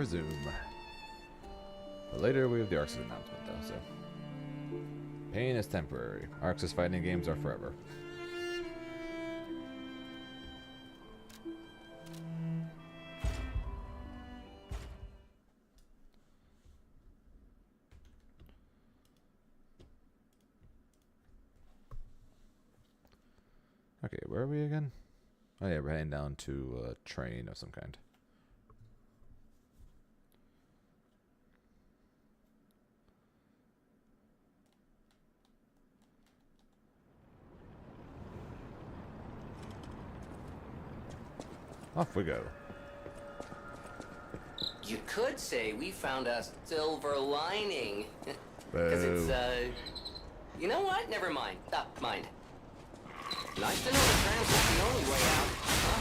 resume. But later we have the arcsys announcement though, so. Pain is temporary. Arcsys fighting games are forever. Okay, where are we again? Oh yeah, we're heading down to a train of some kind. Off we go. You could say we found a silver lining. Because it's, you know what? Never mind. Mind. Nice to know the tram's not the only way out, huh?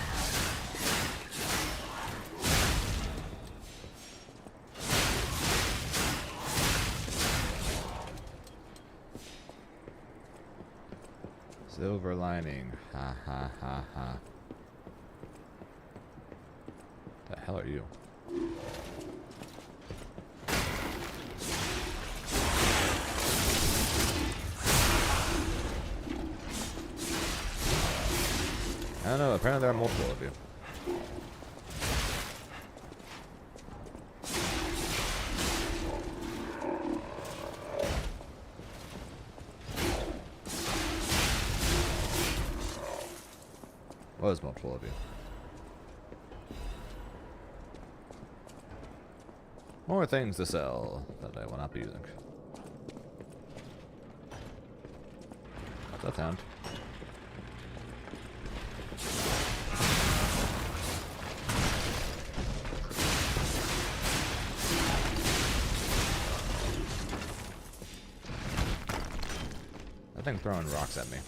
Silver lining. Ha ha ha ha. The hell are you? I don't know, apparently there are multiple of you. Was multiple of you. More things to sell that I will not be using. What's that sound? That thing throwing rocks at me.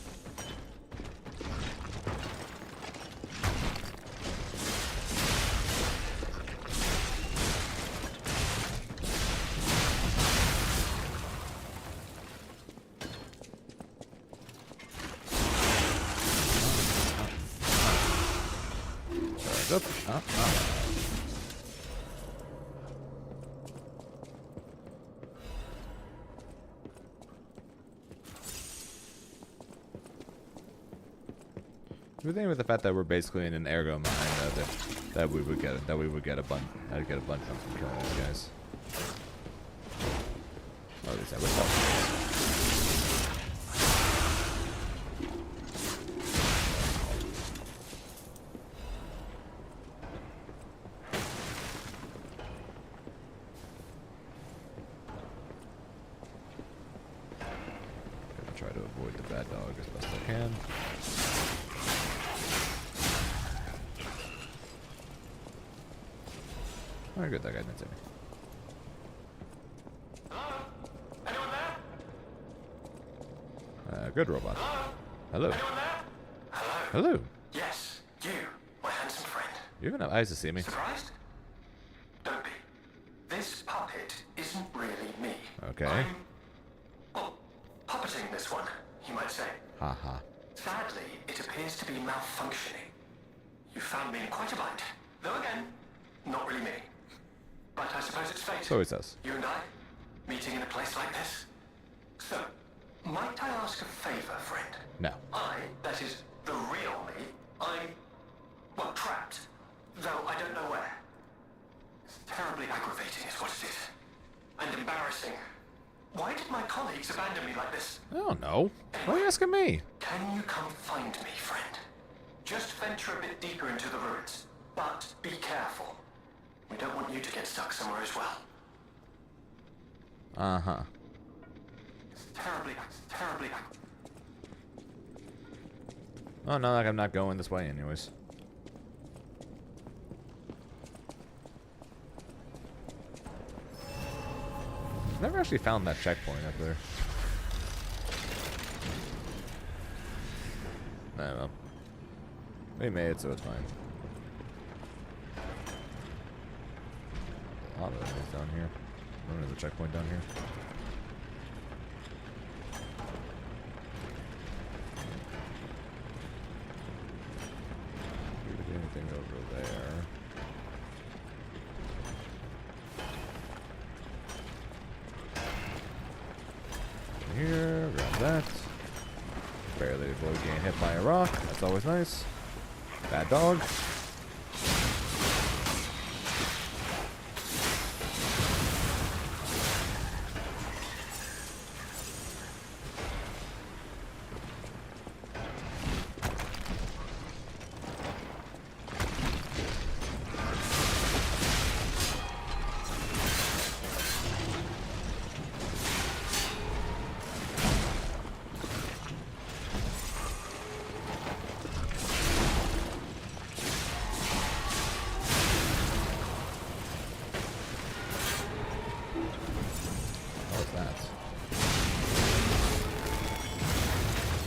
The thing with the fact that we're basically in an ergo mine, that we would get a bunch from killing these guys. Or at least I would hope. Gonna try to avoid the bad dog as best I can. Oh, good, that guy didn't see me. Hello? Anyone there? Good robot. Hello. Anyone there? Hello? Hello. Yes, you, my handsome friend. You even have eyes to see me. Surprised? Don't be. This puppet isn't really me. Okay. I'm, well, puppeting this one, you might say. Haha. Sadly, it appears to be malfunctioning. You found me in quite a bind. Though again, not really me. But I suppose it's fate. So he says. You and I, meeting in a place like this. So, might I ask a favor, friend? No. That is, the real me, I'm, well, trapped. Though I don't know where. It's terribly aggravating is what it is. And embarrassing. Why did my colleagues abandon me like this? I don't know. Why are you asking me? Can you come find me, friend? Just venture a bit deeper into the ruins. But be careful. We don't want you to get stuck somewhere as well. Uh-huh. It's terribly. Oh, no, like I'm not going this way anyways. Never actually found that checkpoint up there. I don't know. We made it, so it's fine. A lot of enemies down here. There's a checkpoint down here. Anything over there? here, grab that. Barely avoid getting hit by a rock. That's always nice. Bad dog.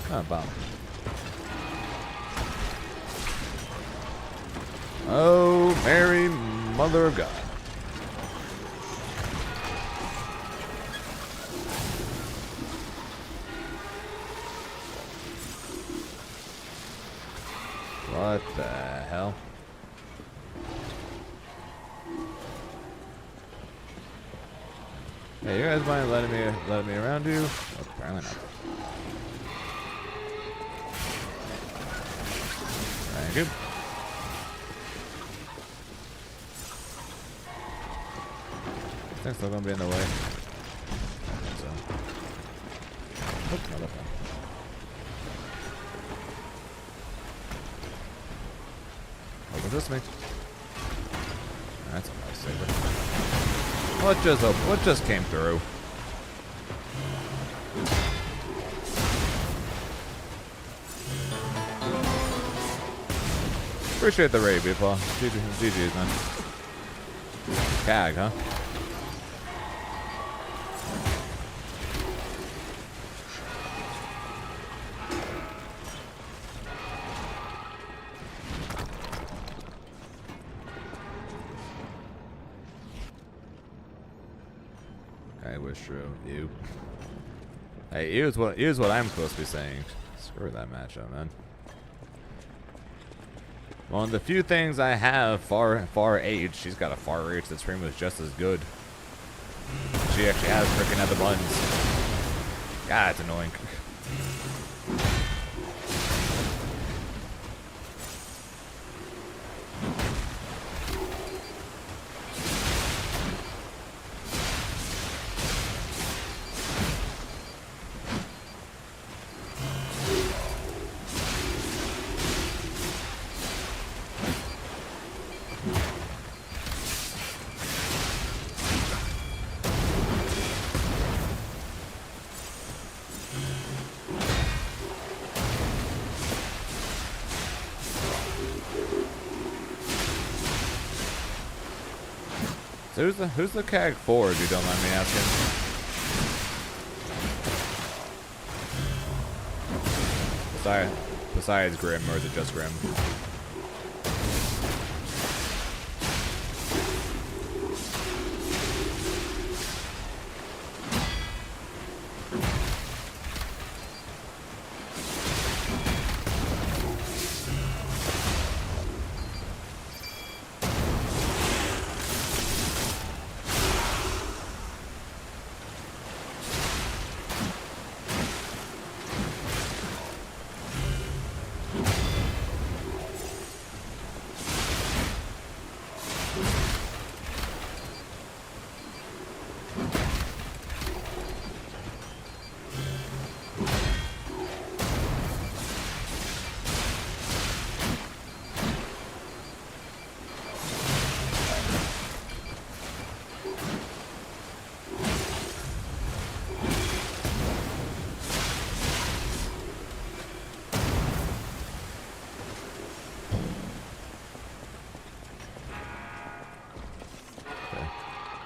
Oh, bomb. Oh, Mary, Mother of God. What the hell? Hey, you guys mind letting me around you? Oh, apparently not. Thank you. Thing's still gonna be in the way. So. Oop, no, that's fine. Open this me. That's a nice saber. What just came through? Appreciate the raid, people. GG's, man. Cag, huh? I wish true. You. Hey, here's what I'm supposed to be saying. Screw that matchup, man. One of the few things I have far age, she's got a far reach that's pretty much just as good. She actually has freaking other buttons. God, it's annoying. So who's the CAG for, if you don't mind me asking? Besides Grim, or is it just Grim?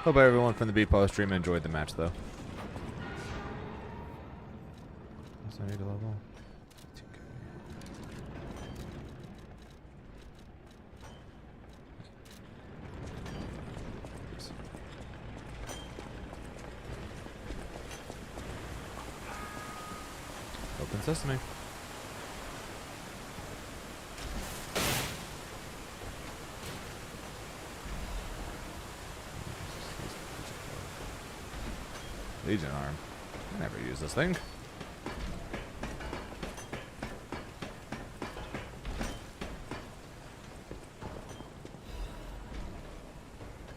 Hope everyone from the B-Post stream enjoyed the match, though. I need a level. Open sesame. Legion arm. Never use this thing.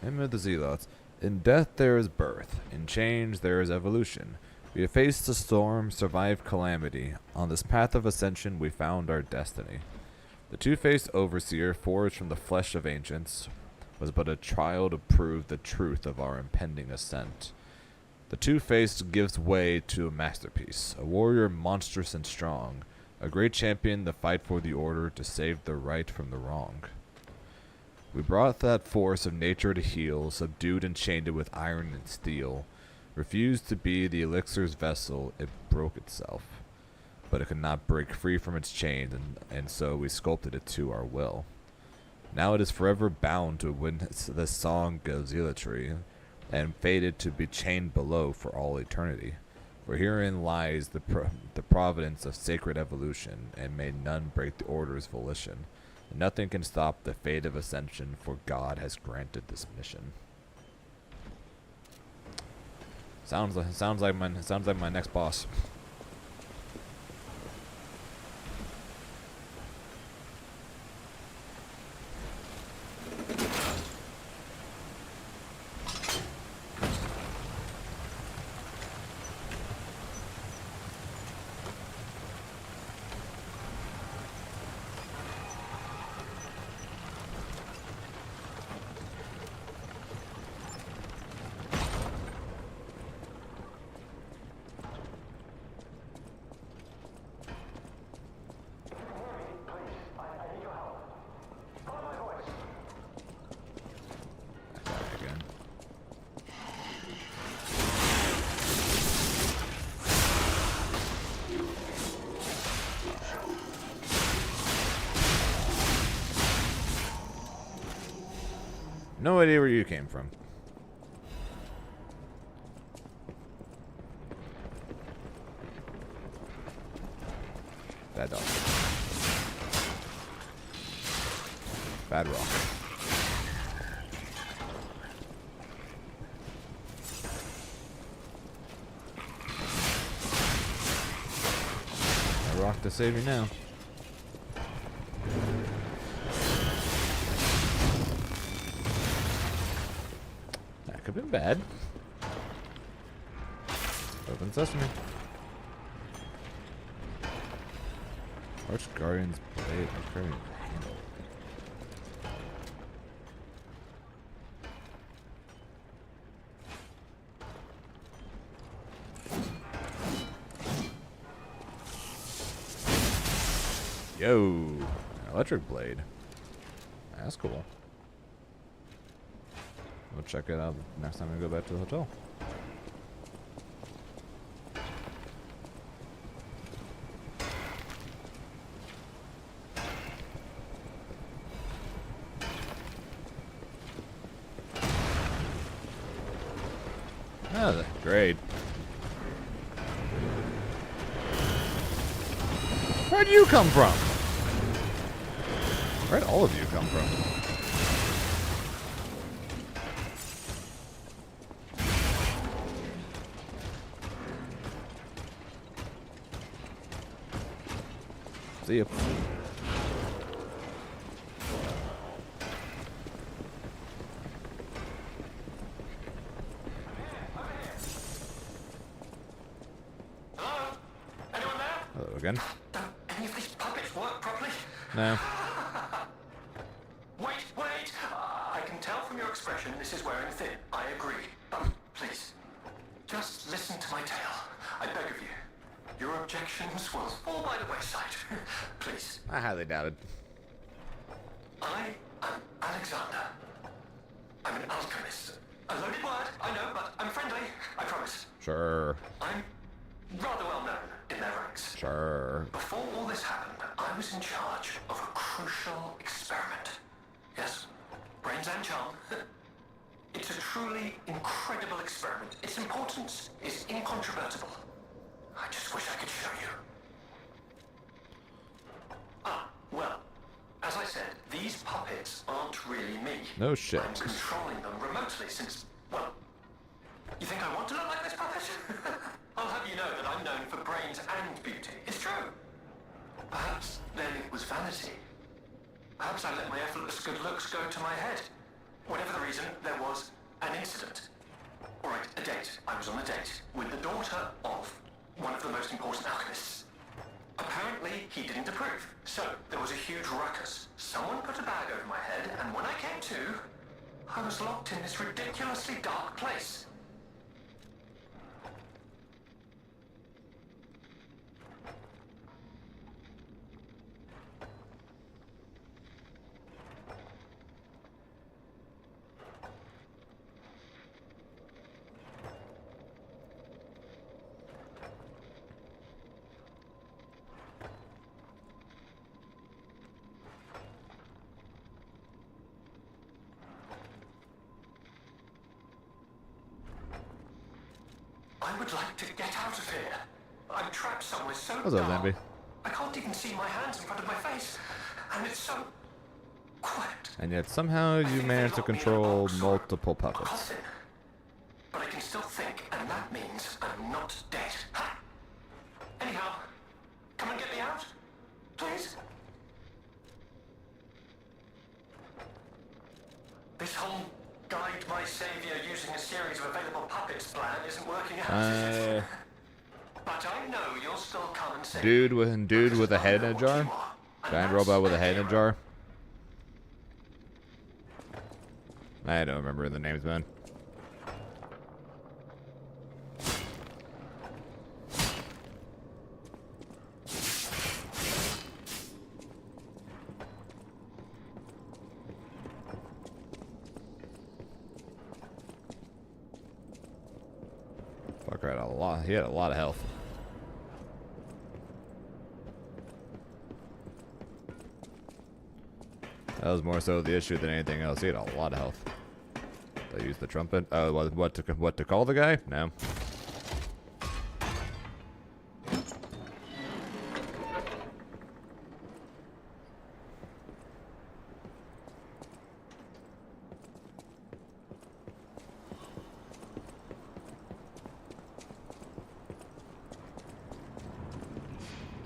Hymn of the Zealots. In death there is birth, in change there is evolution. We have faced the storm, survived calamity. On this path of ascension we found our destiny. The two-faced overseer, forged from the flesh of ancients, was but a trial to prove the truth of our impending ascent. The two-faced gives way to a masterpiece, a warrior monstrous and strong, a great champion to fight for the order, to save the right from the wrong. We brought that force of nature to heal, subdued and chained it with iron and steel. Refused to be the elixir's vessel, it broke itself. But it could not break free from its chains, and so we sculpted it to our will. Now it is forever bound to witness the song of zealotry, and fated to be chained below for all eternity. For herein lies the providence of sacred evolution, and may none break the order's volition. And nothing can stop the fate of ascension, for God has granted this mission. Sounds like my next boss. No idea where you came from. Bad dog. Bad rock. A rock to save you now. Could have been bad. Open sesame. Arch Guardian's blade. Arch Guardian's handle. Yo, electric blade. That's cool. We'll check it out next time we go back to the hotel. Oh, great. Where'd you come from? Where'd all of you come from? See you. Hello? Anyone there? Hello again. Don't any of these puppets work properly? No. Wait. I can tell from your expression this is wearing thin. I agree. Please, just listen to my tale. I beg of you. Your objections will fall by the wayside. Please. I highly doubt it. I am Alexander. I'm an alchemist. A loaded word, I know, but I'm friendly. I promise. Sure. I'm rather well known in their ranks. Sure. Before all this happened, I was in charge of a crucial experiment. Yes, brains and charm. It's a truly incredible experiment. Its importance is incontrovertible. I just wish I could show you. Well, as I said, these puppets aren't really me. No shit. I'm controlling them remotely since, well, you think I want to look like this puppet? I'll have you Perhaps then it was vanity. Perhaps I let my effortless good looks go to my head. Whatever the reason, there was an incident. Alright, a date. I was on a date with the daughter of one of the most important alchemists. Apparently, he didn't approve. So, there was a huge ruckus. Someone put a bag over my head, and when I came to, I was locked in this ridiculously dark place. I would like to get out of here. I'm trapped somewhere so What's up, dark. Zambi? I can't even see my hands in front of my face. And it's so quiet. And yet somehow you managed to control multiple puppets. Coffin. But I can still think, and that means I'm not dead. Ha! Anyhow, come and get me out, please. This whole guide my savior using a series of available puppets plan isn't working out. Is it? But I know you'll still come and say, Dude with a head in a jar? Giant robot with a head in a jar? I don't remember the names, man. Fucker had a lot. He had a lot of health. That was more so the issue than anything else. He had a lot of health. Did I use the trumpet? Oh, what to call the guy? No.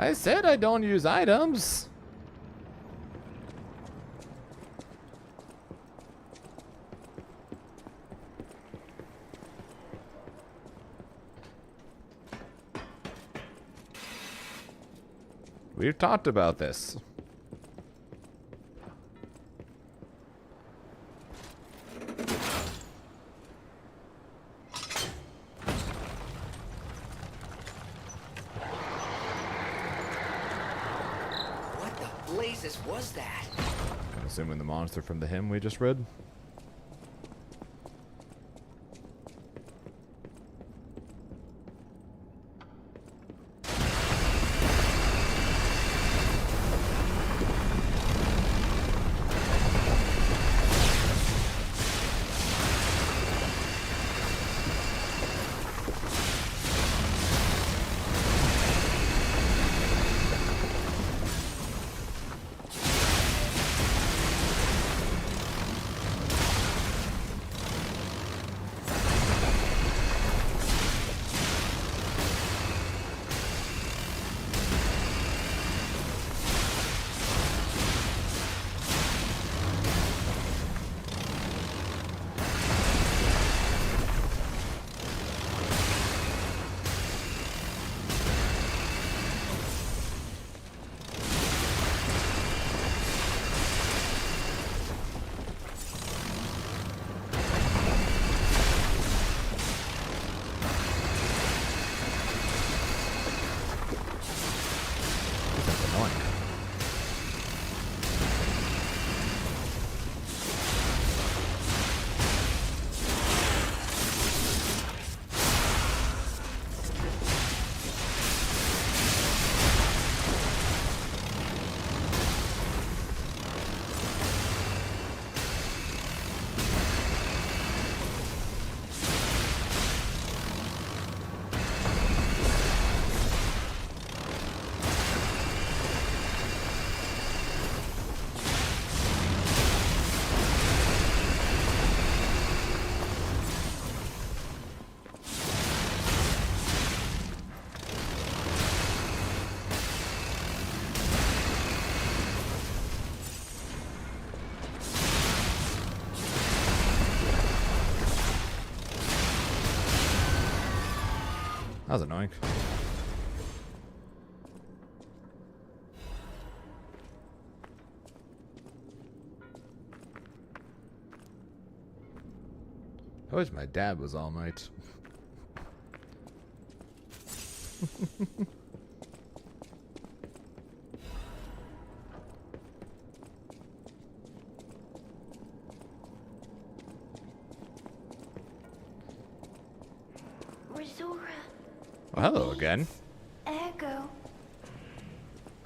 I said I don't use items. We've talked about this. What the blazes was that? I'm assuming the monster from the hymn we just read. That was annoying. I wish my dad was All Might. Well, hello again. Ergo.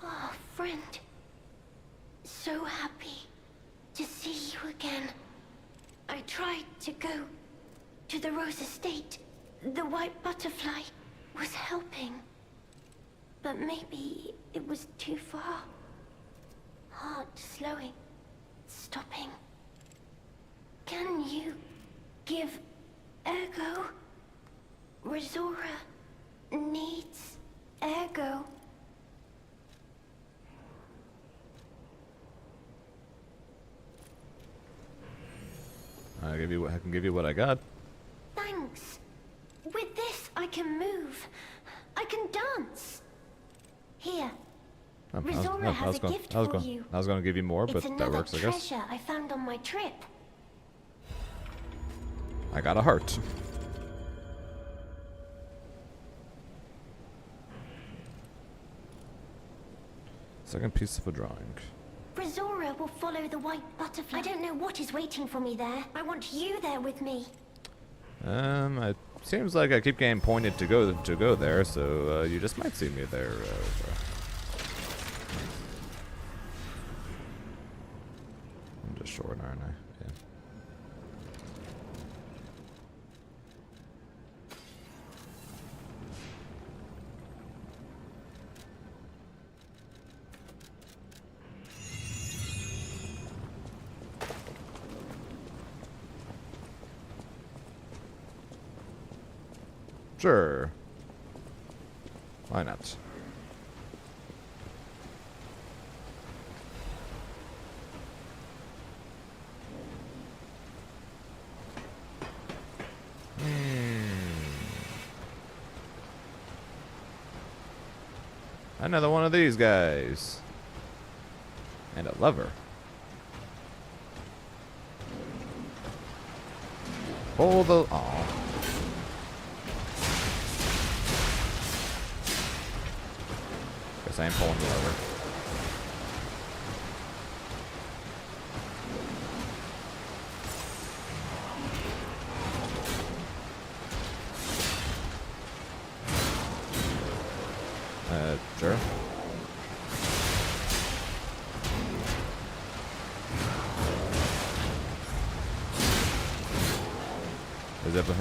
Oh, friend. So happy to see you again. I tried to go to the Rose Estate. The white butterfly was helping. But maybe it was too far. Heart slowing, stopping. Can you give Ergo? Resora needs Ergo. I can give you what I got. Thanks. With this, I can move. I can dance. Here. Resora has a gift for you. I was going to give you more, but It's that another works, I guess. treasure I found on my trip. I got a heart. Second piece of a drawing. Resora will follow the white butterfly. I don't know what is waiting for me there. I want you there with me. It seems like I keep getting pointed to go there, so you just might see me there. I'm just short, aren't I? Yeah. Sure. Why not? Another one of these guys. And a lever. Pull the... Aw. Guess I ain't pulling the lever. Sure.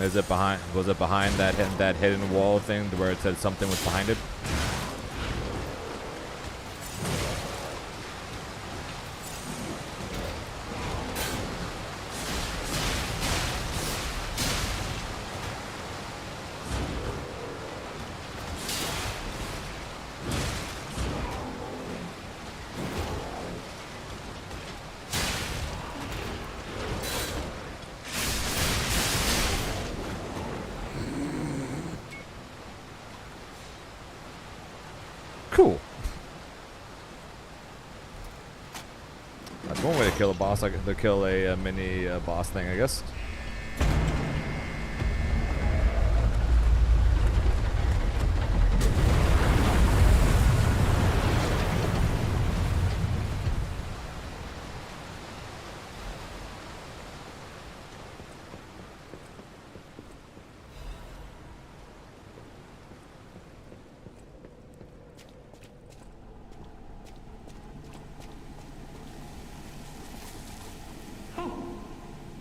Is it behind? Was it behind that hidden wall thing where it said something was behind it? Cool. That's one way to kill a boss. To kill a mini boss thing, I guess.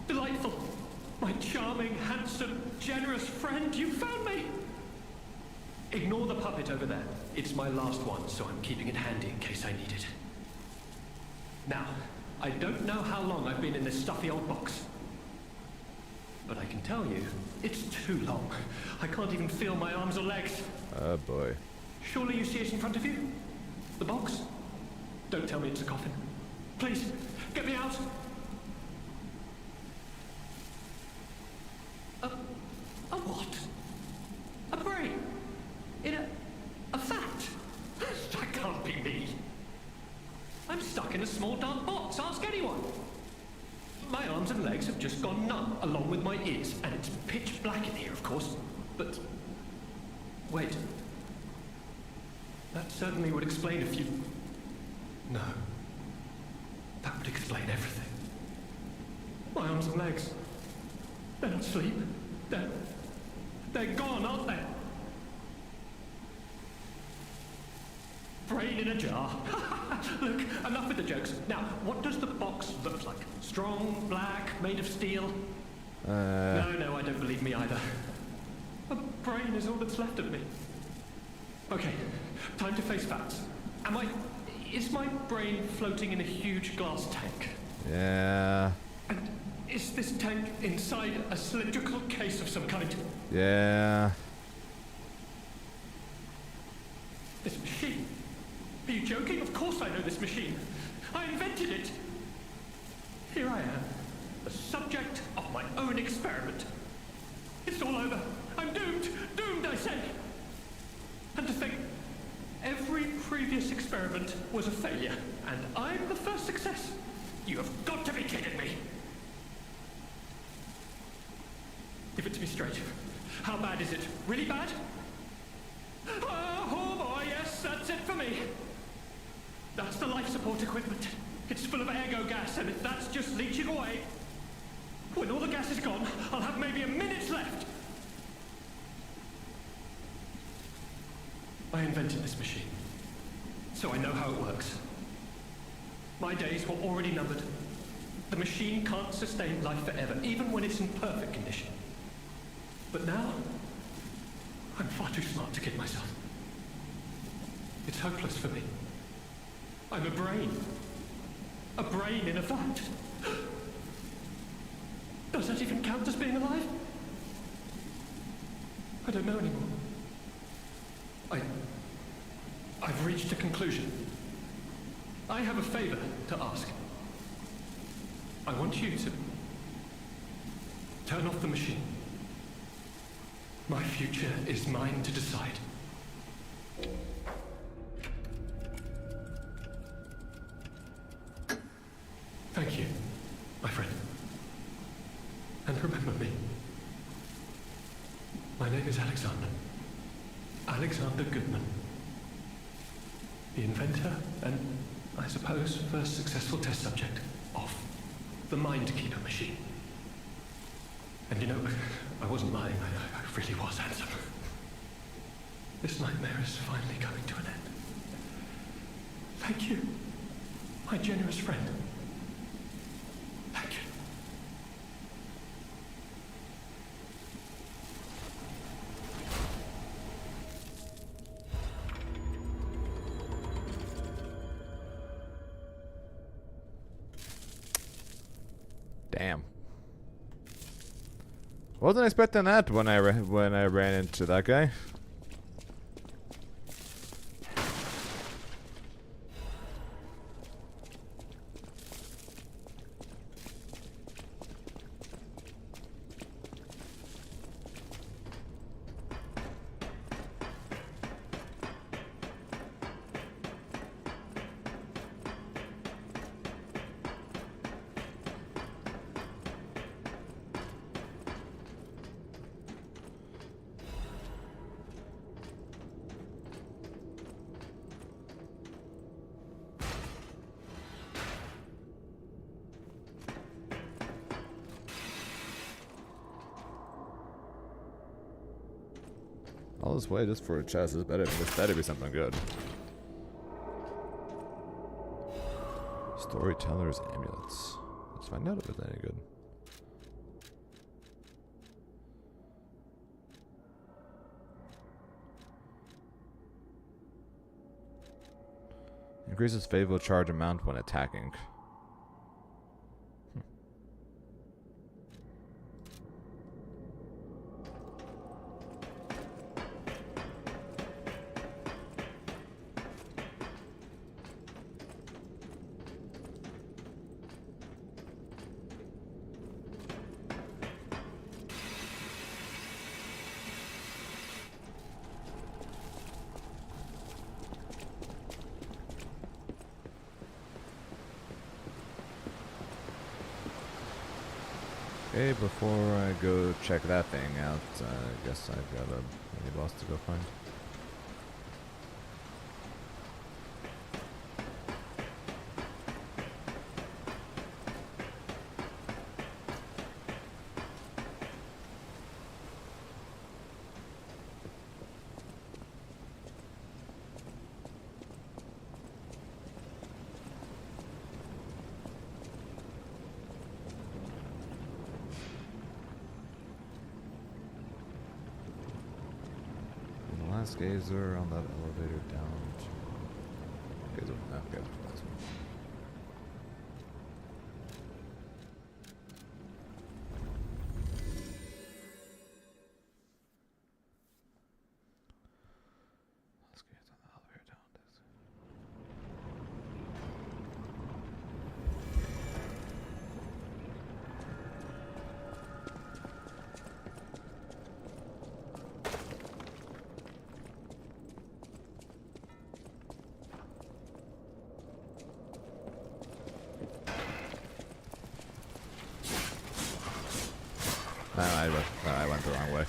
Delightful. My charming, handsome, generous friend, you found me! Ignore the puppet over there. It's my last one, so I'm keeping it handy in case I need it. Now, I don't know how long I've been in this stuffy old box. But I can tell you, it's too long. I can't even feel my arms or legs. Oh boy. Surely you see it in front of you? The box? Don't tell me it's a coffin. Please, get me out! A what? A brain? anyone. My arms and legs have just gone numb, along with my ears, and it's pitch black in here, of course. But wait, that certainly would explain a few. No, that would explain everything. My arms and legs, they're not asleep. They're gone, aren't they? Brain in a jar. Look, enough with the jokes. Now, what does the box look like? Strong, black, made of steel? No, I don't believe me either. A brain is all that's left of me. Okay, time to face facts. Is my brain floating in a huge glass tank? Yeah. And is this tank inside a cylindrical case of some kind? Yeah. This machine? Are you joking? Of course I know this machine. I invented it. Here I am, the subject of my own experiment. It's all over. I'm doomed. Doomed, I say. And to think, every previous experiment was a failure, and I'm the first success. You have got to be kidding me. Give it to me straight. How bad is it? Really bad? Oh boy, yes, that's it for me. That's the life support equipment. It's full of ergo gas, and if that's just leaching away, when all the gas is gone, I'll have maybe a minute left. I invented this machine, so I know how it works. My days were already numbered. The machine can't sustain life forever, even when it's in perfect condition. But now, I'm far too smart to kid myself. It's hopeless for me. I'm a brain. A brain in a vat. Does that even count as being alive? I don't know anymore. I've reached a conclusion. I have a favor to ask. I want you to turn off the machine. My future is mine to decide. Thank you, my friend. And remember me. My name is Alexander. Alexander Goodman. The inventor and, I suppose, first successful test subject of the Mindkeeper machine. And you know, I wasn't lying. I really was handsome. This nightmare is finally coming to an end. Thank you, my generous friend. Thank you. Damn. Wasn't expecting that when I ran into that guy. All this way just for a chest. This better be something good. Storyteller's amulets. Let's find out if it's any good. Increases favorable charge amount when attacking. Okay, before I go check that thing out, I guess I've got a mini boss to go find. Last gazer on that elevator down to... Gazer, no, okay, last one. Last gazer on the elevator down to... I went the wrong way.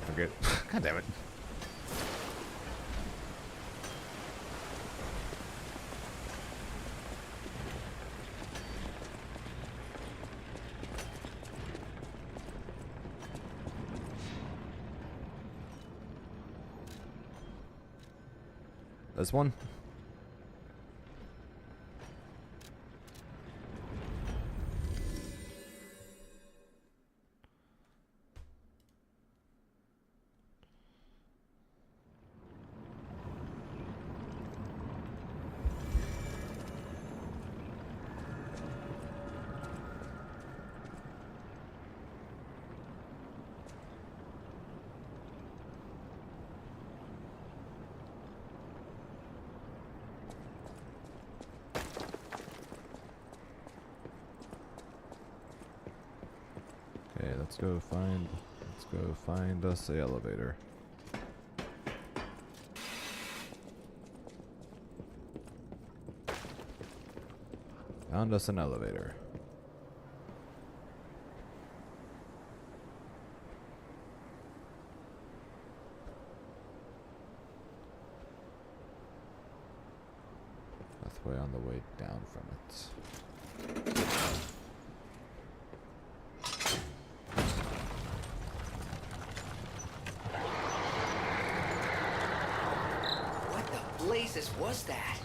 Forget. God damn it. This one? Okay, let's go find us the elevator. Found us an elevator. Pathway on the way down from it. Blazes was that?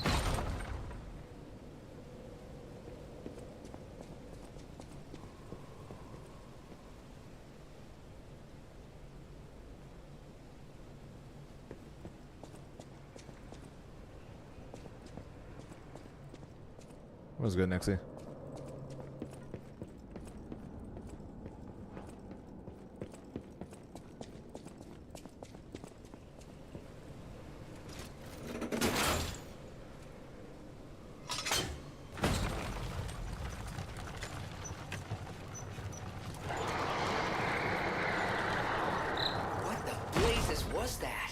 What was good, Nexie? Was that?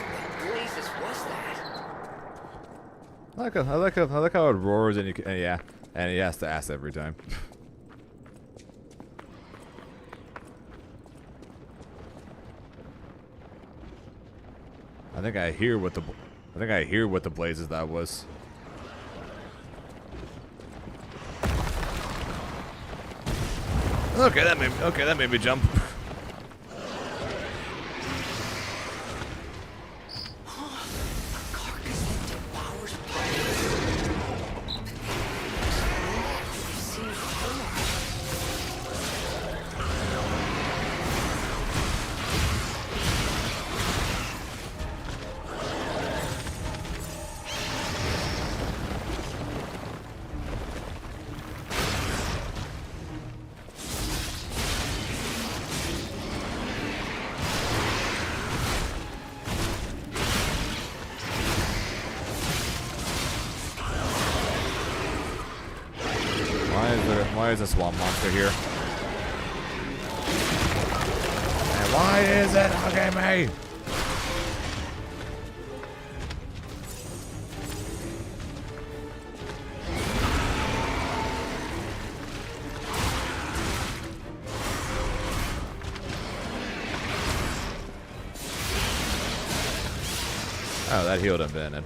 What the blazes was that? I like how it roars and and he has to ask every time. I think I hear what the blazes that was. Okay, that made me jump. Why is a swamp monster here? And why is it hugging me? Oh, that healed him, didn't it?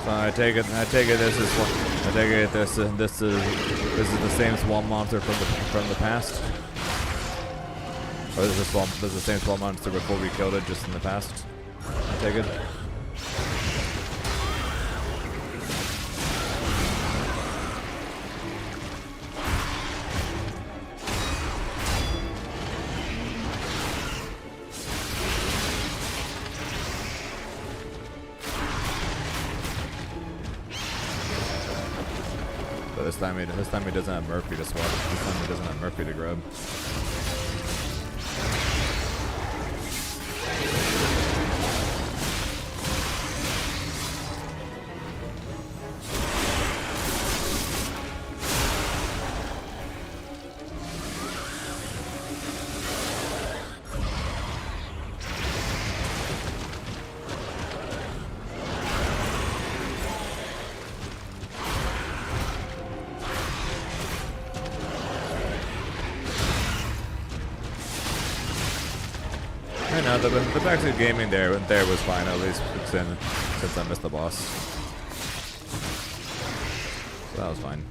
So I take it this is the same swamp monster from the past. Or this is the same swamp monster before we killed it, just in the past. I take it. But this time he doesn't have Murphy to swap. This time he doesn't have Murphy to grab. I know, the backseat gaming there was fine, at least since I missed the boss. So that was fine.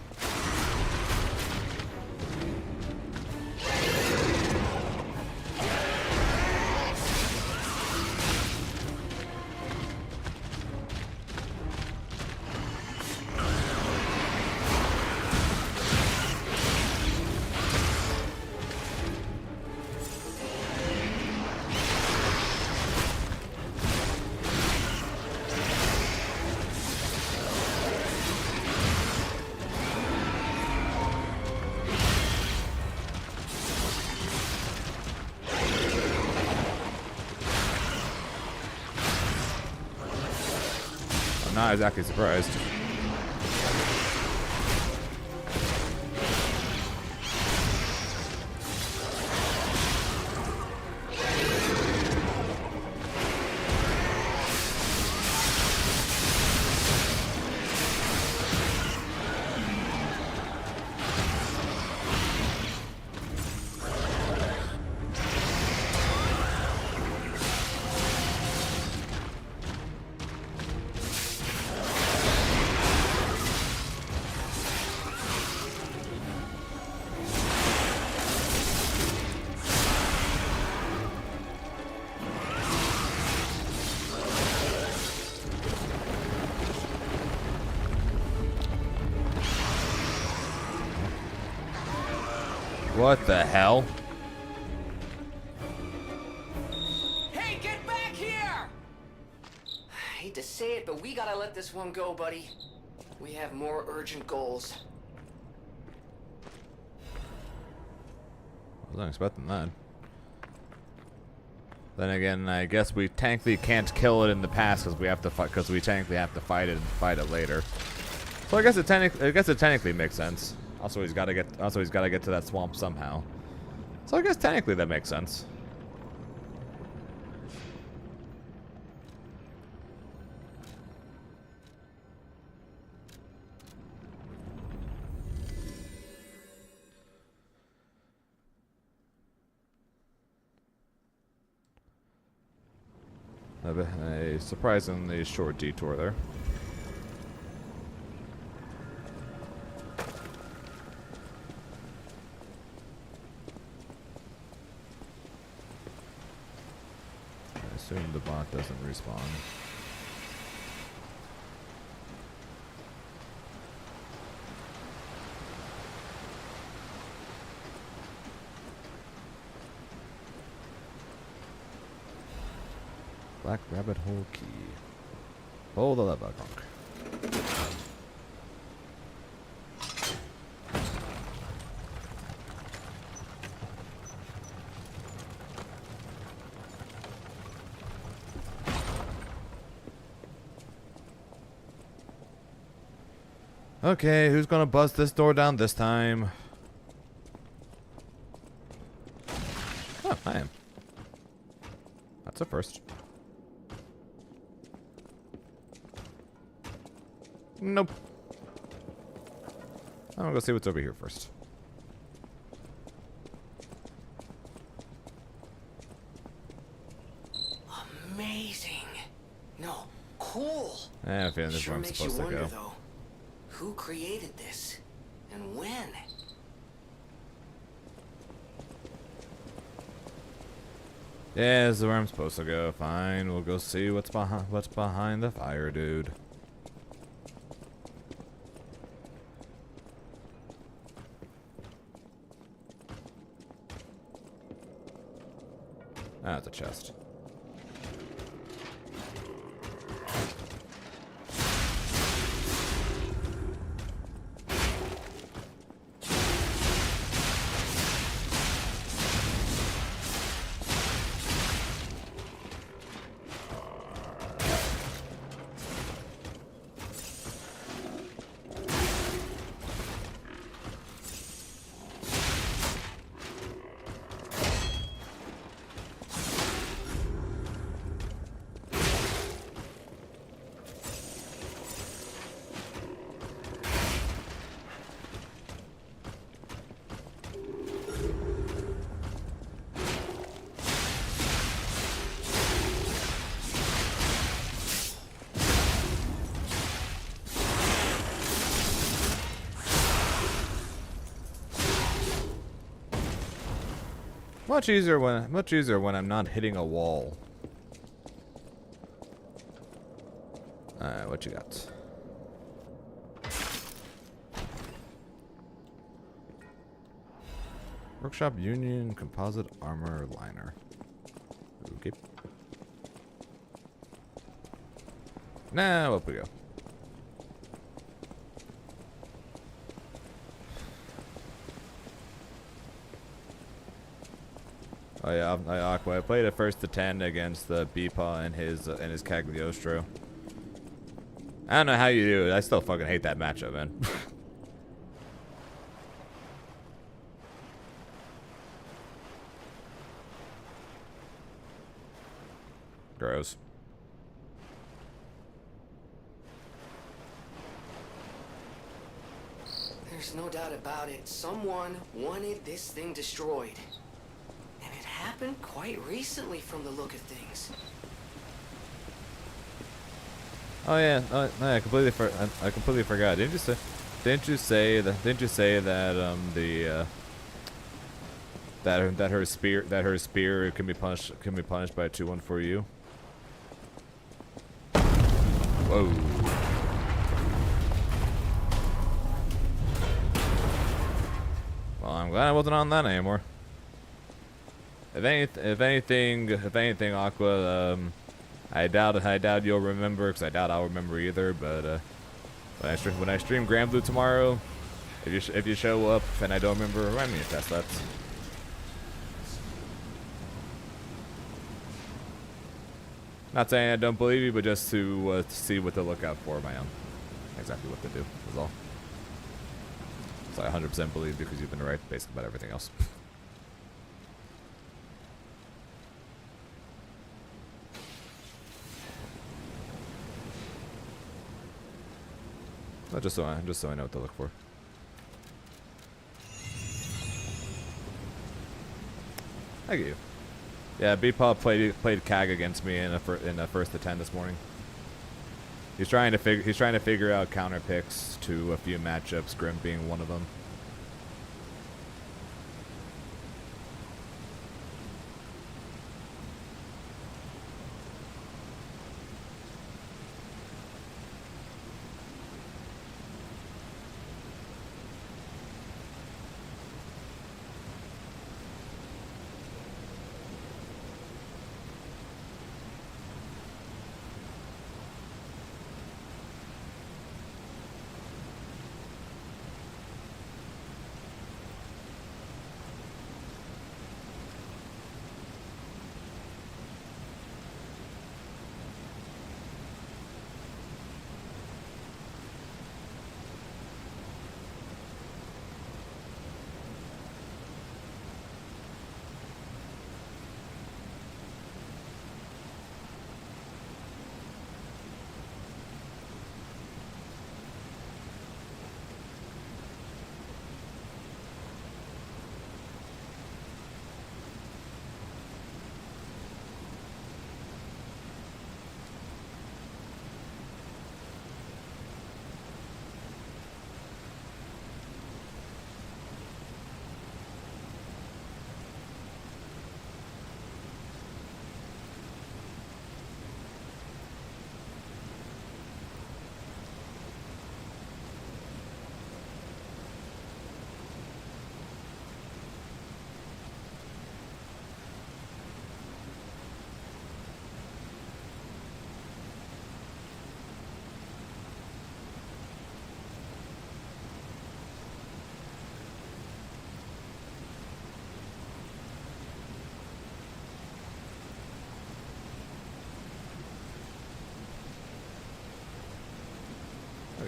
I'm not exactly surprised. What the hell? Hey, get back here! I hate to say it, but we gotta let this one go, buddy. We have more urgent goals. I wasn't expecting that. Then again, I guess we technically can't kill it in the past because we have to fight. Because we technically have to fight it later. So I guess it technically makes sense. Also, he's got to get to that swamp somehow. So I guess technically that makes sense. A surprisingly short detour there. I assume the bot doesn't respawn. Black rabbit hole key. Pull the lever, Gronk. Okay, who's gonna bust this door down this time? Oh, I am. That's a first. Nope. I'm gonna go see what's over here first. Amazing. No, cool. I have a feeling this is Sure where I'm makes you supposed to wonder, go. though, who created this and when? Yeah, this is where I'm supposed to go. Fine, we'll go see what's behind the fire, dude. Ah, it's a chest. Much easier when I'm not hitting a wall. Alright, what you got? Workshop Union Composite Armor Liner. Okay. Now up we go. Oh yeah, Aqua. I played a first to 10 against the Beepaw and his Cagliostro. I don't know how you do it. I still fucking hate that matchup, man. Gross. There's no doubt about it. Someone wanted this thing destroyed. And it happened quite recently from the look of things. Oh yeah, I completely forgot. Didn't you say that that her spear can be punished by 2-1-4-U? Whoa. Well, I'm glad I wasn't on that anymore. If anything, Aqua, I doubt you'll remember, because I doubt I'll remember either. But when I stream Grand Blue tomorrow, if you show up and I don't remember, remind me to test that. Not saying I don't believe you, but just to see what to look out for my own. Exactly what to do is all. So I 100% believe because you've been right basically about everything else. Just so I know what to look for. I get you. Yeah, Beepaw played CAG against me in a first to 10 this morning. He's trying to figure out counter picks to a few matchups, Grim being one of them.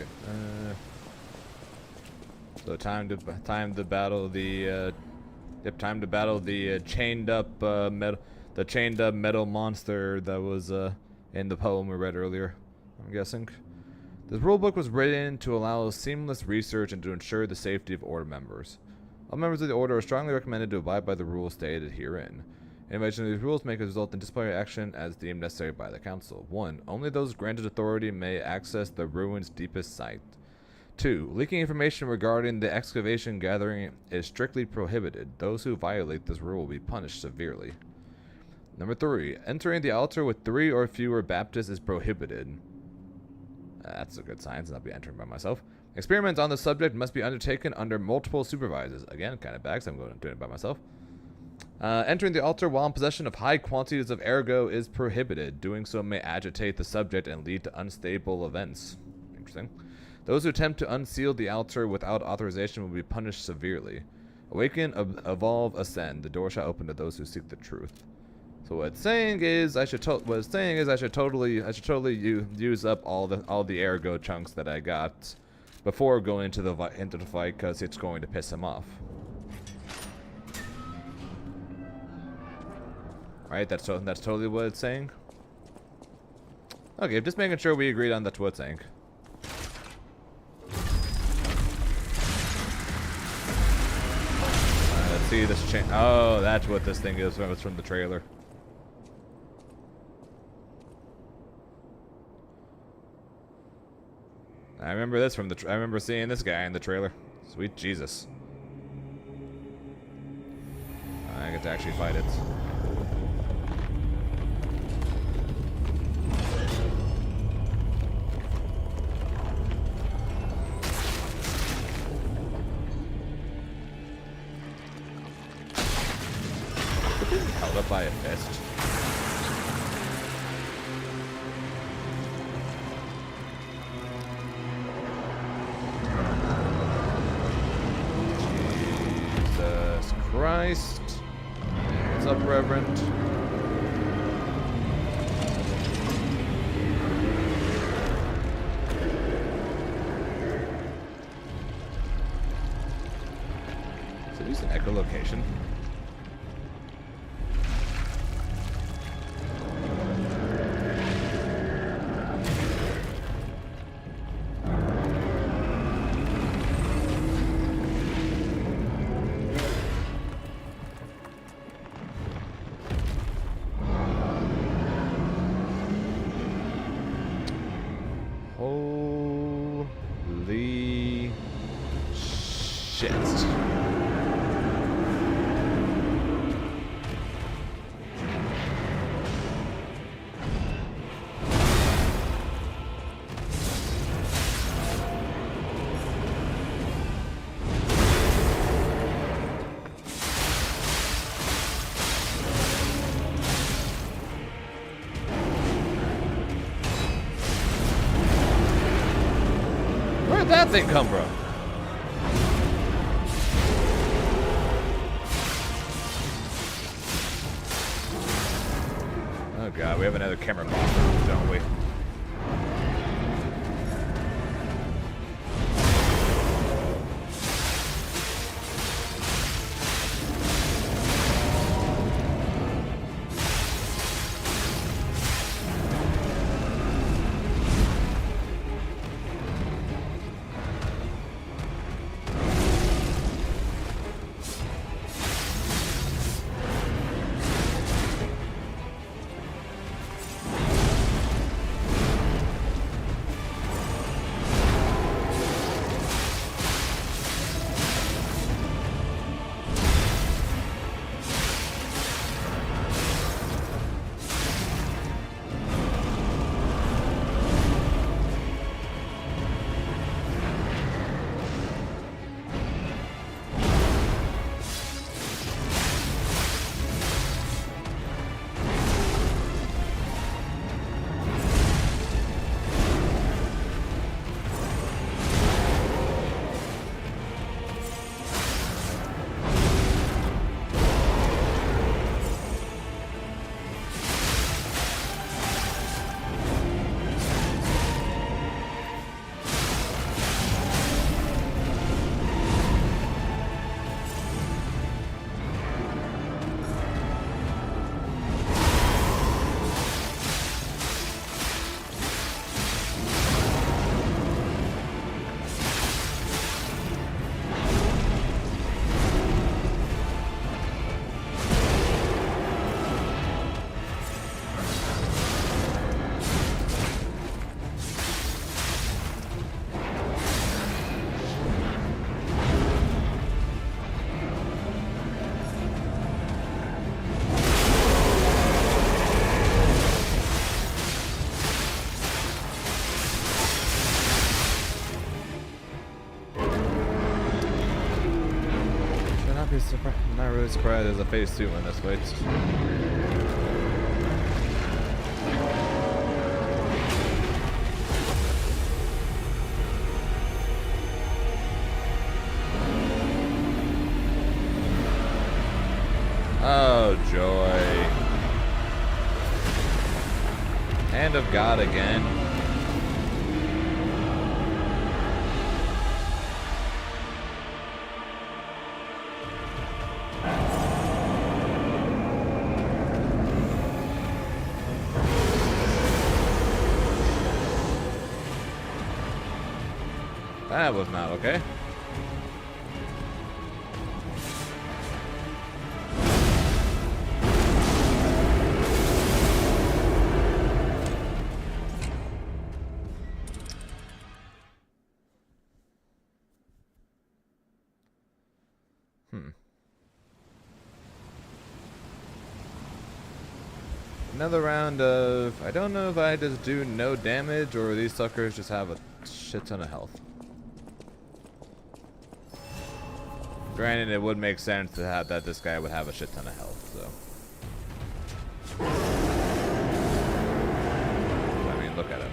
Okay. So time to battle the chained up metal monster that was in the poem we read earlier. I'm guessing. This rulebook was written to allow seamless research and to ensure the safety of Order members. All members of the Order are strongly recommended to abide by the rules stated herein. In violation of these rules may result in disciplinary action as deemed necessary by the Council. 1. Only those granted authority may access the ruin's deepest site. 2. Leaking information regarding the excavation gathering is strictly prohibited. Those who violate this rule will be punished severely. Number 3. Entering the altar with 3 or fewer Baptists is prohibited. That's a good sign, so I'll be entering by myself. Experiments on the subject must be undertaken under multiple supervisors. Again, kind of bad, so I'm going to do it by myself. Entering the altar while in possession of high quantities of ergo is prohibited. Doing so may agitate the subject and lead to unstable events. Interesting. Those who attempt to unseal the altar without authorization will be punished severely. Awaken, evolve, ascend. The door shall open to those who seek the truth. So what it's saying is I should totally use up all the ergo chunks that I got before going into the fight, because it's going to piss him off. Alright, that's totally what it's saying. Okay, just making sure we agreed on that's what it's saying. Let's see this chain. Oh, that's what this thing is. It's from the trailer. I remember this from I remember seeing this guy in the trailer. Sweet Jesus. I get to actually fight it. Held up by a fist. Jesus Christ. What's up, Reverend? So use an echolocation. Holy shit. Where'd that thing come from? Oh god, we have another camera bomb, don't we? not really surprised there's a phase 2 in this, wait. Oh, joy. Hand of God again. That was not okay. Another round of, I don't know if I just do no damage or these suckers just have a shit ton of health. Granted, it would make sense to have that this guy would have a shit ton of health, so. I mean, look at him.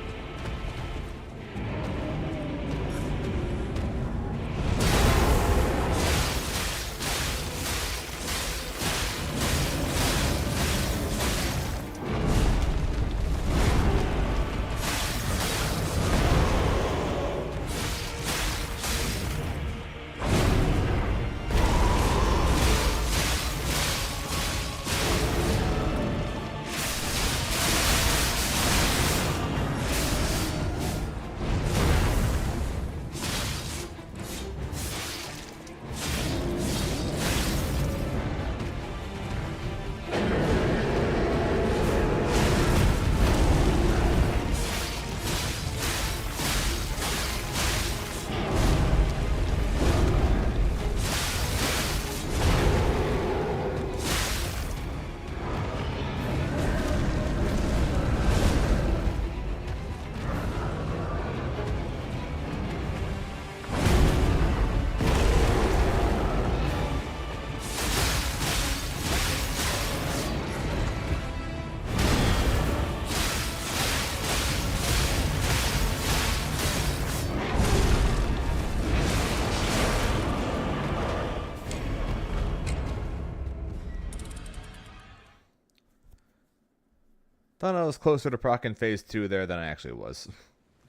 Thought I was closer to proccing phase 2 there than I actually was.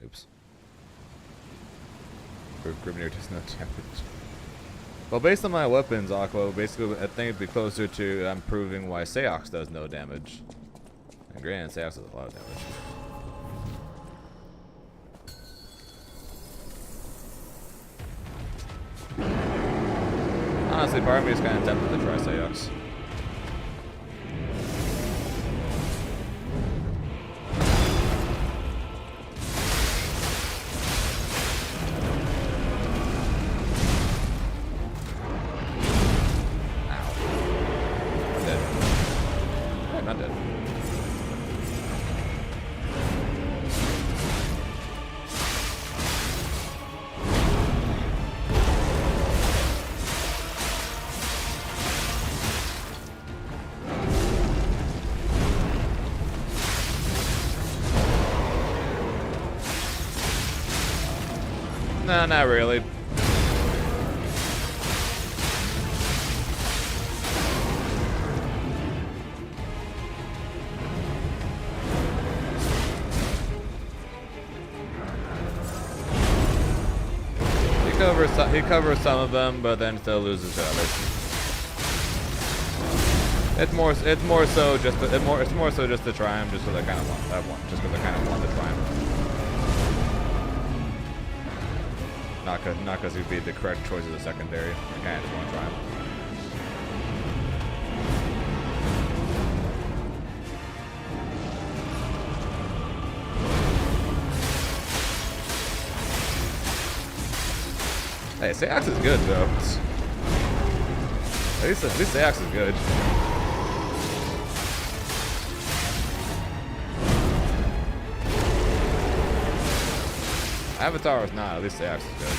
Oops. Grimnir does no damage. Well, based on my weapons, Aqua, basically I think it'd be closer to proving why Seox does no damage. And granted, Seox does a lot of damage. Honestly, part of me is kind of tempted to try Seox. No, not really. He covers some of them, but then still loses to others. It's more so just to try him, just because I kind of want that one, just because I kind of want to try him. Not because he'd be the correct choice as a secondary. I kind of just want to try him. Hey, Seox is good though. At least Seox is good. Avatar is not. At least Seox is good.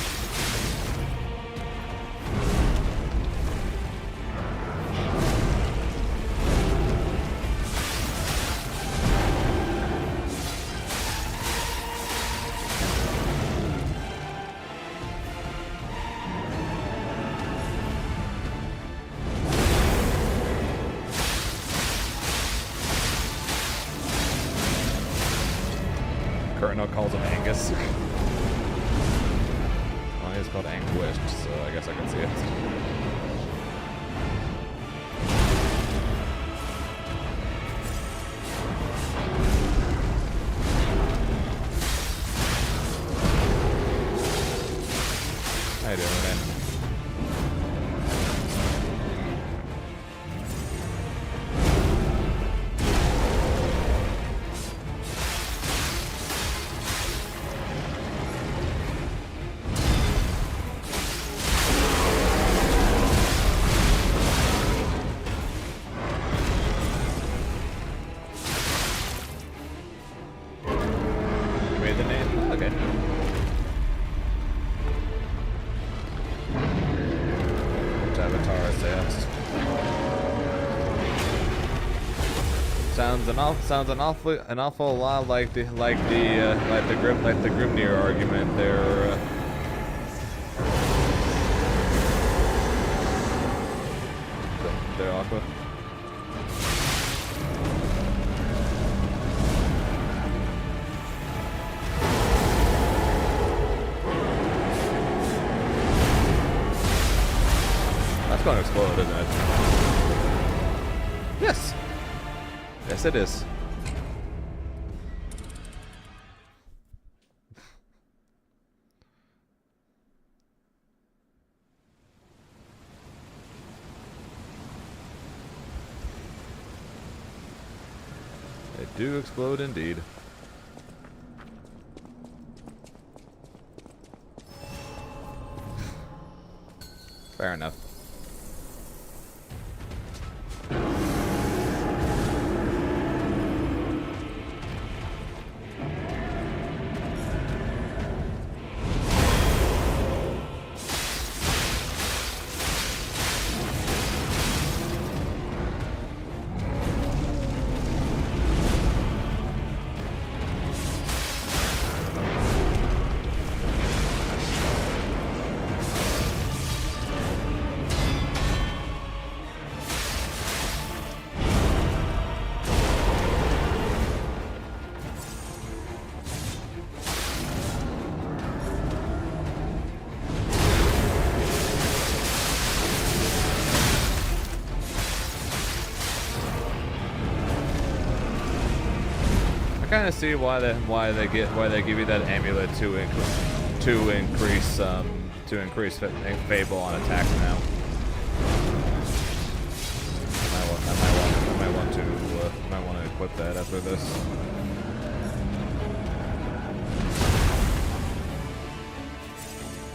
Colonel calls him Angus. Well, he's called Anguished, so I guess I can see it. How you doing, man? Made the name? Okay. Avatar says. Sounds an awful lot like the Grimnir argument there. They're Aqua. That's going to explode, isn't it? Yes! Yes, it is. They do explode indeed. Fair enough. I kind of see why they give you that amulet to increase Fable on attacks now. I might want to equip that after this.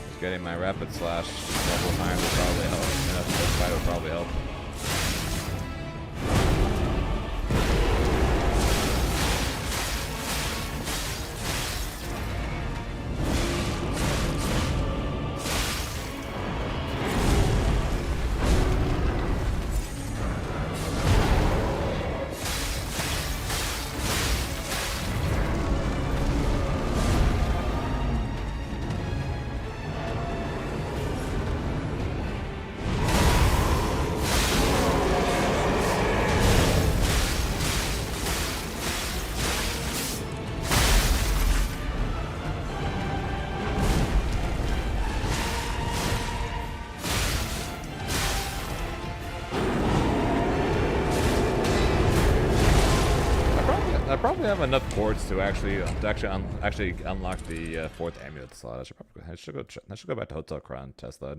Just getting my rapid slash level 9 will probably help. Yeah, that fight will probably help. I probably have enough boards to actually unlock the fourth amulet slot. I should go back to Hotel Crown and test that.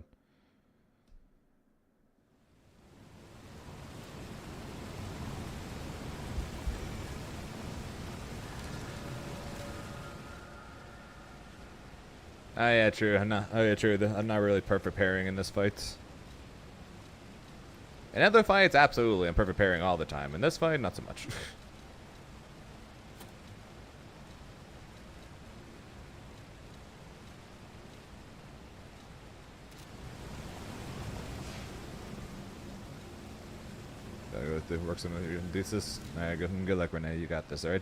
Oh yeah, true. I'm not really perfect pairing in this fight. In other fights, absolutely, I'm perfect pairing all the time. In this fight, not so much. Gotta go work some of your thesis. Alright, good luck, Renee. You got this, alright?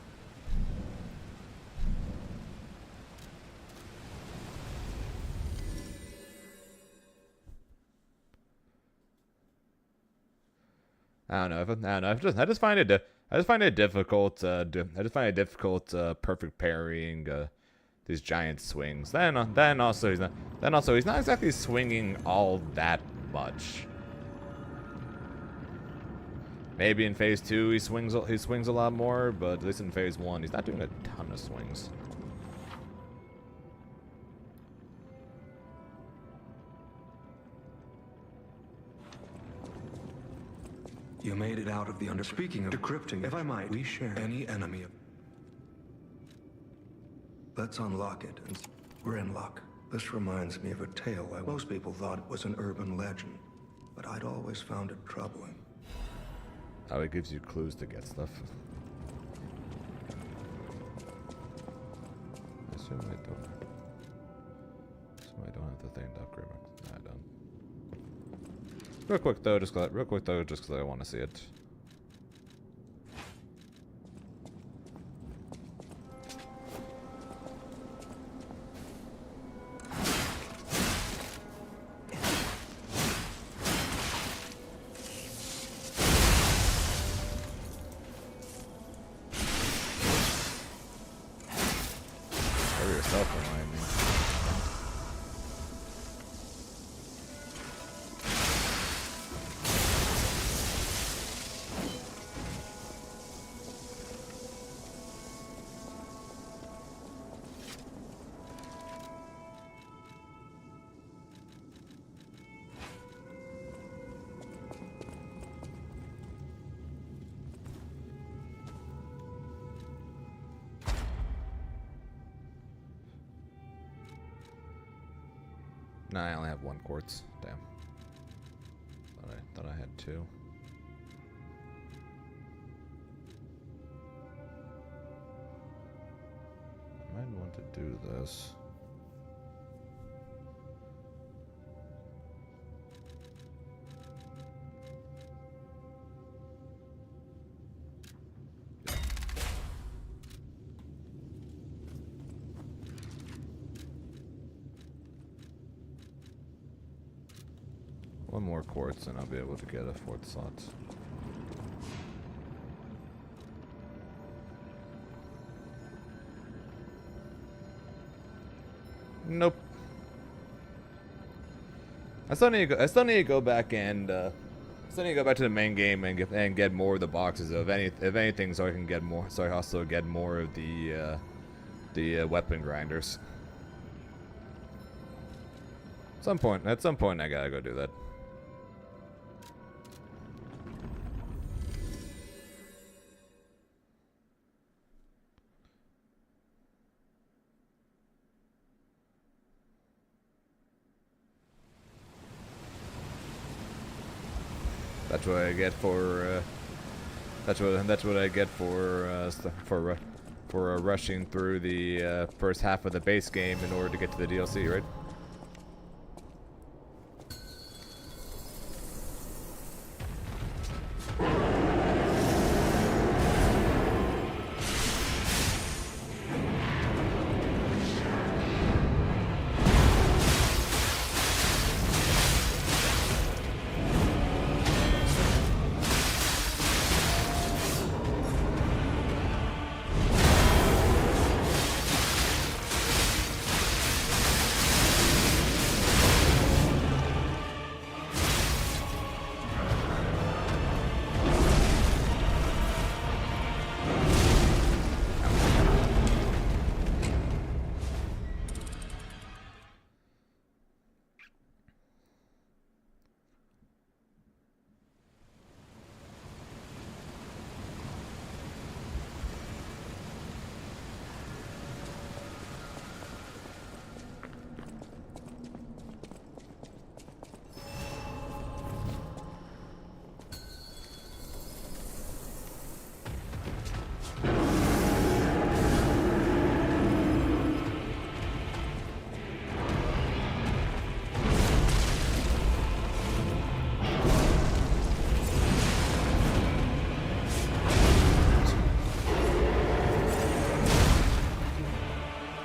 I don't know. I just find it I just find it difficult. Perfect parrying these giant swings. Then also he's not exactly swinging all that much. Maybe in phase 2 he swings a lot more, but at least in phase 1 he's not doing a ton of swings. You made it out of the Speaking of decrypting, if I might, we share any enemy. Let's unlock it, and we're in luck. This reminds me of a tale. Most people thought it was an urban legend, but I'd always found it troubling. Oh, it gives you clues to get stuff. I assume I don't have the thing to upgrade my... Nah, I don't. Real quick though, just because I want to see it. Cover yourself behind me. Nah, I only have 1 quartz. Damn. Thought I had 2. I might want to do this. One more quartz and I'll be able to get a 4th slot. Nope. I still need to go back and still need to go back to the main game and get more of the boxes of anything, so I can get more. So I also get more of the weapon grinders. At some point, I gotta go do that. That's what I get for. That's what I get for rushing through the first half of the base game in order to get to the DLC, right?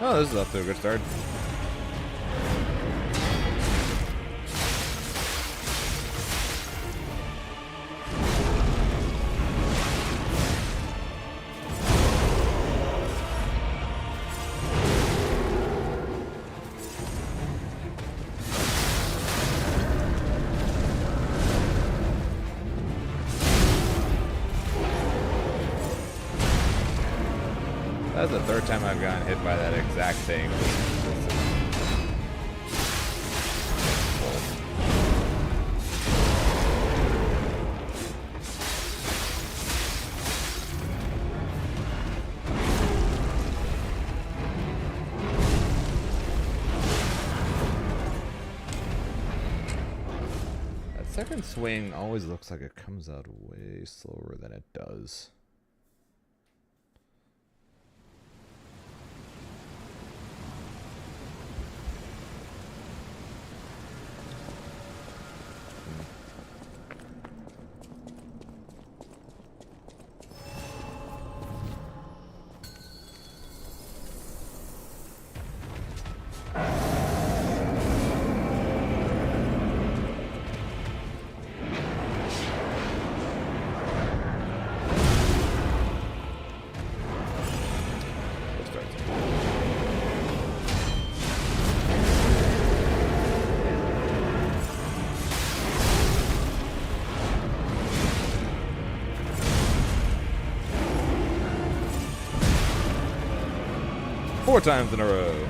Oh, this is off to a good start. That's the third time I've gotten hit by that exact thing. That second swing always looks like it comes out way slower than it does. Four times in a row.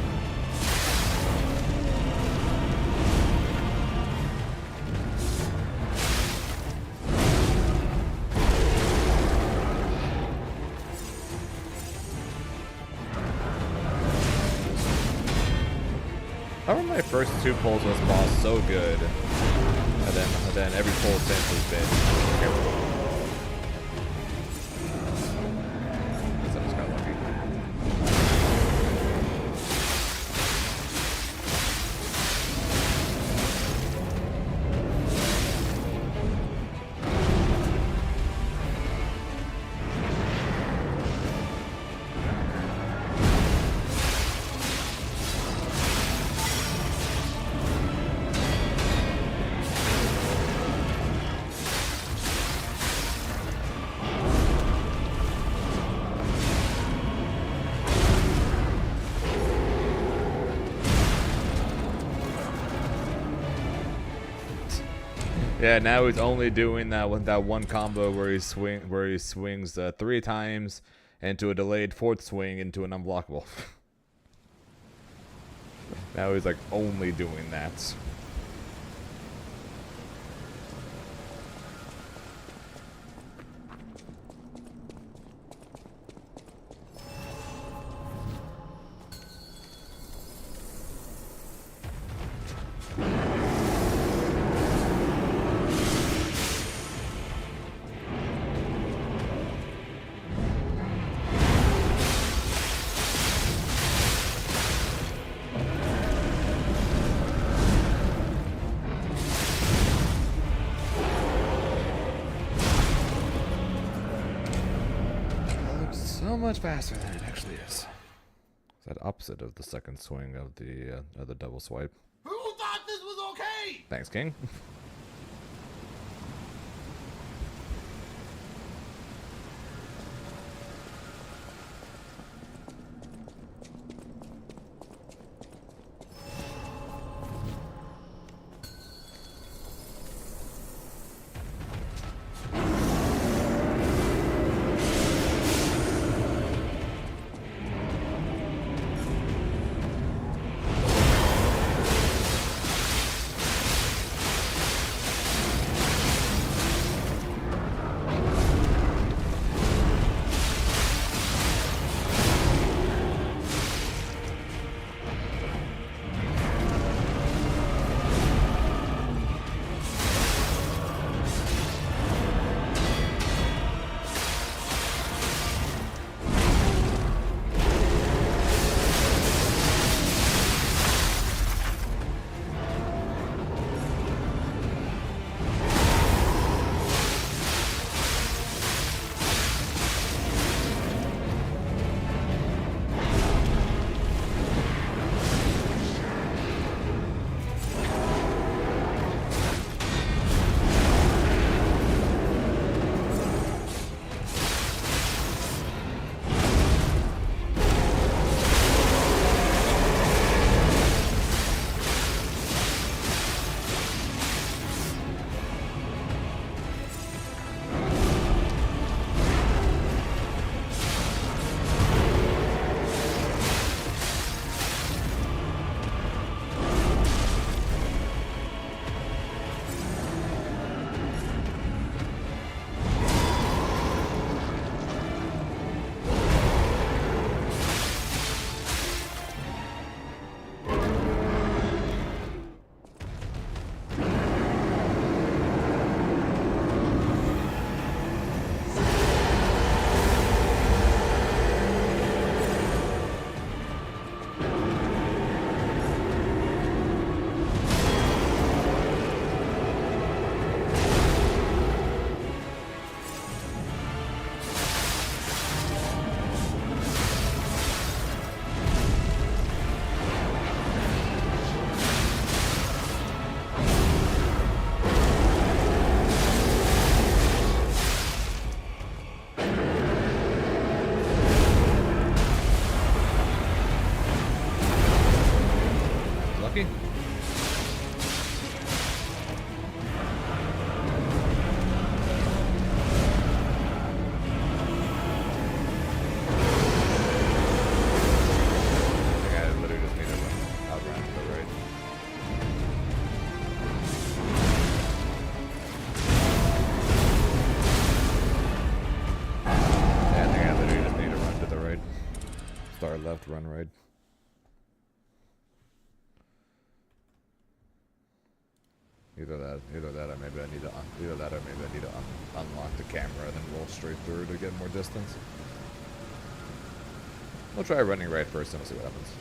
How are my first two pulls with this boss so good, and then every pull since has been terrible. Guess I just got lucky. Yeah, now he's only doing that one combo where he swings 3 times into a delayed 4th swing into an unblockable. Now he's like only doing that. So much faster than it actually is. It's that opposite of the second swing of the double swipe. Who thought this was okay? Thanks, King. Star left, run right. Either that, or maybe I need to unlock the camera and then roll straight through to get more distance. We'll try running right first and we'll see what happens.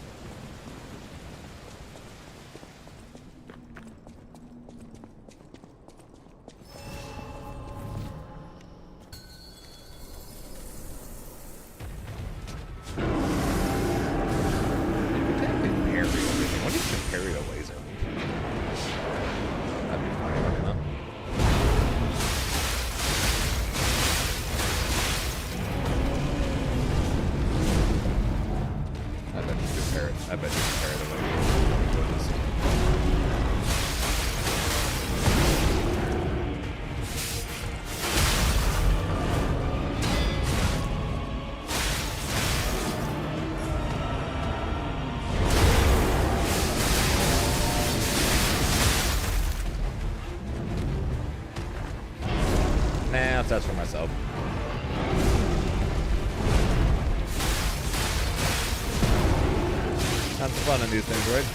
That's for myself. That's the fun in these things, right?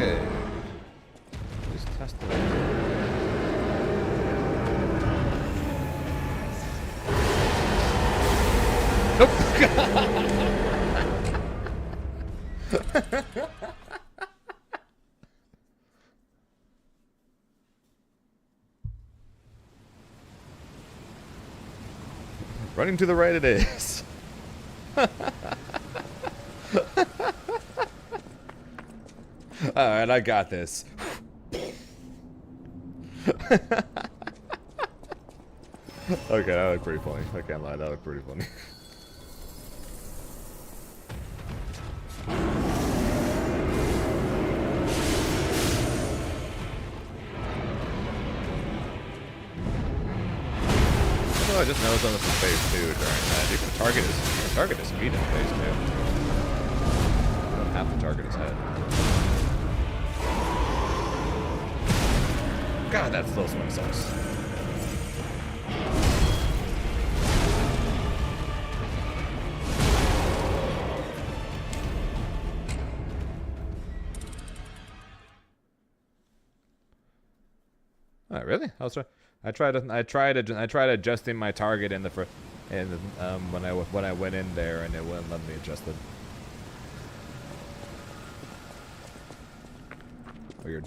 Okay. Just test it. Nope. Running to the right it is. Alright, I got this. Okay, that looked pretty funny. I can't lie, that looked pretty funny. I just noticed on this in phase 2 during that. You can target his feet in phase 2. You don't have to target his head. God, that slow swing sucks. Oh, really? I tried adjusting my target in the when I went in there, and it wouldn't let me adjust it. Weird.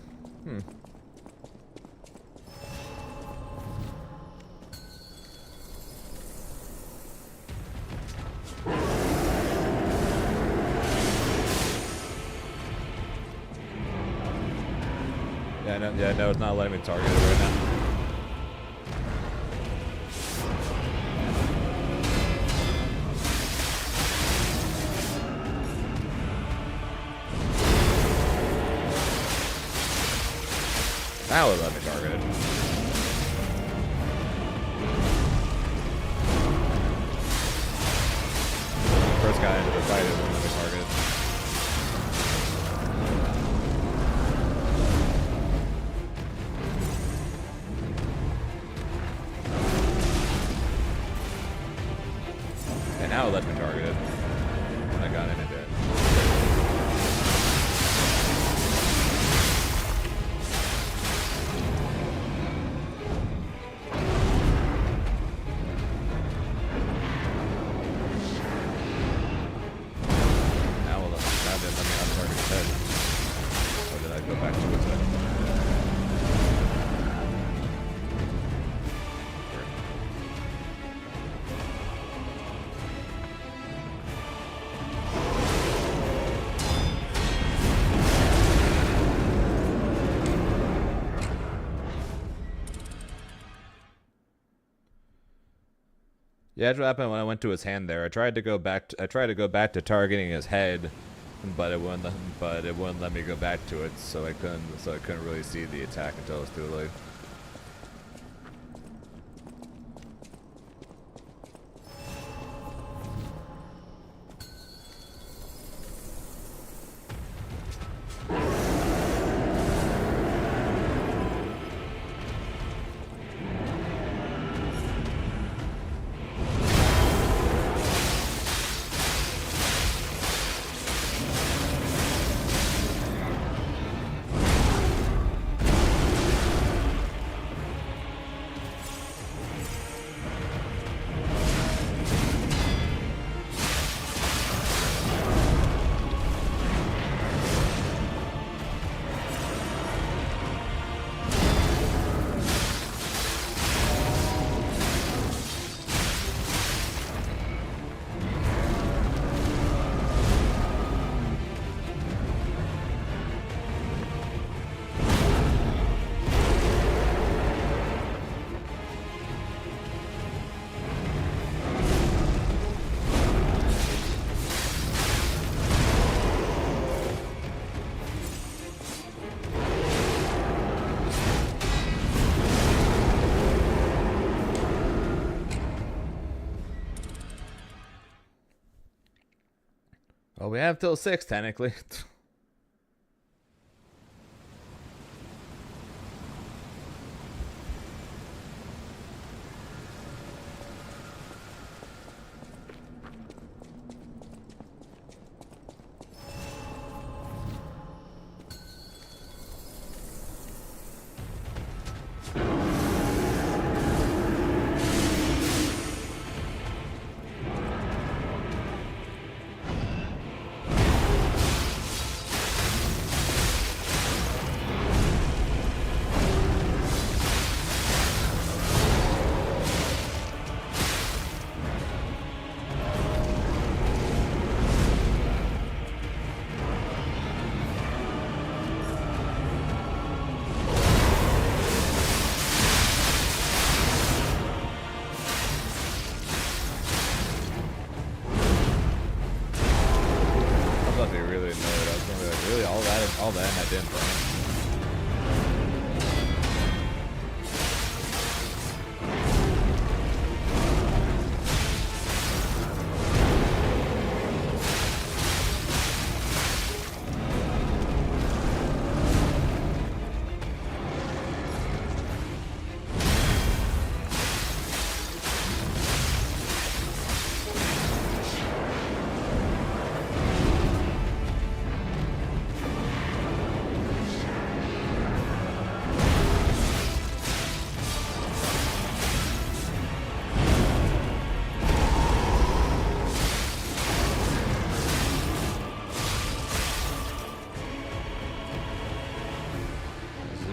Yeah, no, it's not letting me target it right now. Now it let me target it. First guy into the fight, it wouldn't let me target it. And now it let me target it when I got in and did. Yeah, that's what happened when I went to his hand there. I tried to go back to targeting his head, but it wouldn't let me go back to it, so I couldn't really see the attack until it was too late. Well, we have till 6, technically. me really annoyed. I was gonna be like, really, all that and I didn't burn.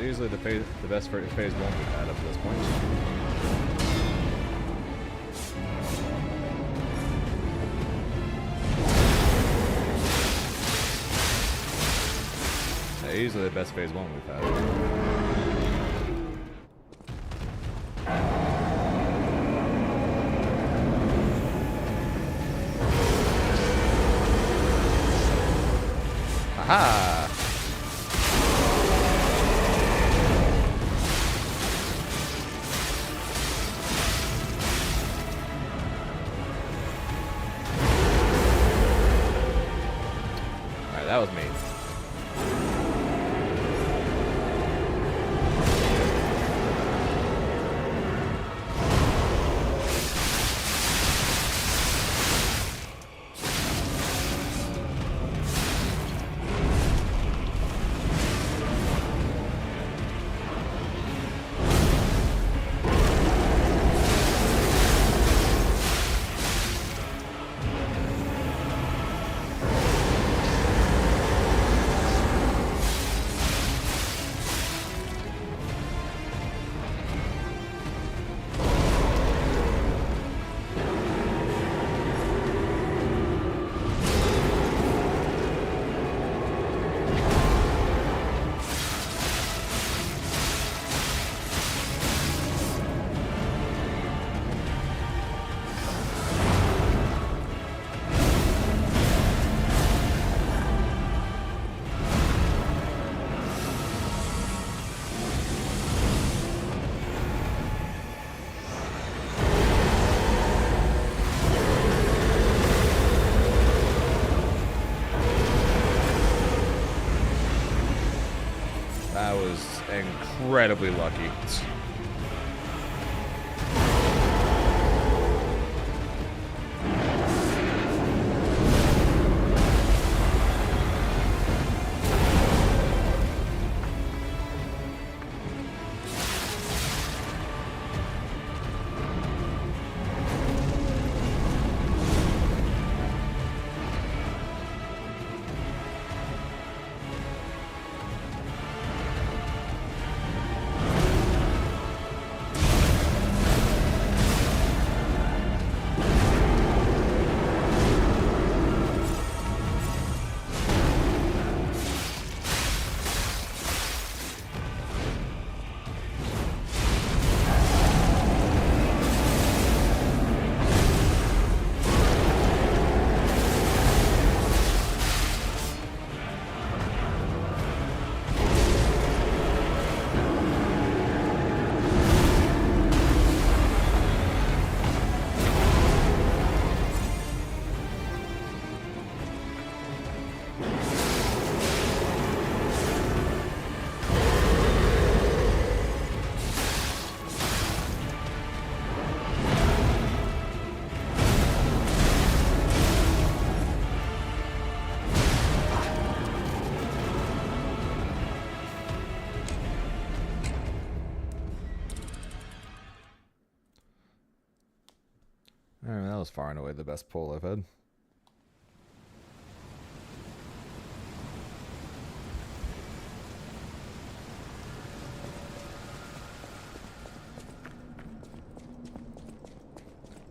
Easily the best phase 1 we've had up to this point. Yeah, easily the best phase 1 we've had. Aha! That was me. That was incredibly lucky. Alright, that was far and away the best pull I've had.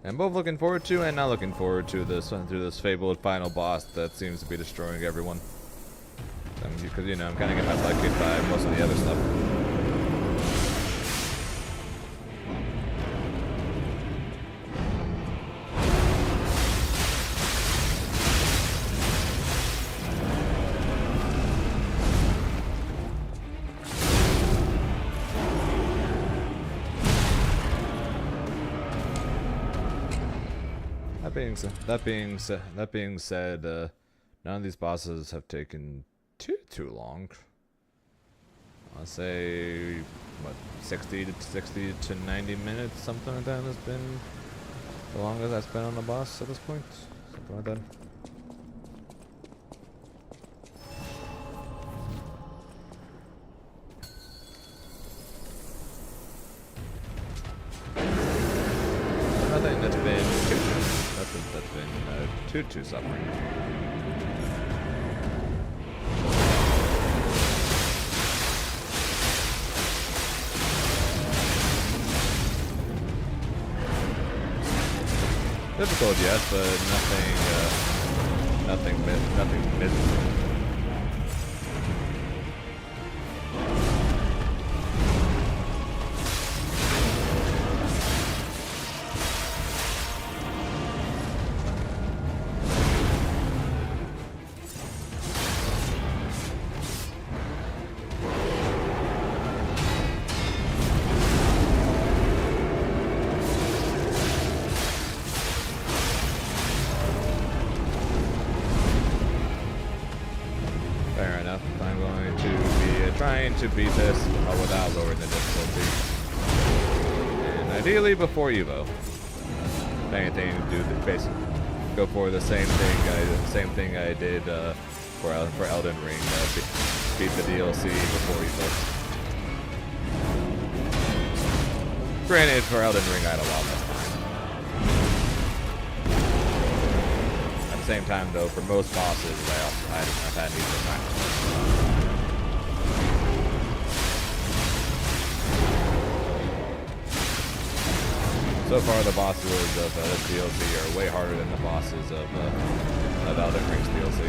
I'm both looking forward to and not looking forward to this one through this fabled final boss that seems to be destroying everyone. Because, you know, I'm kind of getting my butt kicked by most of the other stuff. That being said, none of these bosses have taken too long. I'll say what 60 to 90 minutes, something like that has been the longest I've spent on the boss at this point. Something like that. Nothing that's been too suffering. Difficult, yes, but nothing miserable. Trying to beat this without lowering the difficulty, and ideally before Evo. If anything, do basically go for the same thing I did for Elden Ring. Beat the DLC before Evo. Granted, for Elden Ring, I had a lot less time. At the same time, though, for most bosses, I've had equal time. So far, the bosses of this DLC are way harder than the bosses of Elden Ring's DLC.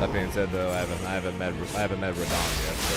That being said, though, I haven't met Radon yet, so.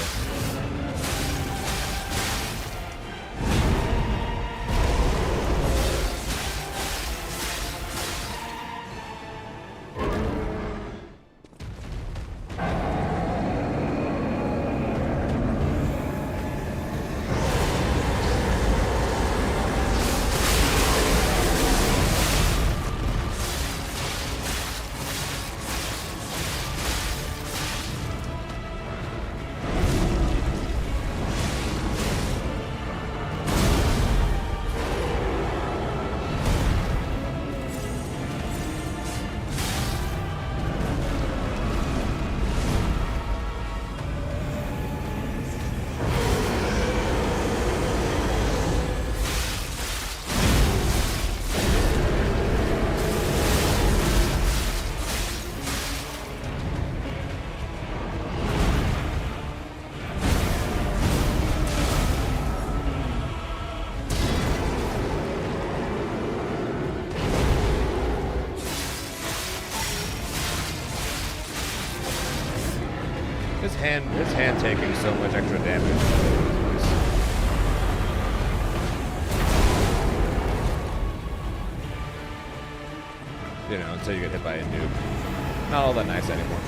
His hand taking so much extra damage. You know, until you get hit by a nuke. Not all that nice anymore.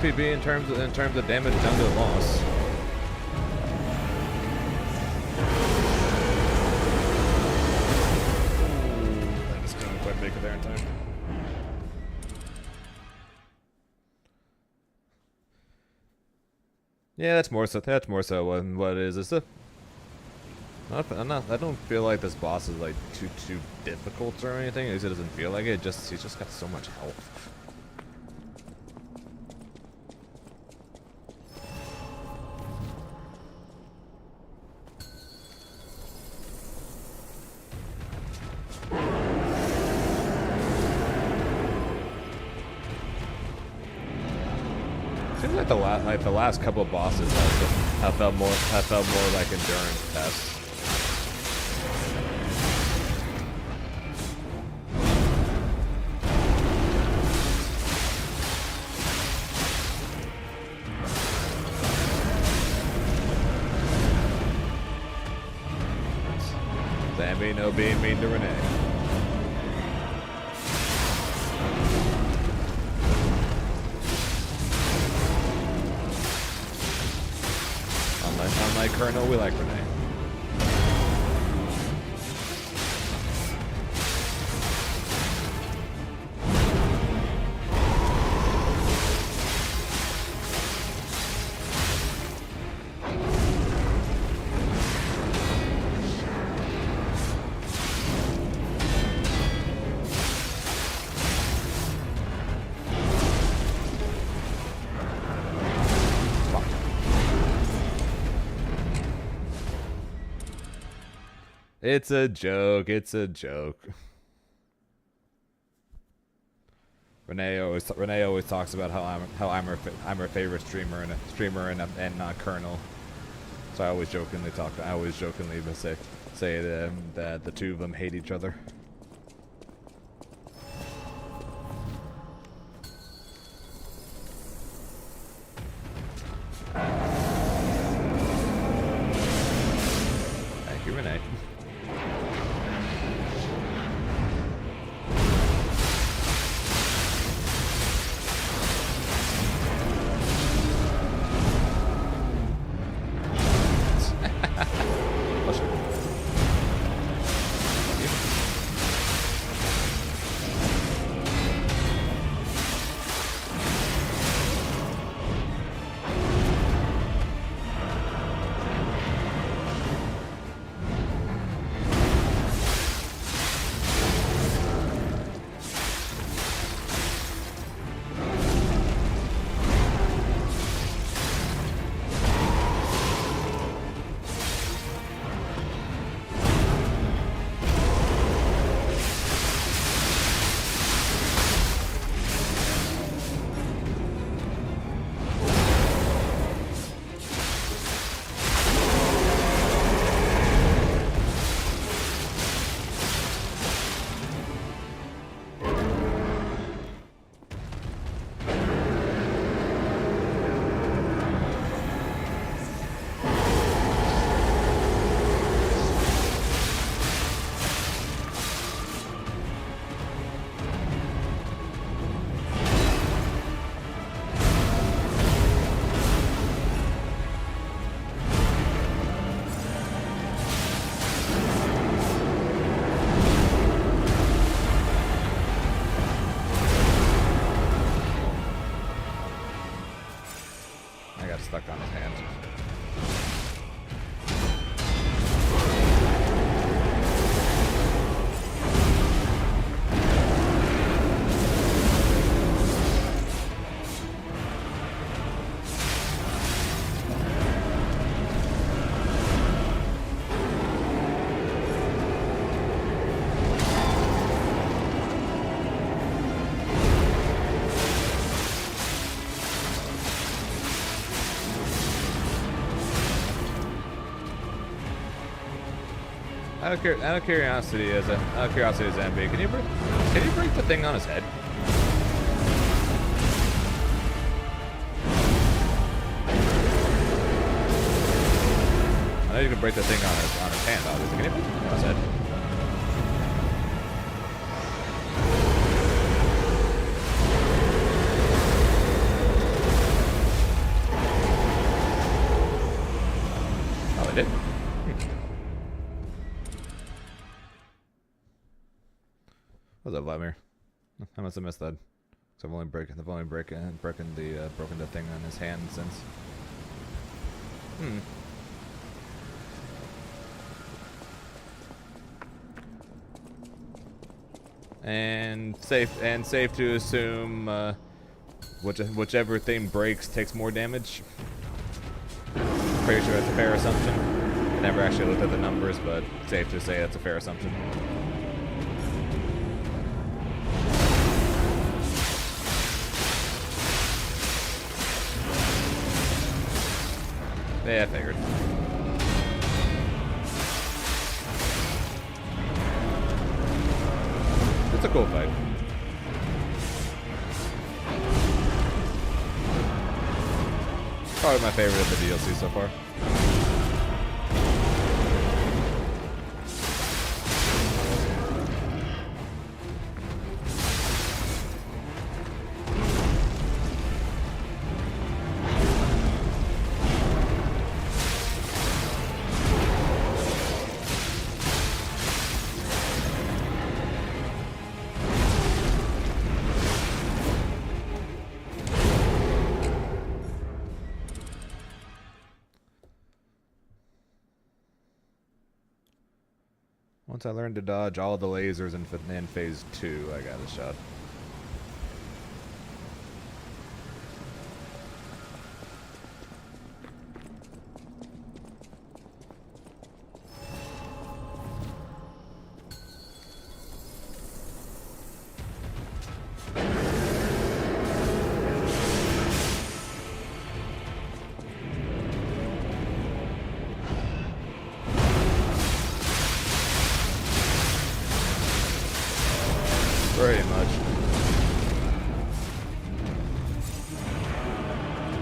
PB in terms of damage done to the boss. I just couldn't quite make it there in time. Yeah, that's more so. What is this? I don't feel like this boss is like too difficult or anything. At least it doesn't feel like it. He's just got so much health. Seems like the last couple of bosses have felt more like endurance tests. Sammy no being mean to Renee. Unlike Colonel, we like Renee. It's a joke. It's a joke. Renee always talks about how I'm her favorite streamer and not Colonel. So I always jokingly say that the two of them hate each other. Thank you, Renee. Stuck on his hands. Out of curiosity, as MB, can you break the thing on his head? I know you can break the thing on his hand, obviously. Can you break the thing on his head? Oh, I did. What's up, Vladimir? I must have missed that. So I've only broken the thing on his hand since. And safe to assume whichever thing breaks takes more damage. Pretty sure that's a fair assumption. I never actually looked at the numbers, but safe to say that's a fair assumption. Yeah, I figured. It's a cool fight. Probably my favorite of the DLC so far. Once I learned to dodge all the lasers in phase 2, I got a shot. Pretty much.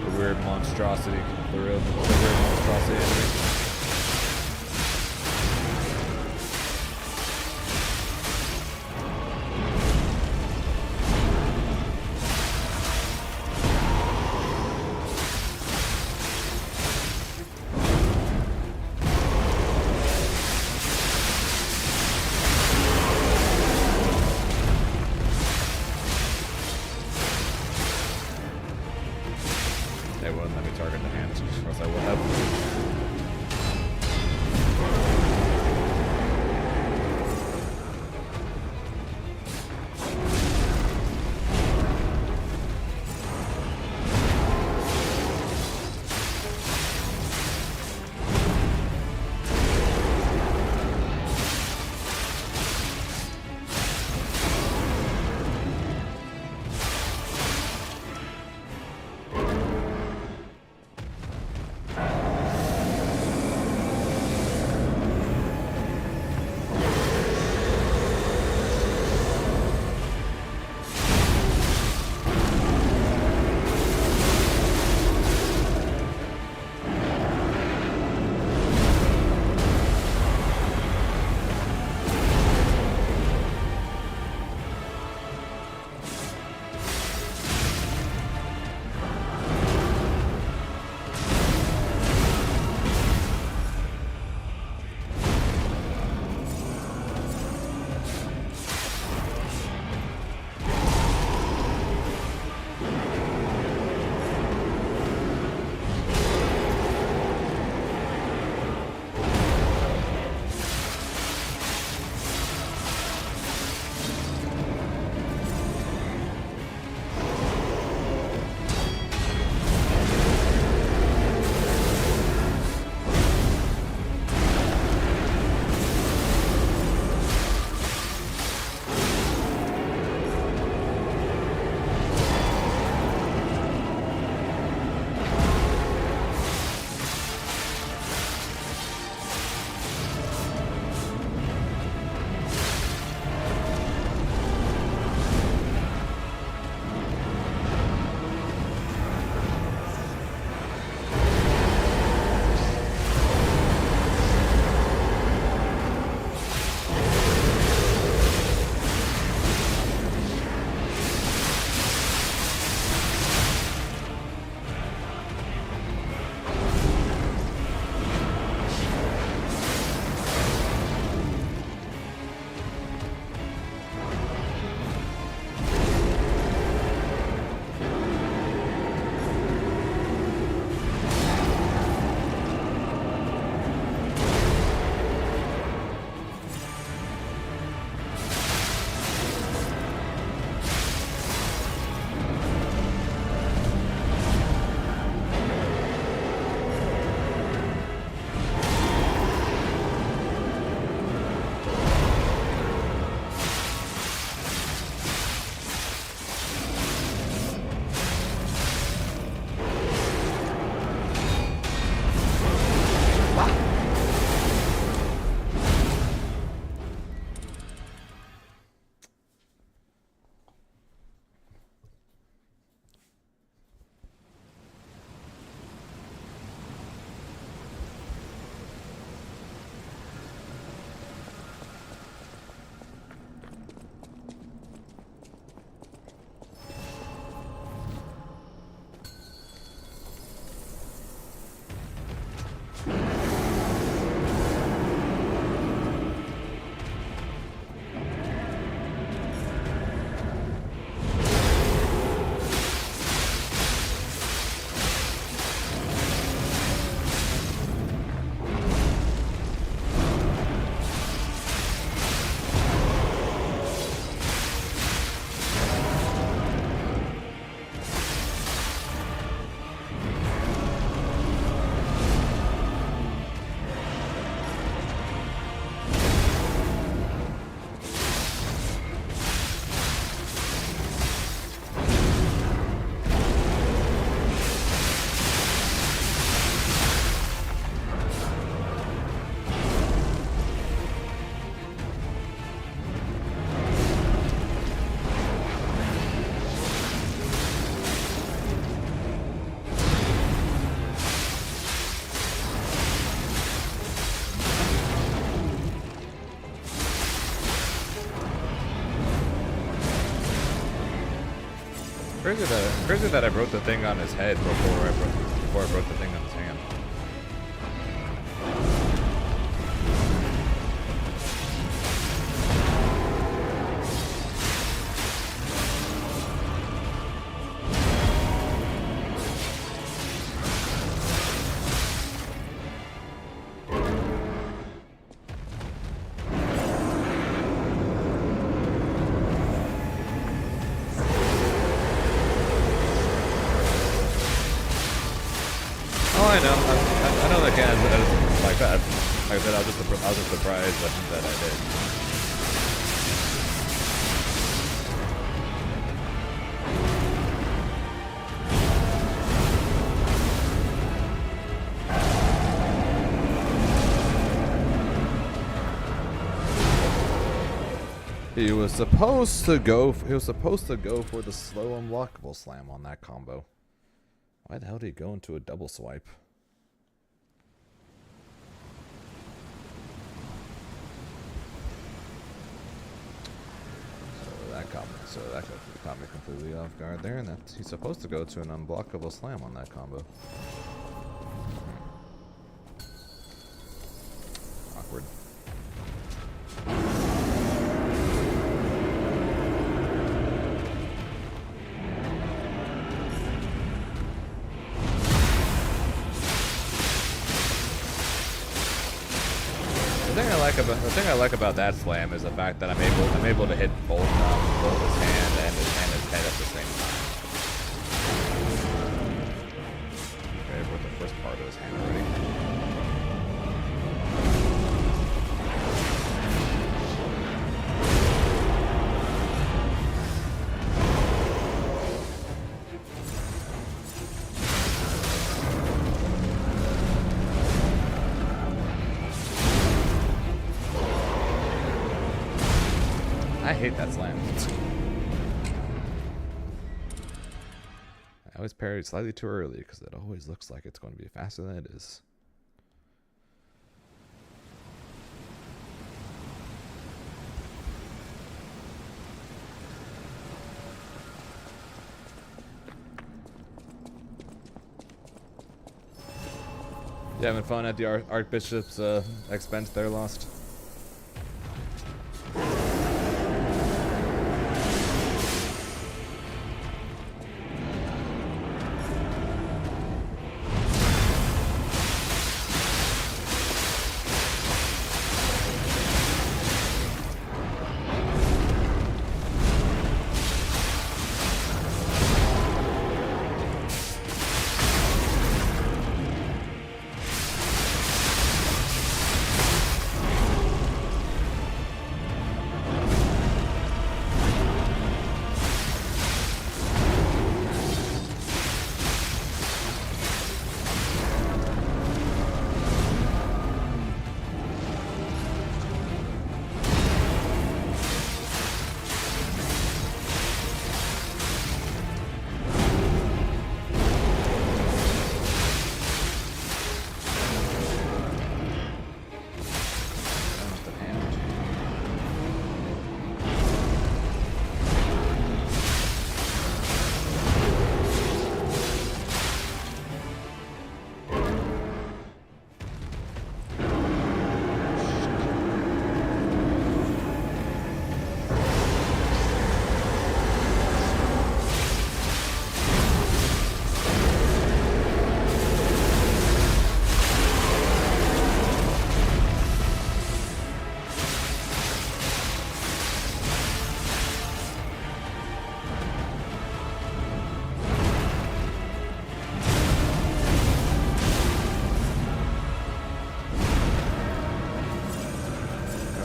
The weird monstrosity. The weird monstrosity enemy. They wouldn't let me target the hands, or else I would have. Crazy that I broke the thing on his head before I broke the thing on his hand. I know that can like that. Like I said, I was just surprised that I did. He was supposed to go for the slow unblockable slam on that combo. Why the hell did he go into a double swipe? So that caught me completely off guard there, and he's supposed to go to an unblockable slam on that combo. Awkward. The thing I like about that slam is the fact that I'm able to hit both his hand and his head at the same time. Okay, with the first part of his hand already. I hate that slam. I always parry slightly too early because it always looks like it's going to be faster than it is. You having fun at the Archbishop's expense there, Lost?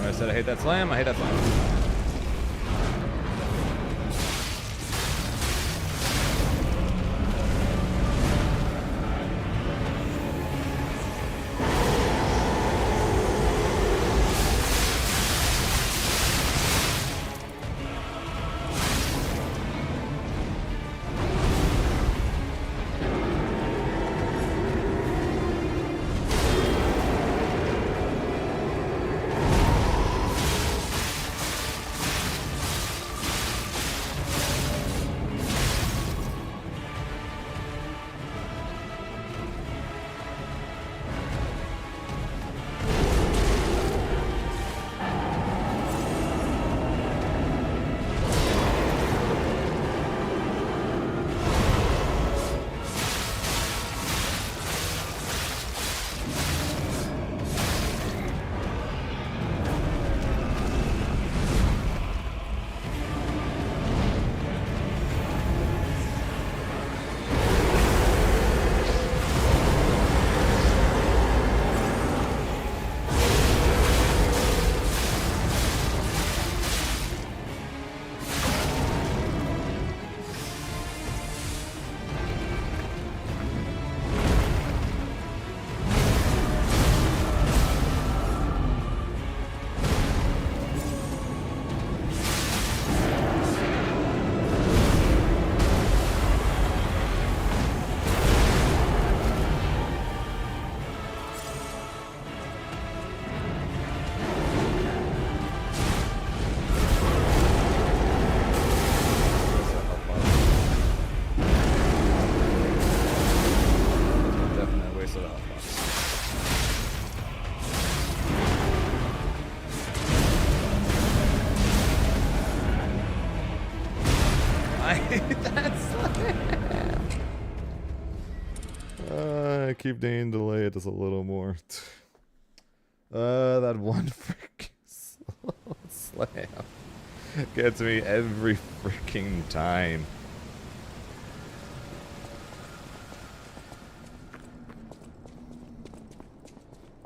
I said I hate that slam. I hate that slam. keep needing to delay it just a little more. That one freaking slam gets me every freaking time.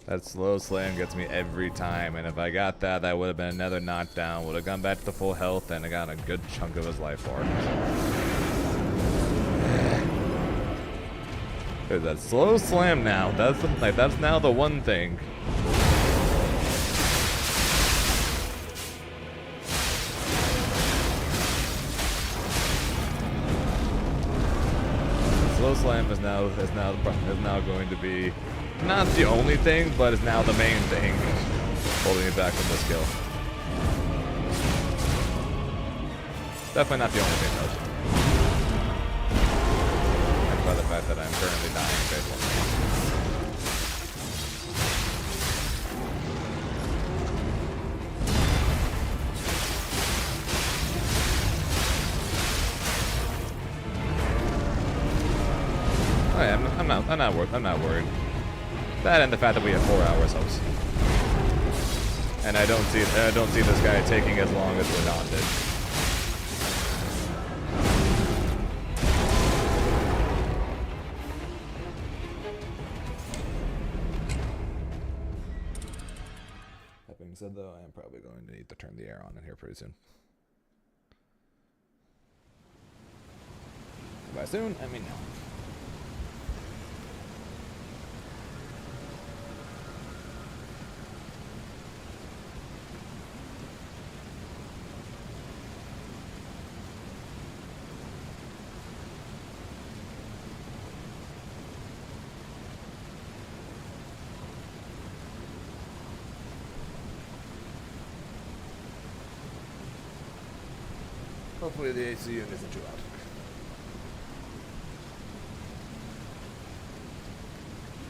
That slow slam gets me every time, and if I got that, that would have been another knockdown. Would have gone back to full health, and I got a good chunk of his life bar. There's that slow slam now. That's now the one thing. Slow slam is now going to be not the only thing, but is now the main thing holding me back from this kill. Definitely not the only thing though. And by the fact that I'm currently dying basically. Oh yeah, I'm not worried. That and the fact that we have 4 hours helps. And I don't see this guy taking as long as Radon did. That being said though, I am probably going to need to turn the air on in here pretty soon. By soon, I mean now. Hopefully the AC unit isn't too loud.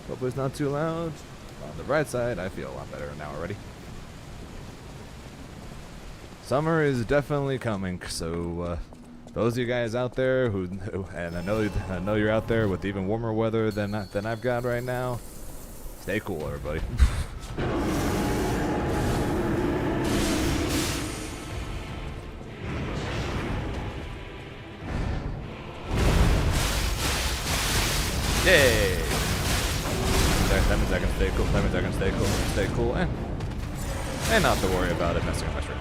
Hopefully it's not too loud. On the bright side, I feel a lot better now already. Summer is definitely coming, so those of you guys out there and I know you're out there with even warmer weather than I've got right now. Stay cool, everybody. Yay! That means I can stay cool. That means I can stay cool, and not have to worry about it messing up my stream.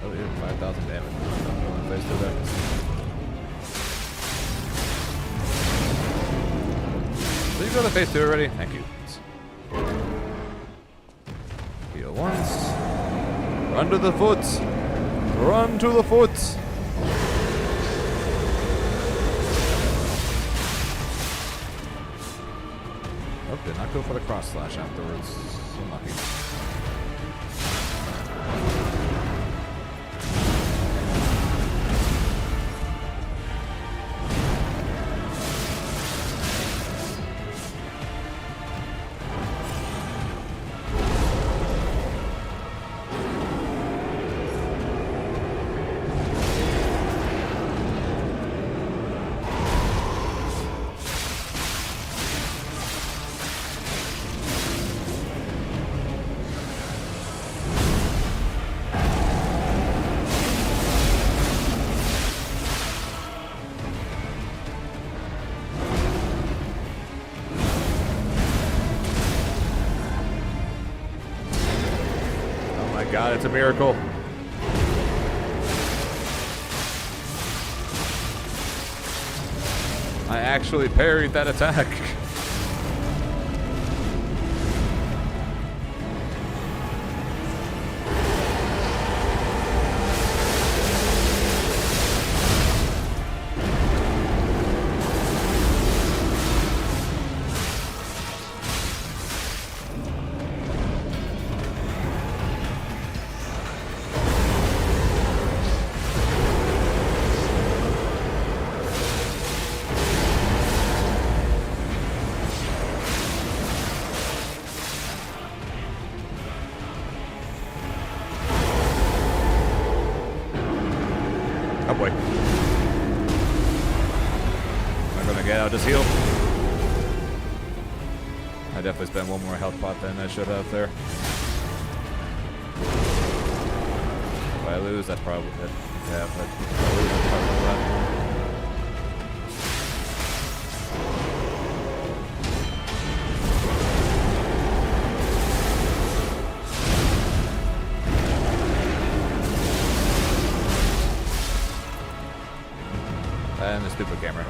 Oh, yeah, 5,000 damage. Phase 2 there. Did you go to phase 2 already? Thank you. Heal once. Run to the foot. Run to the foot. Oh, did not go for the cross slash afterwards. Unlucky. God, it's a miracle. I actually parried that attack. gonna get out, just heal. I definitely spent one more health pot than I should have there. If I lose, I'd probably have and the stupid camera.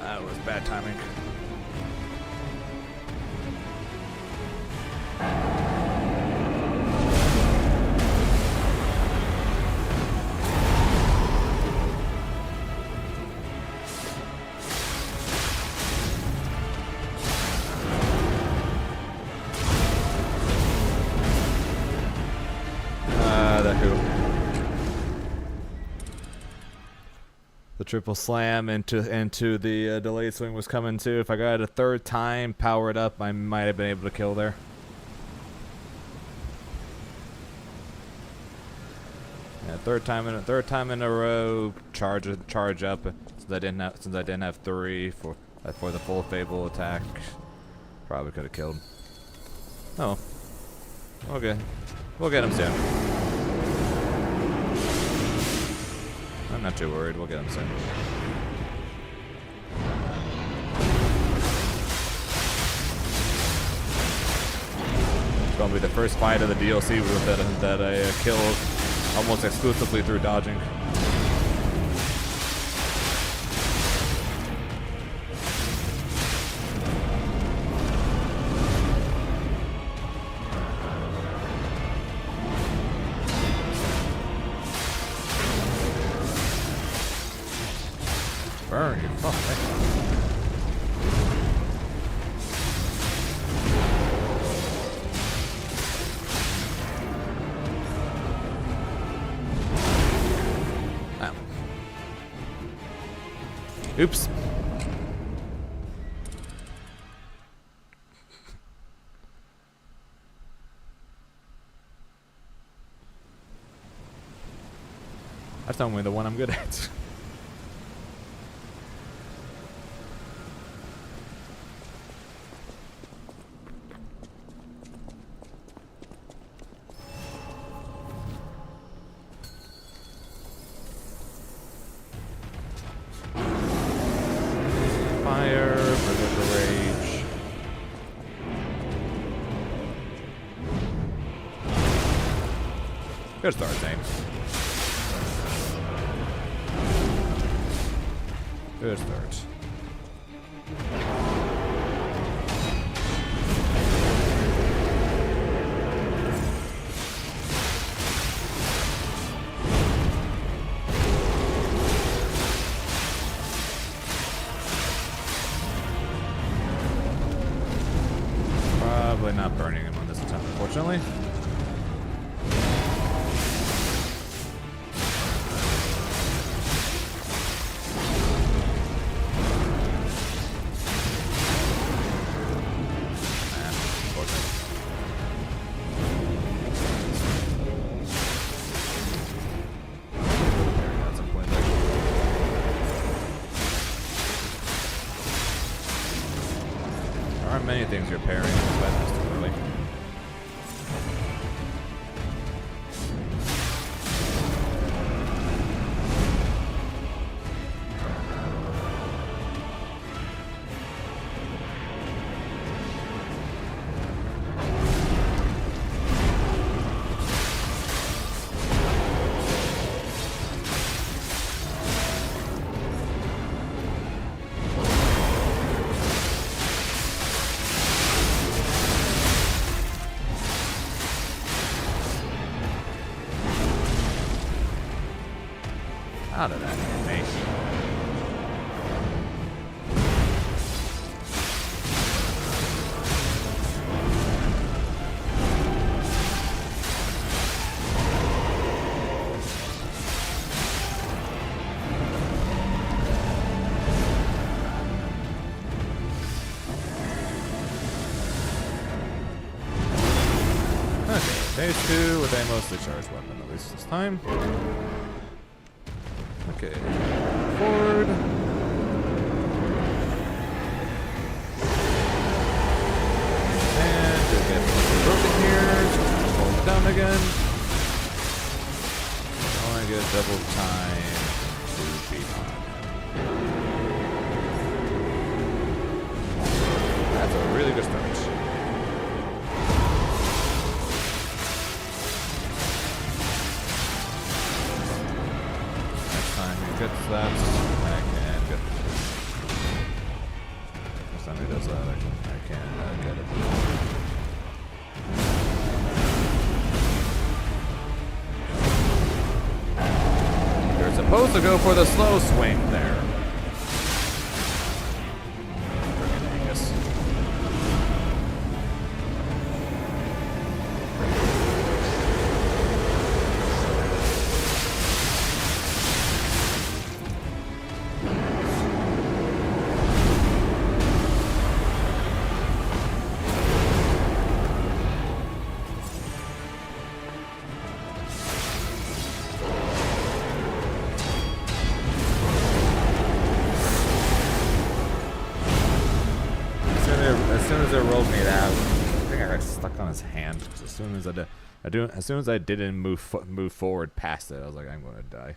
That was bad timing. The triple slam into the delayed swing was coming too. If I got it a third time powered up, I might have been able to kill there. Yeah, third time in a row. Charge up. Since I didn't have 3 for the full Fable attack, probably could have killed. Oh, okay, we'll get him soon. I'm not too worried, we'll get him soon. It's gonna be the first fight of the DLC that I killed almost exclusively through dodging. Burn, you fuck. Ow. Oops. That's only the one I'm good at. Fire, Berserker Rage. Good start, James. Good start. Probably not burning him on this attempt, unfortunately. There aren't many things you're pairing with weapons too early. Out of that animation. Phase 2 with a mostly charged weapon, at least this time. Okay. Forward. And we'll get broken here. Hold it down again. I want to get double time to beat on. That's a really good start. Gets that, I can get it. Next time he does that, I can get it. You're supposed to go for the slow swing there. Friggin' Angus. As soon as it rolled me out, I think I got stuck on his hand. As soon as I didn't move forward past it, I was like, I'm gonna die.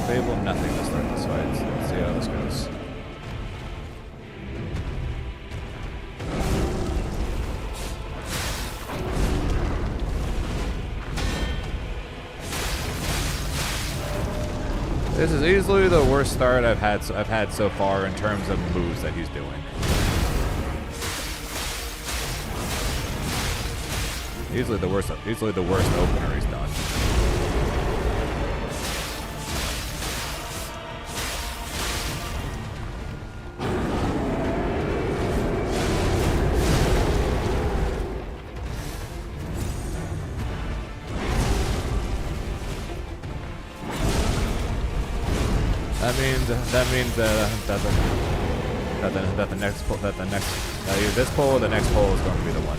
Fable nothing to start this fight. So let's see how this goes. This is easily the worst start I've had so far in terms of moves that he's doing. Easily the worst opener he's done. That means this pull or the next pull is going to be the one.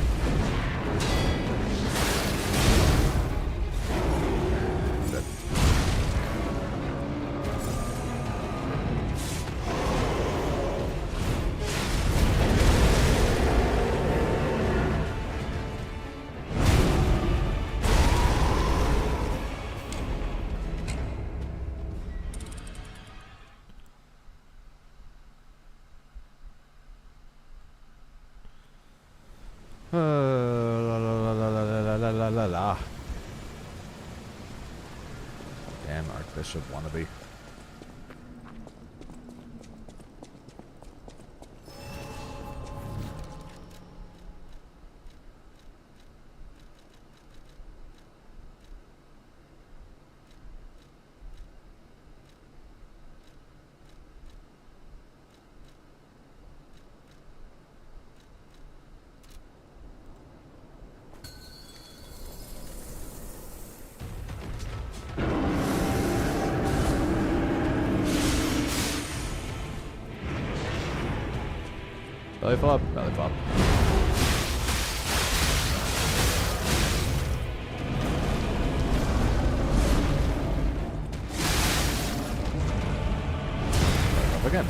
Damn Archbishop wannabe. Belly flop, belly flop. Belly flop again.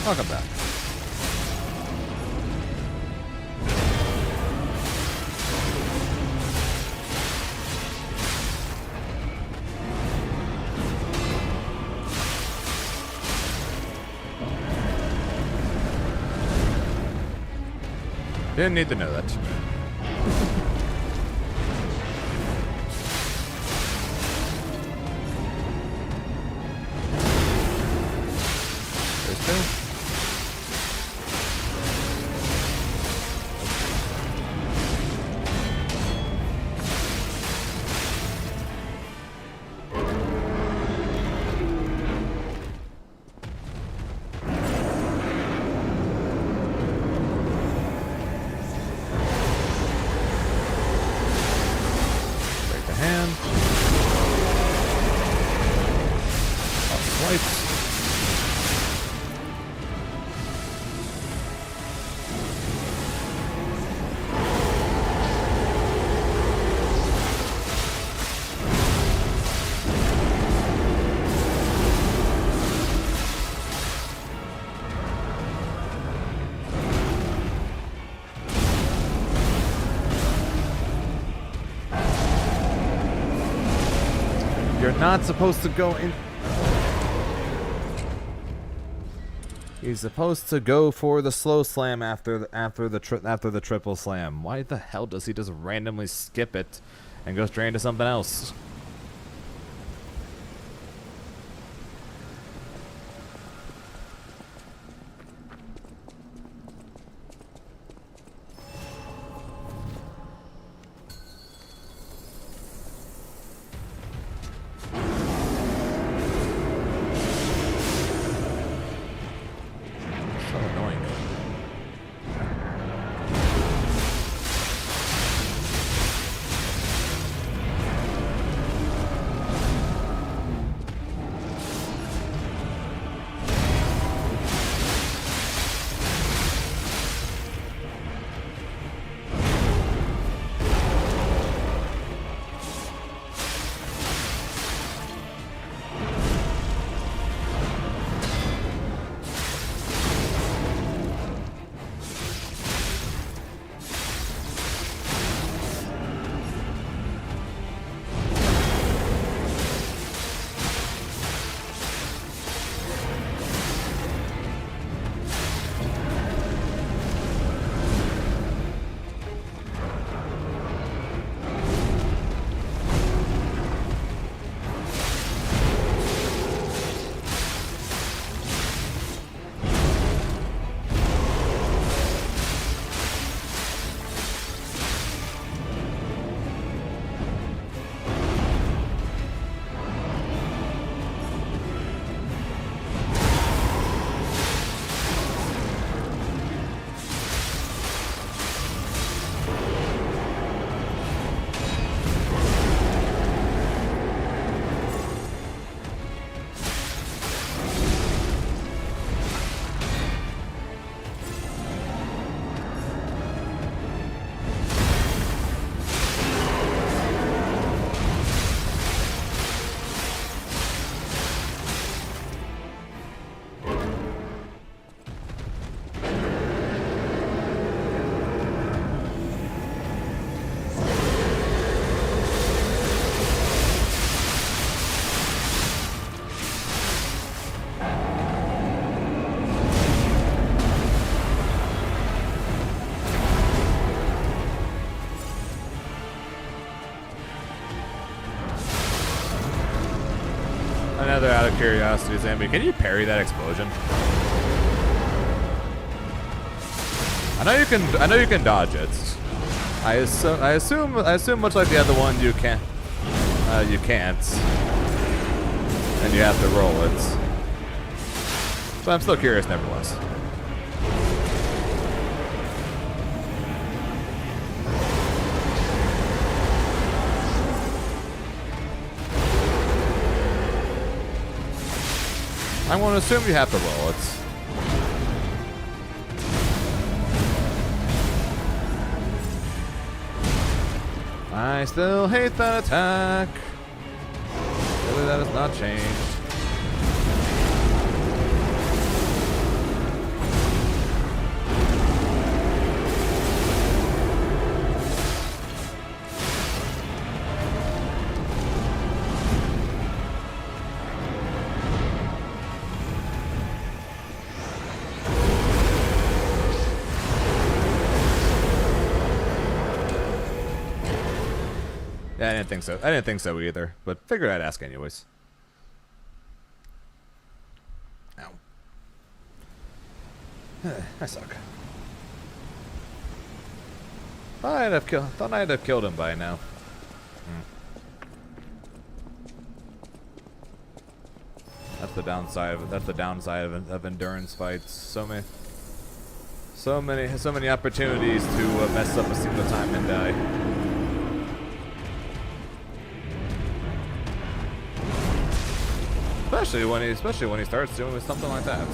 Welcome back. Didn't need to know that. There's two. Hand. Swipes. You're not supposed to go in. He's supposed to go for the slow slam after the triple slam. Why the hell does he just randomly skip it and go straight into something else? Another out of curiosity, Zambi, can you parry that explosion? I know you can dodge it. I assume much like the other one you can't. And you have to roll it. But I'm still curious nevertheless. I'm going to assume you have to roll it. I still hate that attack. Really, that has not changed. Yeah, I didn't think so. I didn't think so either, but figured I'd ask anyways. Ow. I suck. Thought I'd have killed him by now. That's the downside of endurance fights. So many opportunities to mess up a single time and die. Especially when he starts doing something like that.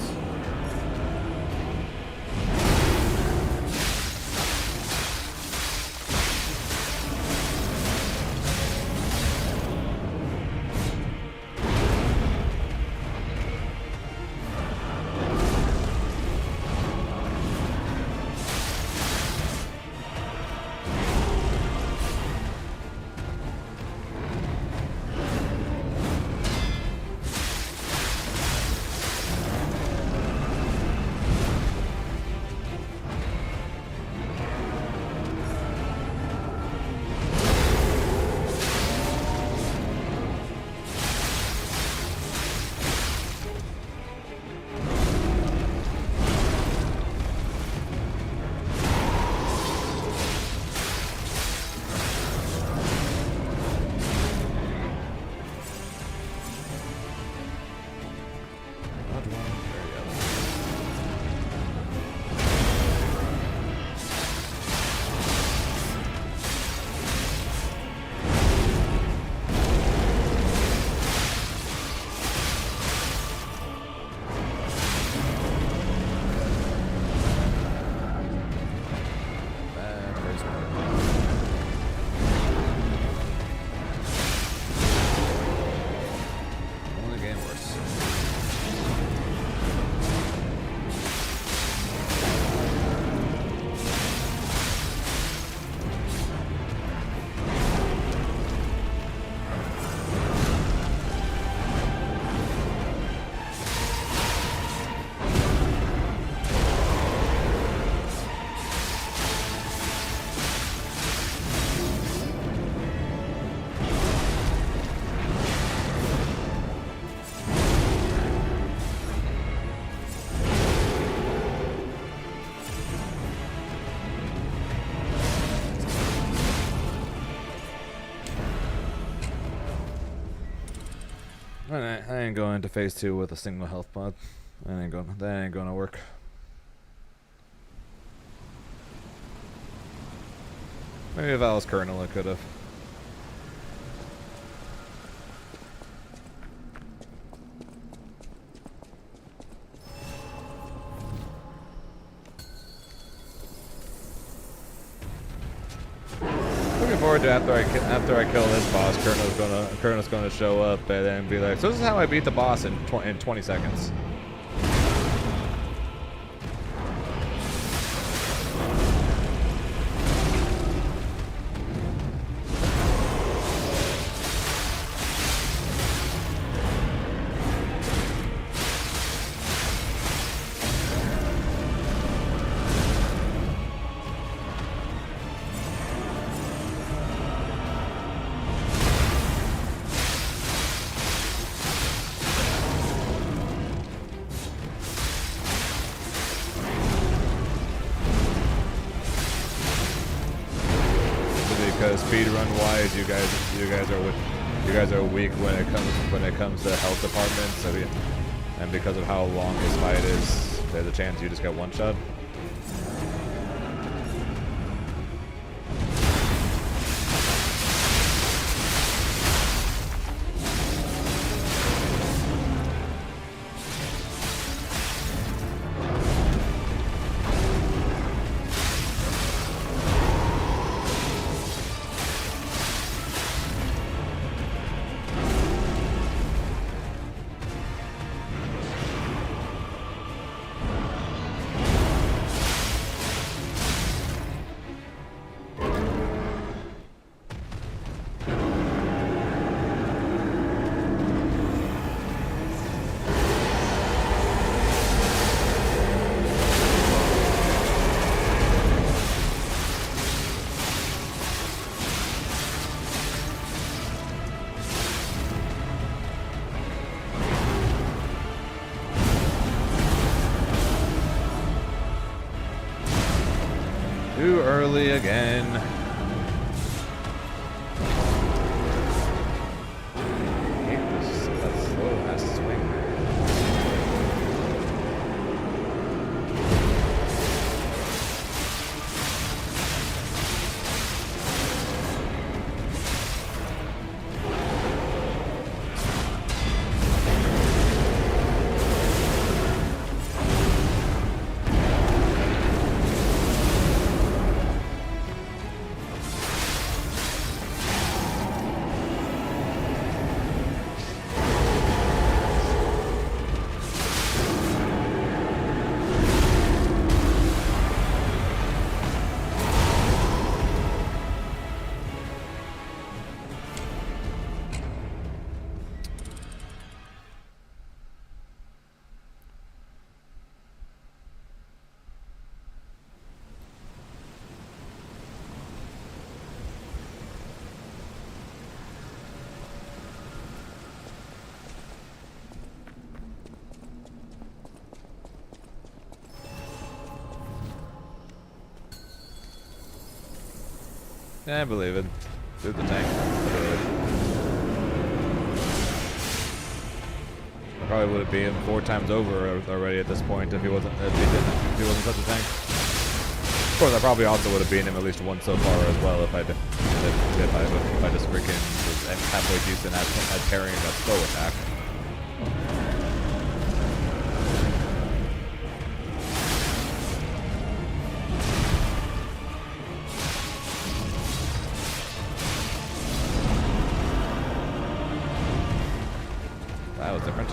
I ain't going to phase 2 with a single health pod. That ain't gonna work. Maybe if I was Colonel, I could have. Looking forward to after I kill this boss, Colonel's gonna show up and then be like, so this is how I beat the boss in 20 seconds. Because speedrun wise, you guys are weak when it comes to health departments. And because of how long this fight is, there's a chance you just get one shot. early again. I hate this, that slow ass swing. Yeah, I believe it. Through the tank. Literally. I probably would have beat him 4 times over already at this point if he wasn't such a tank. Of course, I probably also would have beaten him at least once so far as well if I just freaking was halfway decent at parrying that slow attack. That was different.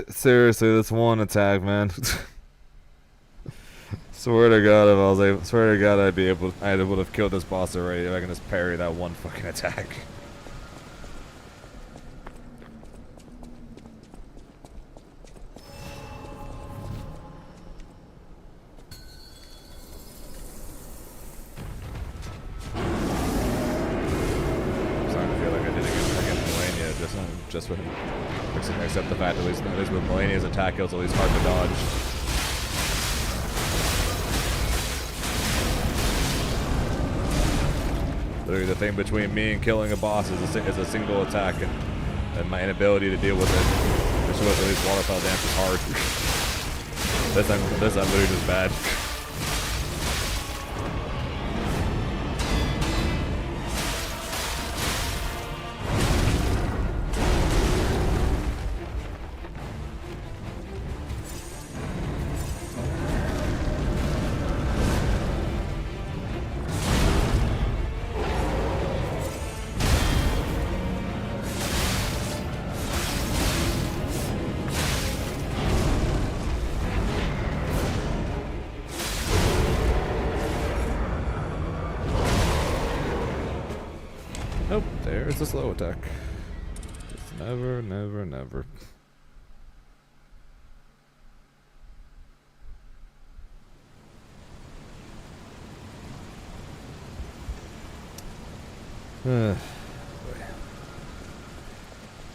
Seriously, this one attack, man. Swear to God, if I was able, swear to God, I would have killed this boss already if I can just parry that one fucking attack. I'm starting to feel like I did against Melania, just with except the fact at least with Melania's attack, it was at least hard to dodge. Literally, the thing between me and killing a boss is a single attack, and my inability to deal with it This was at least waterfowl dance is hard. This I'm literally just bad. Nope, there's the slow attack. Just never, never, never.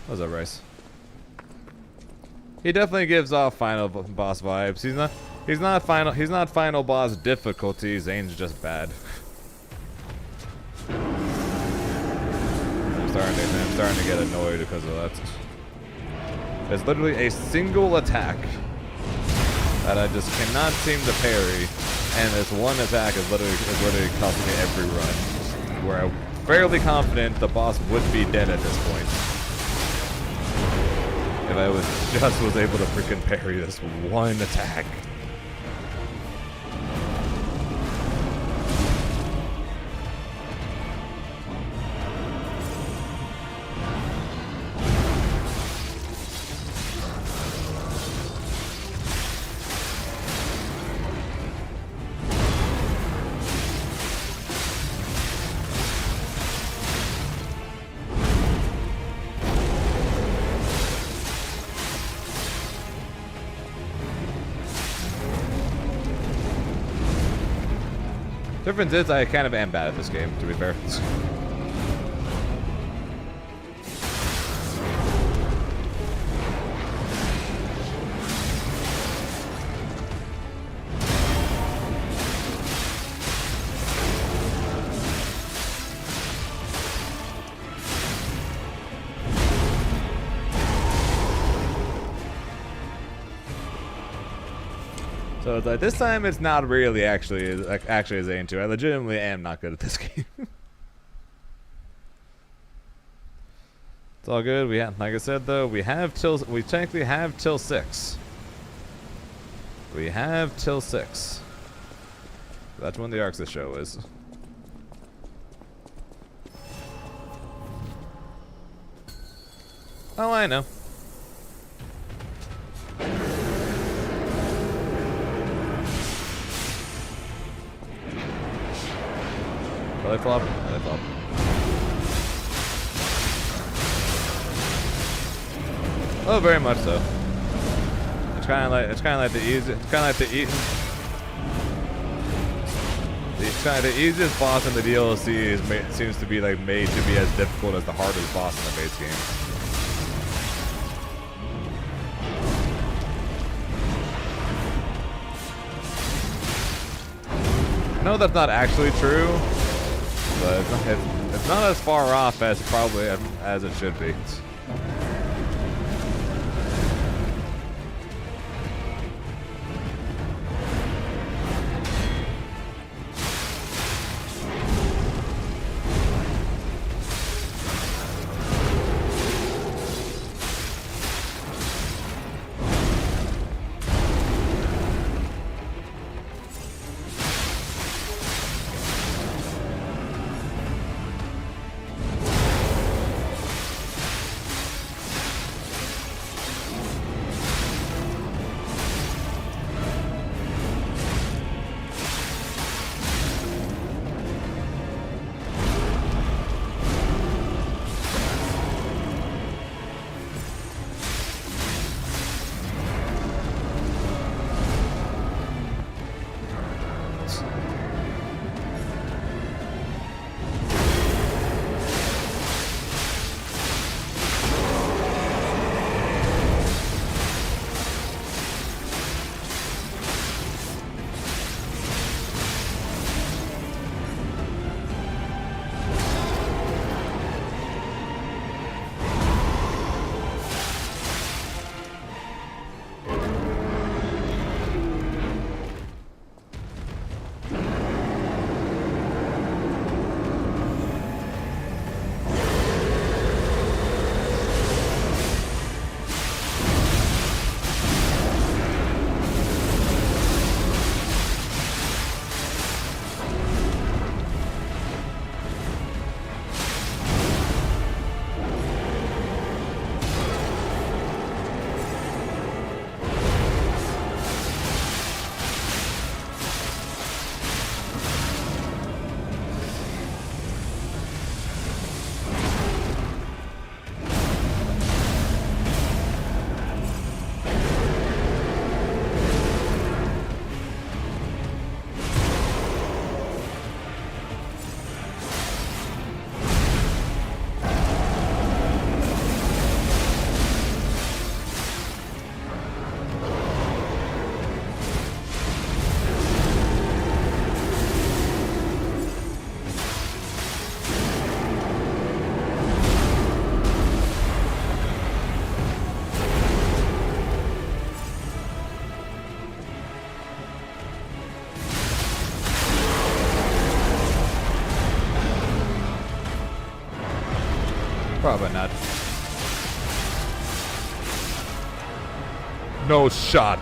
What's up, Rice? He definitely gives off final boss vibes. He's not final boss difficulty. Zane's just bad. I'm starting to get annoyed because of that. It's literally a single attack that I just cannot seem to parry, and this one attack is literally costing me every run. Where I'm fairly confident the boss would be dead at this point if I was able to freaking parry this one attack. Difference is I kind of am bad at this game, to be fair. So it's like, this time it's not really actually a Zane 2. I legitimately am not good at this game. It's all good. We have, like I said though, we technically have till 6. We have till 6. That's when the arcsys show is. Oh, I know. Belly flop? Belly flop. Oh, very much so. It's kind of like the easiest boss in the DLC seems to be like made to be as difficult as the hardest boss in the base game. I know that's not actually true, but it's not as far off as probably as it should be. Probably not. No shot.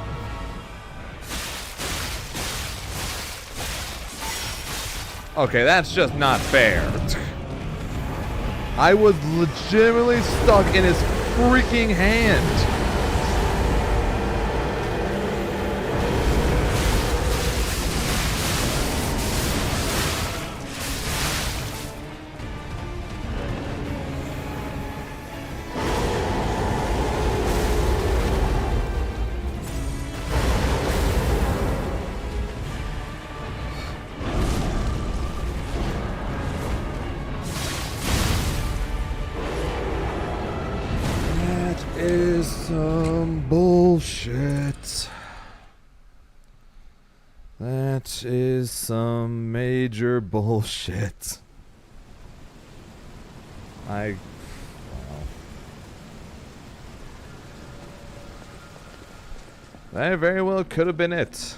Okay, that's just not fair. I was legitimately stuck in his freaking hand. Is some bullshit. That is some major bullshit. Well. That very well could have been it.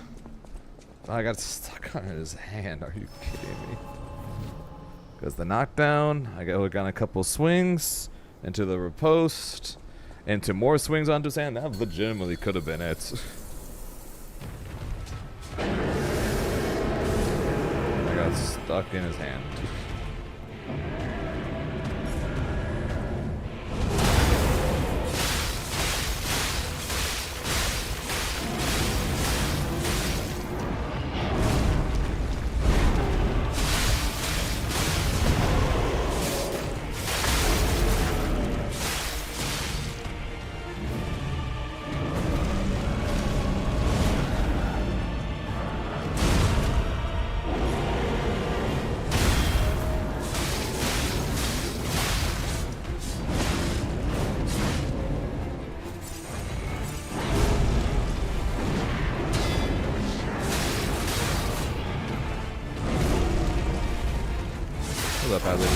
I got stuck on his hand. Are you kidding me? Because the knockdown, I got a couple swings into the riposte. Into more swings onto his hand. That legitimately could have been it. I got stuck in his hand. What's up, Hadley?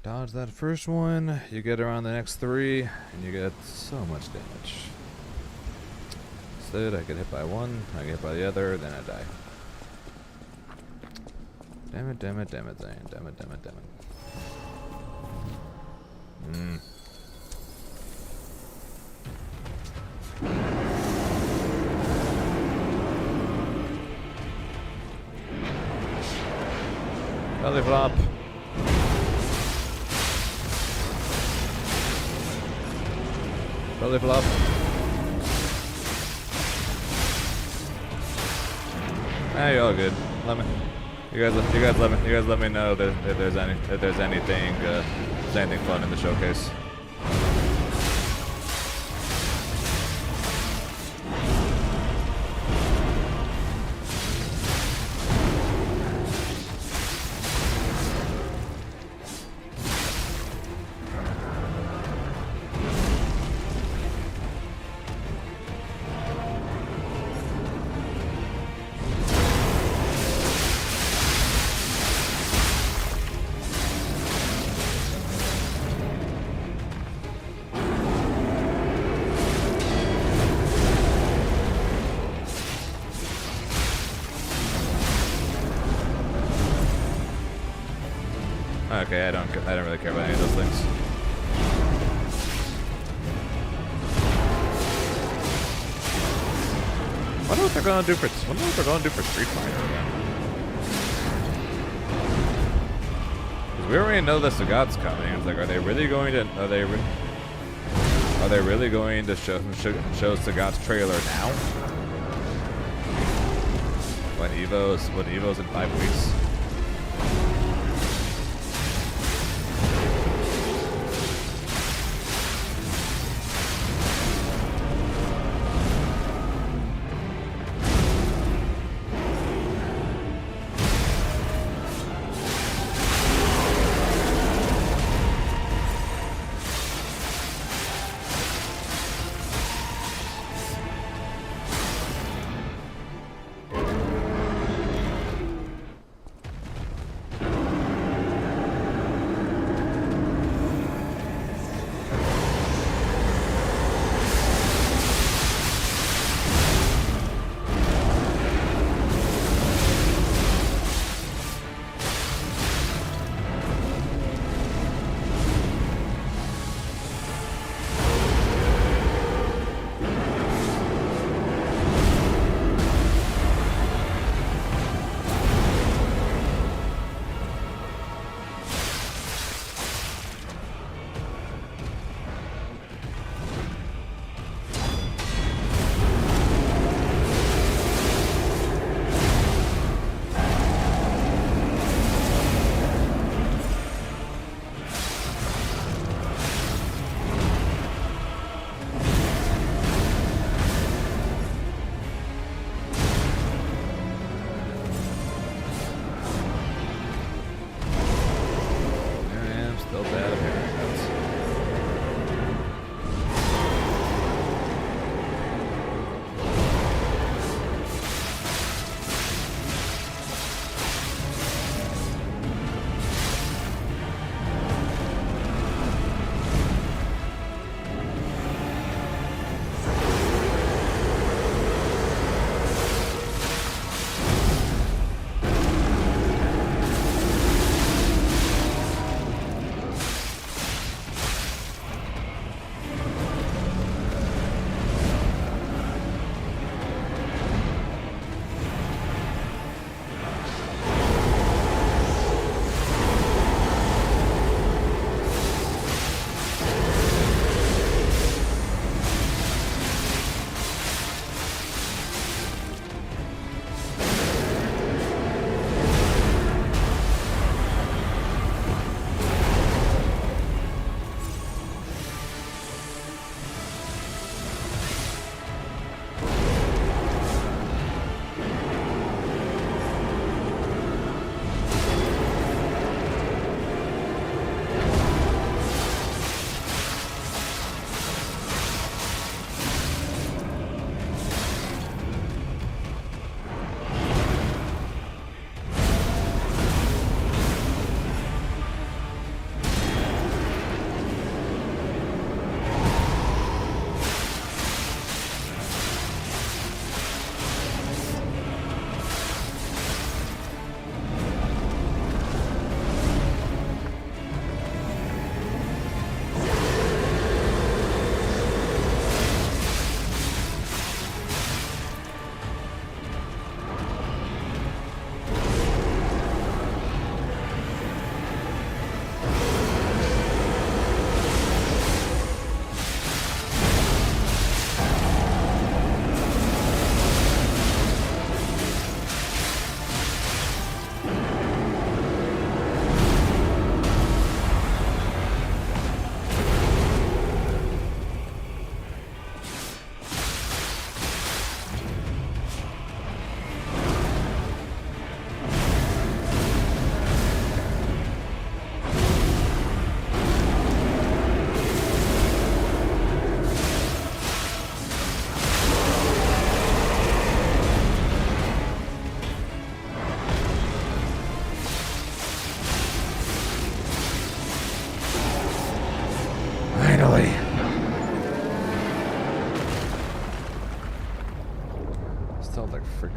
Dodge that first one, you get around the next 3, and you get so much damage. Instead, I get hit by one, I get hit by the other, then I die. Damn it, damn it, damn it, Zane. Damn it, damn it, damn it. Belly flop. Belly flop. Hey, you're all good. You guys let me know that if there's anything fun in the showcase. Okay, I don't really care about any of those things. Wonder what they're gonna do for Street Fighter again. 'Cause we already know the Sagat's coming. It's like, are they really going to show Sagat's trailer now? When Evo's in 5 weeks?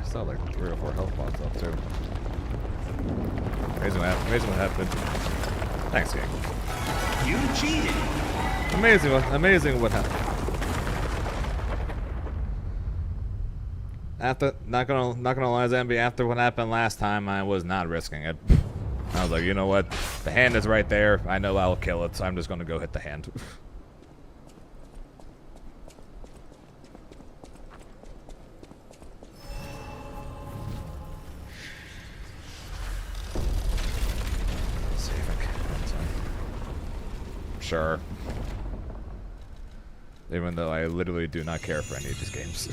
Still like 3 or 4 health pots up too. Amazing what happened. Thanks, game. You cheated. Amazing what happened. After not gonna lie, Zambi, after what happened last time, I was not risking it. I was like, you know what? The hand is right there. I know I'll kill it, so I'm just gonna go hit the hand. Sure. Even though I literally do not care for any of these games.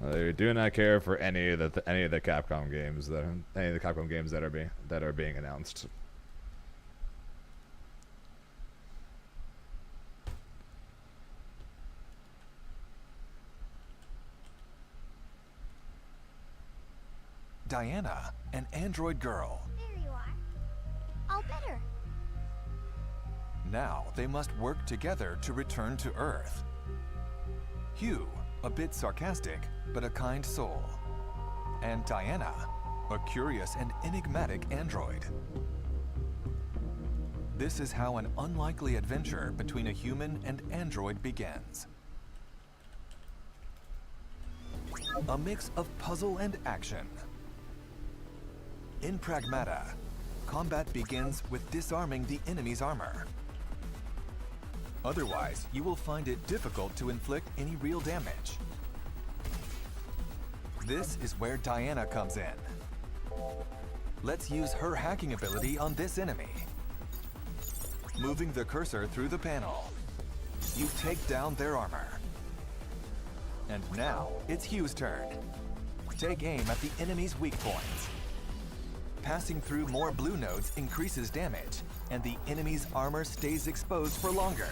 I do not care for any of the Capcom games that are being announced. Diana, an android girl. There you are. All better. Now they must work together to return to Earth. Hugh, a bit sarcastic, but a kind soul. And Diana, a curious and enigmatic android. This is how an unlikely adventure between a human and android begins. A mix of puzzle and action. In Pragmata, combat begins with disarming the enemy's armor. Otherwise, you will find it difficult to inflict any real damage. This is where Diana comes in. Let's use her hacking ability on this enemy. Moving the cursor through the panel, you take down their armor. And now, it's Hugh's turn. Take aim at the enemy's weak points. Passing through more blue nodes increases damage, and the enemy's armor stays exposed for longer.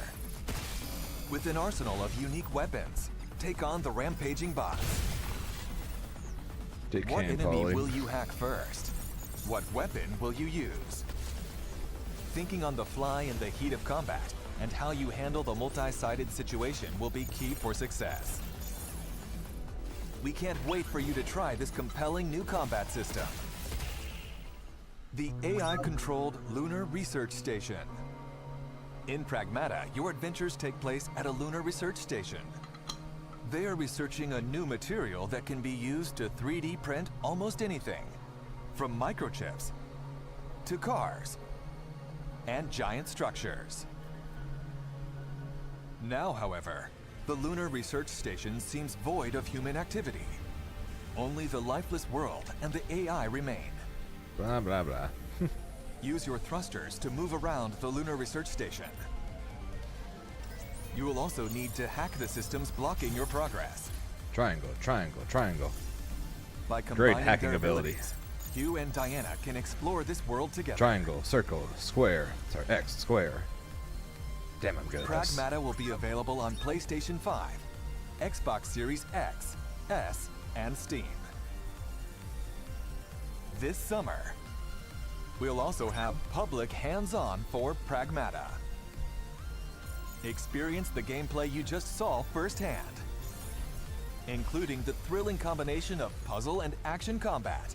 With an arsenal of unique weapons, take on the rampaging bots. What enemy will you hack first? What weapon will you use? Thinking on the fly in the heat of combat, and how you handle the multi-sided situation will be key for success. We can't wait for you to try this compelling new combat system. The AI-controlled Lunar Research Station. In Pragmata, your adventures take place at a lunar research station. They are researching a new material that can be used to 3D print almost anything, from microchips to cars and giant structures. Now, however, the Lunar Research Station seems void of human activity. Only the lifeless world and the AI remain. Blah, blah, blah. Use your thrusters to move around the Lunar Research Station. You will also need to hack the systems blocking your progress. Triangle, triangle, triangle. By combining Great hacking their ability. abilities, Hugh and Diana can explore this world together. Triangle, circle, square. Sorry, X, square. Damn, I'm good at this. Pragmata will be available on PlayStation 5, Xbox Series X, S, and Steam. This summer, we'll also have public hands-on for Pragmata. Experience the gameplay you just saw firsthand, including the thrilling combination of puzzle and action combat.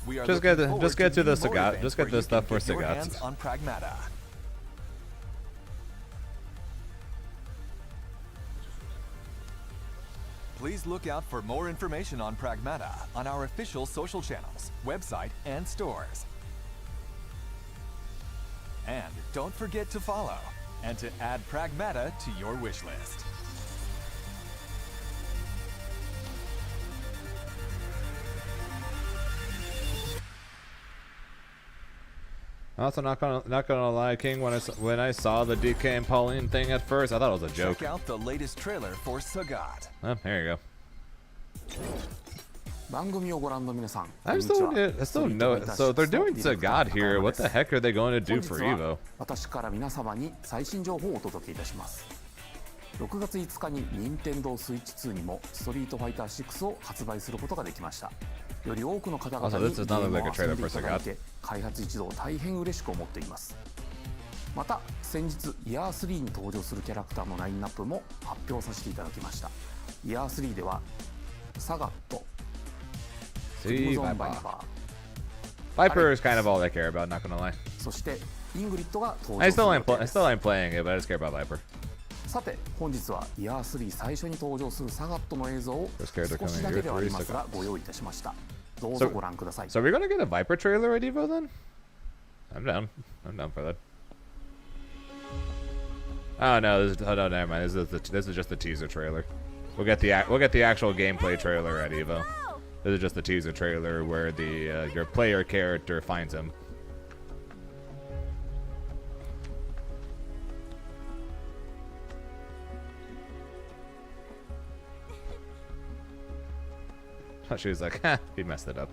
We are Just get looking the forward to the more Sagat. events Just where get you the stuff can for get your hands Sagats. on Pragmata. Please look out for more information on Pragmata on our official social channels, website, and stores. And don't forget to follow and to add Pragmata to your wish list. Also, not gonna lie, King. When I saw the DK and Pauline thing at first, I thought it was a joke. Check out the latest trailer for Sagat. Oh, there you go. 番組をご覧の皆さん、 I still know it. So they're doing Sagat here. What the heck are they going to do for Evo? 私から皆様に最新情報をお届けいたします。6月5日に任天堂スイッチ2にもストリートファイター6を発売することができました。より多くの方々にゲームを遊んでいただいて、開発一同大変嬉しく思っています。また先日イヤー3に登場するキャラクターのラインナップも発表させていただきました。イヤー3ではサガット、クリムゾンバイパー、Viper is kind of all I care about, not gonna lie. そしてイングリッドが登場 I する still 予 ain't 定です。 playing it, but I just care about Viper. さて本日はイヤー3最初に登場するサガットの映像を This character 少し coming だけ here ではあり 3ますが seconds. ご用意いたしました。どうぞご覧ください。 So we're gonna get a Viper trailer at Evo then? I'm down. I'm down for that. Oh no, no, never mind. This is just the teaser trailer. We'll get the actual gameplay trailer at Evo. This is just the teaser trailer where the your player character finds him. She was like, "Ha, he messed it up."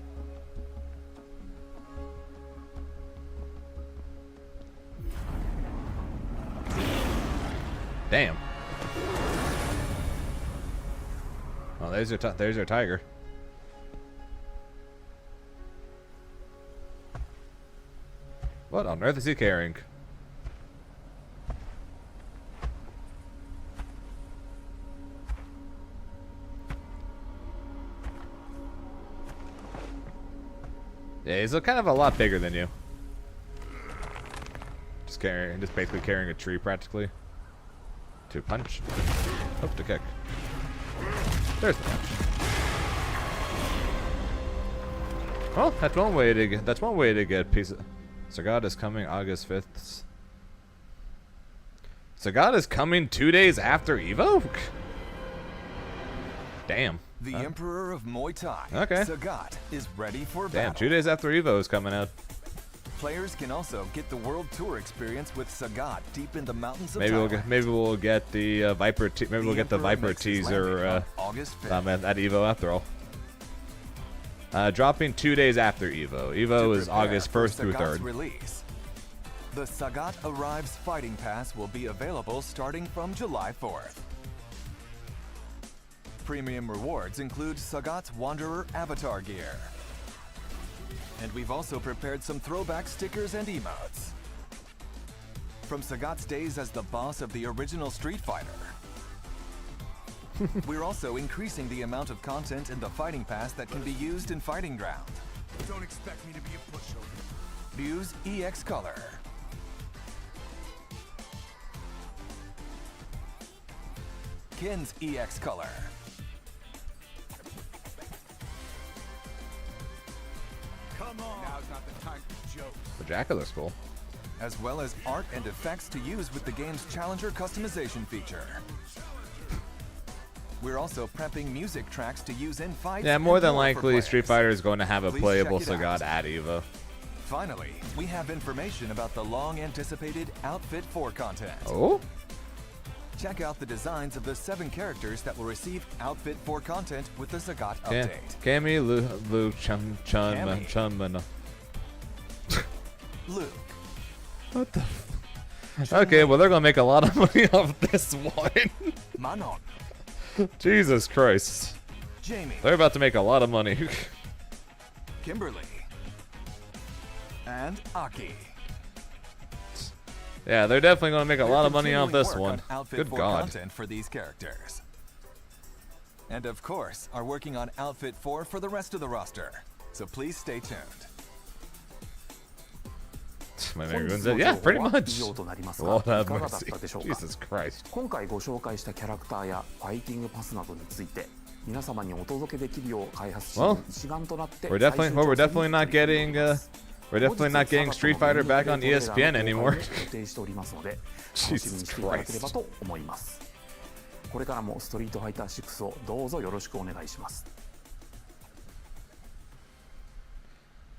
Damn. Oh, there's your tiger. What on earth is he carrying? Yeah, he's kind of a lot bigger than you. Just basically carrying a tree practically. To punch. Oh, to kick. There's the punch. Well, that's one way to get piece of. Sagat is coming August 5th. Sagat is coming 2 days after Evo? Damn. The Emperor of Muay Thai, Okay. Sagat, is ready for Damn, battle. 2 days after Evo is coming out. Players can also get the World Tour experience with Sagat deep in the mountains of Maybe Thailand. we'll get the Viper. Maybe we'll get the Emperor Viper makes his teaser landing on August 5th. at Evo after all. Dropping 2 days after Evo. Evo To is prepare August for 1st through Sagat's 3rd. Release. The Sagat Arrives Fighting Pass will be available starting from July 4th. Premium rewards include Sagat's Wanderer avatar gear. And we've also prepared some throwback stickers and emotes. From Sagat's days as the boss of the original Street Fighter. We're also increasing the amount of content in the Fighting Pass that can be used in Fighting Ground. Don't expect me to be a pushover. Use EX Color. Kin's EX Color. Come on. Now's not the time for jokes. The jacket looks cool. As well as art and effects to use with the game's Challenger customization feature. We're also prepping music tracks to use in fights. Yeah, more and than for likely, players. Street Fighter is going to have a Please playable check it out. Sagat at Evo. Finally, we have information about the long-anticipated Outfit 4 content. Oh? Check out the designs of the 7 characters that will receive Outfit 4 content with the Sagat update. Cammy, Luke, Chun, Cammy. Man. Luke. What the? Okay, well they're gonna make a lot of money off this one. Manon. Jesus Christ. Jamie. They're about to make a lot of money. Kimberly. And Aki. Yeah, they're definitely gonna make a lot of money off Continuing this work one. on Outfit Good 4 God. content for these characters. And of course, are working on Outfit 4 for the rest of the roster. So please stay tuned. My 本 man 日 ruins の it. 情 Yeah, 報 pretty は much. 以上となりますが、 Lord い have かがだっ mercy. たでしょうか。 Jesus Christ. 今回ご紹介したキャラクターやファイティングパスなどについて皆様にお届けできるよう開発チーム一丸となって We're definitely not getting we're definitely not getting Street Fighter back on ESPN anymore. 予定しておりますので楽しみにしていただければと思います。これからもストリートファイター6をどうぞよろしくお願いします。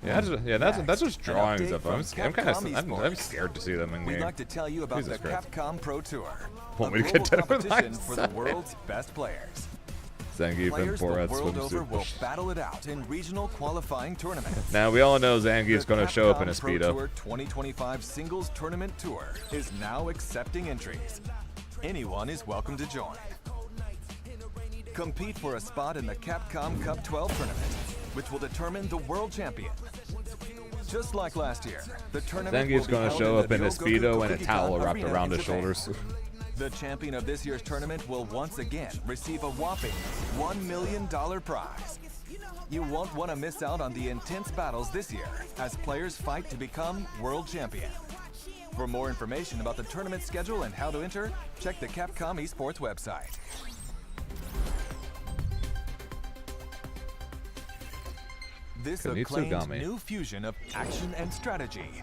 Yeah, that's just drawings An update of them. from I'm kind of Capcom I'm scared to see them in We'd game. like to tell you about Jesus the Christ. Capcom Pro Tour. Want a me to get global done with my competition for the side? world's best players. Zangief and Players the Borat world over will swimsuit. battle it out in regional qualifying tournaments. Now we all know Zangief's The going to show up in a Capcom Pro speedo. Tour 2025 Singles Tournament Tour is now accepting entries. Anyone is welcome to join. Compete for a spot in the Capcom Cup 12 tournament, which will determine the world champion. Just like last year, the tournament Zengi's going to show up in a Speedo and a towel wrapped around his shoulders. The champion of this year's tournament will once again receive a whopping $1 million prize. You won't want to miss out on the intense battles this year as players fight to become world champion. For more information about the tournament schedule and how to enter, check the Capcom Esports website. This acclaimed new fusion of action and strategy,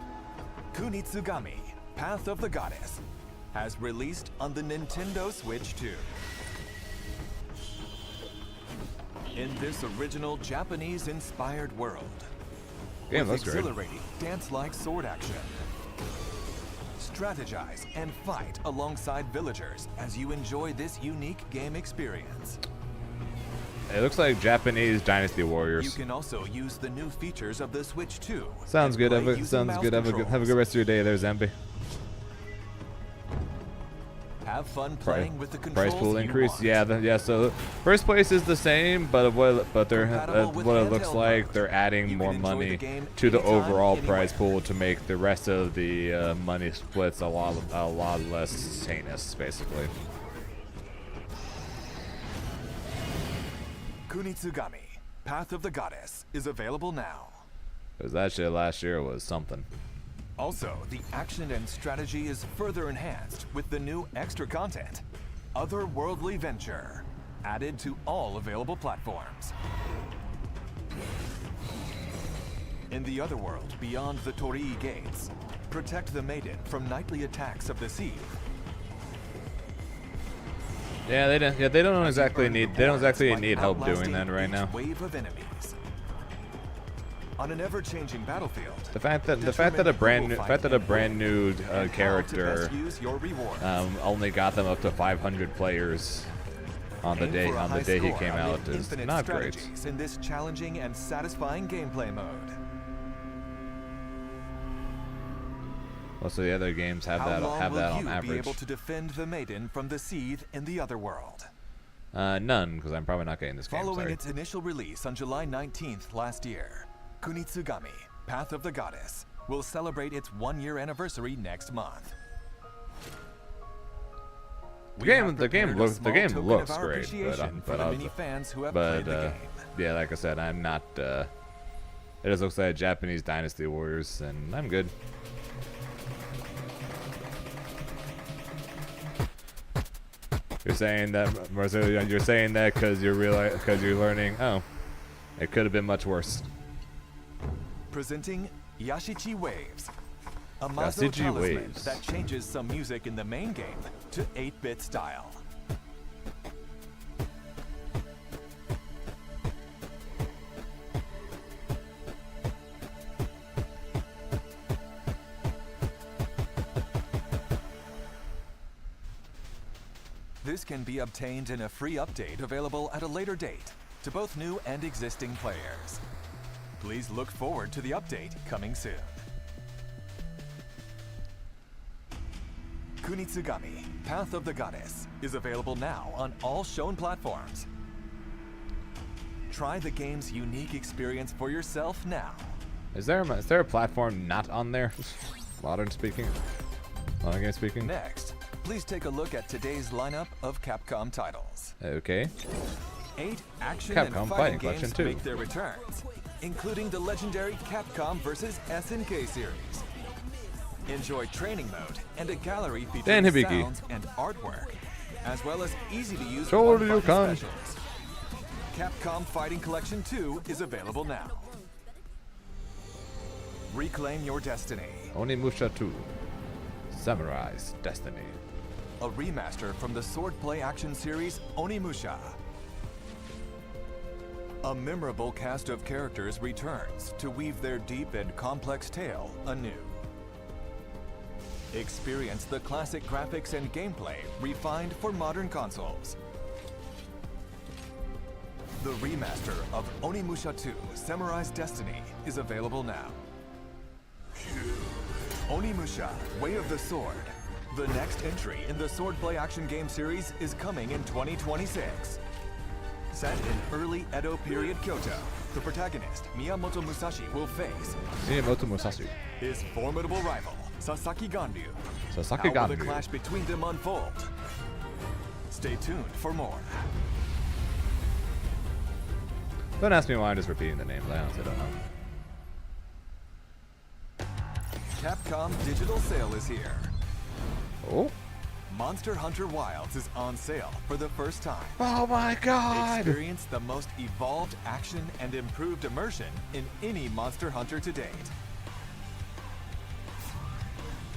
Kunitsugami, Path of the Goddess, has released on the Nintendo Switch 2. In this original Japanese-inspired world, with exhilarating dance-like sword action, strategize and fight alongside villagers as you enjoy this unique game experience. It looks like Japanese Dynasty Warriors. You can also use the new features of the Switch 2. Sounds good. Sounds good. Have a good rest of your day there, Zambi. Have fun playing with the controls. Price pool increase. Yeah. So first place is the same, but what it looks like they're adding more money to the overall prize pool to make the rest of the money splits a lot less heinous, basically. Kunitsugami, Path of the Goddess, is available now. Because that shit last year was something. Also, the action and strategy is further enhanced with the new extra content, Otherworldly Venture, added to all available platforms. In the Otherworld beyond the Torii gates, protect the maiden from nightly attacks of the sea. Yeah, they don't exactly need help doing that right now. Wave of enemies. On an ever-changing battlefield, the fact that a brand new character only got them up to 500 players on the day he came out is not great. In this challenging and satisfying gameplay mode. Most of the other games have that on average. How long will you be able to defend the maiden from the seethe in the Otherworld? None, because I'm probably not getting this game. Following its initial release on July 19th last year, Kunitsugami, Path of the Goddess, will celebrate its 1-year anniversary next month. The game looks great, but yeah, like I said, I'm not. It just looks like Japanese Dynasty Warriors, and I'm good. You're saying that, Marcelo, you're saying that because you're learning. Oh, it could have been much worse. Presenting Yashichi Waves, a Mazo talisman that changes some music in the main game to 8-bit style. This can be obtained in a free update available at a later date to both new and existing players. Please look forward to the update coming soon. Kunitsugami, Path of the Goddess, is available now on all shown platforms. Try the game's unique experience for yourself now. Is there a platform not on there? Modern game speaking. Next, please take a look at today's lineup of Capcom titles. Okay. 8 action Capcom and fighting games collection 2. make their returns, including the legendary Capcom vs. SNK series. Enjoy training mode and a gallery featuring sounds and artwork, as well as easy-to-use specials. Capcom Fighting Collection 2 is available now. Reclaim your destiny. Onimusha 2. Samurai's Destiny. A remaster from the swordplay action series Onimusha. A memorable cast of characters returns to weave their deep and complex tale anew. Experience the classic graphics and gameplay refined for modern consoles. The remaster of Onimusha 2 Samurai's Destiny is available now. Onimusha, Way of the Sword, The next entry in the swordplay action game series is coming in 2026. Set in early Edo period Kyoto, the protagonist, Miyamoto Musashi, will face his formidable rival, Sasaki Ganryu. How will the clash between them unfold? Stay tuned for more. Don't ask me why I'm just repeating the names. I honestly don't know. Capcom Digital Sale is here. Oh? Monster Hunter Wilds is on sale for the first time. Oh my god! Experience the most evolved action and improved immersion in any Monster Hunter to date.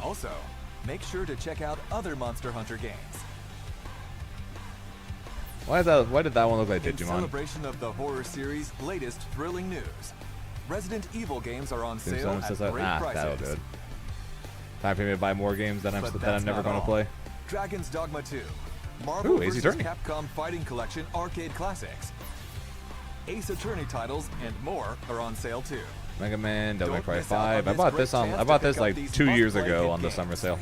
Also, make sure to check out other Monster Hunter games. Why did that one look like In Digimon? celebration of the horror series' latest thrilling news, Resident Evil games are on sale Someone at says great that. prices. That'll do it. Time for me to buy more games that I'm never going to play. Dragon's Dogma 2, Marvel Ooh, Ace vs. Attorney. Capcom Fighting Collection Arcade Classics, Ace Attorney titles, and more are on sale too. Mega Man, Devil May Don't Cry miss out 5. I on bought this this great I chance bought to this pick up like these 2 years must-play ago hit on the games. summer sale.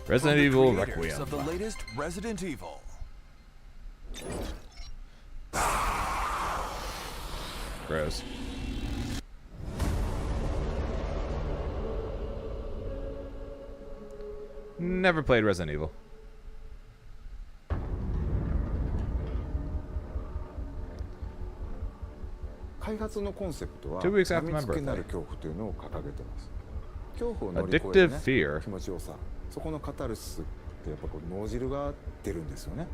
From Resident the Evil creators Requiem. of the latest Resident Evil. Gross. Never played Resident Evil. 開発のコンセプトは 2 weeks 病 after み my つきにな birthday. る恐怖というのを掲げてます恐怖を乗り越え Addictive て、ね、 fear. 気持ちよさそこのカタルシスってやっぱこう脳汁が出るんですよね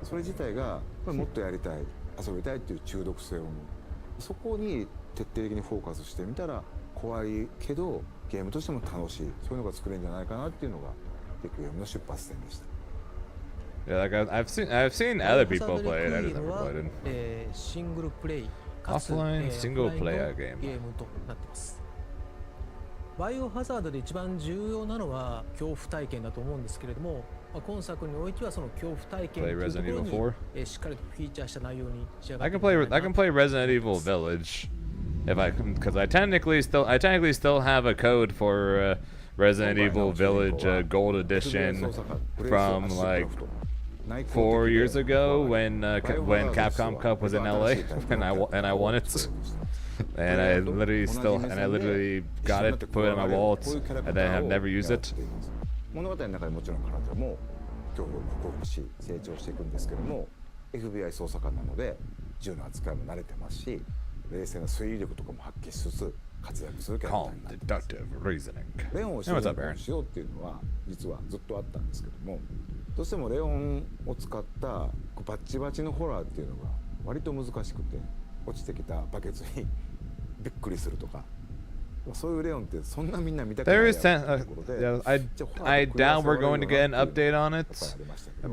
それ自体がもっとやりたい遊びたいっていう中毒性を持るそこに徹底的にフォーカスしてみたら怖いけどゲームとしても楽しいそういうのが作れるんじゃないかなっていうのがレクイエムの出発点でした Yeah, like I've seen other people play it. I just never played it. シングルプレイかつ Offline single オフライン player の game. ゲームとなっていますバイオハザードで一番重要なのは恐怖体験だと思うんですけれども、今作においてはその恐怖体験というところにしっかりとフィーチャーした内容に仕上がっている I can play Resident Evil Village if I can, because I technically still have a code for Resident Evil Village Gold Edition from like 4 years ago when Capcom Cup was in LA and I won it. And I literally got it, put it in my wallet, and then have never used it. 物語の中でもちろん彼女も恐怖を克服し成長していくんですけども FBI 捜査官なので銃の扱いも慣れてますし冷静な推理力とかも発揮しつつ活躍するキャラクターになってますレオンを主人公にしようっていうのは実はずっとあったんですけどもどうしてもレオンを使ったバッチバチのホラーっていうのが割と難しくて落ちてきたバケツにびっくりするとかそういうレオンってそんなみんな見たくないやつということで I doubt we're going to get an update on it,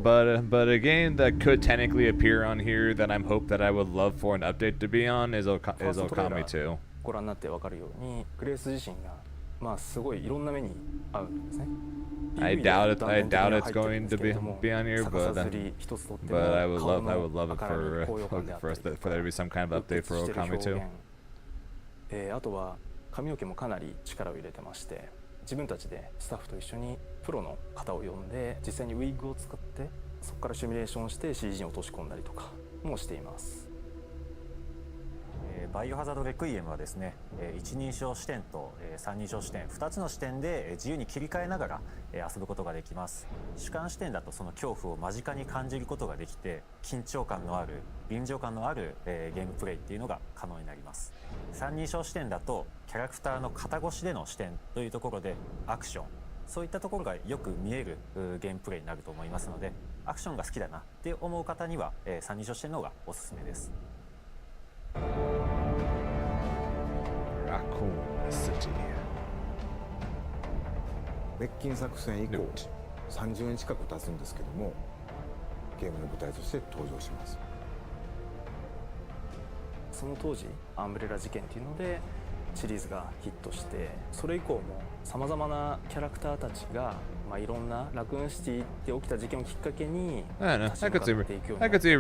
but a game that could technically appear on here that I'm hope that I would love for an update to be on is Okami 2. ご覧になって分かるようにグレース自身がまあすごいいろんな目に合うんですね I doubt it's going to be on here, but I would love it for there to be some kind of update for Okami 2. あとは髪の毛もかなり力を入れてまして自分たちでスタッフと一緒にプロの方を呼んで実際にウィッグを使ってそこからシミュレーションして CG に落とし込んだりとかもしていますバイオハザードレクイエムはですね一人称視点と三人称視点2つの視点で自由に切り替えながら遊ぶことができます主観視点だとその恐怖を間近に感じることができて緊張感のある臨場感のあるゲームプレイっていうのが可能になります三人称視点だとキャラクターの肩越しでの視点というところでアクションそういったところがよく見えるゲームプレイになると思いますのでアクションが好きだなって思う方には三人称視点の方がおすすめです滅菌作戦以降30年近く経つんですけどもゲームの舞台として登場しますその当時アンブレラ事件っていうのでシリーズがヒットして、それ以降もさまざまなキャラクターたちが、いろんなラクーンシティで起きた事件をきっかけに I don't know. I could see a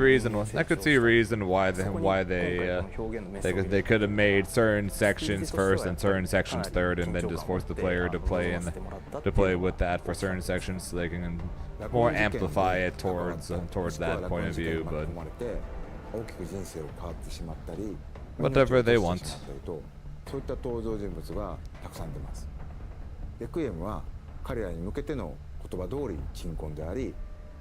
reason why they could have made certain sections first and certain sections third, and then just force the player to play with that for certain sections so they can more amplify it towards that point of view. But whatever they want. そういった登場人物がたくさん出ます。レクイエムは彼らに向けての言葉通り鎮魂であり、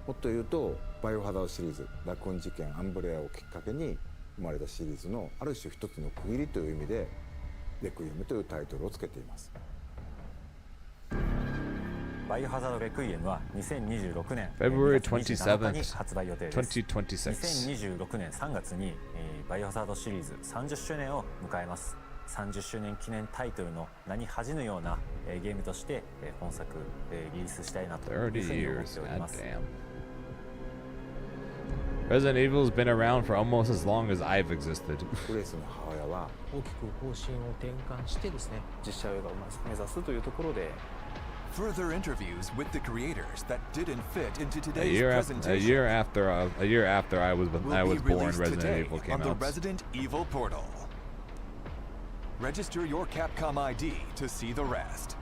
もっと言うとバイオハザードシリーズラクーン事件アンブレアをきっかけに生まれたシリーズのある種一つの区切りという意味でレクイエムというタイトルをつけています。バイオハザードレクイエムは2026年 February 27日に発売予定です。2026 2026年3月にバイオハザードシリーズ30周年を迎えます。30周年記念タイトルの名に恥じぬようなゲームとして本作リリースしたいなというふうに思っております。Resident Evil's been around for almost as long as I've existed. グレースの母親は大きく方針を転換してですね、実写映画を目指すというところで。Further interviews with the creators that didn't fit into A today's year presentation. after I was born, Resident Evil came on the out. Resident Evil portal. Register your Capcom ID to see the rest.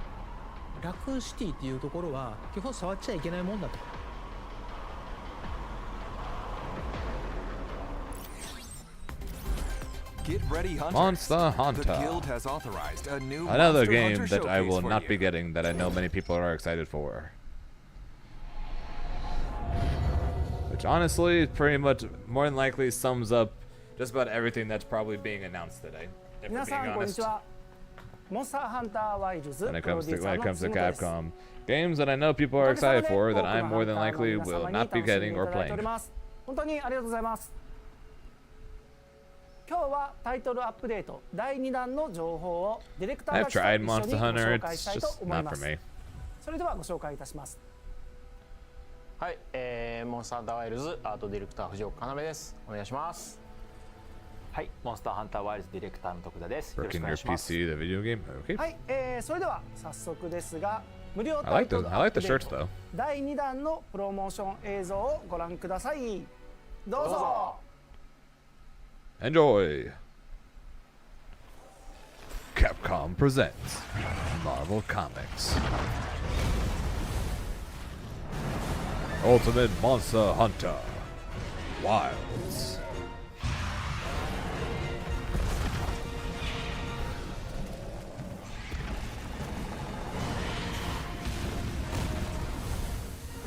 ラクーンシティっていうところは基本触っちゃいけないもんだと。Get ready, hunters. Monster Hunter. The guild has authorized a new Another Monster game Hunter that I will showcase for not you. be getting that I know many people are excited for. Which honestly pretty much more than likely sums up just about everything that's probably being announced today. If we're being honest. When it comes to Capcom. Games that I know people are excited for that I more than likely will not be getting or playing. 本当にありがとうございます。今日はタイトルアップデート第2弾の情報をディレクターたちと一緒にご紹介したいと思います。それではご紹介いたします。はい、モンスターハンターワイルズアートディレクター藤岡要です。お願いします。はい、モンスターハンターワイルズディレクターの徳田です。よろしくお Working 願 your いします。PC, the video game? Okay. はい、それでは早速ですが、無料 I タイ like ト the ル I アッ like プ the デー shirts ト though. 第2弾のプロモーション映像をご覧ください。どうぞ。Enjoy. Capcom presents Marvel Comics Ultimate Monster Hunter Wilds.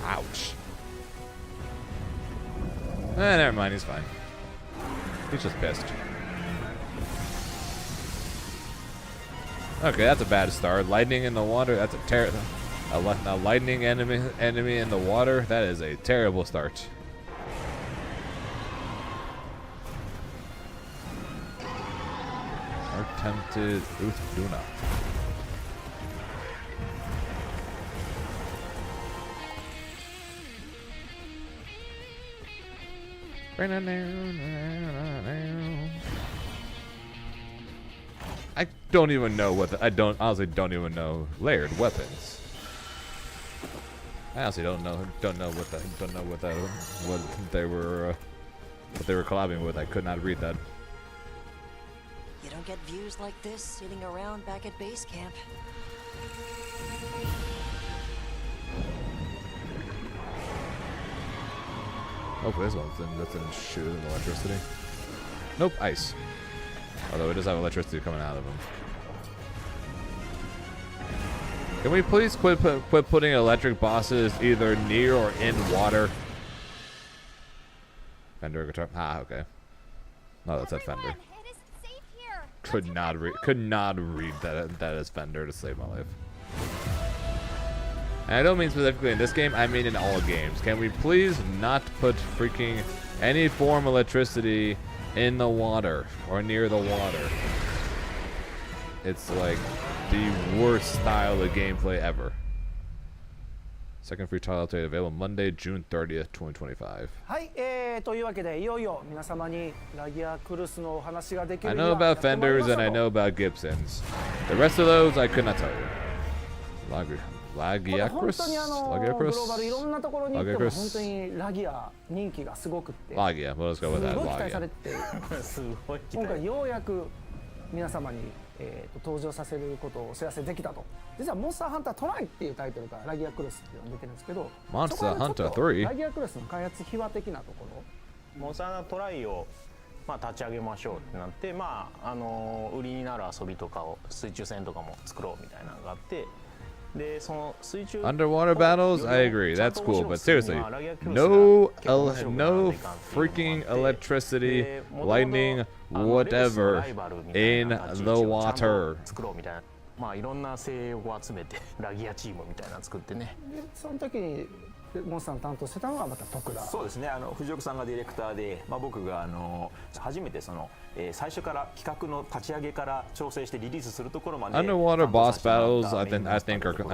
Ouch. Never mind, he's fine. He's just pissed. Okay, that's a bad start. Lightning in the water, that's a terrible... A lightning enemy in the water, that is a terrible start. Attempted Uthduna. I don't even know what honestly don't even know layered weapons. I honestly don't know what they were collabing with. I could not read that. You don't get views like this sitting around back at base camp. Hopefully this one doesn't shoot electricity. Nope, ice. Although it does have electricity coming out of him. Can we please quit putting electric bosses either near or in Water? Fender guitar. Ah, okay. No, that's a Fender. Could not read that as Fender to save my life. And I don't mean specifically in this game, I mean in all games. Can we please not put freaking any form of electricity in the water or near the water? It's like the worst style of gameplay ever. Second free trial update available Monday, June 30th, 2025. はい、というわけでいよいよ皆様にラギアクルスのお話ができる I 日 know がや about ってまいり Fenders ました and I と know about Gibsons. The rest of those I could not tell you. これ本当にグローバルいろんなところに行っても本当にラギア人気がすごくってすごい期 Lagia. Well, let's go with that. 待され Lagia. てすごい今回ようやく皆様に、登場させることをお知らせできたと。実はモンスターハンタートライっていうタイトルからラギアクルスっていうのが出てるんですけど、 Monster そこはちょっ Hunter と 3? ラギアクルスの開発秘話的なところ、モンスターハンタートライを立ち上げましょうってなって、売りになる遊びとかを水中戦とかも作ろうみたいなのがあって、でその水中 Underwater battles? I agree. That's cool. But seriously, no freaking electricity, lightning, whatever in the water. 作ろうみたいな、いろんな精鋭を集めてラギアチームみたいなの作ってね。でその時にモンスターの担当してたのがまた徳田。そうですね、藤岡さんがディレクターで、僕が初めて最初から企画の立ち上げから調整してリリースするところまで Underwater boss battles, I think are cool,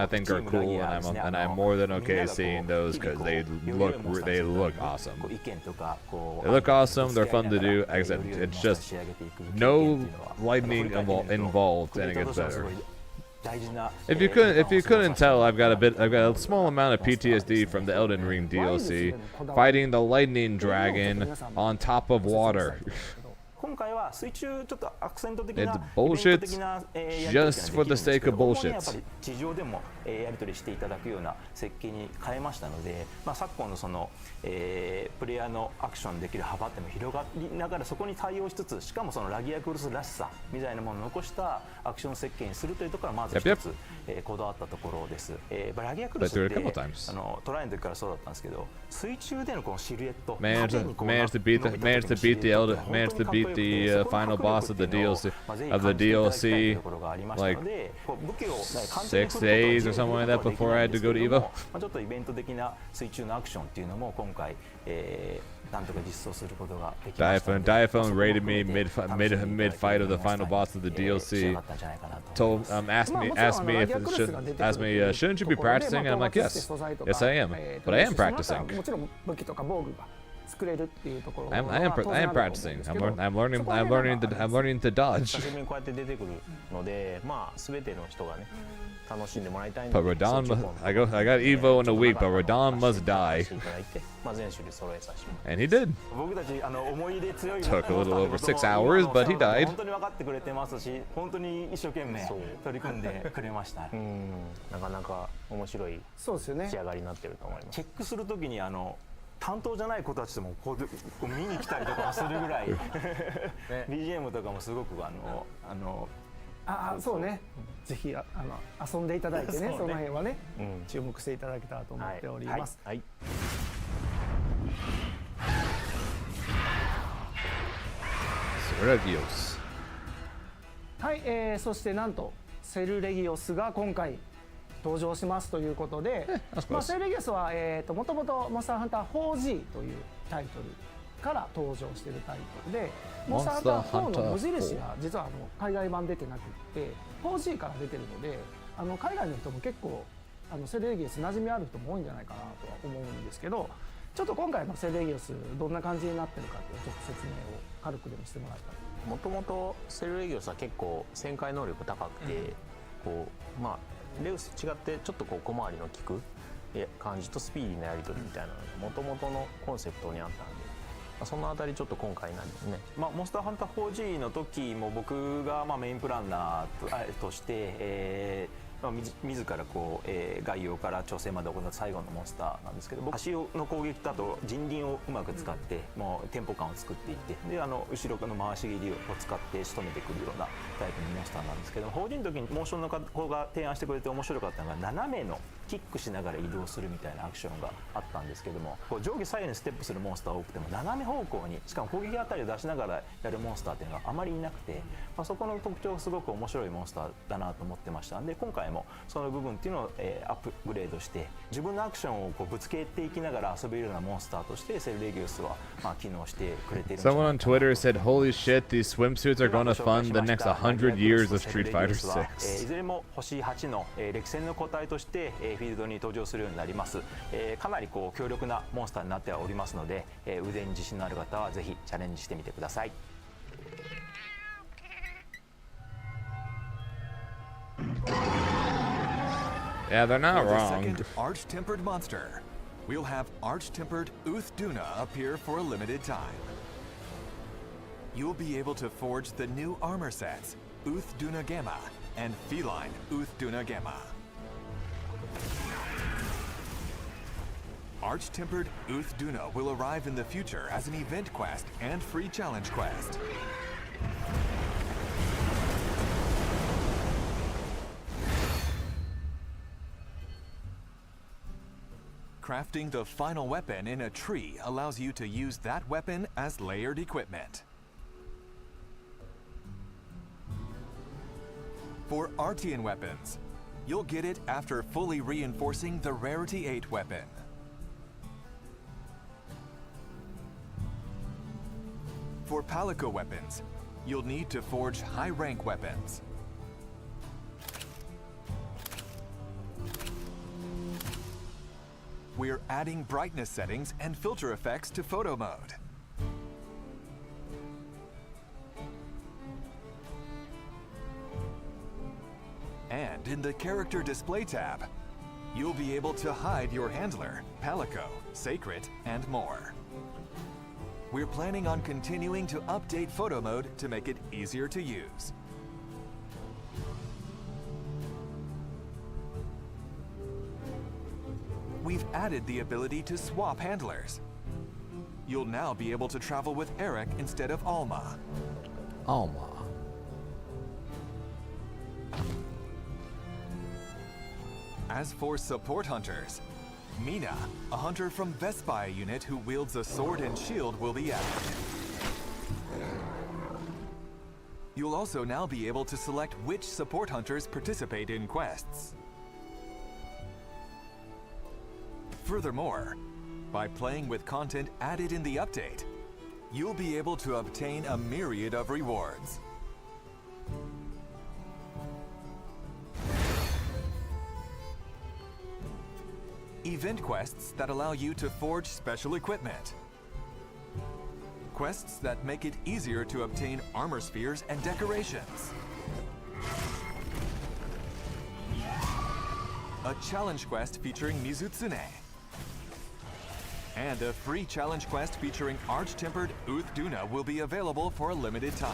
and I'm more than okay seeing those because they look awesome. They look awesome. They're fun to do. Like I said, it's just no lightning involved, and it gets better. If you couldn't tell, I've got a small amount of PTSD from the Elden Ring DLC, fighting the lightning dragon on top of water. 今回は水中ちょっとアクセント的 It's な bullshit イベント的なやり取りができる just for んで the すけ sake ど、 of 主にやっ bullshit. ぱり地上でもやり取りしていただくような設計に変えましたので、昨今のプレイヤーのアクションできる幅っていうのも広がりながらそこに対応しつつ、しかもそのラギアクルスらしさみたいなものを残したアクション設計にするというところがまず一つこだわったところです。ラギアクルスってトライの時からそうだったんですけど、水中でのこのシルエット、 Managed to beat the final boss of the DLC like 6 days or something like that before I had to go to Evo. ちょっとイベント的な水中のアクションっていうのも今回なんとか実装することができましたので、 Diaphone raided me mid fight of the final boss of the DLC. Asked me shouldn't you be practicing? And I'm like, yes I am, but I am practicing. もちろん武器とか防具が作れるっていうところ I am practicing. I'm learning to dodge. 久しぶりにこうやって出てくるので、全ての人がね楽しんでもらいたい But ので、 Radon, I got Evo in a week, but Radon must die. 全種類揃えさせてもらい And he did. 僕たち思い出強い Took a little over 6 hours, but he died. 本当に分かってくれてますし、本当に一生懸命取り組んでくれました。なかなか面白い仕上がりになってると思います。チェックするときに担当じゃない子たちでもこう見に来たりとかもするぐらいBGM とかもすごくそうね、ぜひ遊んでいただいてね、その辺はね、注目していただけたらと思っております。はい、そしてなんとセルレギオスが今回登場しますということで、セルレギオスはもともとモンスターハンター 4G というタイトルから登場しているタイトルで、モンスターハンター4の無印が実は海外版出てなくって 4G から出てるので、海外の人も結構セルレギオス馴染みある人も多いんじゃないかなとは思うんですけど、ちょっと今回のセルレギオスどんな感じになってるかっていうちょっと説明を軽くでもしてもらいたい。もともとセルレギオスは結構旋回能力高くて、レウスと違ってちょっと小回りの利く感じとスピーディーなやり取りみたいなのがもともとのコンセプトにあったんで、そのあたりちょっと今回なんですね。モンスターハンター 4G の時も僕がメインプランナーとして、自ら概要から調整まで行った最後のモンスターなんですけど、足の攻撃だと人輪をうまく使ってもうテンポ感を作っていって、で後ろの回し蹴りを使って仕留めてくるようなタイプのモンスターなんですけど、4G の時にモーションの子が提案してくれて面白かったのが斜めのキックしながら移動するみたいなアクションがあったんですけども、上下左右にステップするモンスターが多くても斜め方向にしかも攻撃あたりを出しながらやるモンスターっていうのがあまりいなくて、そこの特徴がすごく面白いモンスターだなと思ってましたんで、今回もその部分っていうのを、アップグレードして自分のアクションをぶつけていきながら遊べるようなモンスターとしてセルレギウスは機能してくれている。 Someone on Twitter said, "Holy shit, these swimsuits are going to fund the next 100 years of Street Fighter 6." いずれも星8の歴戦の個体としてフィールドに登場するようになります。かなりこう強力なモンスターになっておりますので、腕に自信のある方はぜひチャレンジしてみてください。Yeah, they're not For the wrong. second arch-tempered monster, we'll have arch-tempered Uth-Duna appear for a limited time. You'll be able to forge the new armor sets, Uth-Duna Gamma and Feline Uth-Duna Gamma. Arch-tempered Uth-Duna will arrive in the future as an event quest and free challenge quest. Crafting the final weapon in a tree allows you to use that weapon as layered equipment. For Artian weapons, you'll get it after fully reinforcing the Rarity 8 weapon. For Palico weapons, you'll need to forge high-rank weapons. We're adding brightness settings and filter effects to photo mode. And in the character display tab, you'll be able to hide your handler, Palico, Sacred, and more. We're planning on continuing to update photo mode to make it easier to use. We've added the ability to swap handlers. You'll now be able to travel with Eric instead of Alma. Alma. As for support hunters, Mina, a hunter from Vespai unit who wields a sword and shield, will be added. You'll also now be able to select which support hunters participate in quests. Furthermore, by playing with content added in the update, you'll be able to obtain a myriad of rewards. Event quests that allow you to forge special equipment. Quests that make it easier to obtain armor spheres and decorations. A challenge quest featuring Mizutsune. And a free challenge quest featuring Arch-Tempered Uth-Duna will be available for a limited time.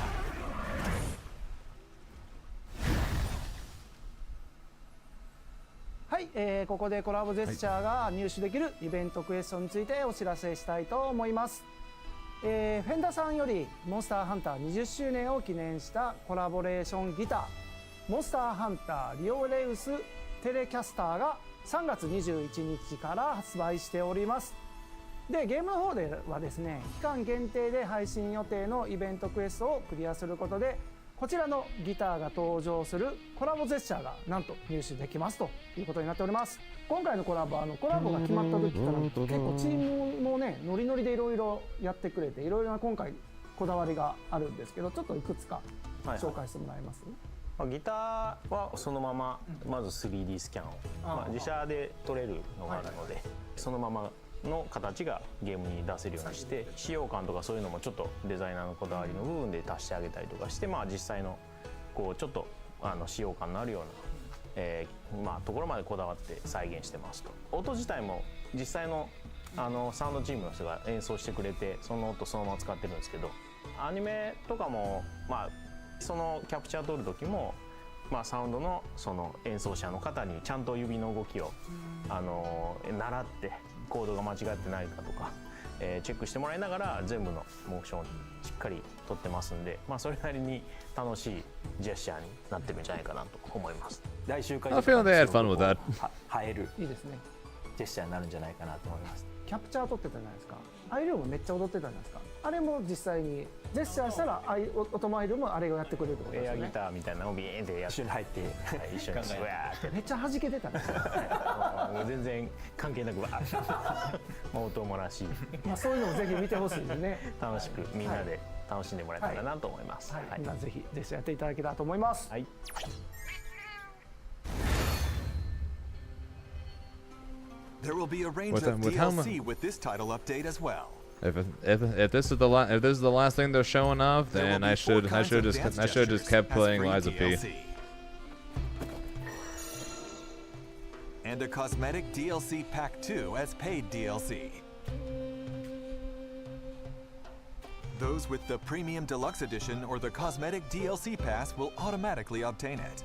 はい、ここでコラボジェスチャーが入手できるイベントクエストについてお知らせしたいと思います。フェンダさんよりモンスターハンター20周年を記念したコラボレーションギターモンスターハンターリオレウステレキャスターが3月21日から発売しております。でゲームの方ではですね期間限定で配信予定のイベントクエストをクリアすることでこちらのギターが登場するコラボジェスチャーがなんと入手できますということになっております。今回のコラボコラボが決まった時から結構チームもねノリノリでいろいろやってくれていろいろな今回こだわりがあるんですけどちょっといくつか紹介してもらえます？ギターはそのまままず 3D スキャンを、自社で取れるのがあるので、そのままの形がゲームに出せるようにして使用感とかそういうのもちょっとデザイナーのこだわりの部分で足してあげたりとかして、実際のこうちょっと使用感のあるような、ところまでこだわって再現してますと。音自体も実際のサウンドチームの人が演奏してくれてその音そのまま使ってるんですけど、アニメとかもそのキャプチャー撮る時も、サウンドのその演奏者の方にちゃんと指の動きを習ってコードが間違ってないかとか、チェックしてもらいながら全部のモーションしっかり撮ってますんで、それなりに楽しいジェスチャーになってるんじゃないかなと思います。来週から I feel they had fun with that. 映えるいいですね。ジェスチャーになるんじゃないかなと思います。キャプチャー撮ってたじゃないですか。アイルームめっちゃ踊ってたじゃないですか。あれも実際にジェスチャーしたらオトマイルもあれをやってくれるってことですよね。エアギターみたいなのをビーンってやって一緒に入って一緒にスワーってめっちゃ弾けてたね。全然関係なくわー音もらしいそういうのもぜひ見てほしいですね。楽しくみんなで楽しんでもらえたらなと思います。みんなぜひジェスチャーやっていただけたらと思います。There will be a range of DLC with this title update as well. If this is the last thing they're showing off, then I should just kept playing Liza P. And a cosmetic DLC Pack 2 as paid DLC. Those with the Premium Deluxe Edition or the Cosmetic DLC Pass will automatically obtain it.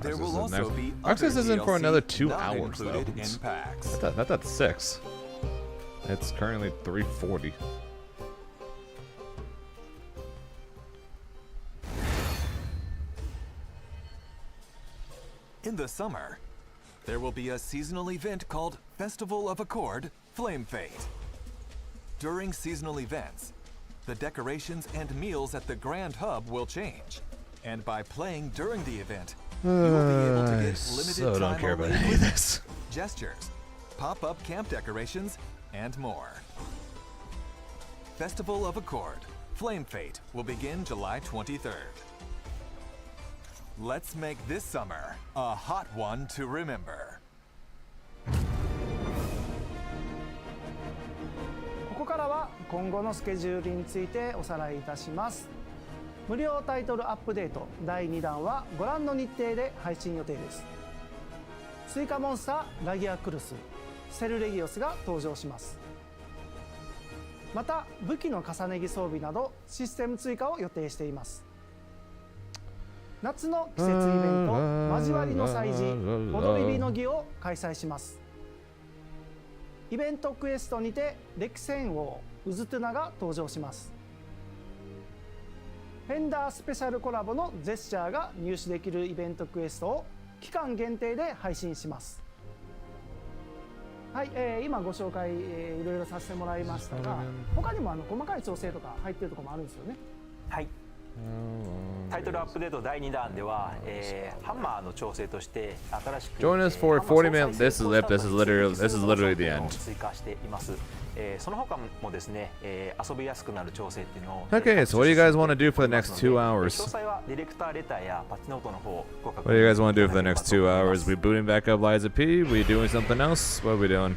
There will also be arcsys isn't for another 2 not hours though. included in packs. I thought that's 6. It's currently 3:40. In the summer, there will be a seasonal event called Festival of Accord Flame Fate. During seasonal events, the decorations and meals at the Grand Hub will change. And by playing during the event, you will be able to get limited don't time care about only any of quizzes, this. gestures, pop-up camp decorations, and more. Festival of Accord Flame Fate will begin July 23rd. Let's make this summer a hot one to remember. ここからは今後のスケジュールについておさらいいたします。無料タイトルアップデート第2弾はご覧の日程で配信予定です。追加モンスターラギアクルス、セルレギオスが登場します。また武器の重ね着装備などシステム追加を予定しています。夏の季節イベント交わりの祭事踊り火の儀を開催します。イベントクエストにて歴戦王ウズトゥナが登場します。フェンダースペシャルコラボのジェスチャーが入手できるイベントクエストを期間限定で配信します。はい、今ご紹介、いろいろさせてもらいましたが、他にも細かい調整とか入ってるところもあるんですよね。はい。タイトルアップデート第2弾では、ハンマーの調整として新しく Join us for 40 minutes. This is literally the end. 追加しています。その他もですね、遊びやすくなる調整っていうのを Okay, so what do you guys want to do for the next 2 hours? 詳細はディレクターレターやパッチノートの方ご確認 What do you guys want to do for the next 2 hours? We booting back up Liza P? We doing something else? What are we doing?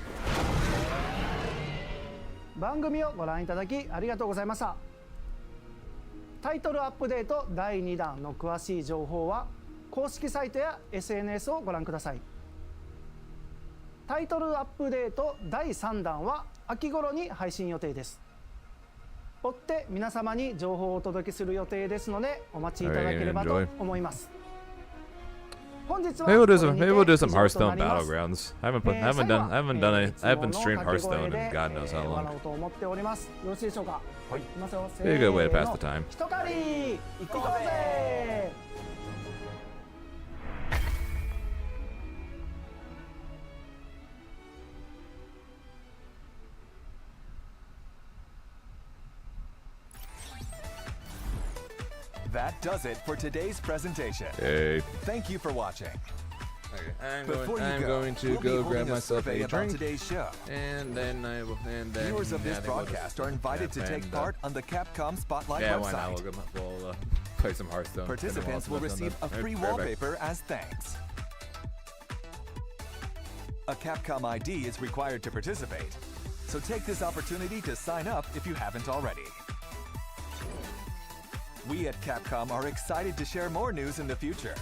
番組をご覧いただきありがとうございました。タイトルアップデート第2弾の詳しい情報は公式サイトや SNS をご覧ください。タイトルアップデート第3弾は秋頃に配信予定です。追って皆様に情報をお届けする予定ですのでお待ちいただければと思います。本日は Maybe we'll do some Hearthstone Battlegrounds. I haven't streamed Hearthstone in God knows how long. と思っております。よろしいでしょうか。はい。いきますよ。 Be a good way to pass the time. 一狩り行こうぜ。That does it for today's presentation. Hey. Thank you for watching. I'm Before you going to we'll go be grab holding a myself survey a about drink, today's show. and then Viewers of this broadcast are invited to take part on the Capcom Spotlight yeah, website. why not? We'll play some Hearthstone. Participants will receive a free wallpaper as thanks. A Capcom ID is required to participate, so take this opportunity to sign up if you haven't already. We at Capcom are excited to share more news in the future.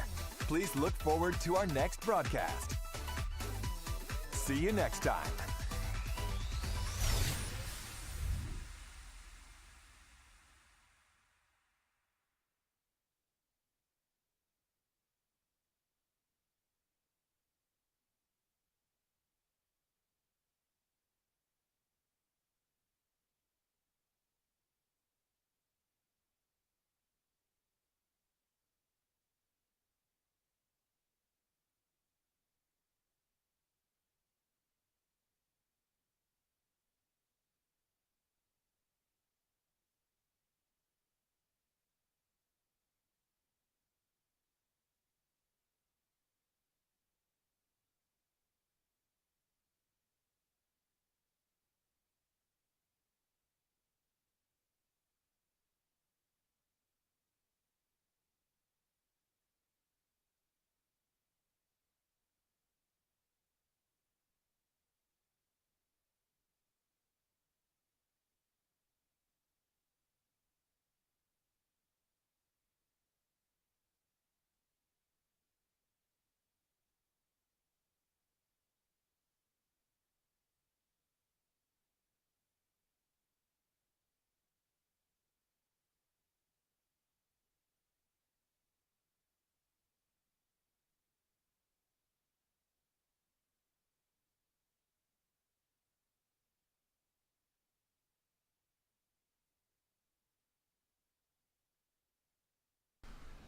Please look forward to our next broadcast. See you next time.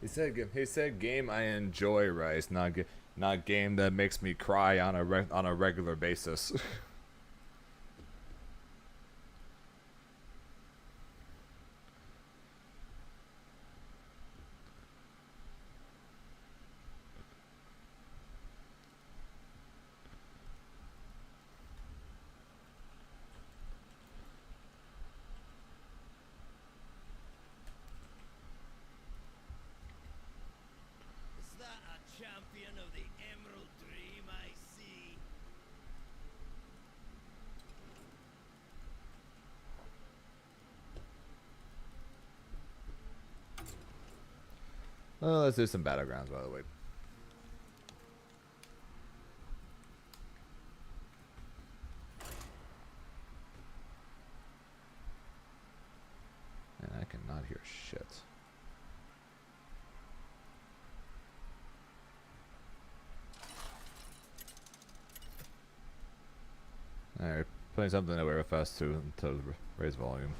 He said game I enjoy, Rice, not game that makes me cry on a regular basis. Oh, let's do some battlegrounds, by the way. And I cannot hear shit. Alright, putting something that we're fast to raise volume.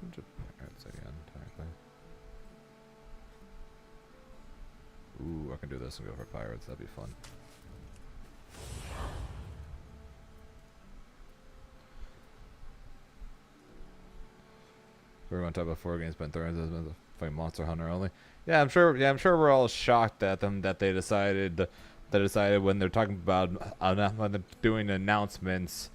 Come to pirates again, technically. Ooh, I can do this and go for pirates, that'd be fun. We're going to talk about 4 games spent throwing this as a fucking Monster Hunter only. Yeah, I'm sure we're all shocked at them that they decided when they're talking about when they're doing announcements.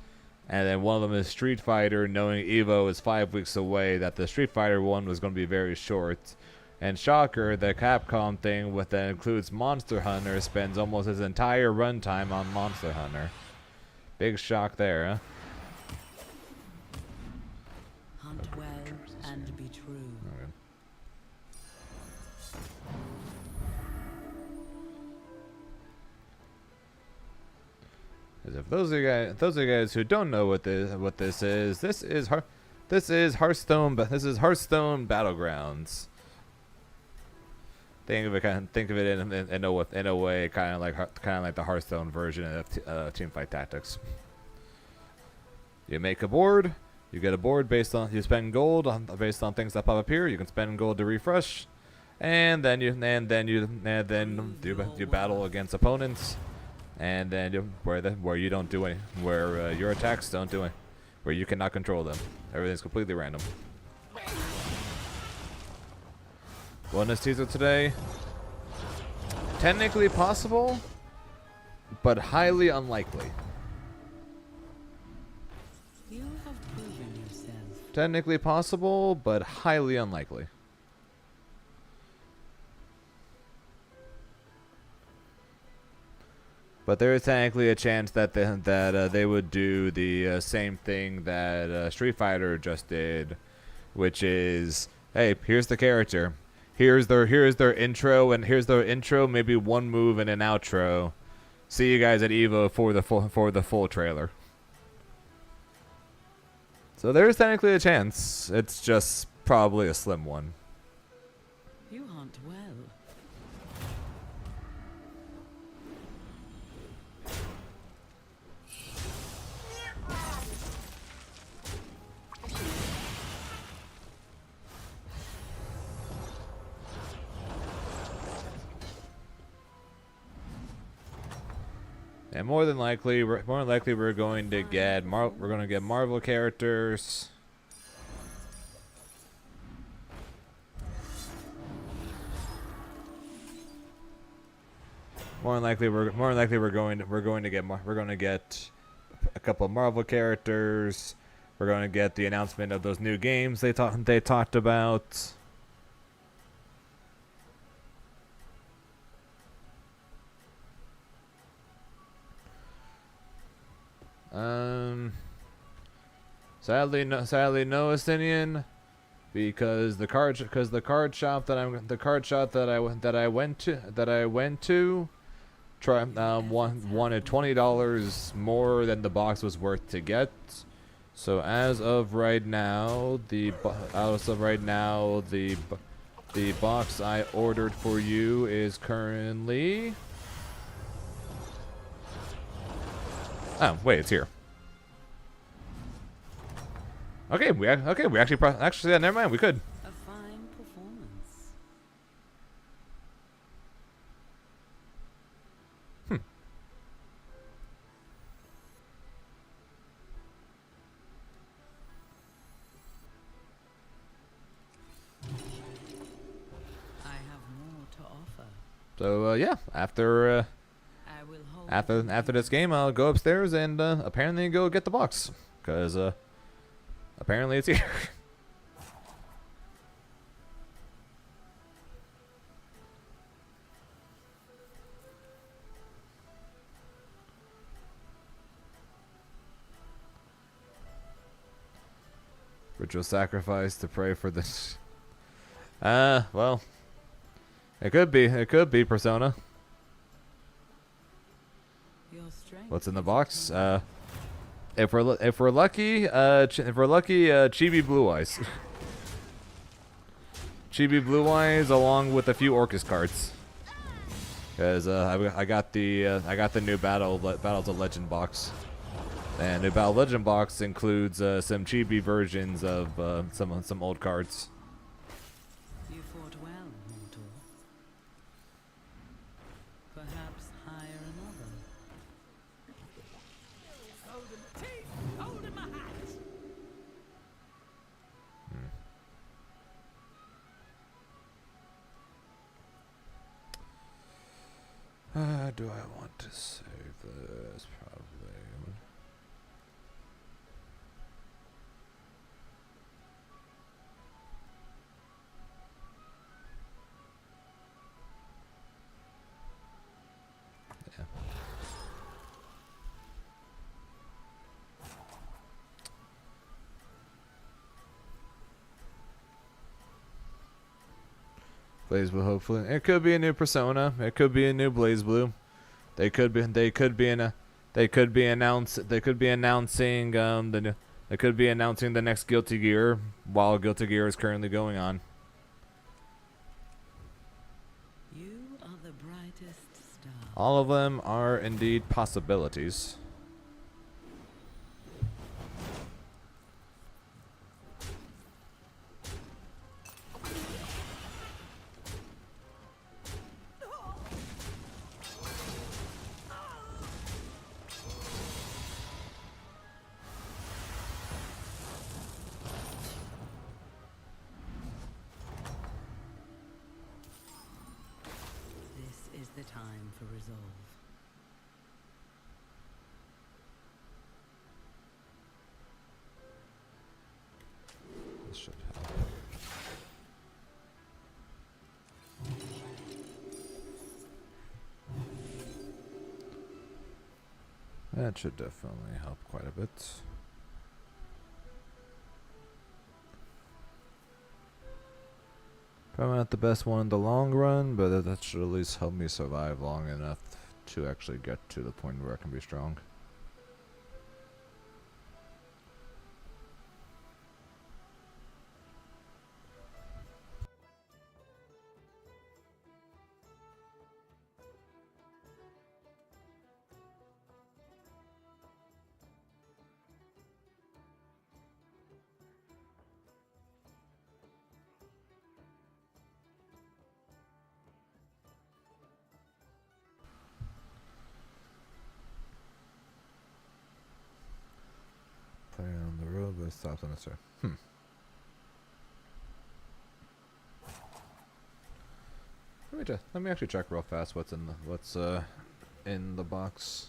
And then one of them is Street Fighter, knowing EVO is 5 weeks away, that the Street Fighter one was going to be very short. And shocker, the Capcom thing that includes Monster Hunter spends almost his entire runtime on Monster Hunter. Big shock there, huh? Hunt well and be true. Okay. As if those are you guys who don't know what this is, this is Hearthstone Battlegrounds. Think of it in a way kind of like the Hearthstone version of Teamfight Tactics. You make a board, you get a board based on you spend gold based on things that pop up here. You can spend gold to refresh, and then you battle against opponents. And then where you don't do any, where your attacks don't do any, where you cannot control them. Everything's completely random. Bonus teaser today. Technically possible, but highly unlikely. You have proven yourself. Technically possible, but highly unlikely. But there is technically a chance that they would do the same thing that Street Fighter just did, which is, hey, here's the character, here's their intro, and here's their intro, maybe one move and an outro. See you guys at EVO for the full trailer. So there is technically a chance. It's just probably a slim one. You hunt well. And more than likely we're going to get Marvel characters. More than likely we're going to get a couple of Marvel characters. We're going to get the announcement of those new games they talked about. Sadly no Athenian, because the card shop that I went to wanted $20 more than the box was worth to get. So as of right now, the box I ordered for you is currently Oh, wait, it's here. Okay, we actually yeah, never mind. We could. A fine performance. I have more to offer. So yeah, after this game, I'll go upstairs and apparently go get the box, cause apparently it's here. Ritual sacrifice to pray for this. Well, it could be Persona. What's in the box? If we're lucky, Chibi Blue Eyes. Chibi Blue Eyes, along with a few Orcus cards. Cause I got the new Battles of Legend box, and the Battle of Legend box includes some Chibi versions of some old cards. You fought well, mortal. Perhaps hire another. Do I want to save this? Probably. Yeah. Blaze Blue, hopefully. It could be a new Persona. It could be a new Blaze Blue. They could be announcing the next Guilty Gear while Guilty Gear is currently going on. You are the brightest star. All of them are indeed possibilities. This is the time for resolve. This should help. That should definitely help quite a bit. Probably not the best one in the long run, but that should at least help me survive long enough to actually get to the point where I can be strong. Player on the road, but it stops on the sir. Let me actually check real fast what's in the box.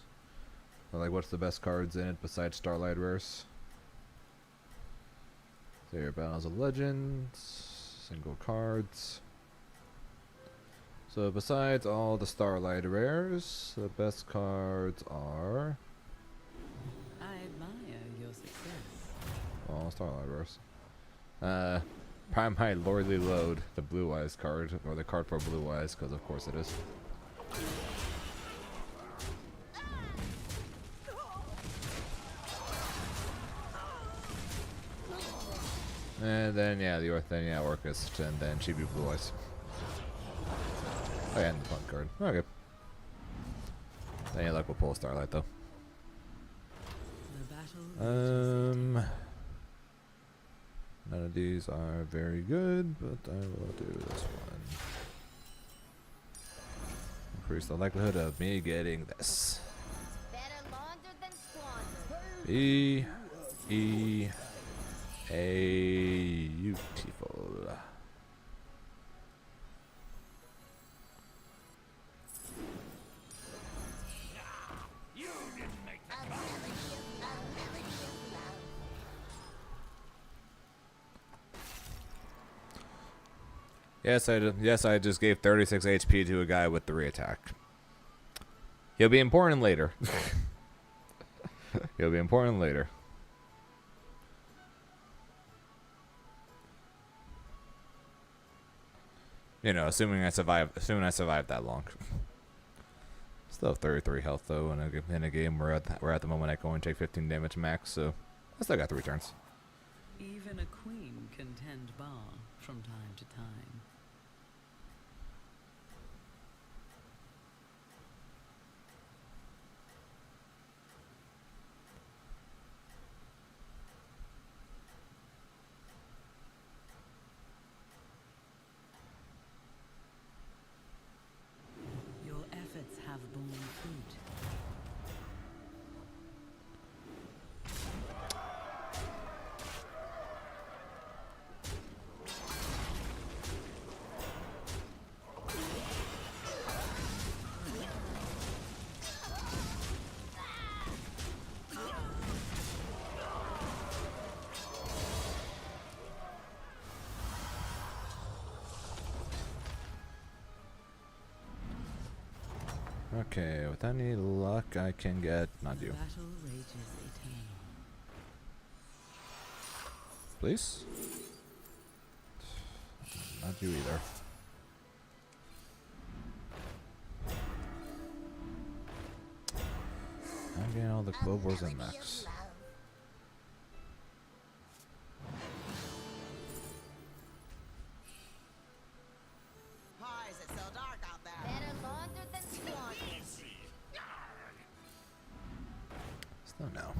Or like, what's the best cards in it besides Starlight Rares? So your Battles of Legends, single cards. So besides all the Starlight Rares, the best cards are I admire your success. all Starlight Rares. Prime High Lordly Load, the Blue Eyes card, or the card for Blue Eyes, because of course it is. And then yeah, the Orthenia Orcus, and then Chibi Blue Eyes. Oh yeah, and the fun card. Okay. Any luck, we'll pull a Starlight though. None of these are very good, but I will do this one. Increase the likelihood of me getting this. B E A beautiful. Yes, I just gave 36 HP to a guy with 3 attack. He'll be important later. He'll be important later. You know, assuming I survive that long. Still have 33 health though in a game where at the moment I can only take 15 damage max, so I still got 3 turns. Even a queen can tend bar from time to time. Okay, with any luck I can get not you. Please? Not you either. I'm getting all the Clovers and Max. Still no.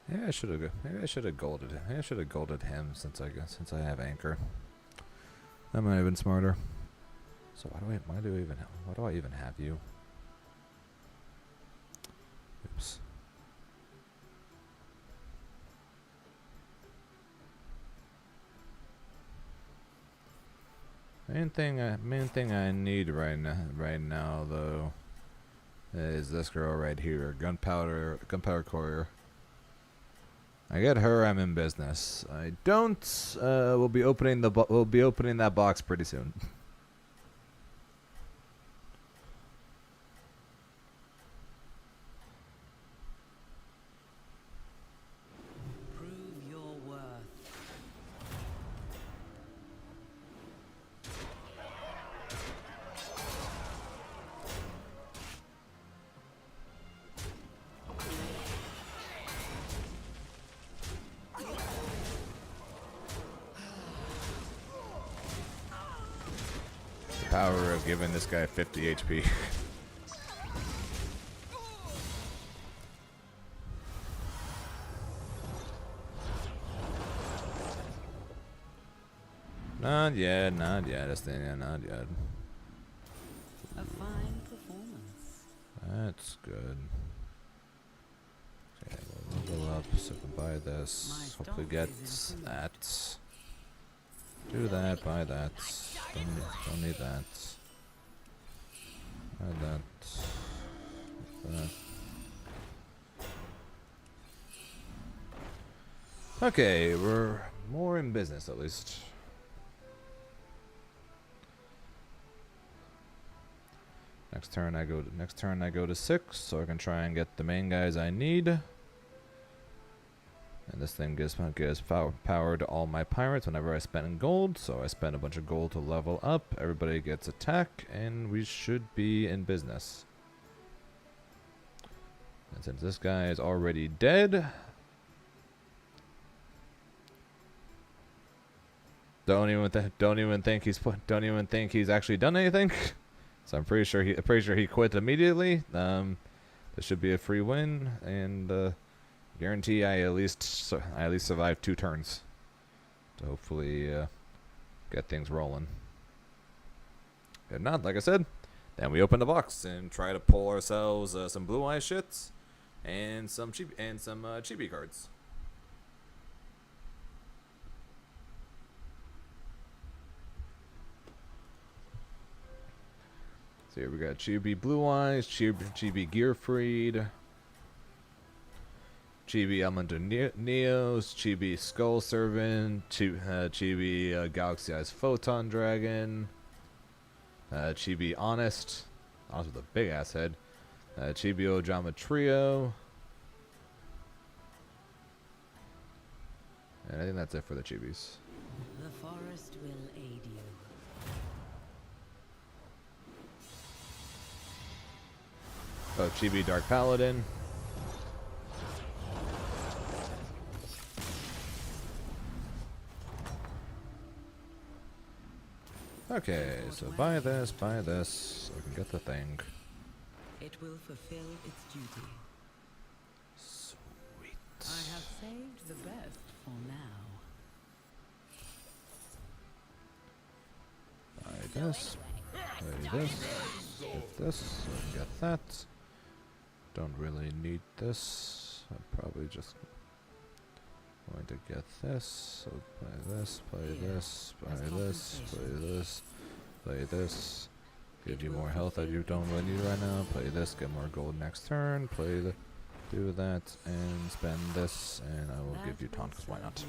Maybe I should have golded him. Maybe I should have golded him since I have anchor. That might have been smarter. So why do I even have you? Oops. Main thing I need right now though is this girl right here, gunpowder courier. I get her, I'm in business. I don't. We'll be opening that box pretty soon. Prove your worth. Power of giving this guy 50 HP. Not yet, Esthenia, not yet. A fine performance. That's good. Okay, we'll level up so we can buy this. Hopefully get that. Do that, buy that. Don't need that. Buy that. Okay, we're more in business at least. Next turn I go to 6, so I can try and get the main guys I need. And this thing gives power to all my pirates whenever I spend gold. So I spend a bunch of gold to level up. Everybody gets attack, and we should be in business. And since this guy is already dead, don't even think he's actually done anything. So I'm pretty sure he quit immediately. This should be a free win, and guarantee I at least survive 2 turns to hopefully get things rolling. If not, like I said, then we open the box and try to pull ourselves some blue eye shits and some chibi cards. So here we got Chibi Blue Eyes, Chibi Gearfried, Chibi Elemental Neos, Chibi Skull Servant, Chibi Galaxy Eyes Photon Dragon, Chibi Honest with a big ass head, Chibi Ojama Trio, and I think that's it for the Chibis. The forest will aid you. Oh, Chibi Dark Paladin. Okay, so buy this, so we can get the thing. It will fulfill its duty. Sweet. I have saved the best for now. Buy this, get this, so we can get that. Don't really need this. I'm probably just going to get this. So play this, play this, play this, play this, play this. Give you more health that you don't really need right now. Play this, get more gold next turn. Do that, and spend this, and I will give you taunt, because why not?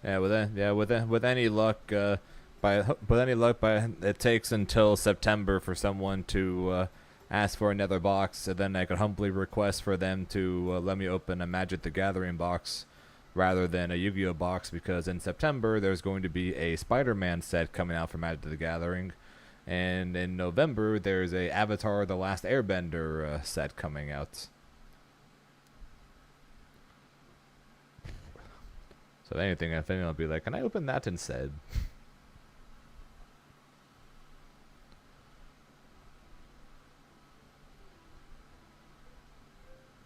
With any luck, it takes until September for someone to ask for another box, and then I could humbly request for them to let me open a Magic the Gathering box rather than a Yu-Gi-Oh box, because in September there's going to be a Spider-Man set coming out for Magic the Gathering, and in November there's a Avatar: The Last Airbender set coming out. So if anything, I think I'll be like, can I open that instead?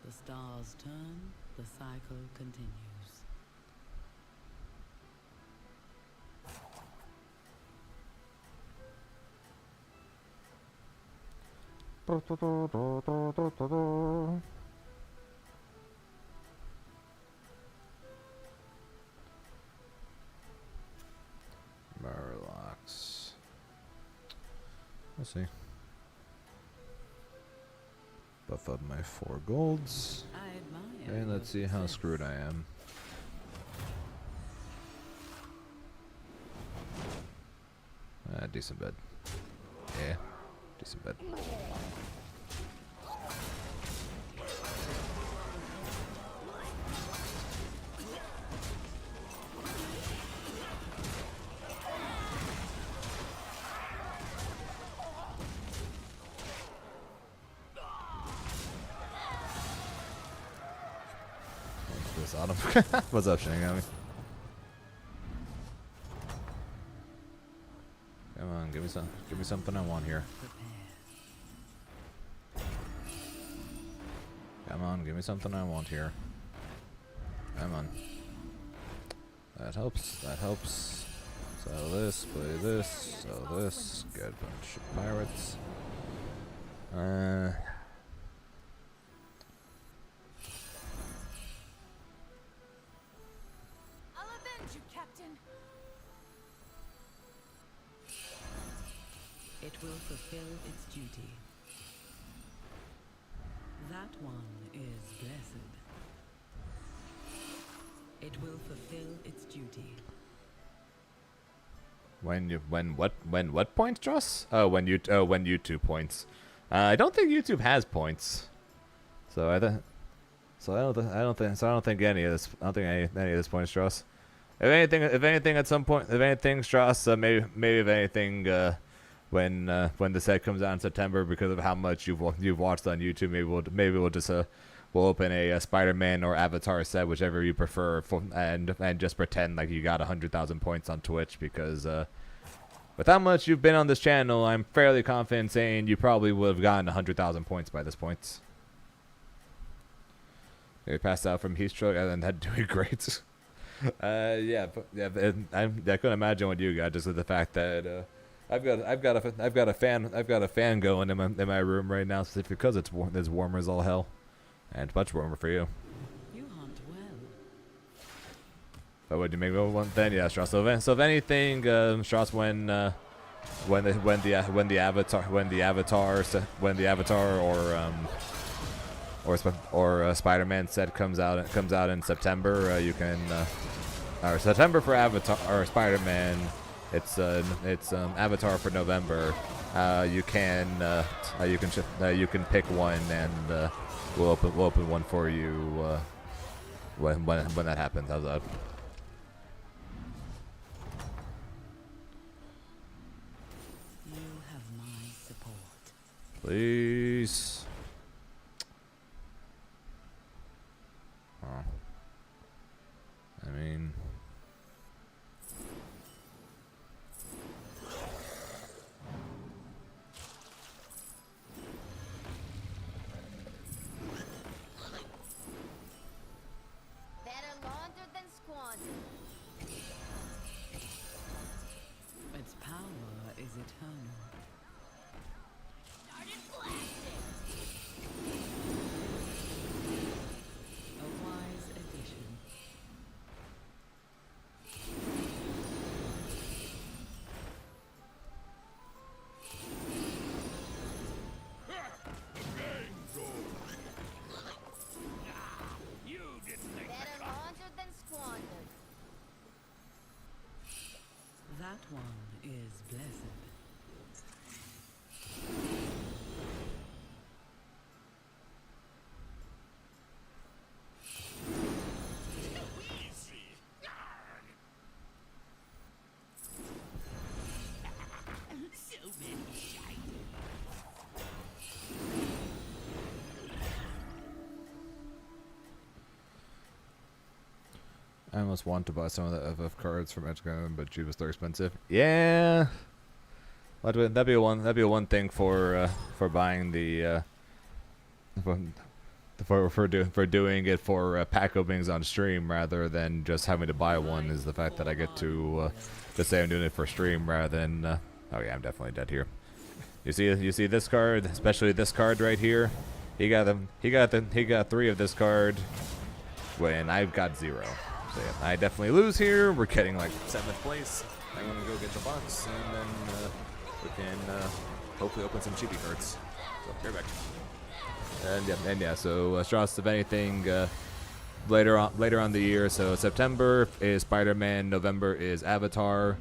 The stars turn, the cycle continues. Murlocs. Let's see. Buff up my 4 golds. And let's see how screwed I am. Decent bed. Yeah, decent bed. What's up, Shinigami? Come on, give me something I want here. Come on, give me something I want here. Come on. That helps, that helps. Sell this, play this, sell this, get a bunch of pirates. It will fulfill its duty. That one is blessed. It will fulfill its duty. When what points, Joss? Oh, when YouTube points. I don't think YouTube has points. So I don't think any of this points, Strauss. If anything, at some point, if anything, Strauss, maybe if anything, when the set comes out in September, because of how much you've watched on YouTube. Maybe we'll just we'll open a Spider-Man or Avatar set, whichever you prefer, and just pretend like you got 100,000 points on Twitch, because with how much you've been on this channel, I'm fairly confident saying you probably would have gotten 100,000 points by this point. Maybe passed out from heat stroke and then had doing great. Yeah, I couldn't imagine what you got, just with the fact that I've got a fan going in my room right now, simply because it's warm as all hell, and much warmer for you. You hunt well. But would you make one then? Yeah, Strauss. So if anything, Strauss, when the Avatar or Spider-Man set comes out in September, you can or September for Avatar or Spider-Man. It's Avatar for November. You can pick one, and we'll open one for you when that happens. How's that? You have my support. Please. Oh. I mean. Better laundered than squandered. Its power is eternal. Started blasting. A wise addition. Better laundered than squandered. That one is blessed. So many shiny. I almost want to buy some of the FF cards from Edgegun, but G was too expensive. Yeah, that'd be one thing for buying the for doing it for pack openings on stream rather than just having to buy one, is the fact that I get to just say I'm doing it for stream rather than oh yeah, I'm definitely dead here. You see this card, especially this card right here. He got 3 of this card when I've got 0. So yeah, I definitely lose here. We're getting like 7th place. I'm gonna go get the box, and then we can hopefully open some cheapy cards. So be right back. And yeah. So Strauss, if anything, later on the year. So September is Spider-Man. November is Avatar.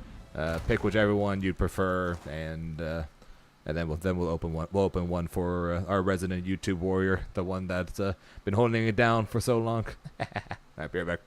Pick whichever one you'd prefer, and then we'll open one. We'll open one for our resident YouTube warrior, the one that's been holding it down for so long. All right, be right back.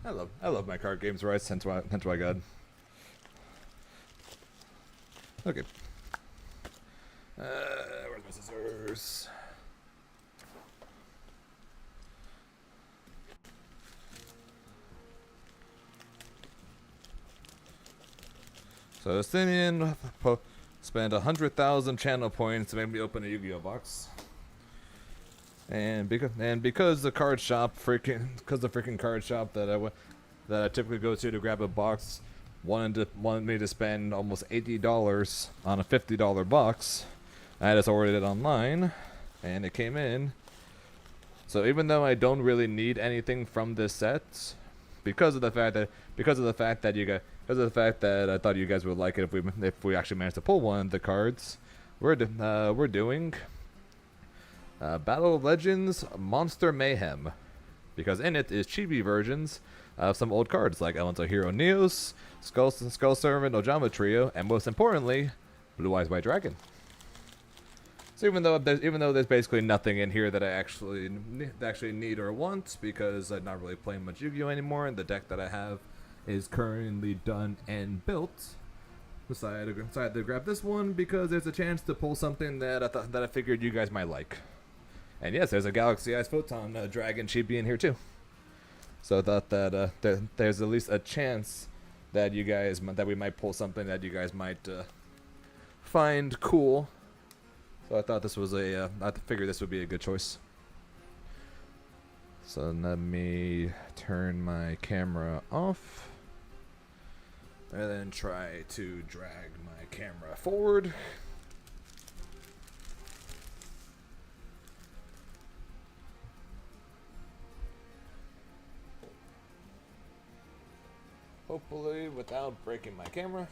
I love my card games, right? Hence why I got. Okay. Where's my scissors? So Justinian spent 100,000 channel points to make me open a Yu-Gi-Oh box. And because the card shop freaking card shop that I typically go to grab a box wanted me to spend almost $80 on a $50 box, I just ordered it online and it came in. So even though I don't really need anything from this set, because of the fact that I thought you guys would like it if we actually managed to pull one of the cards, we're doing Battle of Legends Monster Mayhem, because in it is chibi versions of some old cards like Elemental Hero Neos, Skull Servant, Ojama Trio, and most importantly, Blue Eyes White Dragon. So even though there's basically nothing in here that I actually need or want, because I'm not really playing much Yu-Gi-Oh anymore, and the deck that I have is currently done and built, decided to grab this one because there's a chance to pull something that I figured you guys might like. And yes, there's a Galaxy Eyes Photon Dragon chibi in here too. So I thought that there's at least a chance that we might pull something that you guys might find cool. So I thought this was I figured this would be a good choice. So let me turn my camera off, and then try to drag my camera forward. Hopefully without breaking my camera.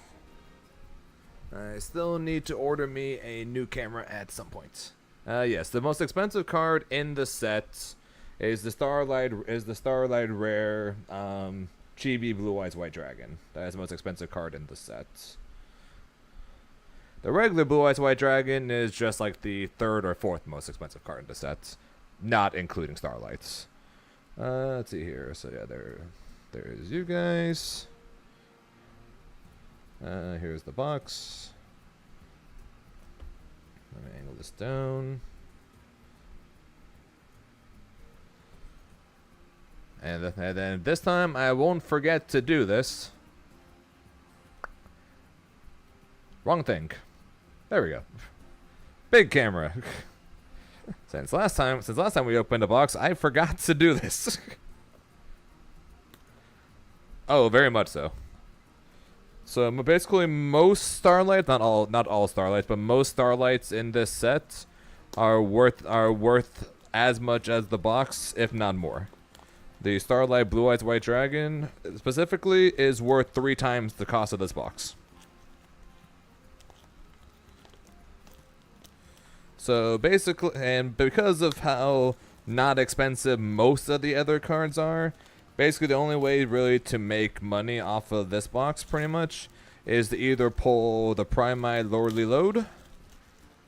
I still need to order me a new camera at some point. Yes, the most expensive card in the set is the Starlight Rare Chibi Blue Eyes White Dragon. That is the most expensive card in the set. The regular Blue Eyes White Dragon is just like the third or fourth most expensive card in the set, not including Starlights. Let's see here. So yeah, there's you guys. Here's the box. Let me angle this down. And then this time I won't forget to do this. Wrong thing. There we go. Big camera. Since last time we opened a box, I forgot to do this. Oh, very much so. So basically, most Starlights, not all Starlights, but most Starlights in this set are worth as much as the box, if not more. The Starlight Blue Eyes White Dragon specifically is worth 3 times the cost of this box. So basically, and because of how not expensive most of the other cards are, basically the only way really to make money off of this box pretty much is to either pull the Prime-Eye Lordly Load,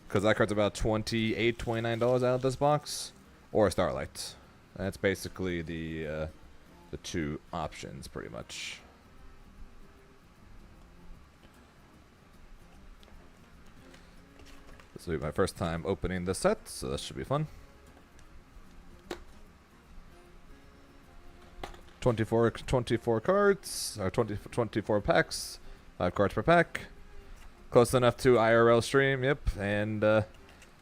because that card's about $28, $29 out of this box, or Starlight. That's basically the 2 options pretty much. This will be my first time opening the set, so that should be fun. 24 cards, or 24 packs, 5 cards per pack. Close enough to IRL stream, yep. And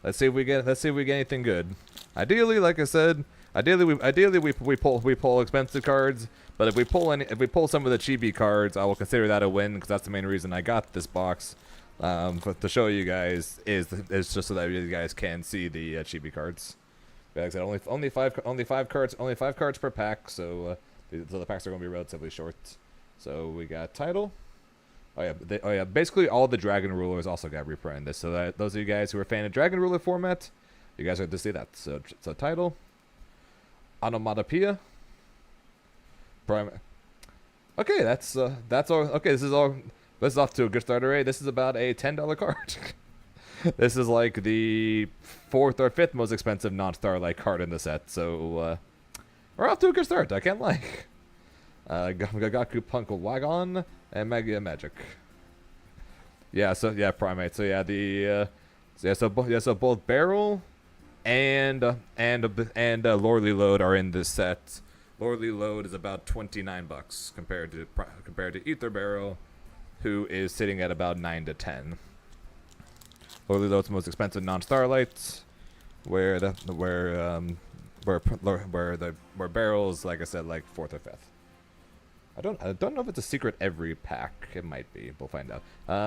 let's see if we get anything good. Ideally, like I said, we pull expensive cards. But if we pull some of the chibi cards, I will consider that a win, because that's the main reason I got this box. To show you guys is just so that you guys can see the chibi cards. Like I said, only five cards per pack, so the packs are going to be relatively short. So we got title. Oh yeah, basically all the Dragon Rulers also got reprint in this. So that those of you guys who are a fan of Dragon Ruler format, you guys are to see that. So title, onomatopoeia, prime. Okay, that's all. Okay, this is off to a good start already. This is about a $10 card. This is like the 4th or 5th most expensive non-Starlight card in the set. So we're off to a good start. I can't lie. Gagaku Punk Wagon, and Magia Magic. Yeah, so yeah, Primate. So yeah, so both Barrel and Lordly Load are in this set. Lordly Load is about $29 compared to Ether Barrel, who is sitting at about 9 to 10. Lordly Load's the most expensive non-Starlight, where Barrel's, like I said, like 4th or 5th. I don't know if it's a secret every pack. It might be. We'll find out.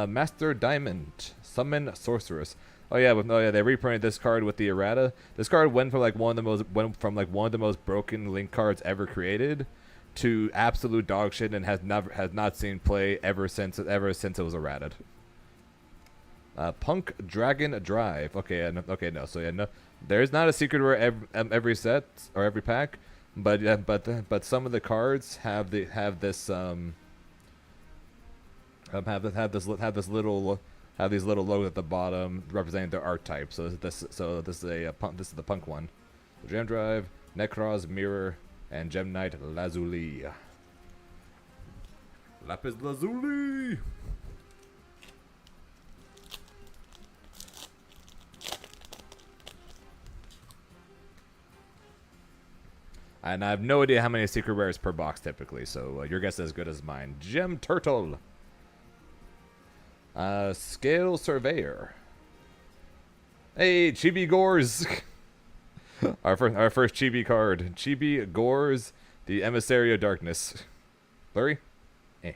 Master Diamond, Summon Sorceress. Oh yeah, they reprinted this card with the errata. This card went from one of the most broken Link cards ever created to absolute dog shit and has not seen play ever since it was errated. Punk Dragon Drive. Okay, no. So yeah, no. There's not a secret rare every set or every pack. But some of the cards have this little logos at the bottom representing their archetype. So this is the punk one. Gem Drive, Necros, Mirror, and Gem Knight Lazuli. Lapis Lazuli. And I have no idea how many secret rares per box typically, so your guess is as good as mine. Gem Turtle. Scale Surveyor. Hey, Chibi Gores. our first Chibi card. Chibi Gores, the Emissary of Darkness. Blurry? Eh.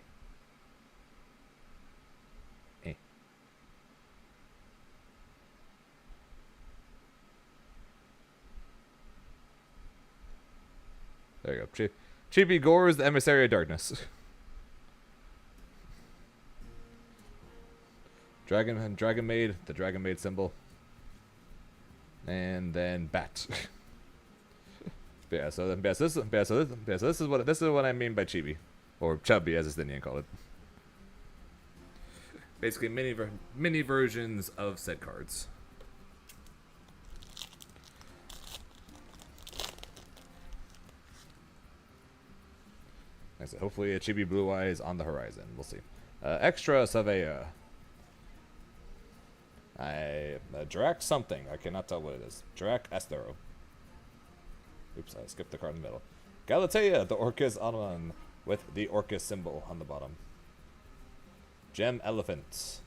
There you go. Chibi Gores, the Emissary of Darkness. Dragon Maid, the Dragon Maid symbol. And then Bat. This is what I mean by chibi. Or chubby, as Estinian call it. Basically mini versions of said cards. Like I said, hopefully a Chibi Blue Eye is on the horizon. We'll see. Extra Savea. Drac something. I cannot tell what it is. Drac Astero. Oops, I skipped the card in the middle. Galatea, the Orcus Automan with the Orcus symbol on the bottom. Gem Elephant.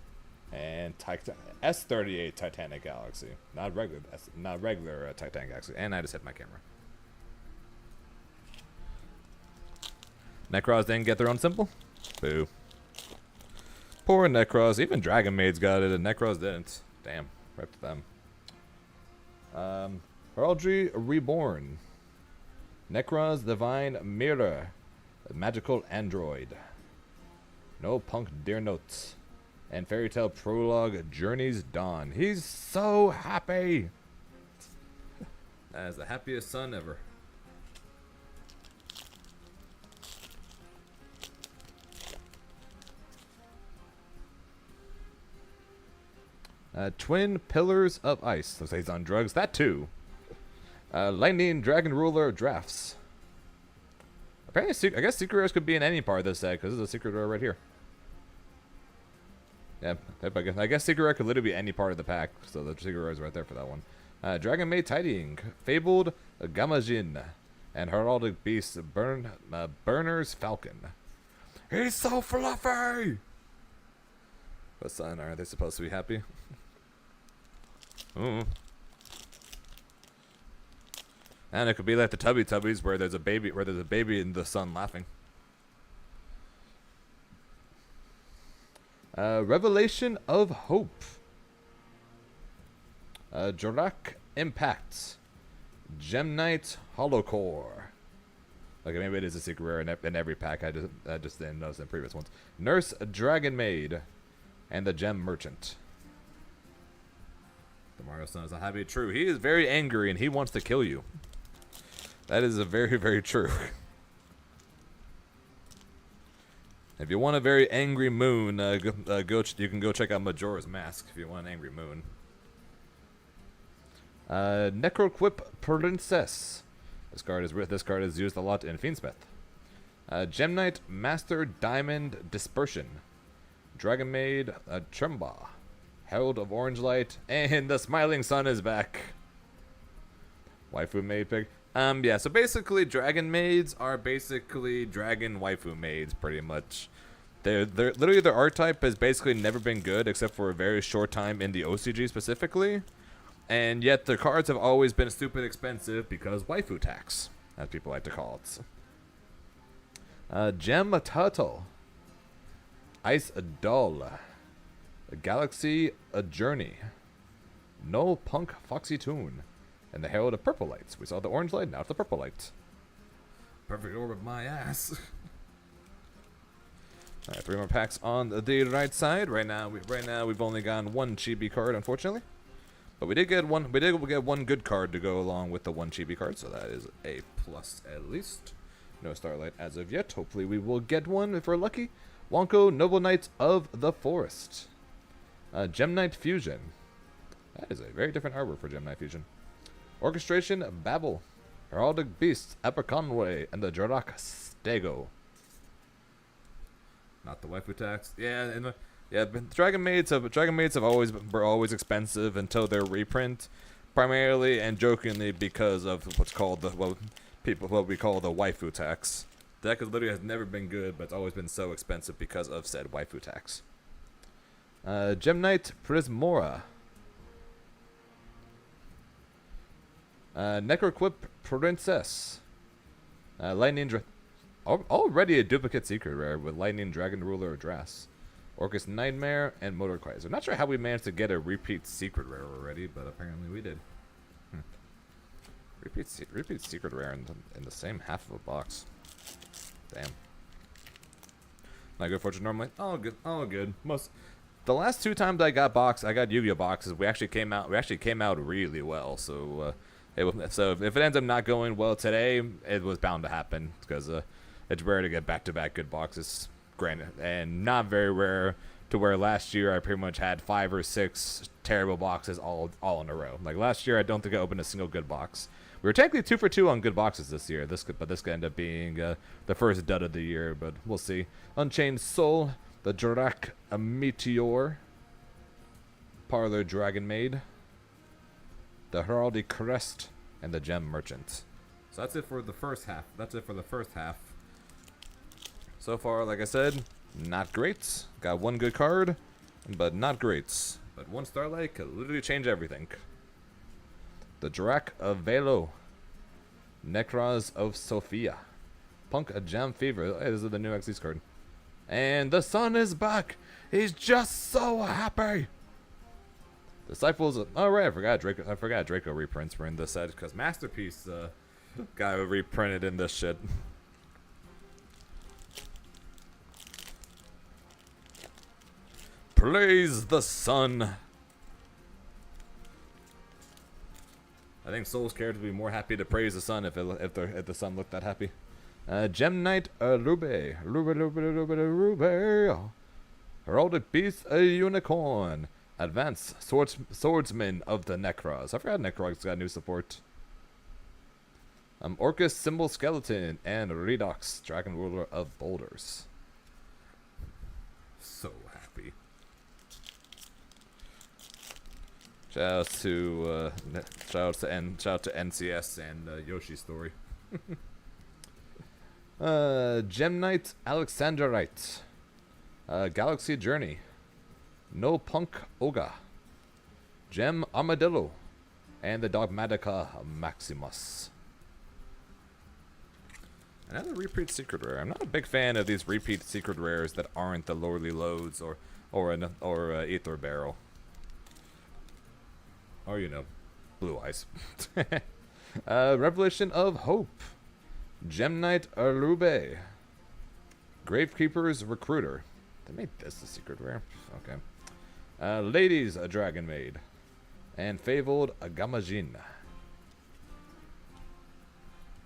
And S38 Titanic Galaxy. Not regular Titanic Galaxy. And I just hit my camera. Necros didn't get their own symbol? Boo. Poor Necros. Even Dragon Maid's got it, and Necros didn't. Damn. Rip to them. Heraldry Reborn. Necros Divine Mirror. Magical Android. No Punk Dear Notes. And Fairy Tale Prologue Journey's Dawn. He's so happy! That is the happiest son ever. Twin Pillars of Ice. Looks like he's on drugs. That too. Lightning Dragon Ruler Drafts. Apparently, I guess secret rares could be in any part of this set, because this is a secret rare right here. Yeah, I guess secret rare could literally be any part of the pack, so the secret rare is right there for that one. Dragon Maid Tidying. Fabled Gamajin. And Heraldic Beast Burner's Falcon. He's so fluffy! What sign are they supposed to be happy? Ooh. And it could be like the Tubby Tubbies where there's a baby in the sun laughing. Revelation of Hope. Jorak Impact. Gem Knight Holocore. Okay, maybe it is a secret rare in every pack. I just didn't notice in previous ones. Nurse Dragon Maid. And the Gem Merchant. The Mario Son is not happy. True. He is very angry and he wants to kill you. That is a very, very true. If you want a very angry moon, you can go check out Majora's Mask if you want an angry moon. Necroquip Princess. This card is used a lot in Fiendsmith. Gem Knight Master Diamond Dispersion. Dragon Maid Tremba. Herald of Orange Light. And the Smiling Sun is back. Waifu Maid pick. Yeah, so basically Dragon Maids are basically Dragon Waifu Maids, pretty much. They're literally, their art type has basically never been good except for a very short time in the OCG specifically. And yet their cards have always been stupid expensive because waifu tax, as people like to call it. Gem Turtle. Ice Doll. A Galaxy A Journey. No Punk Foxy Tune. And the Herald of Purple Lights. We saw the orange light, now it's the purple light. Perfect orb of my ass. Alright, 3 more packs on the right side. Right now we've only gotten 1 chibi card, unfortunately. But we did get one good card to go along with the 1 chibi card, so that is a plus at least. No Starlight as of yet. Hopefully we will get one if we're lucky. Wonko, Noble Knights of the Forest. Gem Knight Fusion. That is a very different artwork for Gem Knight Fusion. Orchestration, Babel, Heraldic Beast, Epiconway, and the Jorak Stego. Not the waifu tax. Yeah, and Dragon Maids have always were always expensive until their reprint, primarily and jokingly because of what's called what we call the waifu tax. The deck literally has never been good, but it's always been so expensive because of said waifu tax. Gem Knight Prismora. Necroquip Princess. Already a duplicate secret rare with Lightning Dragon Ruler Dras. Orcus Nightmare and Motor Chrysler. Not sure how we managed to get a repeat secret rare already, but apparently we did. Repeat secret rare in the same half of a box. Damn. Not good fortune normally. All good. All good. The last 2 times I got Yu-Gi-Oh boxes. We actually came out really well. So if it ends up not going well today, it was bound to happen because it's rare to get back-to-back good boxes. Granted, and not very rare to where last year I pretty much had 5 or 6 terrible boxes all in a row. Like last year, I don't think I opened a single good box. We were technically 2 for 2 on good boxes this year. This could end up being the first dud of the year, but we'll see. Unchained Soul, the Jorak Meteor, Parlor Dragon Maid, the Heraldic Crest, and the Gem Merchant. So that's it for the first half. So far, like I said, not great. Got 1 good card, but not great. But 1 Starlight could literally change everything. The Drak of Velo. Necros of Sophia. Punk a Jam Fever. Hey, this is the new Xyz card. And the sun is back. He's just so happy. Disciples of... Oh, right. I forgot Draco reprints were in this set because Masterpiece got reprinted in this shit. Praise the sun. I think Soul's character would be more happy to praise the sun if the sun looked that happy. Gem Knight Rube. Heraldic Beast a Unicorn. Advanced Swordsman of the Necros. I forgot Necros got new support. Orcus Symbol Skeleton and Redox Dragon Ruler of Boulders. So happy. Shout out to NCS and Yoshi's Story. Gem Knight Alexandrite. Galaxy Journey. No Punk Oga. Gem Armadillo. And the Dogmatica Maximus. Another repeat secret rare. I'm not a big fan of these repeat secret rares that aren't the Lordly Loads or Ether Barrel. Or, you know, Blue Eyes. Revelation of Hope. Gem Knight Arube. Gravekeeper's Recruiter. They made this a secret rare. Okay. Ladies, a Dragon Maid. And Fabled Agamajin.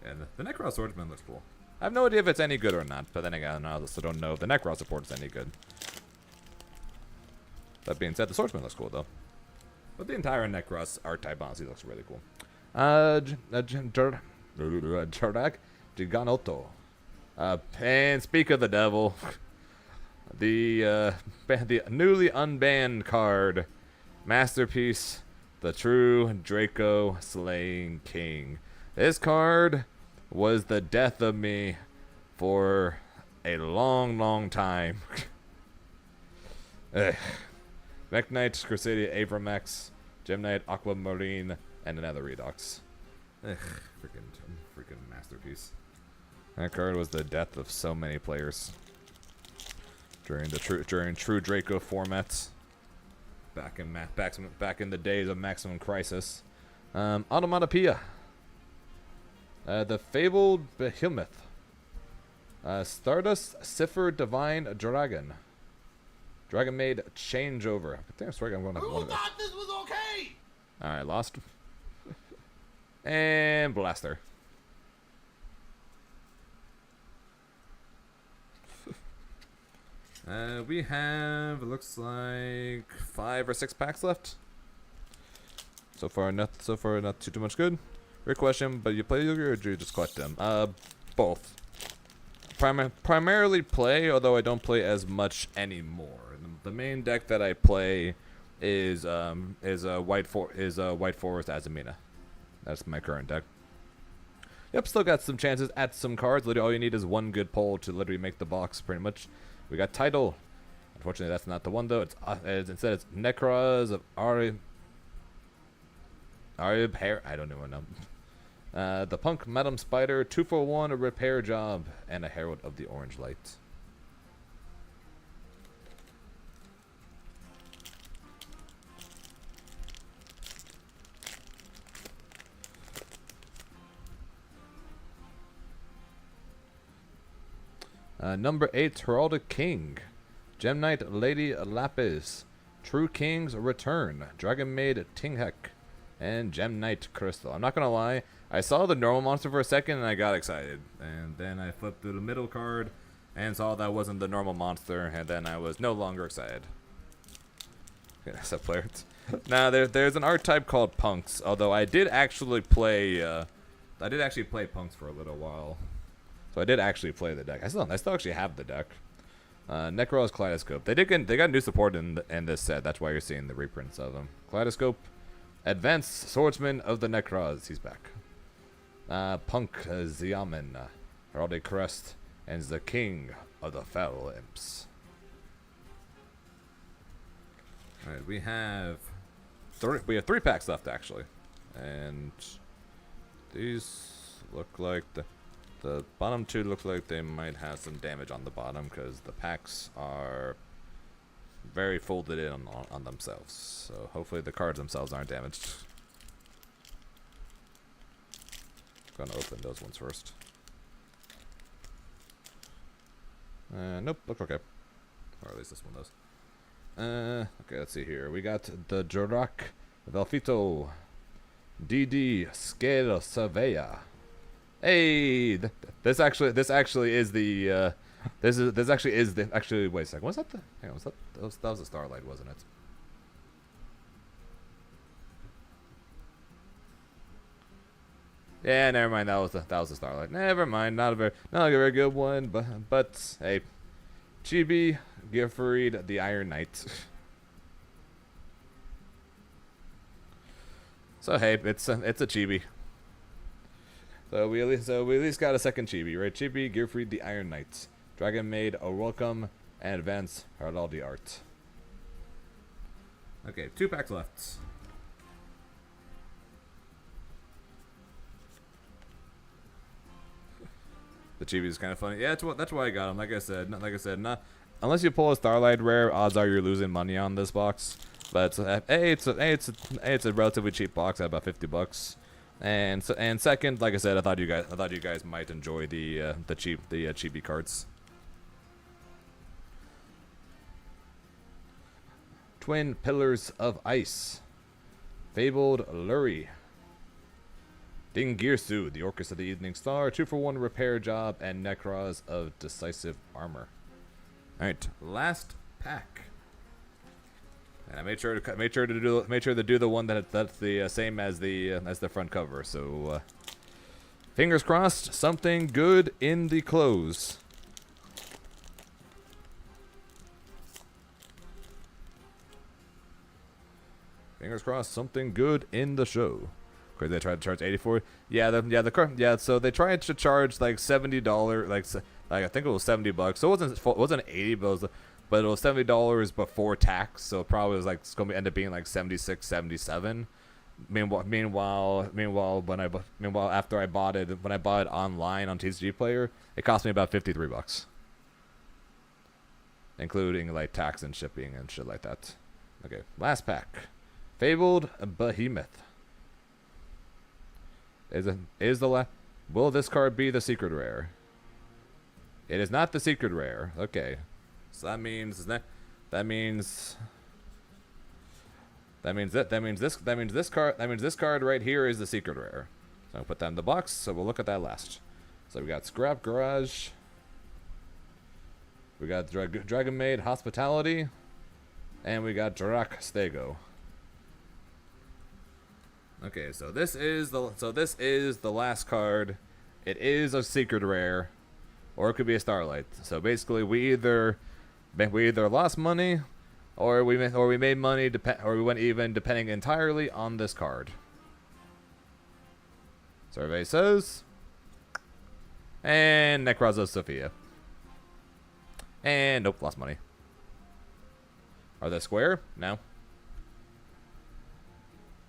And the Necros Swordsman looks cool. I have no idea if it's any good or not, but then again, I also don't know if the Necros support is any good. That being said, the Swordsman looks cool, though. But the entire Necros art type honestly looks really cool. Jorak Giganoto. And speak of the devil, the newly unbanned card, Masterpiece, the True Draco Slaying King. This card was the death of me for a long, long time. Mech Knight, Crusadia, Avramax, Gem Knight, Aquamarine, and another Redox. Freaking masterpiece. That card was the death of so many players during True Draco formats. Back in the days of Maximum Crisis. Automatopoeia. The Fabled Behemoth. Stardust Cipher Divine Dragon. Dragon Maid Changeover. I think I'm sorry, I'm going to have one of them. This was okay. Alright, lost. And Blaster. We have, it looks like 5 or 6 packs left. So far not too much good. Great question, but you play Yu-Gi-Oh or do you just collect them? Both. Primarily play, although I don't play as much anymore. The main deck that I play is White Forest Azumina. That's my current deck. Yep, still got some chances at some cards. Literally, all you need is one good pull to literally make the box, pretty much. We got Tidal. Unfortunately, that's not the one, though. Instead, it's Necros of Arib Hair. I don't even know. The Punk Madam Spider, 2-for-1, a Repair Job, and a Herald of the Orange Light. Number 8, Heraldic King. Gem Knight Lady Lapis. True King's Return. Dragon Maid Tinghek. And Gem Knight Crystal. I'm not gonna lie, I saw the normal monster for a second and I got excited. And then I flipped through the middle card and saw that wasn't the normal monster, and then I was no longer excited. That's a player. Now there's an art type called Punks, although I did actually play Punks for a little while. So I did actually play the deck. I still actually have the deck. Necros Kaleidoscope. They got new support in this set. That's why you're seeing the reprints of them. Kaleidoscope. Advanced Swordsman of the Necros. He's back. Punk Xiamen. Heraldic Crest. And the King of the Fell Imps. Alright, we have 3 packs left actually. And these look like the bottom 2 look like they might have some damage on the bottom because the packs are very folded in on themselves. So hopefully the cards themselves aren't damaged. Gonna open those ones first. Nope, look okay. Or at least this one does. Okay, let's see here. We got the Jorak Velfito. DD Scale Surveyor. Hey, this actually is the actually wait a second. Was that the? Hang on, that was the Starlight, wasn't it? Yeah, never mind. That was the Starlight. Never mind. Not a very good one. But hey, Chibi Gifried the Iron Knight. So hey, it's a Chibi. So we at least got a second Chibi, right? Chibi, Gearfried, the Iron Knight, Dragon Maid, a Welcome, and Advance Heraldi Art. Okay, 2 packs left. The Chibi is kind of funny. Yeah, that's why I got him. Like I said, not unless you pull a Starlight rare, odds are you're losing money on this box. But it's a relatively cheap box at about $50. And second, like I said, I thought you guys might enjoy the chibi cards. Twin Pillars of Ice. Fabled Lurie. Dingirsu, the Orcus of the Evening Star, 2-for-1 Repair Job, and Necros of Decisive Armor. Alright, last pack. And I made sure to do the one that's the same as the front cover. So Fingers crossed, something good in the close. Fingers crossed, something good in the show. Because they tried to charge $84. So they tried to charge like $70, like I think it was $70. So it wasn't 80, but it was $70 before tax. So it probably was like it's gonna end up being like 76, 77. Meanwhile, after I bought it, when I bought it online on TCG Player, it cost me about $53, including like tax and shipping and shit like that. Okay, last pack, Fabled Behemoth. Will this card be the secret rare? It is not the secret rare. Okay, so that means this card right here is the secret rare. So I'll put that in the box. So we'll look at that last. So we got Scrap Garage. We got Dragon Maid Hospitality, and we got Drak Stego. Okay, so this is the last card. It is a secret rare, or it could be a Starlight. So basically, we either lost money, or we made money, or we went even, depending entirely on this card. Survey says, and Necrozma Sophia, and nope, lost money. Are they square? No.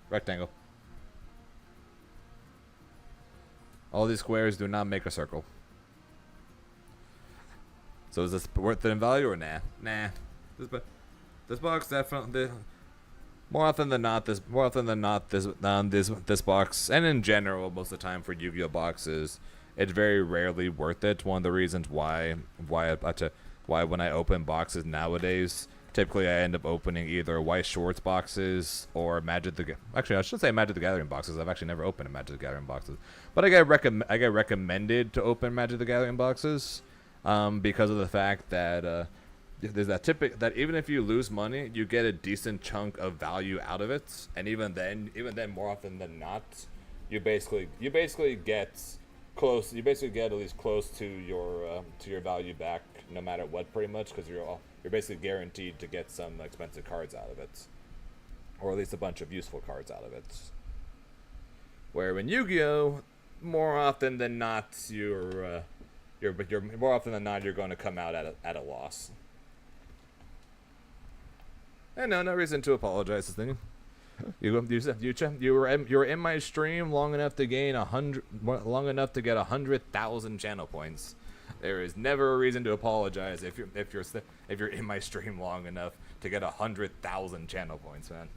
Rectangle. All these squares do not make a circle. So is this worth it in value or nah? Nah. This box definitely. More often than not, this box, and in general, most of the time for Yu-Gi-Oh boxes, it's very rarely worth it. One of the reasons why when I open boxes nowadays, typically I end up opening either White Shorts boxes or Actually, I should say Magic the Gathering boxes. I've actually never opened a Magic the Gathering boxes, but I get recommended to open Magic the Gathering boxes because of the fact that there's that even if you lose money, you get a decent chunk of value out of it, and even then, more often than not, you basically get close. You basically get at least close to your value back, no matter what, pretty much, because you're basically guaranteed to get some expensive cards out of it, or at least a bunch of useful cards out of it. Where in Yu-Gi-Oh, more often than not, you're more often than not, you're going to come out at a loss. And no reason to apologize. This thing, you were in my stream long enough to gain 100,000 channel points. There is never a reason to apologize if you're in my stream long enough to get 100,000 channel points, man.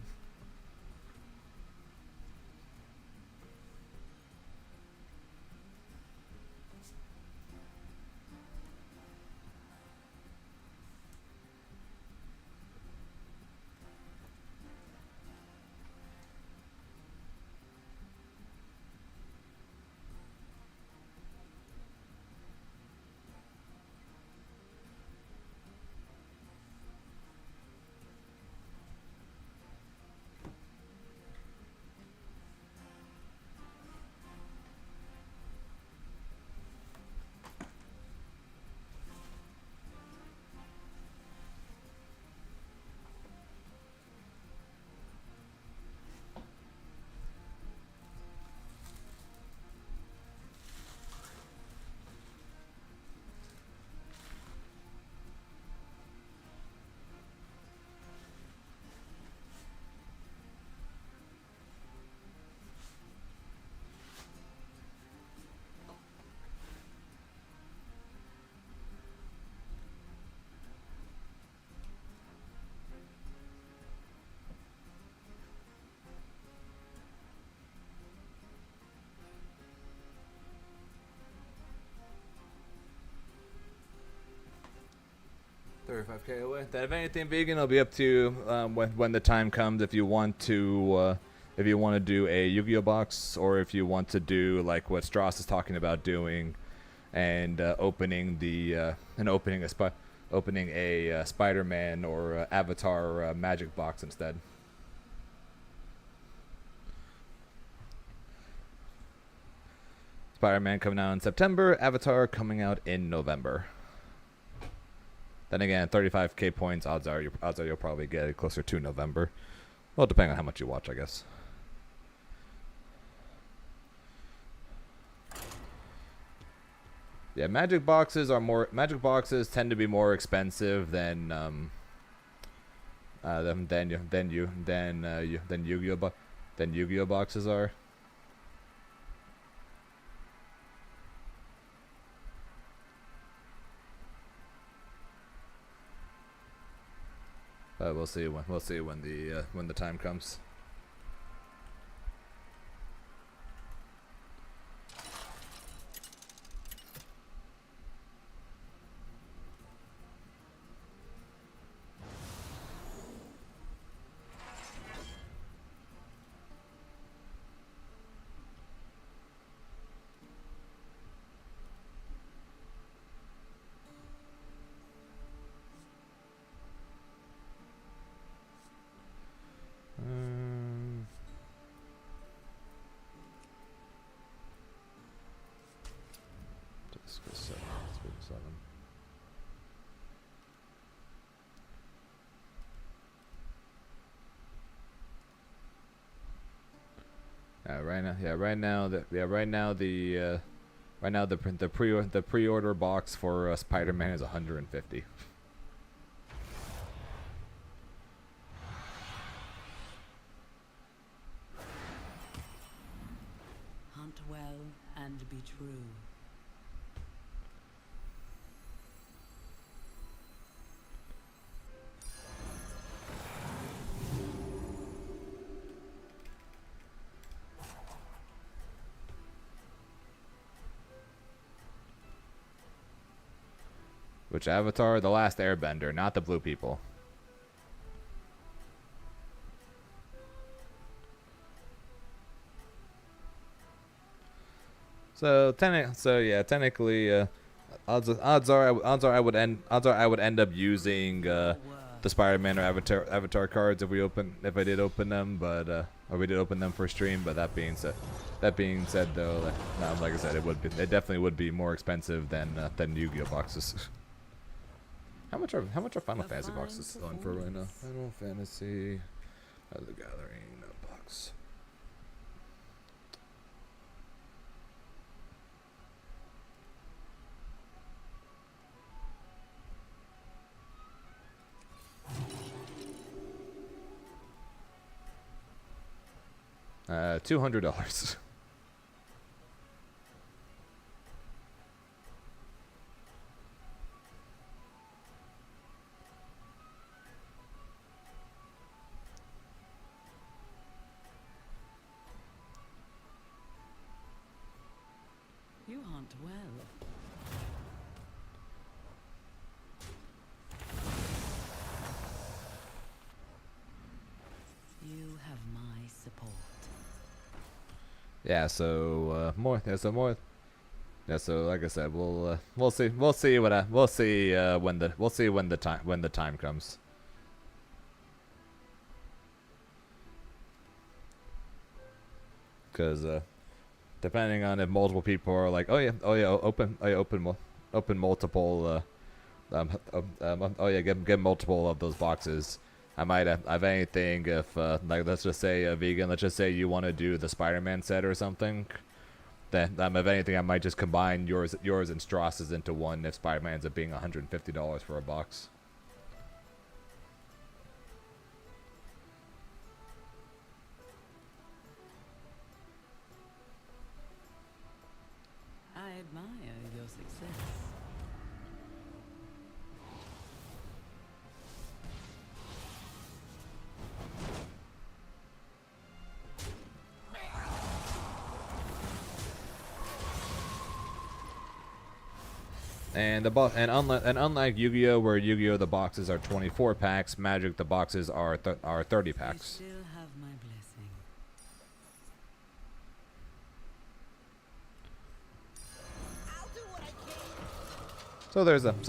$35K away. That if anything vegan, it'll be up to you when the time comes. If you want to do a Yu-Gi-Oh box, or if you want to do like what Strauss is talking about doing, and opening a Spider-Man or Avatar Magic box instead. Spider-Man coming out in September. Avatar coming out in November. Then again, 35k points. Odds are you'll probably get it closer to November. Well, depending on how much you watch, I guess. Yeah, magic boxes tend to be more expensive than Yu-Gi-Oh boxes are. But we'll see when the time comes. Right now the pre-order box for Spider-Man is 150. Hunt well and be true. Which Avatar? The Last Airbender, not the blue people. Technically, odds are I would end up using the Spider-Man or Avatar cards if I did open them, but or we did open them for stream. But that being said though, like I said, it definitely would be more expensive than Yu-Gi-Oh boxes. How much are Final Fantasy boxes going for right now? Final Fantasy, the Gathering box. $200. You hunt well. You have my support. Yeah, so so like I said, we'll see when the time comes. Cuz depending on if multiple people are like, open multiple get multiple of those boxes. I might have anything if like let's just say vegan, let's just say you want to do the Spider-Man set or something, then if anything I might just combine yours and Strauss's into one if Spider-Man ends up being $150 for a box. I admire your success. And unlike Yu-Gi-Oh, where Yu-Gi-Oh the boxes are 24 packs, Magic the boxes are 30 packs. You still have my blessing. So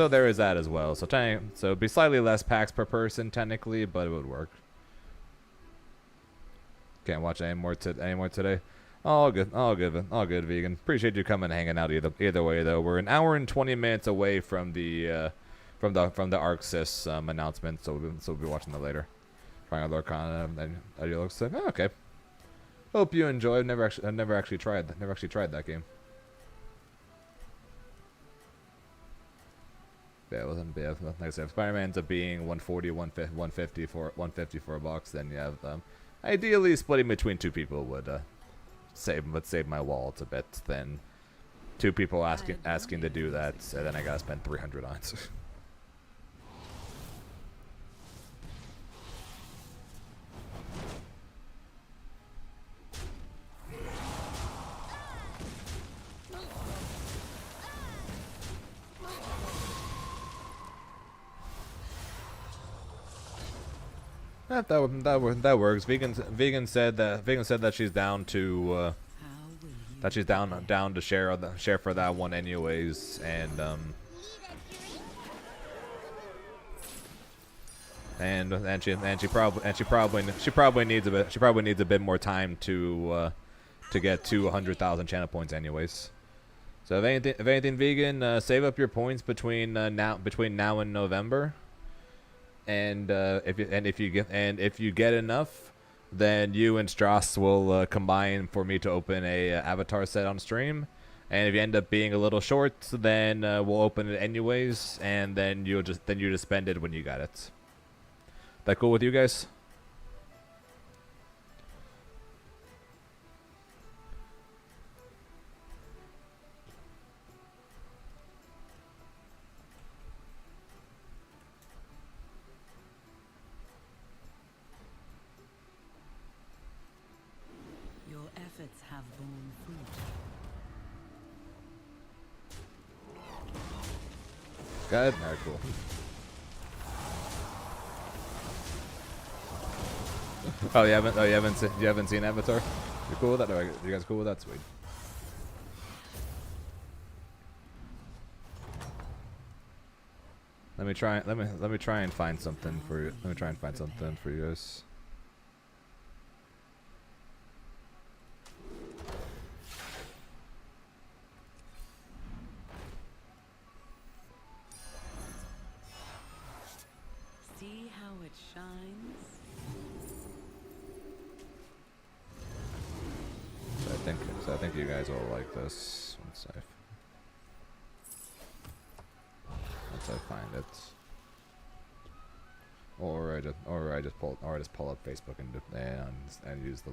there is that as well. So it'd be slightly less packs per person technically, but it would work. Can't watch any more today. All good, vegan. Appreciate you coming and hanging out either way though. We're an hour and 20 minutes away from the arcsys announcement, so we'll be watching that later. Trying to lurk on and it looks like okay. Hope you enjoy. I've never actually tried that game. Yeah, like I said, if Spider-Man ends up being 140, 150 for $1 then you have ideally splitting between two people would save my wallet a bit than two people asking to do that, and then I gotta spend 300 on it. That works. Vegan said that she's down to share for that one anyways, and she probably needs a bit more time to get to 100,000 channel points anyways. So if anything, vegan, save up your points between now and November. And if you get enough, then you and Strauss will combine for me to open a avatar set on stream. And if you end up being a little short, then we'll open it anyways, and then you just spend it when you got it. That cool with you guys? Have borne fruit. Got it? Alright, cool. You haven't seen Avatar? You cool with that? Or you guys cool with that? Sweet. Let me try and find something for you. Let me try and find something for you guys. See how it shines? So I think you guys will like this. Once I find it, or I just pull up Facebook and use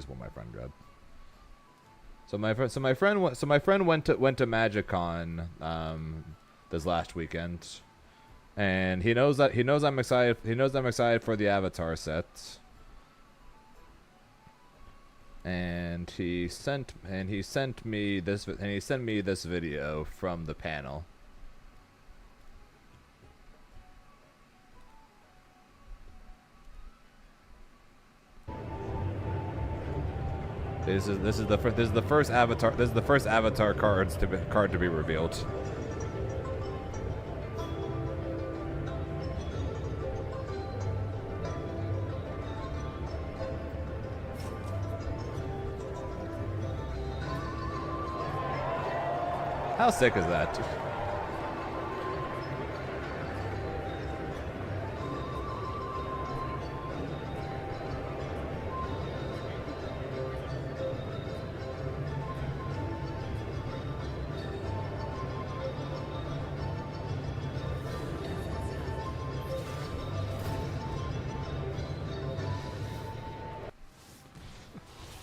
what my friend grabbed. So my friend went to MagicCon this last weekend, and he knows I'm excited for the Avatar set. And he sent me this video from the panel. This is the first Avatar card to be revealed. How sick is that?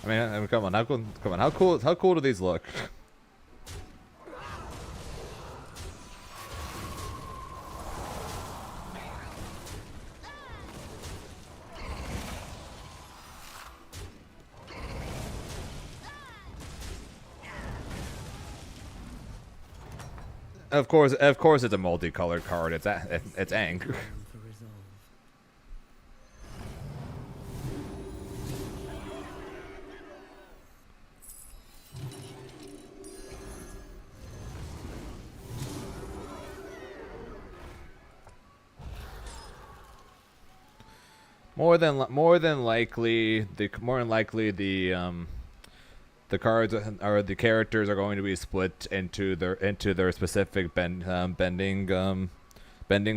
I mean, come on, how cool do these look? Of course, it's a multicolored card. It's Aang. More than likely the the cards or the characters are going to be split into their specific bending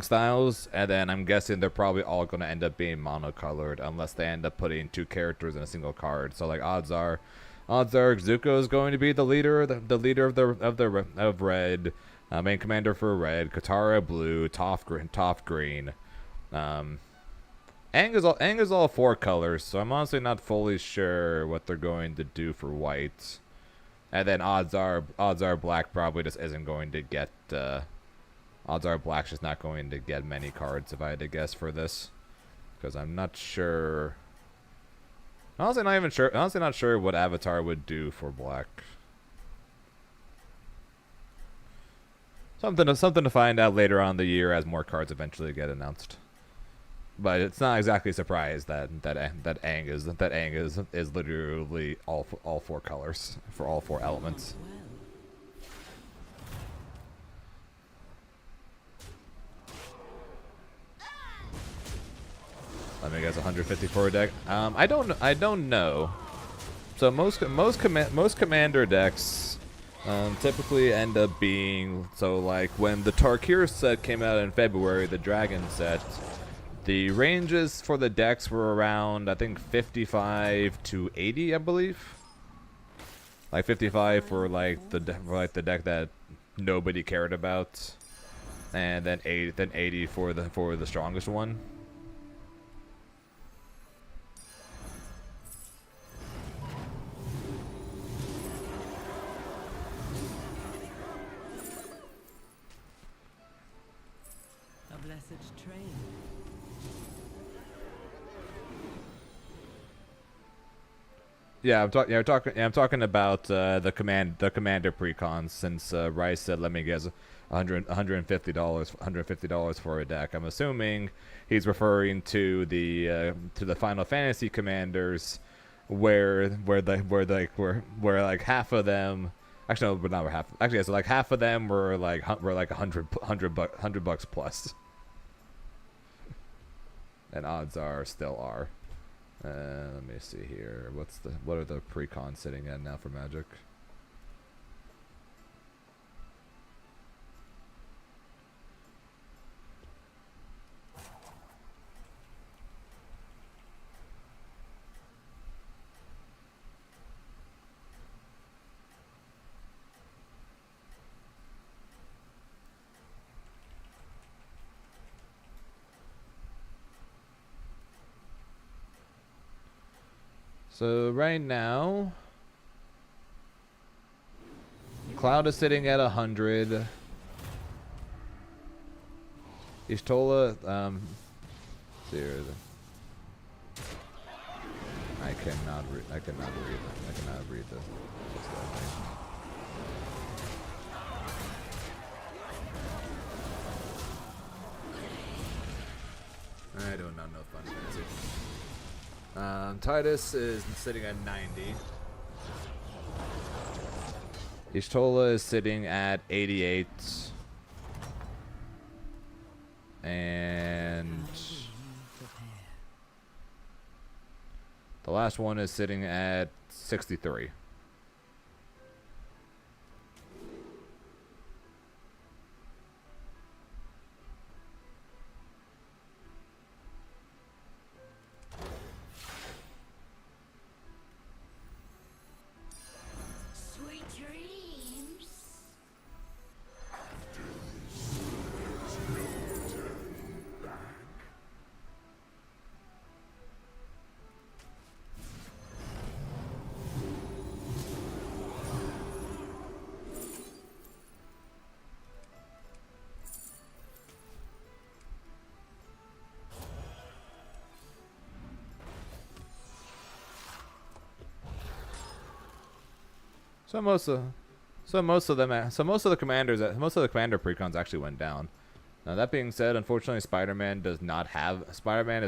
styles, and then I'm guessing they're probably all going to end up being monocolored unless they end up putting 2 characters in a single card. So like odds are Zuko is going to be the leader of red, main commander for red, Katara blue, Toph green. Aang is all 4 colors, so I'm honestly not fully sure what they're going to do for white. And then odds are black probably just isn't going to get odds are black's just not going to get many cards if I had to guess for this, because I'm not sure. Honestly not sure what Avatar would do for black. Something to find out later on in the year as more cards eventually get announced. But it's not exactly a surprise that Aang is literally all 4 colors for all 4 elements. Let me guess, 150 for a deck. I don't know. So most commander decks typically end up being, so like when the Tarkir set came out in February, the Dragon set. The ranges for the decks were around, I think, 55 to 80, I believe. Like 55 for like the deck that nobody cared about, and then 80 for the strongest one. A blessed train. Yeah, I'm talking about the commander precons. Since Rice said, let me guess, $150 for a deck. I'm assuming he's referring to the Final Fantasy commanders, where like half of them. Actually, no, but not half. Actually, yeah, so like half of them were like $100 plus, and odds are still are. Let me see here. What are the precons sitting at now for Magic? So right now, Cloud is sitting at 100. Ishtola, here. I cannot read this. What's that thing? I do not know Final Fantasy. Titus is sitting at 90. Ishtola is sitting at 88. And the last one is sitting at 63. So most of the commander precons actually went down. Now that being said, unfortunately, Spider-Man is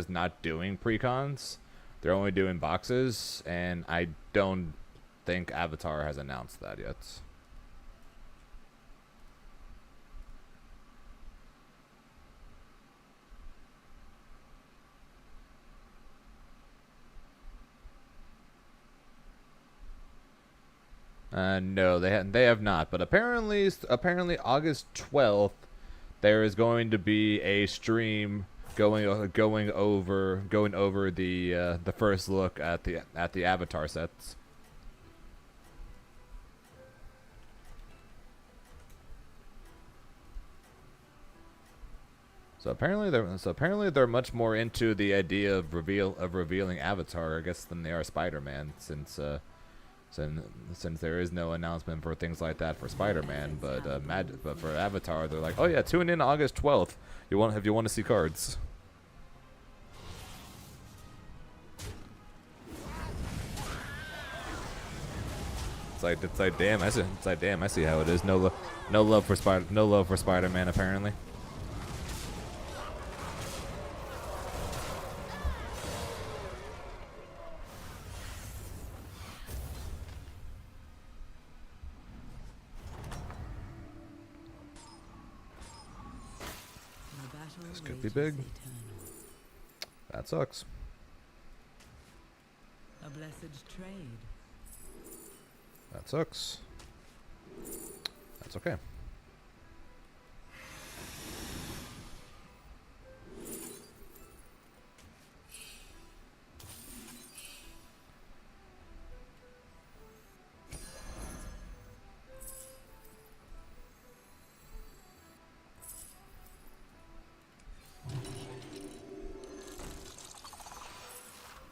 not doing precons. They're only doing boxes, and I don't think Avatar has announced that yet. No, they have not. But apparently August 12th, there is going to be a stream going over the first look at the Avatar sets. So apparently they're much more into the idea of revealing Avatar, I guess, than they are Spider-Man, since there is no announcement for things like that for Spider-Man, but for Avatar, they're like, oh yeah, tune in August 12th. If you want to see cards. It's like damn, I see how it is. No love for Spider-Man apparently. This could be big. That sucks. A blessed trade. That sucks. That's okay.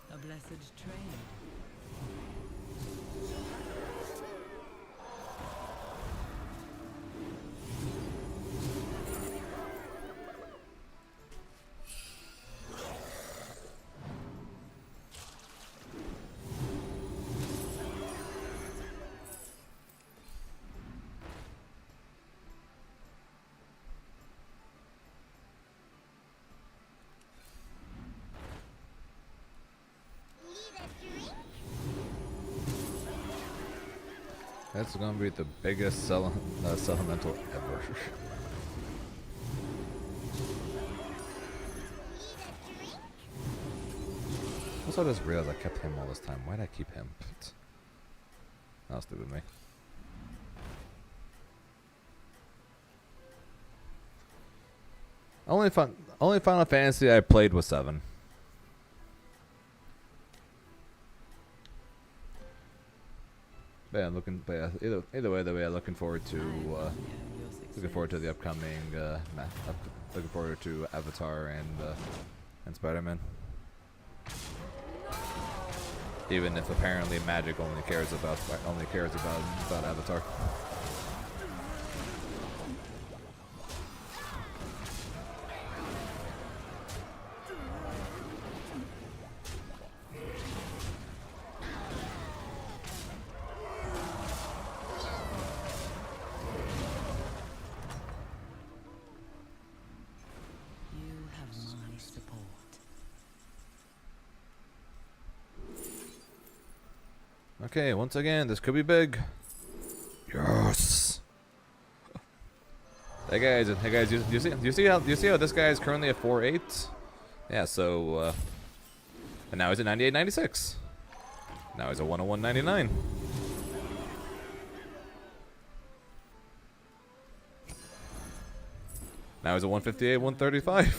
A blessed trade. That's gonna be the biggest supplemental ever. Also, I just realized I kept him all this time. Why'd I keep him? That was stupid of me. Only Final Fantasy I played was 7. But yeah, either way, looking forward to the upcoming looking forward to Avatar and Spider-Man. Even if apparently Magic only cares about Avatar. Okay, once again, this could be big. Yes. Hey guys, you see how this guy is currently at 4.8? Yeah, so and now he's at 98.96. Now he's at 101.99. Now he's at 158.135.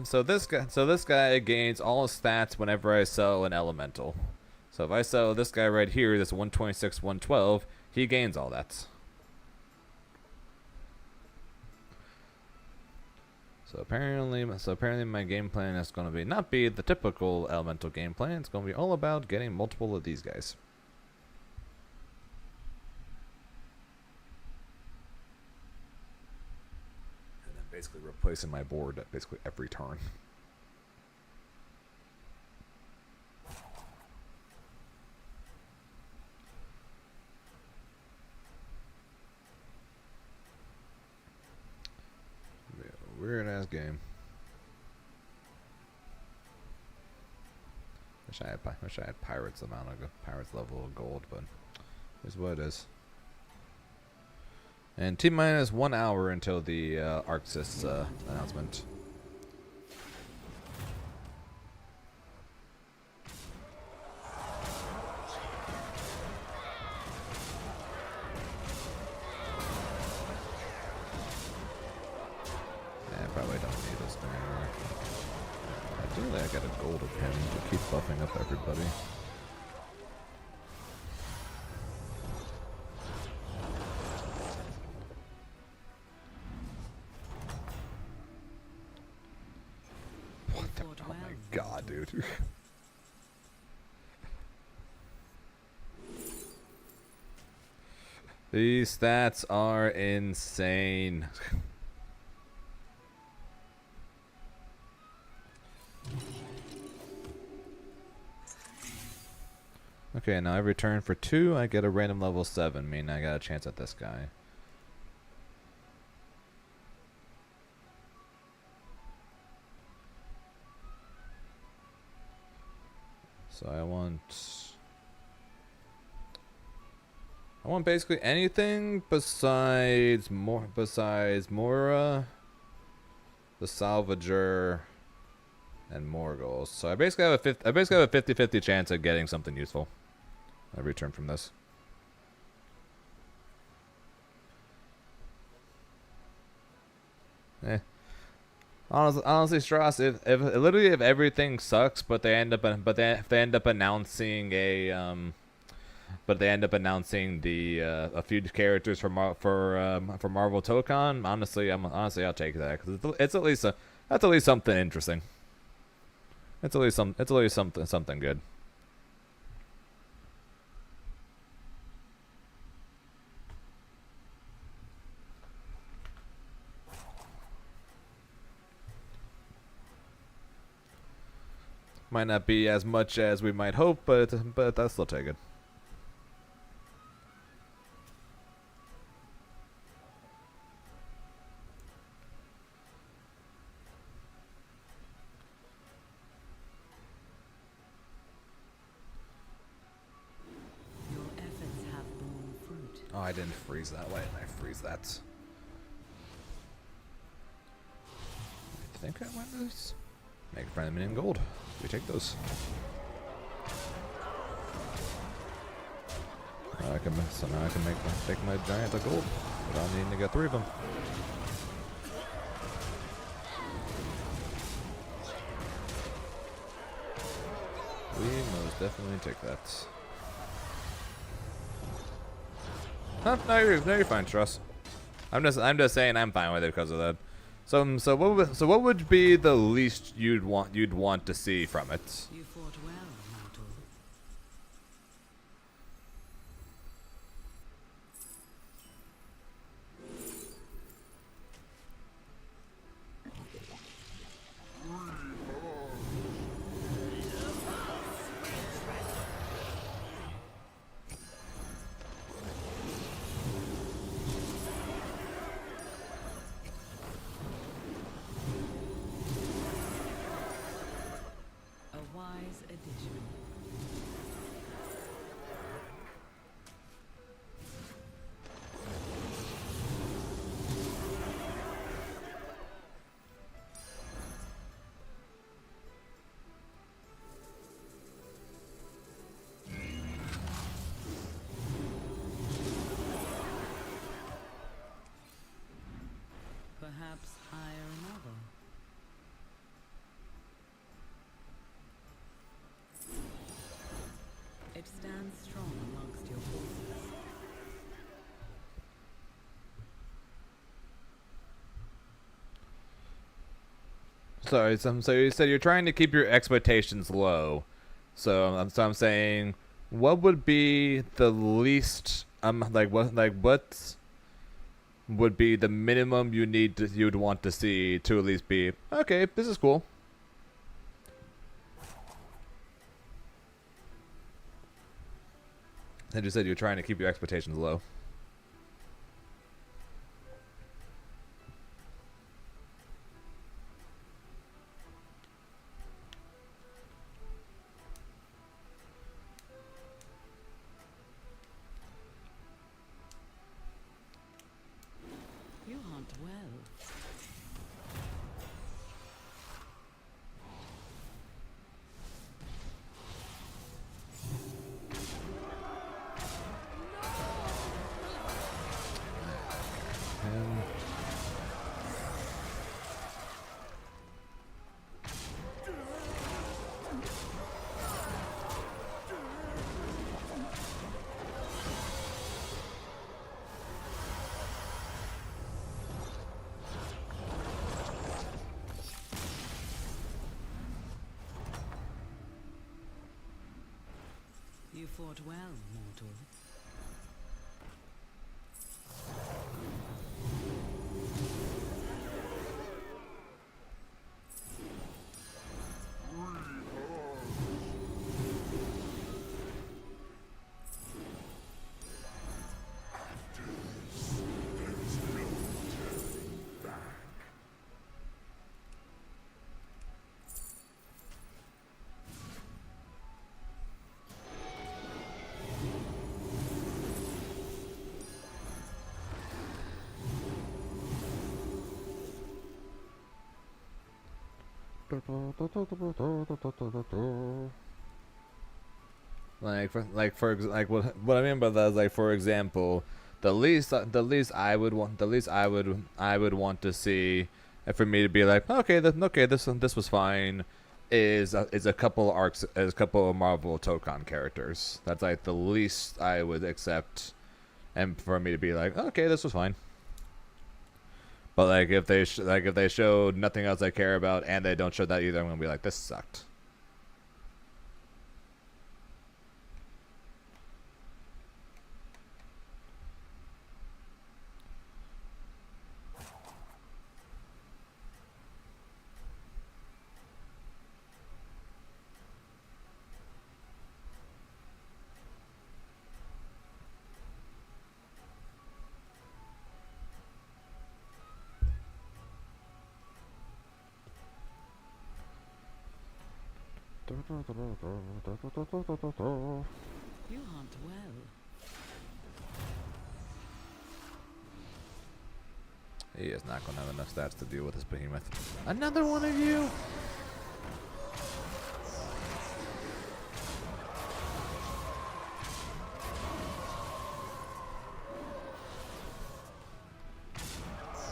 So this guy gains all his stats whenever I sell an elemental. So if I sell this guy right here, this 126, 112, he gains all that. So apparently my game plan is going to not be the typical elemental game plan. It's going to be all about getting multiple of these guys. Basically replacing my board at basically every turn. Weird ass game. Wish I had pirates level of gold, but here's what it is. And T-minus 1 hour until the arcsys announcement. Probably don't need this anymore. Ideally, I got a gold of him to keep buffing up everybody. What the? Oh my god, dude. These stats are insane. Okay, now every turn for 2, I get a random level 7, meaning I got a chance at this guy. So I want basically anything besides Mora, the Salvager, and Morgul. So I basically have a 50-50 chance of getting something useful every turn from this. Honestly, Strauss, if everything sucks, but they end up announcing a a few characters for Marvel Tokon. Honestly, I'll take that because it's at least that's at least something interesting. It's at least something good. Might not be as much as we might hope, but I'll still take it. Your efforts have borne fruit. Oh, I didn't freeze that. Why didn't I freeze that? I think I went this. Make a friend in gold. We take those. Now I can make my giant a gold without needing to get 3 of them. We most definitely take that. Huh? No, you're fine, Truss. I'm just saying I'm fine with it because of that. So what would be the least you'd want to see from it? You fought well, mortal. A wise addition. Perhaps hire another. It stands strong amongst your forces. Sorry, so you said you're trying to keep your expectations low. So I'm saying, what would be the least what would be the minimum you'd want to see to at least be okay? This is cool. And you said you're trying to keep your expectations low. You fought well, mortal. What I mean by that is, like, for example, the least I would want to see, and for me to be like, okay, this was fine, is a couple of Marvel Tokon characters. That's like the least I would accept, and for me to be like, okay, this was fine. But like if they showed nothing else I care about and they don't show that either, I'm gonna be like, this sucked. You hunt well. He is not going to have enough stats to deal with this behemoth. Another one of you?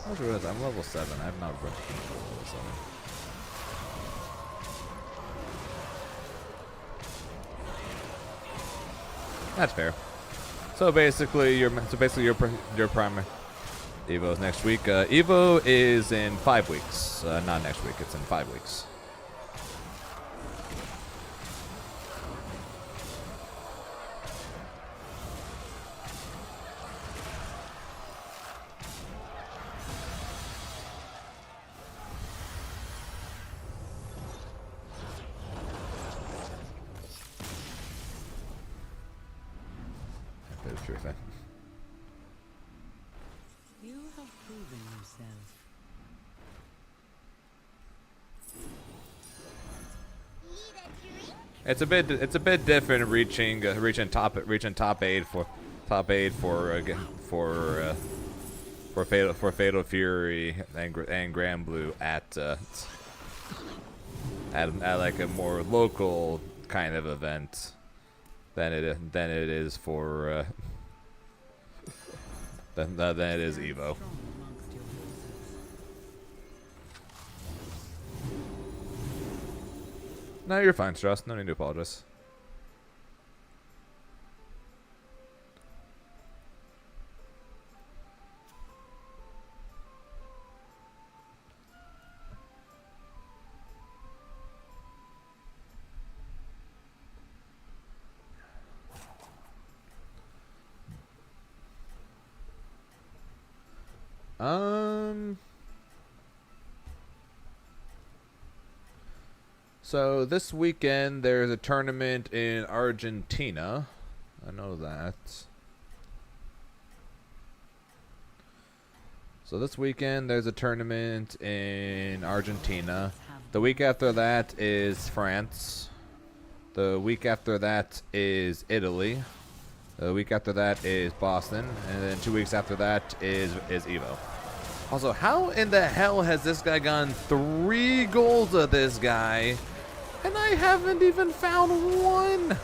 I'm level 7. I've not run level 7. That's fair. So basically, your primary Evo is next week. Evo is in 5 weeks. Not next week. It's in 5 weeks. You have proven yourself. It's a bit different reaching top 8 for Fatal Fury and Grand Blue at like a more local kind of event than it is for than it is Evo. No, you're fine, Strauss. No need to apologize. So this weekend there's a tournament in Argentina. I know that. So this weekend there's a tournament in Argentina. The week after that is France. The week after that is Italy. The week after that is Boston, and then 2 weeks after that is Evo. Also, how in the hell has this guy gotten 3 goals of this guy, and I haven't even found one?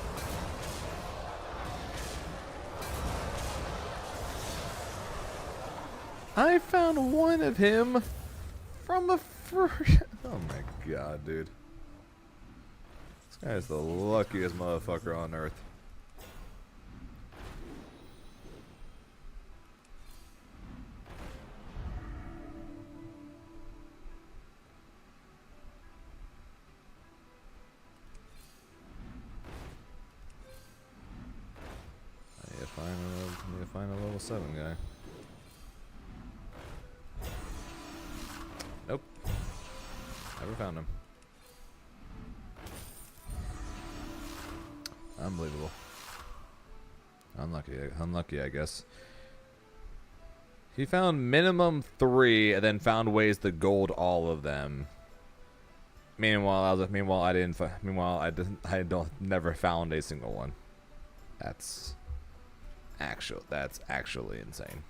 I found one of him from a free... Oh my god, dude. This guy is the luckiest motherfucker on earth. I need to find a level 7 guy. Nope. Never found him. Unbelievable. Unlucky, I guess. He found minimum 3 and then found ways to gold all of them. Meanwhile, I never found a single one. That's actually insane.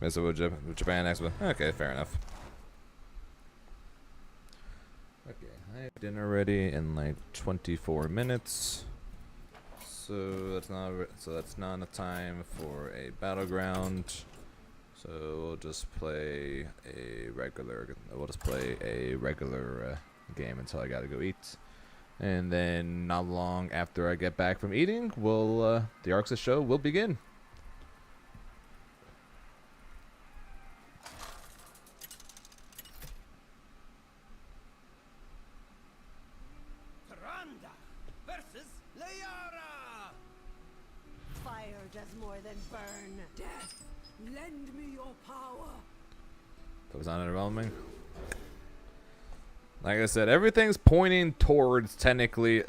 So with Japan next one. Okay, fair enough. Okay, I have dinner ready in like 24 minutes. So that's not enough time for a battleground. So we'll just play a regular. Game until I gotta go eat, and then not long after I get back from eating, the arcsys show will begin. Versus Liara! Fire does more than burn. Death, lend me your power. That was underwhelming. Like I said, everything's pointing towards technically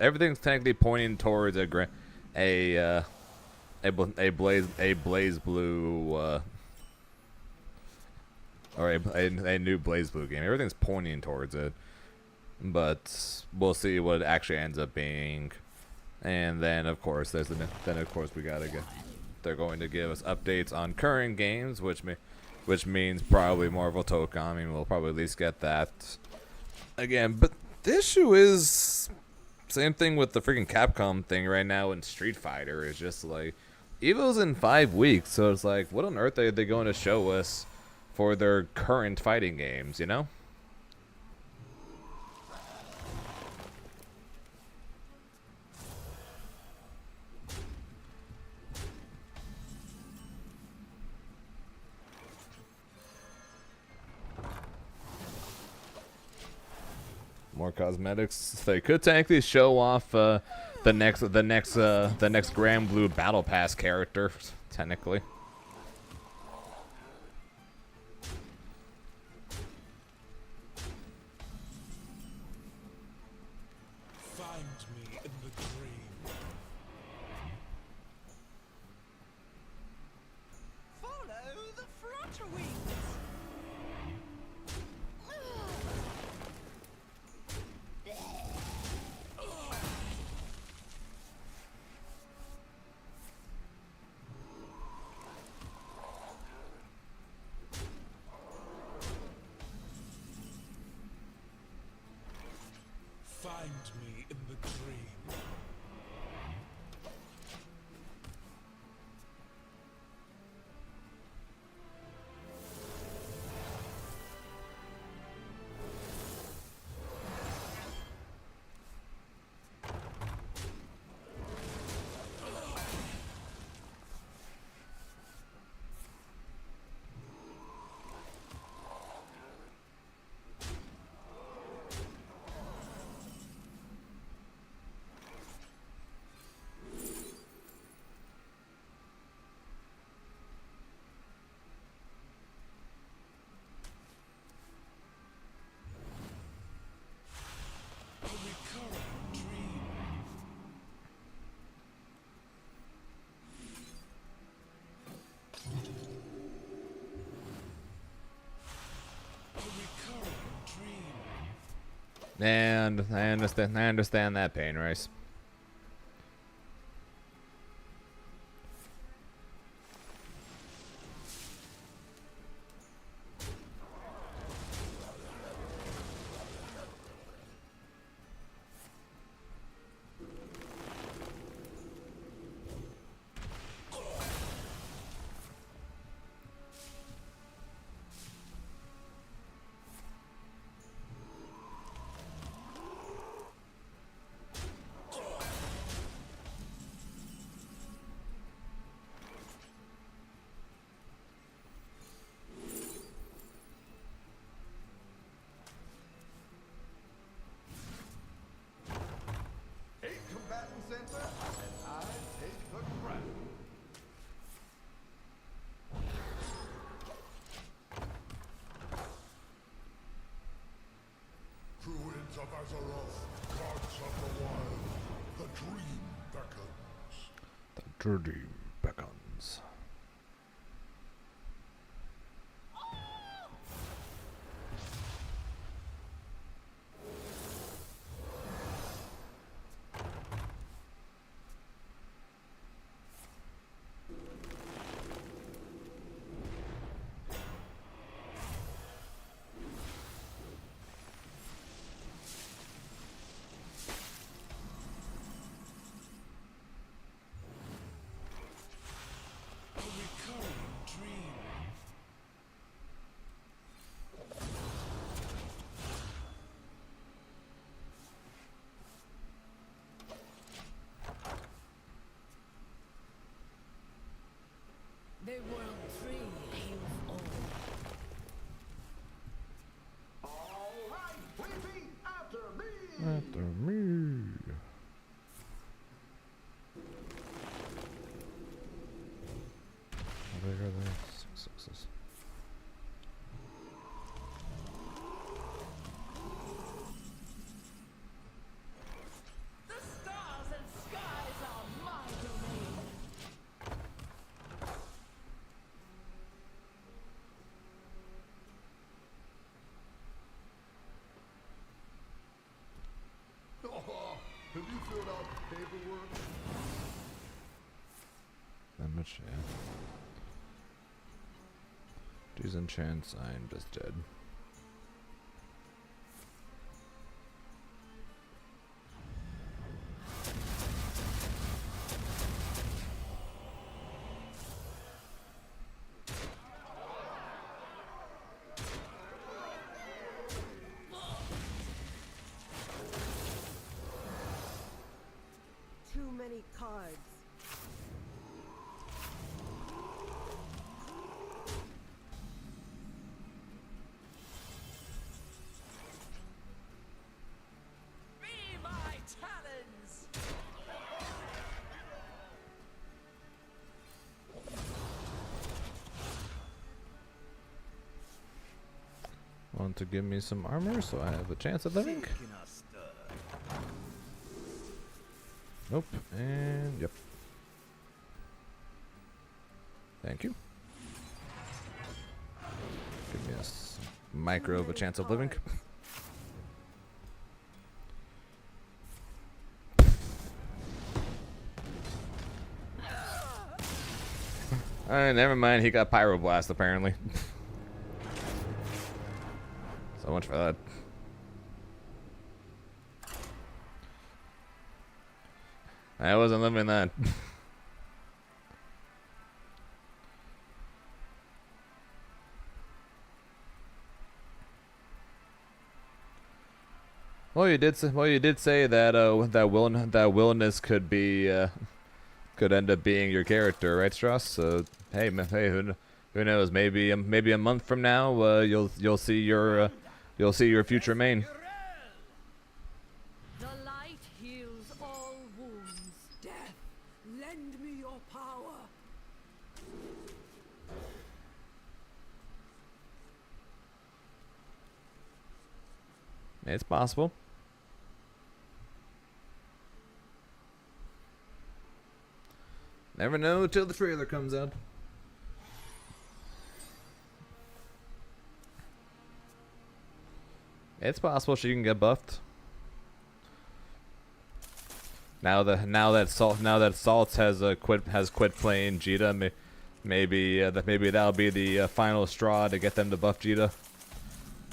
pointing towards a blaze blue or a new blaze blue game. Everything's pointing towards it, but we'll see what it actually ends up being. And then of course we gotta get. They're going to give us updates on current games, which means probably Marvel Tokami. We'll probably at least get that. Again, but the issue is same thing with the freaking Capcom thing right now in Street Fighter. It's just like Evo's in 5 weeks, so it's like, what on earth are they going to show us for their current fighting games, you know? More cosmetics. They could technically show off the next Grand Blue Battle Pass character, technically. Find me in the dream. Follow the flutter wings. Find me in the dream. And I understand that pain, Rice. The dream beckons. The world tree heals all. All right, repeat after me. After me. How big are they? 6 6s. The stars and skies are my domain. Oh, have you filled out paperwork? That much, yeah. Disenchant sign just dead. Too many cards. Be my talons. Want to give me some armor so I have a chance of living? Nope. And yep. Thank you. Give me a micro of a chance of living. Alright, never mind. He got pyroblast apparently. So much for that. I wasn't living that. Well, you did say that that willingness could be could end up being your character, right, Strauss? So hey, who knows? Maybe a month from now, you'll see your future main. The light heals all wounds. Death, lend me your power. It's possible. Never know till the trailer comes out. It's possible she can get buffed. Now that Saltz has quit playing Jita, maybe that'll be the final straw to get them to buff Jita.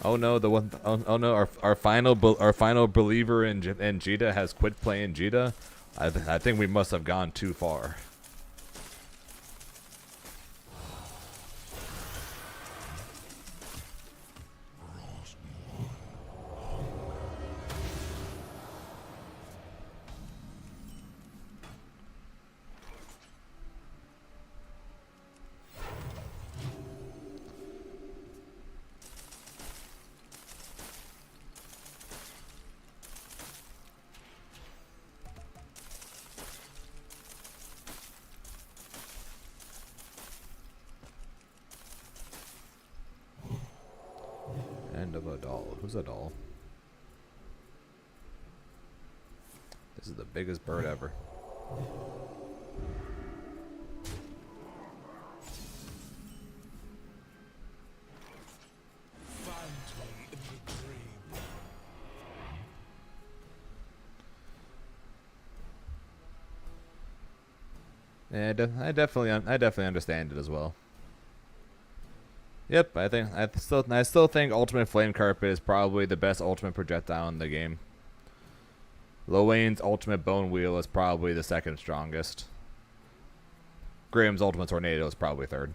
Oh no, oh no, our final believer in Jita has quit playing Jita. I think we must have gone too far. End of a doll. Who's a doll? This is the biggest bird ever. Yeah, I definitely understand it as well. Yep, I still think Ultimate Flame Carpet is probably the best ultimate projectile in the game. Lowain's Ultimate Bone Wheel is probably the second strongest. Grimm's Ultimate Tornado is probably third.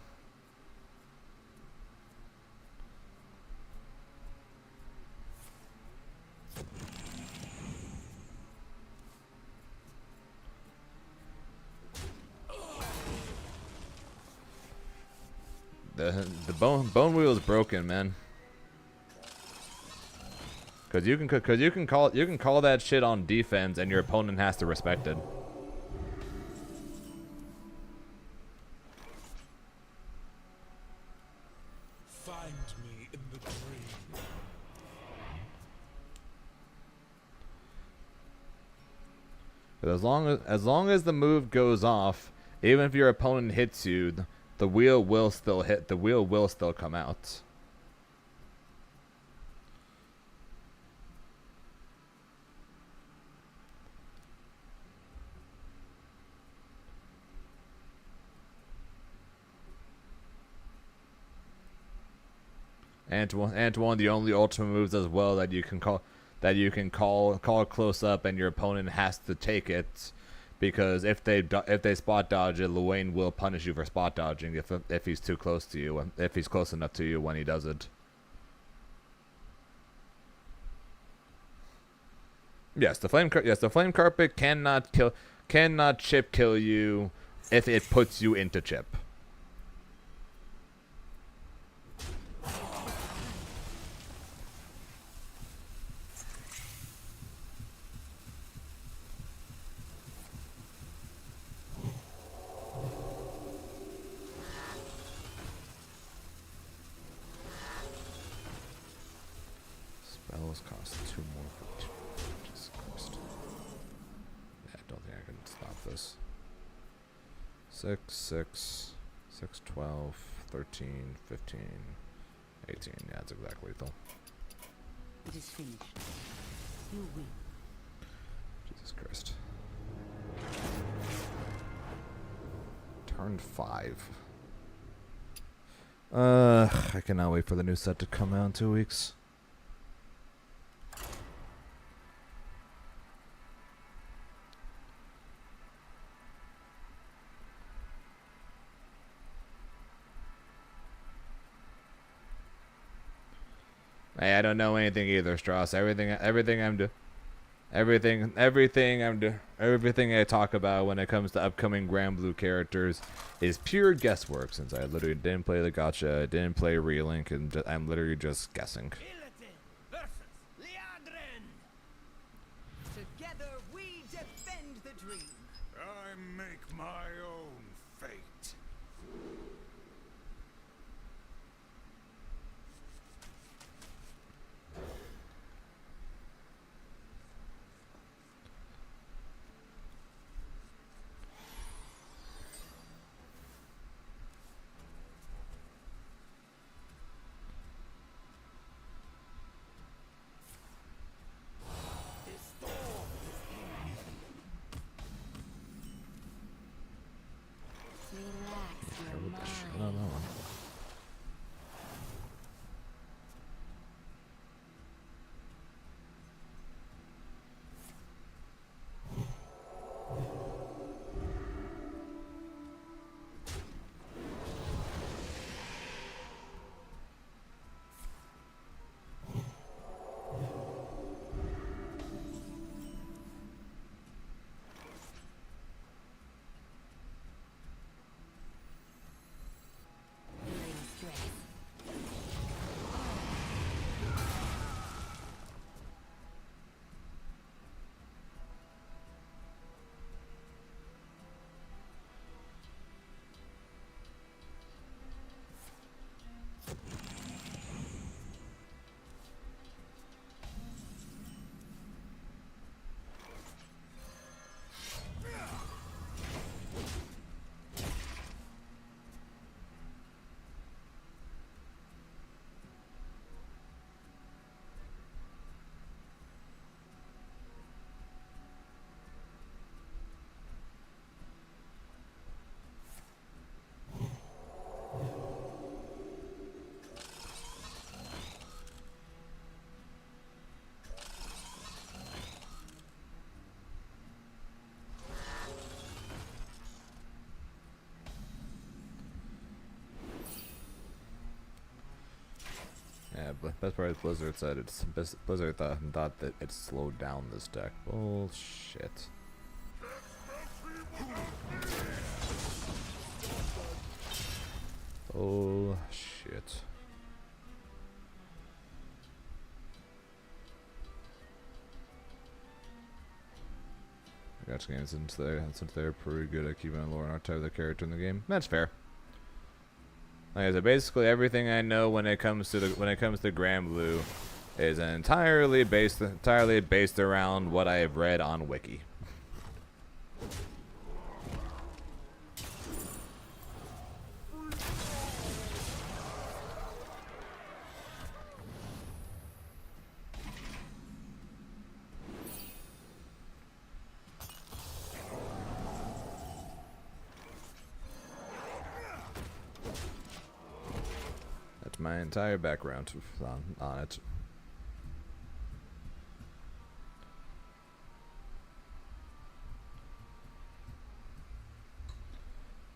The bone wheel is broken, man. Cause you can call that shit on defense, and your opponent has to respect it. Find me in the dream. But as long as the move goes off, even if your opponent hits you, the wheel will still hit. The wheel will still come out. And one of the only ultimate moves as well that you can call close up, and your opponent has to take it, because if they spot dodge it, Luane will punish you for spot dodging if he's too close to you, if he's close enough to you when he does it. Yes, the flame carpet cannot chip kill you if it puts you into chip. Spells cost 2 more for 2. Jesus Christ. Yeah, I don't think I can stop this. 6, 6, 6, 12, 13, 15, 18. Yeah, that's exactly lethal. It is finished. You win. Jesus Christ. Turn 5. I cannot wait for the new set to come out in 2 weeks. Hey, I don't know anything either, Strauss. Everything I talk about when it comes to upcoming Grand Blue characters is pure guesswork, since I literally didn't play the gacha, I didn't play Relink, and I'm literally just guessing. Together we defend the dream. I make my own fate. I don't know. Yeah, but best part is Blizzard said Blizzard thought that it slowed down this deck. Bullshit. Oh shit. Gotcha, games since they're pretty good at keeping a lore and archetype of the character in the game. That's fair. Like I said, basically everything I know when it comes to Grand Blue is entirely based around what I have read on Wiki. My entire background on it.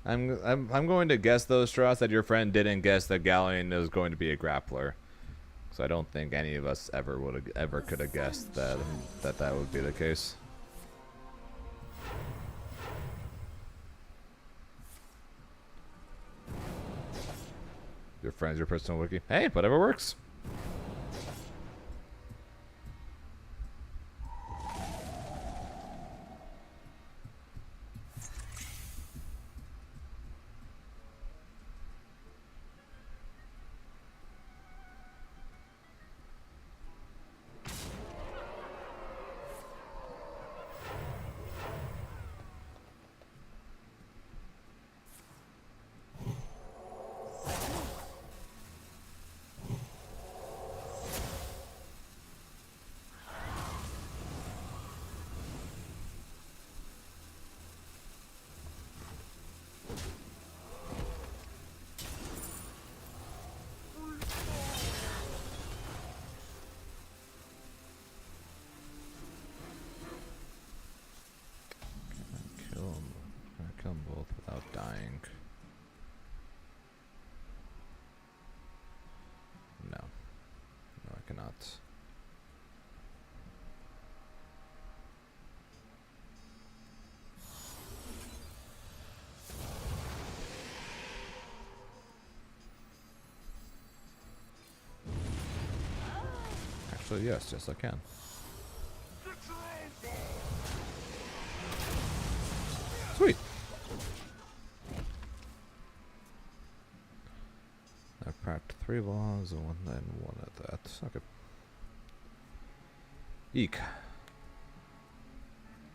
I'm going to guess though, Strauss, that your friend didn't guess that Galleon was going to be a grappler. So I don't think any of us ever could have guessed that would be the case. Your friend's your personal wiki. Hey, whatever works. Kill them both without dying. No. No, I cannot. Actually, yes, I can. Sweet. I've cracked 3 logs and one at that. Okay. Eek.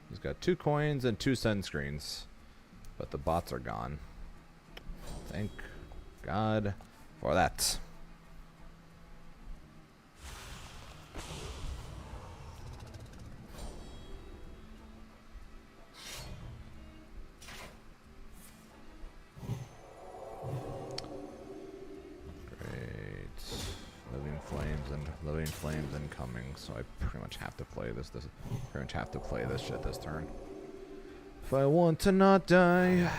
He's got 2 coins and 2 sunscreens, but the bots are gone. Thank God for that. Living flames incoming, so I pretty much have to play this. Pretty much have to play this shit this turn. If I want to not die,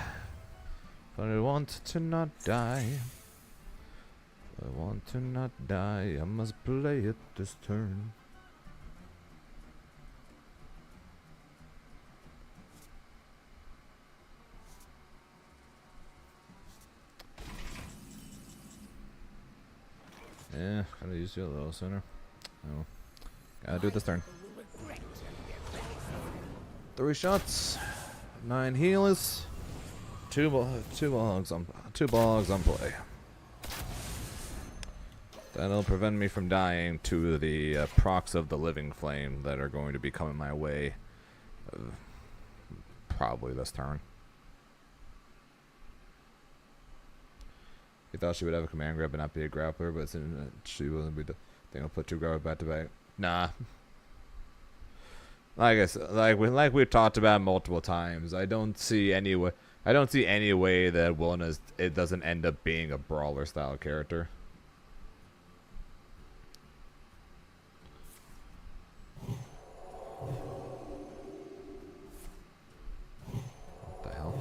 if I want to not die, if I want to not die, I must play it this turn. Yeah, gotta use you a little sooner. Oh, gotta do it this turn. 3 shots, 9 healers, 2 logs on play. That'll prevent me from dying to the procs of the living flame that are going to be coming my way, probably this turn. He thought she would have a command grab and not be a grappler, but she wasn't be the thing. I'll put 2 grabber back to back. Nah. Like I said, like we've talked about multiple times, I don't see any way that Wilna's it doesn't end up being a brawler style character. What the hell?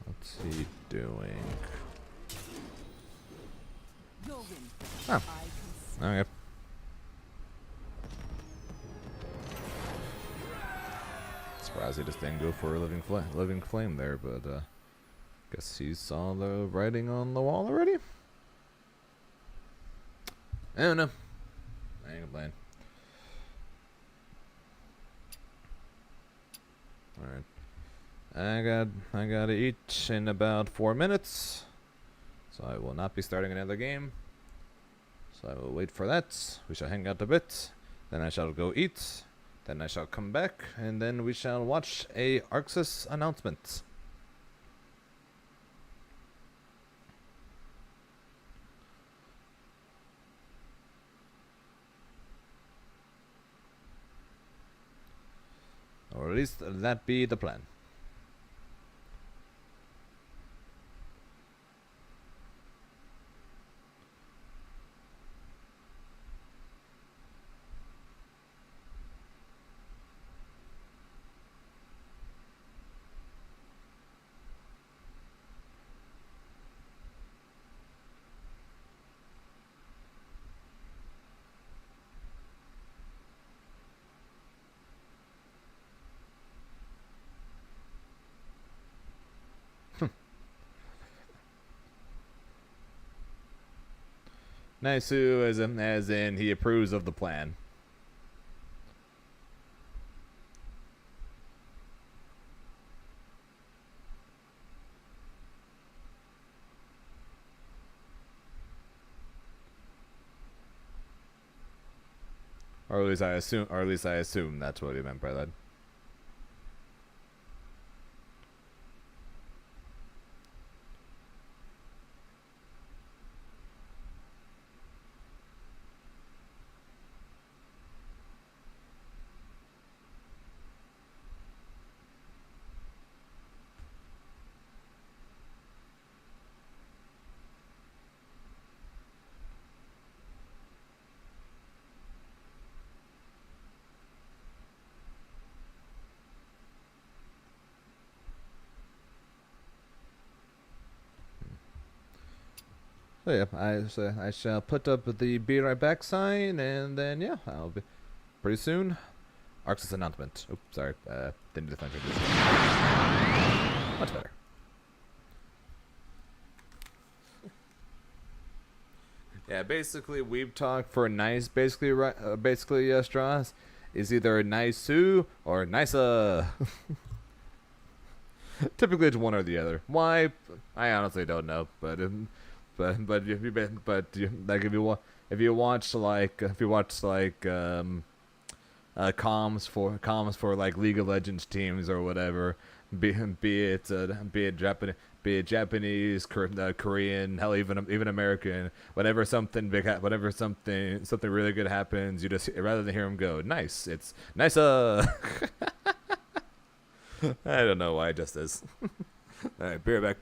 What's he doing? Your Oh. Okay. Surprised he just didn't go for a living flame there, but guess he saw the writing on the wall already. I don't know. I ain't complaining. Alright. I gotta eat in about 4 minutes. So I will not be starting another game. So I will wait for that. We shall hang out a bit. Then I shall go eat. Then I shall come back. And then we shall watch a arcsys announcement. Or at least that be the plan. Naisu as in he approves of the plan. Or at least I assume that's what he meant by that. So yeah, I shall put up the be right back sign, and then yeah, I'll be pretty soon. arcsys announcement. Oops, sorry, didn't do the function. Much better. Yeah, basically Weeb Talk for nice, basically Strauss is either Naisu or Nisa. Typically it's one or the other. Why? I honestly don't know, but like if you watch like comms for like League of Legends teams or whatever, be it Japanese, Korean, hell even American. Whenever something really good happens, you just rather than hear them go nice, it's nice. I don't know why it just is. All right, be right back.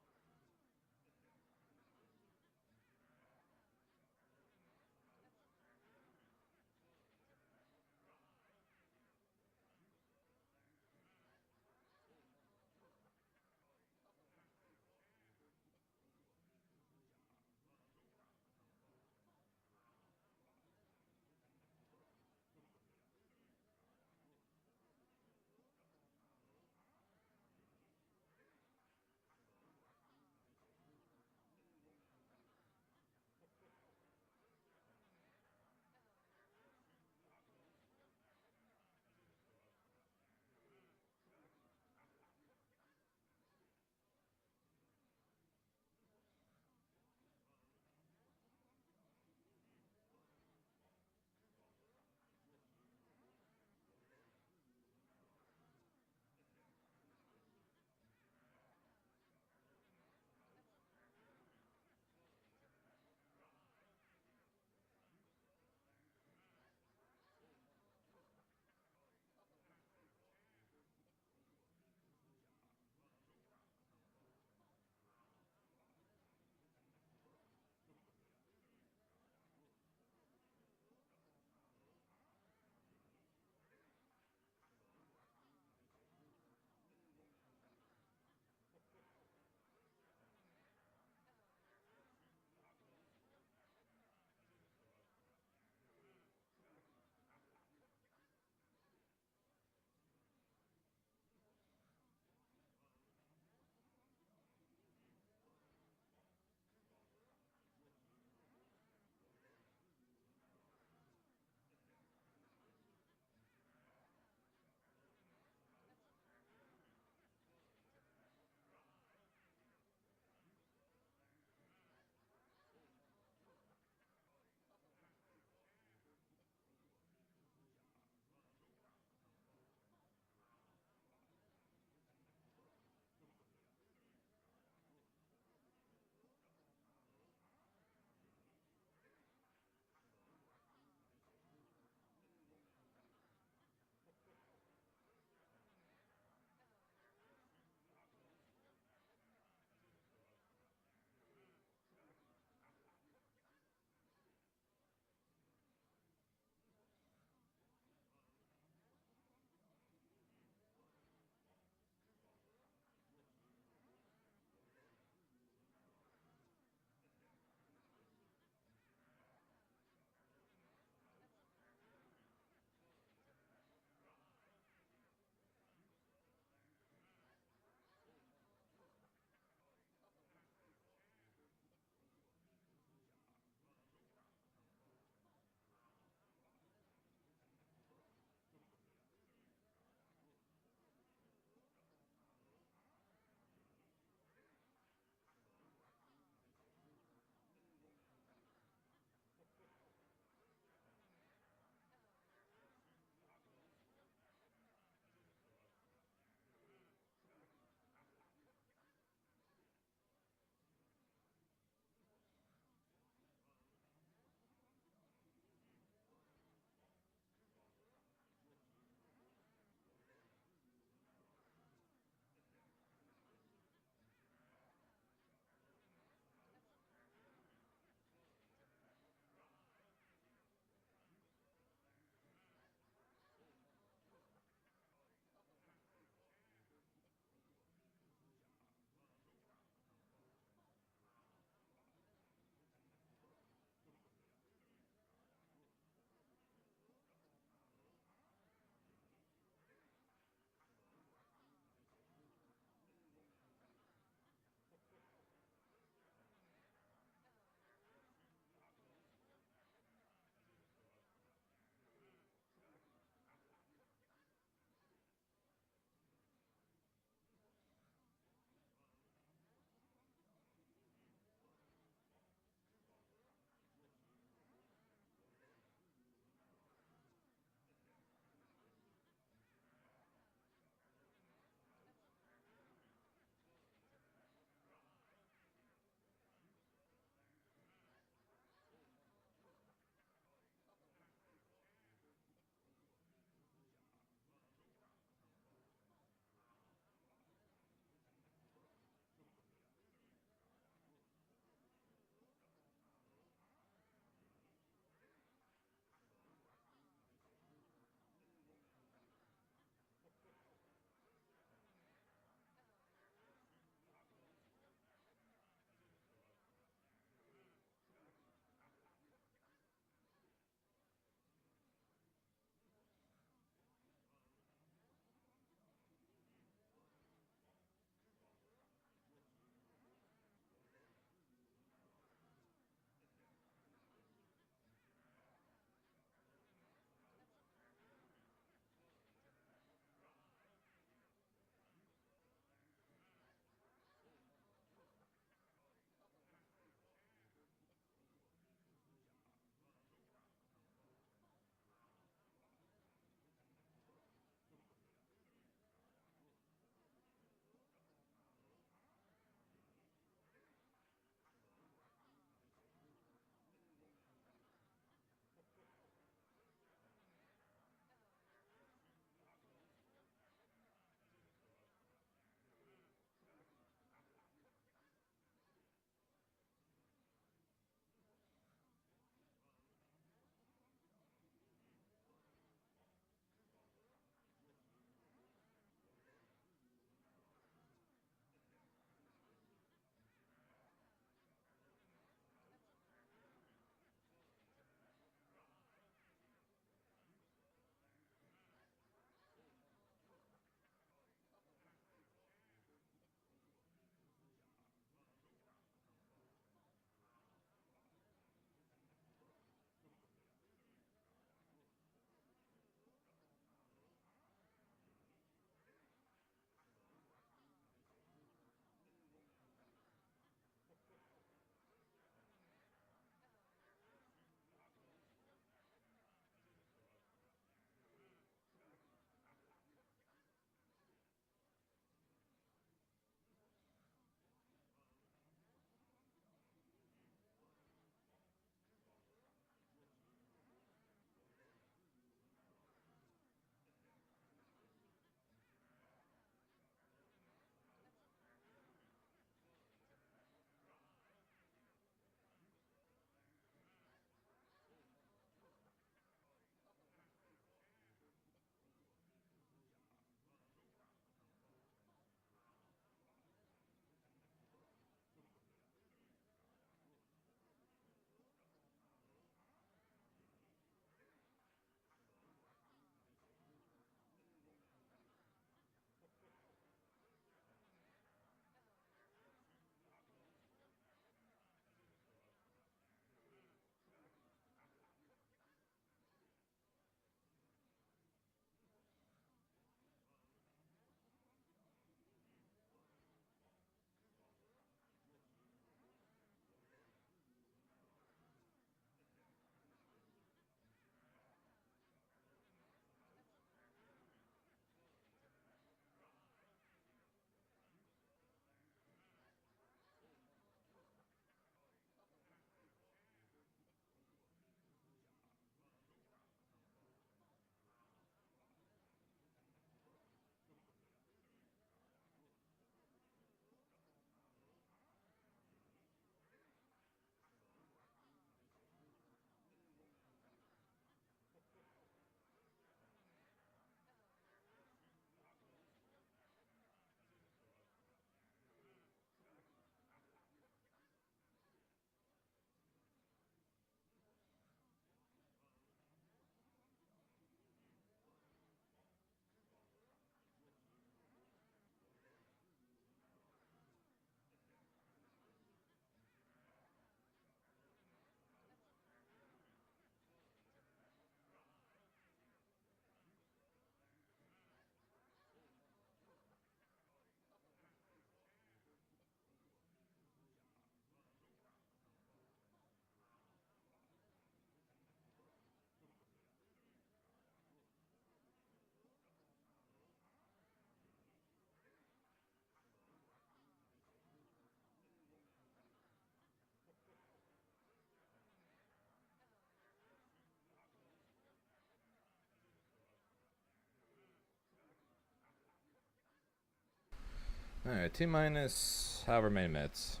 Alright, T minus however many minutes.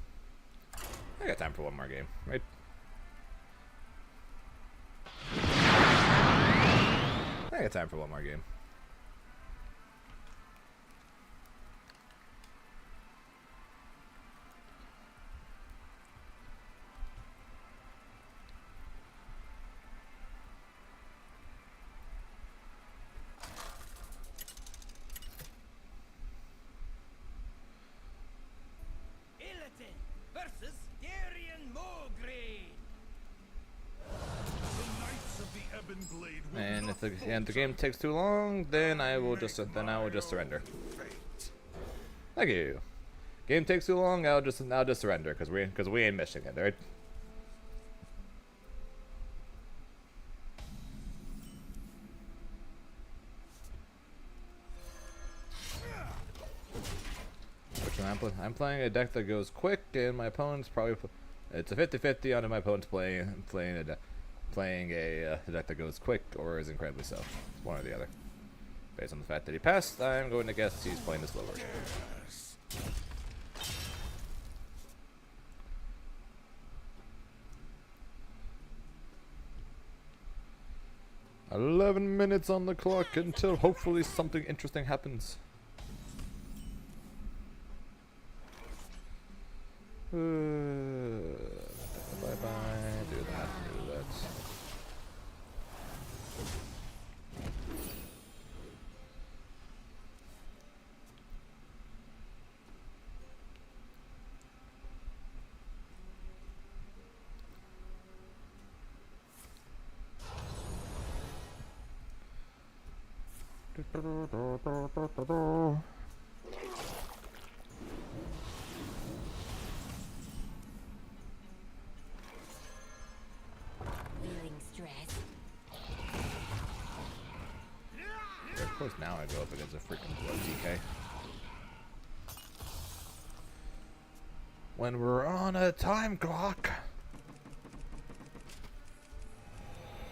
I got time for one more game, right? I got time for one more game. Versus Darien Mulgrave. The Knights of the Ebon Blade. And if the game takes too long, then I will just surrender. Thank you. Game takes too long, I'll just surrender because we ain't missing it, right? I'm playing a deck that goes quick, and my opponent's probably it's a 50-50 on if my opponent's playing a deck that goes quick or is incredibly slow. It's one or the other. Based on the fact that he passed, I'm going to guess he's playing the slow version. 11 minutes on the clock until hopefully something interesting happens. Bye-bye. Do that. Of course, now I go up against a freaking blood DK. When we're on a time clock.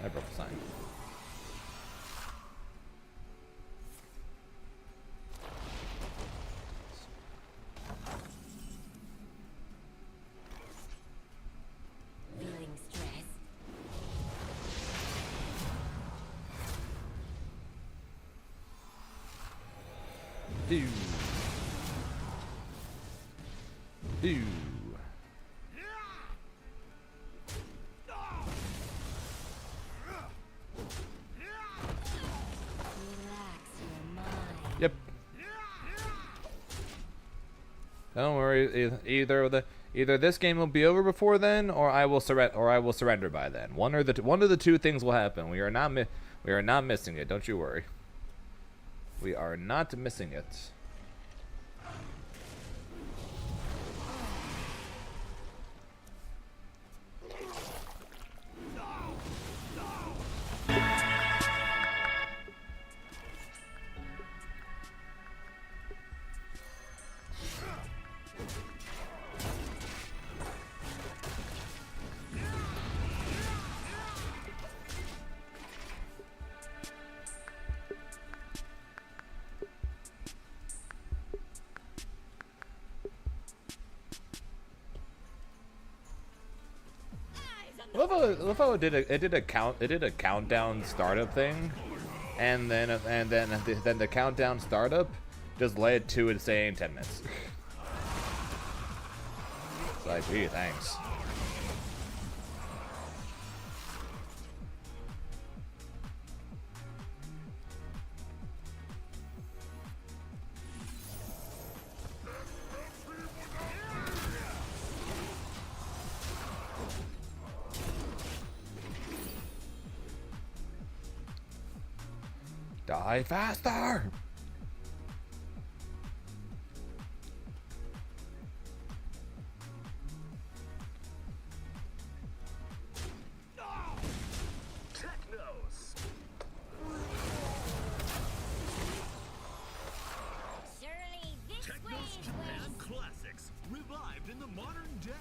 I broke the sign. Do. Do. Yep. Don't worry. Either this game will be over before then, or I will surrender by then. One of the two things will happen. We are not missing it. Don't you worry. We are not missing it. It did a countdown startup thing, and then the countdown startup just led to it saying 10 minutes. It's like, gee, thanks. Die faster! Technos. Technos Japan Classics, revived in the modern day.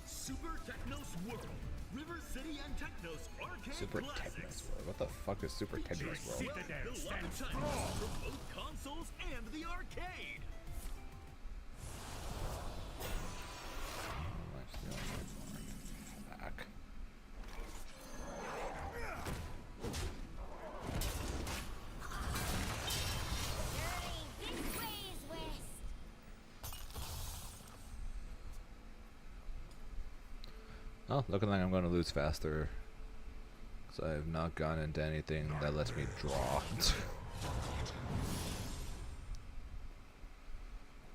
Super Technos World. River City and Technos Arcade Super Classics. Technos World. What the fuck is Super Technos World? The live titles for both consoles and the arcade. Oh, looking like I'm going to lose faster. So I have not gone into anything that lets me draw.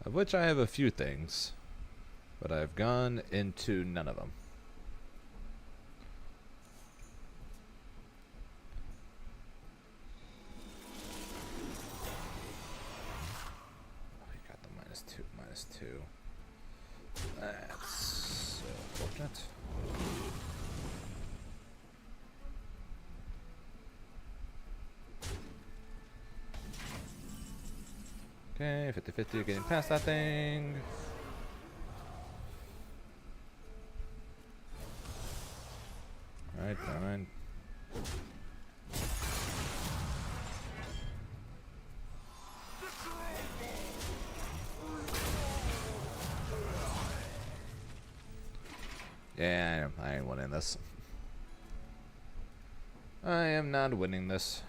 Of which I have a few things. But I've gone into none of them. Oh, you got the -2. That's so unfortunate. Okay, 50-50, getting past that thing. Alright, fine. Yeah, I ain't winning this. I am not winning this.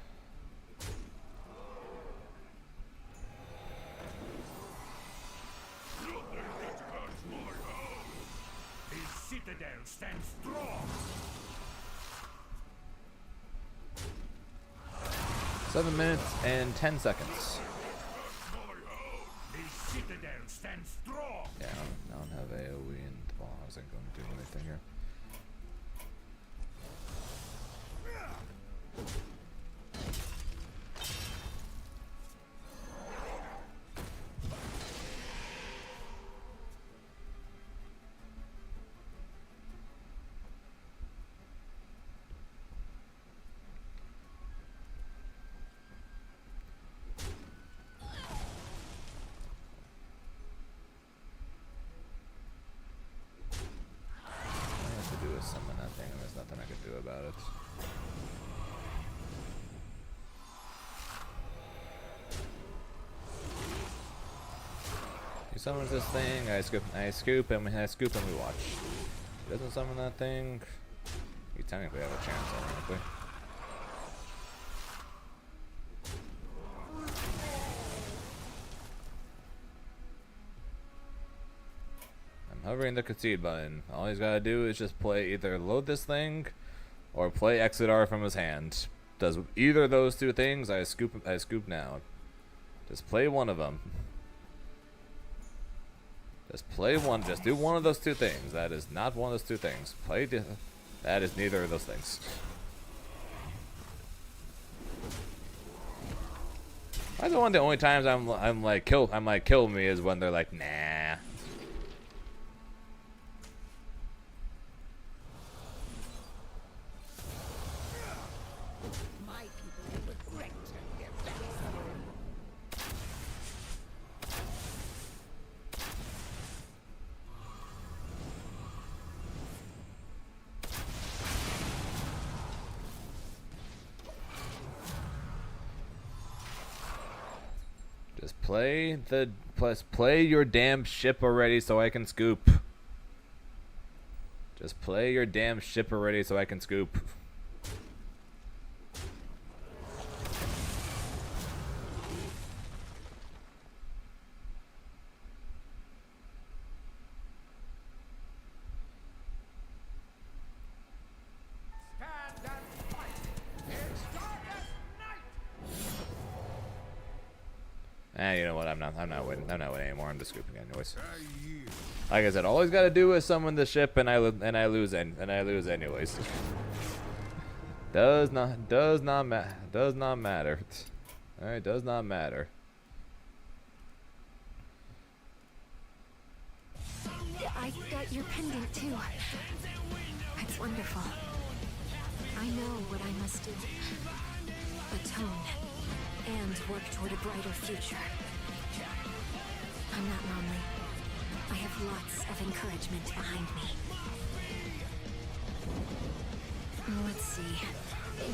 His citadel stands strong. 7 minutes and 10 seconds. His citadel stands strong. Yeah, I don't have AoE and the boss ain't gonna do anything here. Summon that thing, and there's nothing I can do about it. He summons this thing, I scoop and we watch. He doesn't summon that thing. You technically have a chance, ironically. Hovering the concede button. All he's gotta do is just play either load this thing or play exit R from his hand. Does either of those two things, I scoop now. Just play one of them. Just play one, just do one of those two things. That is not one of those two things. That is neither of those things. I know one of the only times I'm like kill me is when they're like, nah. Play your damn ship already so I can scoop. Just play your damn ship already so I can scoop. You know what? I'm not winning anymore. I'm just scooping anyways. Like I said, all he's got to do is summon the ship, and I lose anyways. Does not matter. All right, does not matter. I got your pendant too. It's wonderful. I know what I must do. Atone. And work toward a brighter future. I'm not lonely. I have lots of encouragement behind me. Let's see.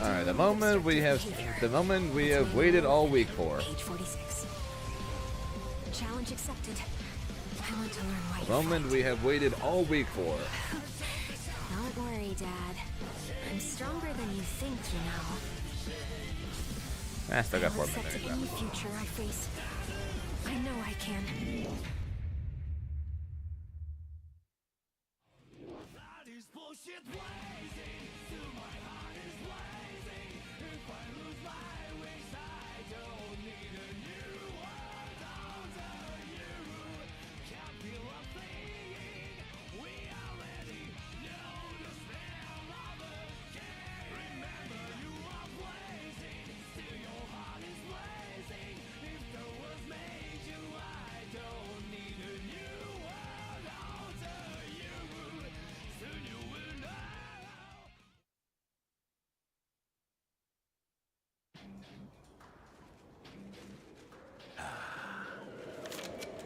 All right, the moment we have waited all week for. Page 46. Challenge accepted. I want to learn why. The moment we have waited all week for. Don't worry, Dad. I'm stronger than you think, you know. I still got 4 minutes. Any future I face, I know I can. That is bullshit.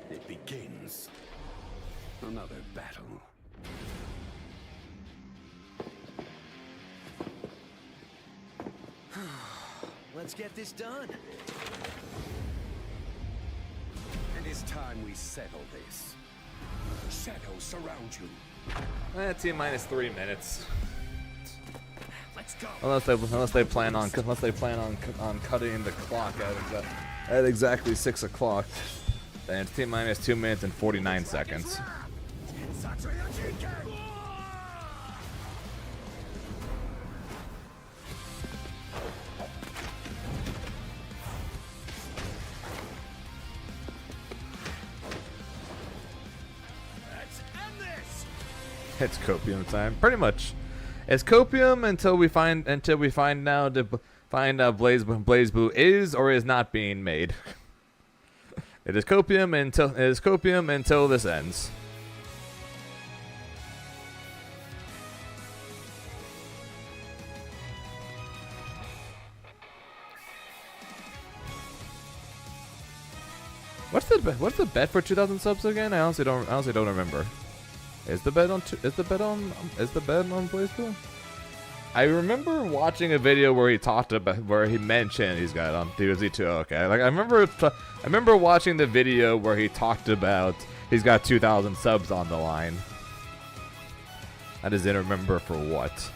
It begins. Another battle. Let's get this done. It is time we settle this. Shadows surround you. T minus 3 minutes. Let's go. Unless they plan on cutting the clock at exactly 6 o'clock, then it's T minus 2 minutes and 49 seconds. It's copium time, pretty much. It's copium until we find out Blaze Blue is or is not being made. It is copium until this ends. What's the bet for 2,000 subs again? I honestly don't remember. Is the bet on Blaze Blue? I remember watching a video where he mentioned he's got it on DBFZ2. Okay, like I remember watching the video where he talked about he's got 2,000 subs on the line. I just didn't remember for what.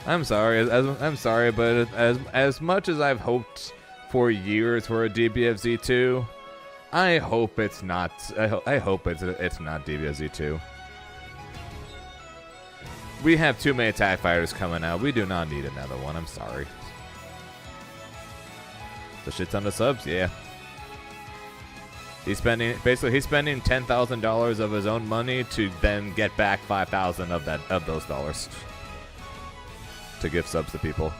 I'm sorry, but as much as I've hoped for years for a DBFZ2, I hope it's not. I hope it's not DBFZ2. We have too many TIE fighters coming out. We do not need another one. I'm sorry. The shit ton of subs, yeah. He's spending $10,000 of his own money to then get back 5,000 of those dollars to give subs to people.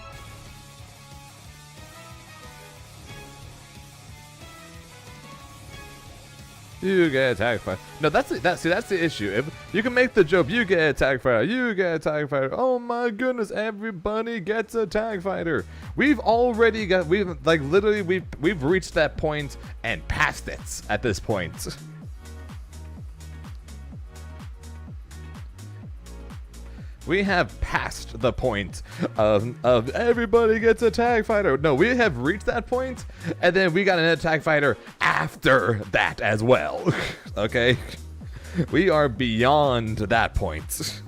You get a TIE fighter. No, that's the issue. If you can make the joke, you get a TIE fighter. You get a TIE fighter. Oh my goodness, everybody gets a TIE fighter. We've reached that point and past it at this point. We have passed the point of everybody gets a TIE fighter. No, we have reached that point, and then we got an TIE fighter after that as well. Okay? We are beyond that point.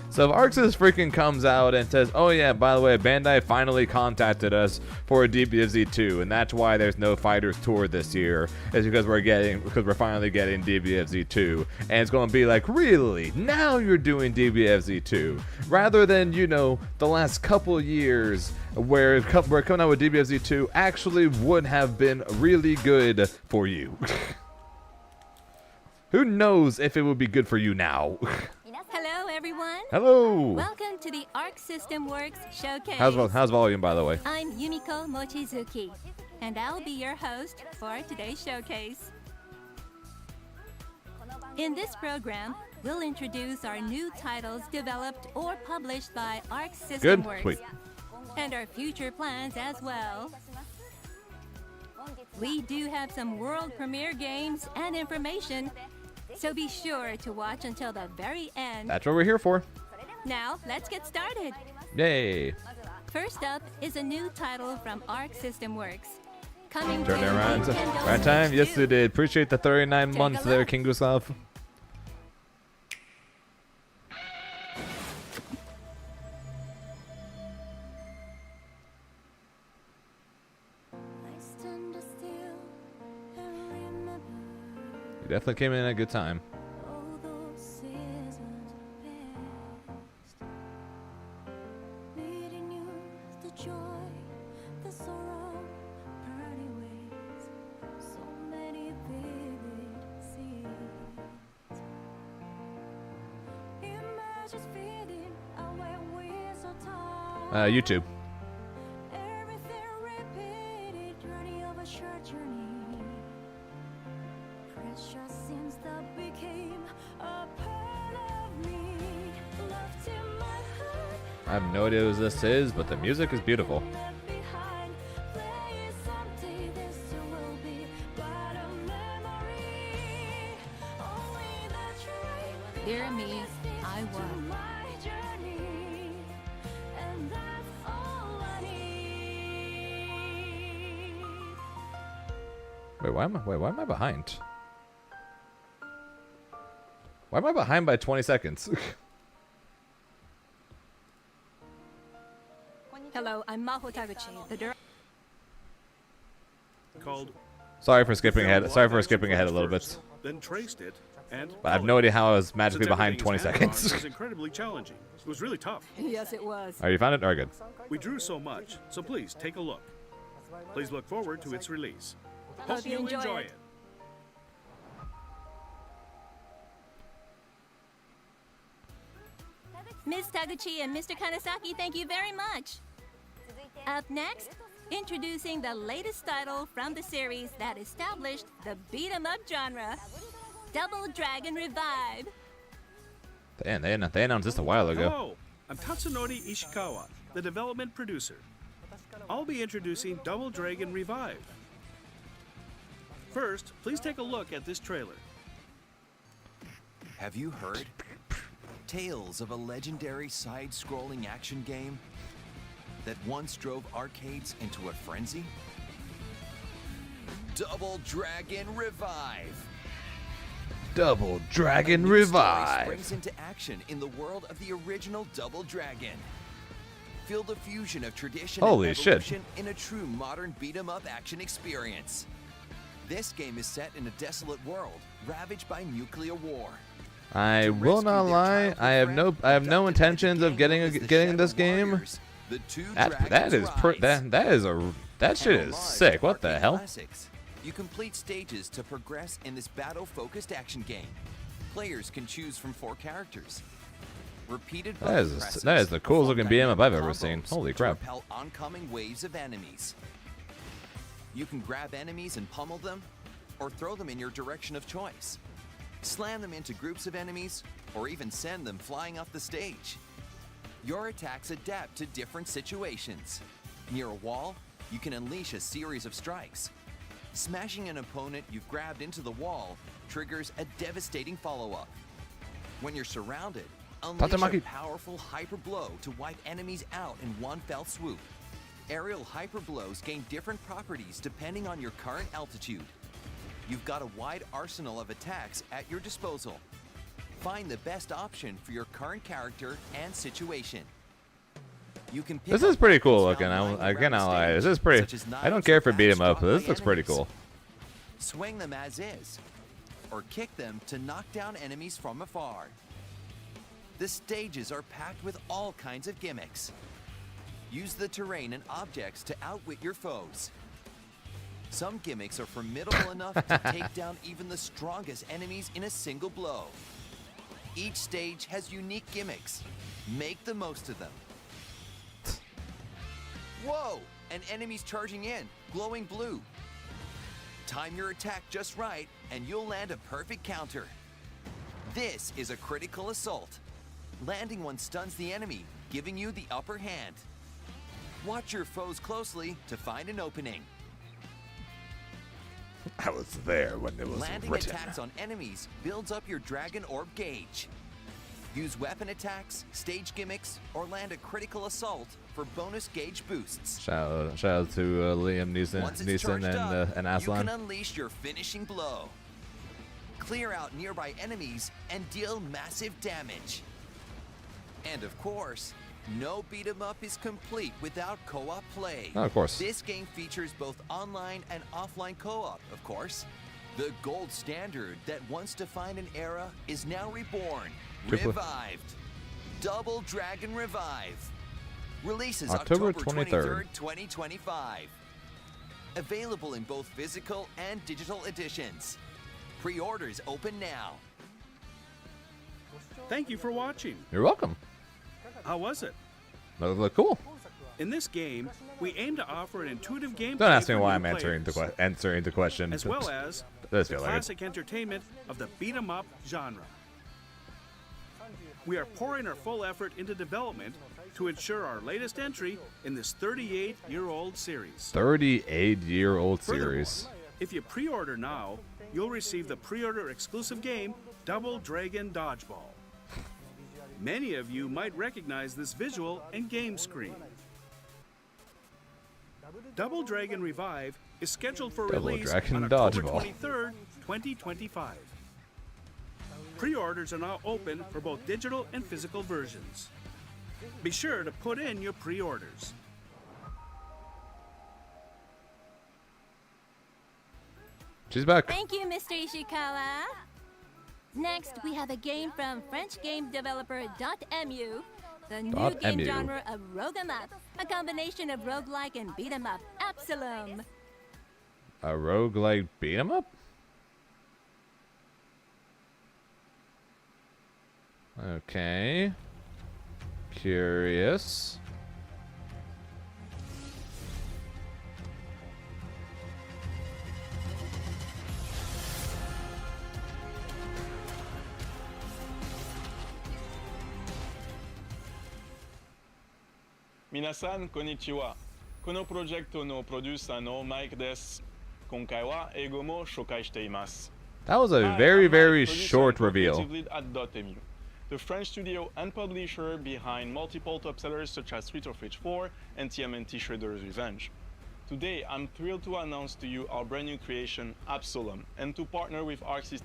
So if arcsys freaking comes out and says, oh yeah, by the way, Bandai finally contacted us for a DBFZ2, and that's why there's no Fighters Tour this year, is because we're finally getting DBFZ2, and it's going to be like, really? Now you're doing DBFZ2, rather than, you know, the last couple years where coming out with DBFZ2 actually would have been really good for you. Who knows if it would be good for you now? Hello, everyone. Hello. Welcome to the Arc System Works Showcase. How's volume, by the way? I'm Yumiko Mochizuki, and I'll be your host for today's showcase. In this program, we'll introduce our new titles developed or published by Arc System Works. Sweet. And our future plans as well. We do have some world premiere games and information, so be sure to watch until the very end. That's what we're here for. Now, let's get started. Yay. First up is a new title from Arc System Works. Coming Turn to it around. Nintendo Right time? Switch Yes, 2. it did. Appreciate the 39 months there, King Gustav. You definitely came in at a good time. YouTube. I have no idea what this is, but the music is beautiful. Dear me, I won. Wait, why am I behind? Why am I behind by 20 seconds? Hello, I'm Maho Taguchi, the director. Called. Sorry for skipping ahead. Sorry for skipping ahead a little bit. Then traced it, and But I have no idea how I was magically since behind everything 20 is hands-on, seconds. It was incredibly challenging. It was really tough. Yes, it was. Are you found it? All right, good. We drew so much, so please take a look. Please look forward to its release. Hope you enjoy it. Ms. Taguchi and Mr. Kanasaki, thank you very much. Up next, introducing the latest title from the series that established the beat-em-up genre, Double Dragon Revive. Damn, they announced this a while ago. Hello, I'm Tatsunori Ishikawa, the development producer. I'll be introducing Double Dragon Revive. First, please take a look at this trailer. Have you heard? Tales of a legendary side-scrolling action game that once drove arcades into a frenzy? Double Dragon Revive! Double Dragon A new story Revive! springs into action in the world of the original Double Dragon. Feel the fusion of tradition Holy and shit. evolution in a true modern beat-em-up action experience. This game is set in a desolate world ravaged by nuclear war. I will not lie. I have no intentions of getting this game. That shit is sick. What the hell? Classics. You complete stages to progress in this battle-focused action game. Players can choose from 4 characters. Repeated That is the coolest looking beat 'em up I've ever seen. Holy crap! To repel oncoming waves of enemies. You can grab enemies and pummel them, or throw them in your direction of choice. Slam them into groups of enemies, or even send them flying off the stage. Your attacks adapt to different situations. Near a wall, you can unleash a series of strikes. Smashing an opponent you've grabbed into the wall triggers a devastating follow-up. When you're surrounded, unleash a powerful hyper blow to wipe enemies out in one fell swoop. Aerial hyper blows gain different properties depending on your current altitude. You've got a wide arsenal of attacks at your disposal. Find the best option for your current character and situation. You can pick This is pretty cool looking. I cannot lie. This is pretty. I don't care for beat 'em up, but this looks pretty cool. Swing them as is, or kick them to knock down enemies from afar. The stages are packed with all kinds of gimmicks. Use the terrain and objects to outwit your foes. Some gimmicks are formidable enough to take down even the strongest enemies in a single blow. Each stage has unique gimmicks. Make the most of them. Whoa! An enemy's charging in, glowing blue. Time your attack just right, and you'll land a perfect counter. This is a critical assault. Landing one stuns the enemy, giving you the upper hand. Watch your foes closely to find an opening. I was there when it was Landing written. attacks on enemies builds up your Dragon Orb gauge. Use weapon attacks, stage gimmicks, or land a critical assault for bonus gauge boosts. Shout out to Liam Neeson and You Aslan. can unleash your finishing blow. Clear out nearby enemies and deal massive damage. And of course, no beat 'em up is complete without co-op play. Oh, of course. This game features both online and offline co-op, of course. The gold standard that once defined an era is now reborn, revived. Double Dragon Revive. Releases October October 23rd, 2025. Available in both physical and digital editions. Pre-orders open now. Thank you for watching. You're welcome. How was it? Look cool. In this game, we aim to offer an intuitive gameplay. Don't ask me for why new I'm answering the question. as well as Does the feel like it. classic entertainment of the beat 'em up genre. We are pouring our full effort into development to ensure our latest entry in this 38-year-old series. 38-year-old series. If you pre-order now, you'll receive the pre-order exclusive game, Double Dragon Dodgeball. Many of you might recognize this visual and game screen. Double Dragon Revive is scheduled for release on October 23rd, 2025. Pre-orders are now open for both digital and physical versions. Be sure to put in your pre-orders. She's back. Thank you, Mr. Ishikawa. Next, we have a game from French game developer .mu, the new game genre of rogue 'em up, a combination of roguelike and beat 'em up, Absalom. A roguelike beat 'em up? Okay. Curious. Minasan, konnichiwa. Kono projecto no producer no Mike des. Konkaiwa eigo mo shokai shite imasu. That was a very, very short reveal. The French studio and publisher behind multiple top sellers such as Street of Rage 4 and TMNT Shredder's Revenge. Today, I'm thrilled to announce to you our brand new creation, Absalom, and to partner with arcsys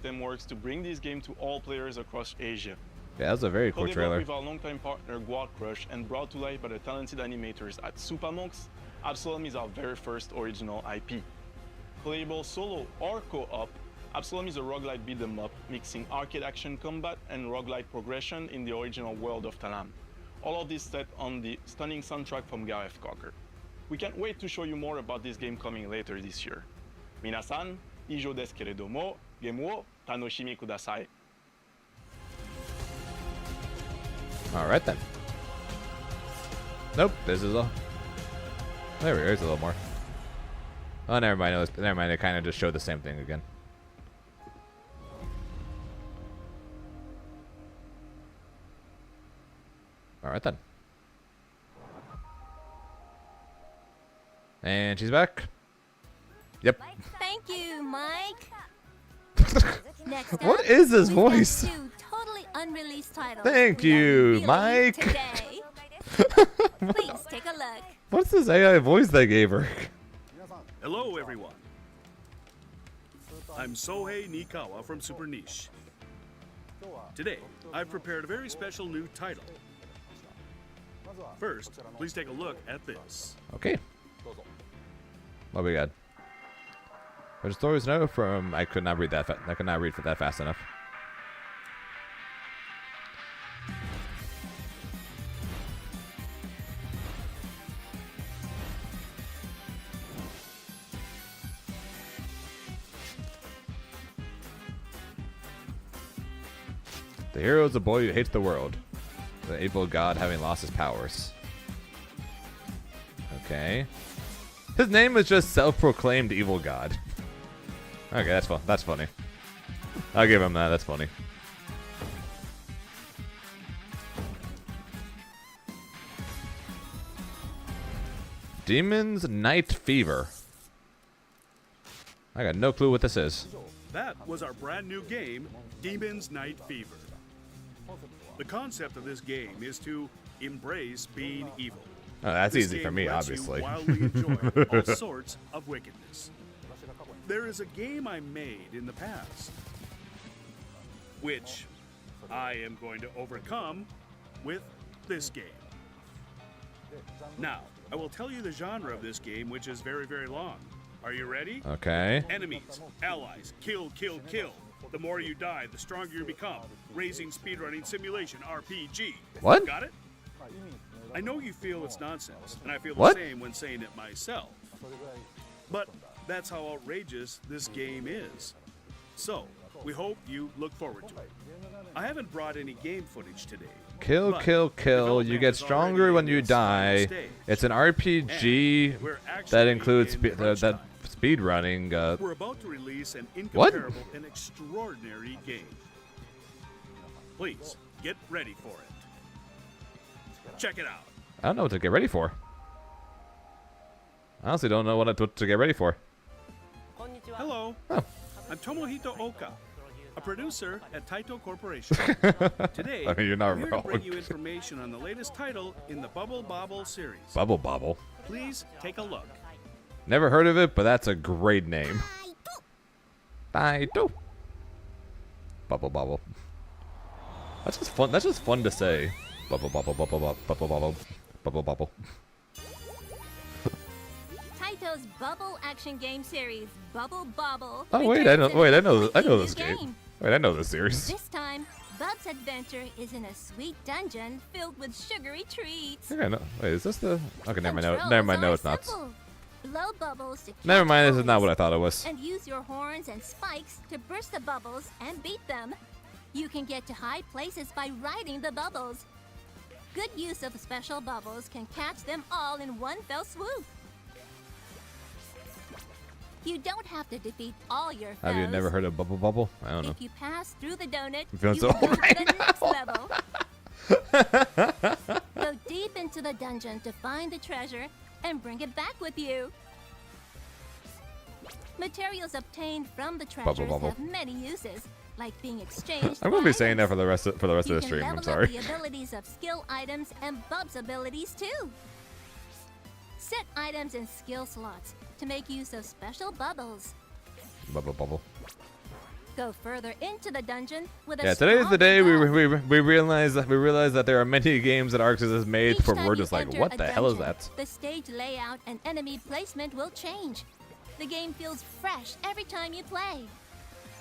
to bring this game to all players across Asia. Yeah, that was a very cool trailer. With our longtime partner Guard Crush and brought to life by the talented animators at Supamonks, Absalom is our very first original IP. Playable solo or co-op, Absalom is a roguelite beat-em up, mixing arcade action combat and roguelite progression in the original world of Talam. All of this set on the stunning soundtrack from Gareth Cocker. We can't wait to show you more about this game coming later this year. Minasan, ijo desu keredomo, game wo tanoshimi kudasai. Alright then. Nope, this is all. There we go, there's a little more. Oh, never mind. Never mind, it kind of just showed the same thing again. Alright then. And she's back. Yep. Thank you, Mike. Next up, What is this we've got voice? two totally unreleased titles. Thank we are you, revealing Mike. Today. Please take a look. What's this AI voice they gave her? Hello, everyone. I'm Sohei Nikawa from Super Niche. Today, I've prepared a very special new title. First, please take a look at this. Okay. What we got? There's stories now from. I could not read that. I could not read for that fast enough. The hero is a boy who hates the world. The evil god having lost his powers. Okay. His name is just self-proclaimed evil god. Okay, that's fun. That's funny. I'll give him that. That's funny. Demon's Night Fever. I got no clue what this is. That was our brand new game, Demon's Night Fever. The concept of this game is to embrace being evil. Oh, that's This easy for game me, lets obviously. You wildly enjoy all sorts of wickedness. There is a game I made in the past, which I am going to overcome with this game. Now, I will tell you the genre of this game, which is very, very long. Are you ready? Okay. Enemies, allies, kill, kill, kill. The more you die, the stronger you become. Raising speedrunning simulation RPG. What? Got it? I know you feel it's nonsense, and I feel What? the same when saying it myself. But that's how outrageous this game is. So, we hope you look forward to it. I haven't brought any game footage today. Kill, but kill, kill. development You get is stronger already when in you its final die. stage. It's an RPG And we're that actually includes in that speed running. We're about to release an What? incomparable and extraordinary game. Please, get ready for it. Check it out. I don't know what to get ready for. I honestly don't know what to get ready for. Hello. Oh. I'm Tomohito Oka, a producer at Taito Corporation. Today, I mean, you're not I'm here to bring wrong. you information on the latest title in the Bubble Bobble series. Bubble Bobble. Please take a look. Never heard of it, but that's a great name. Taito. Bubble Bobble. That's just fun. That's just fun to say. Bubble Bobble Bubble Bobble Bubble Bobble Bubble Bobble. Taito's Bubble action game series, Bubble Bobble. Oh wait, I know. Wait, I know. I know new this game. Wait, I know this series. This time, Bub's adventure is in a sweet dungeon filled with sugary treats. I know. Wait, is this the? Okay, never mind. No, Controls never mind. No, are it's not. simple. Blow bubbles to Never catch mind. This is not toys, what I thought it was. And use your horns and spikes to burst the bubbles and beat them. You can get to high places by riding the bubbles. Good use of special bubbles can catch them all in one fell swoop. You don't have to defeat all your foes. Have you never heard of Bubble Bubble? I don't know. If you pass through the donut, I'm feeling you so will go old to right the next level. Go deep into the dungeon to find the treasure and bring it back with you. Materials obtained from the treasures Bubble. have many uses, like being exchanged. I'm gonna be for saying that items. for the rest of You the can stream. level I'm up sorry. the abilities of skill items and Bub's abilities too. Set items in skill slots to make use of special bubbles. Bubble Bubble. Go further into the dungeon with a Yeah, today's the strong day resolve. we realize that there are many games that arcsys has made Each where time we're you just like, enter what a the hell is dungeon, that? The stage layout and enemy placement will change. The game feels fresh every time you play.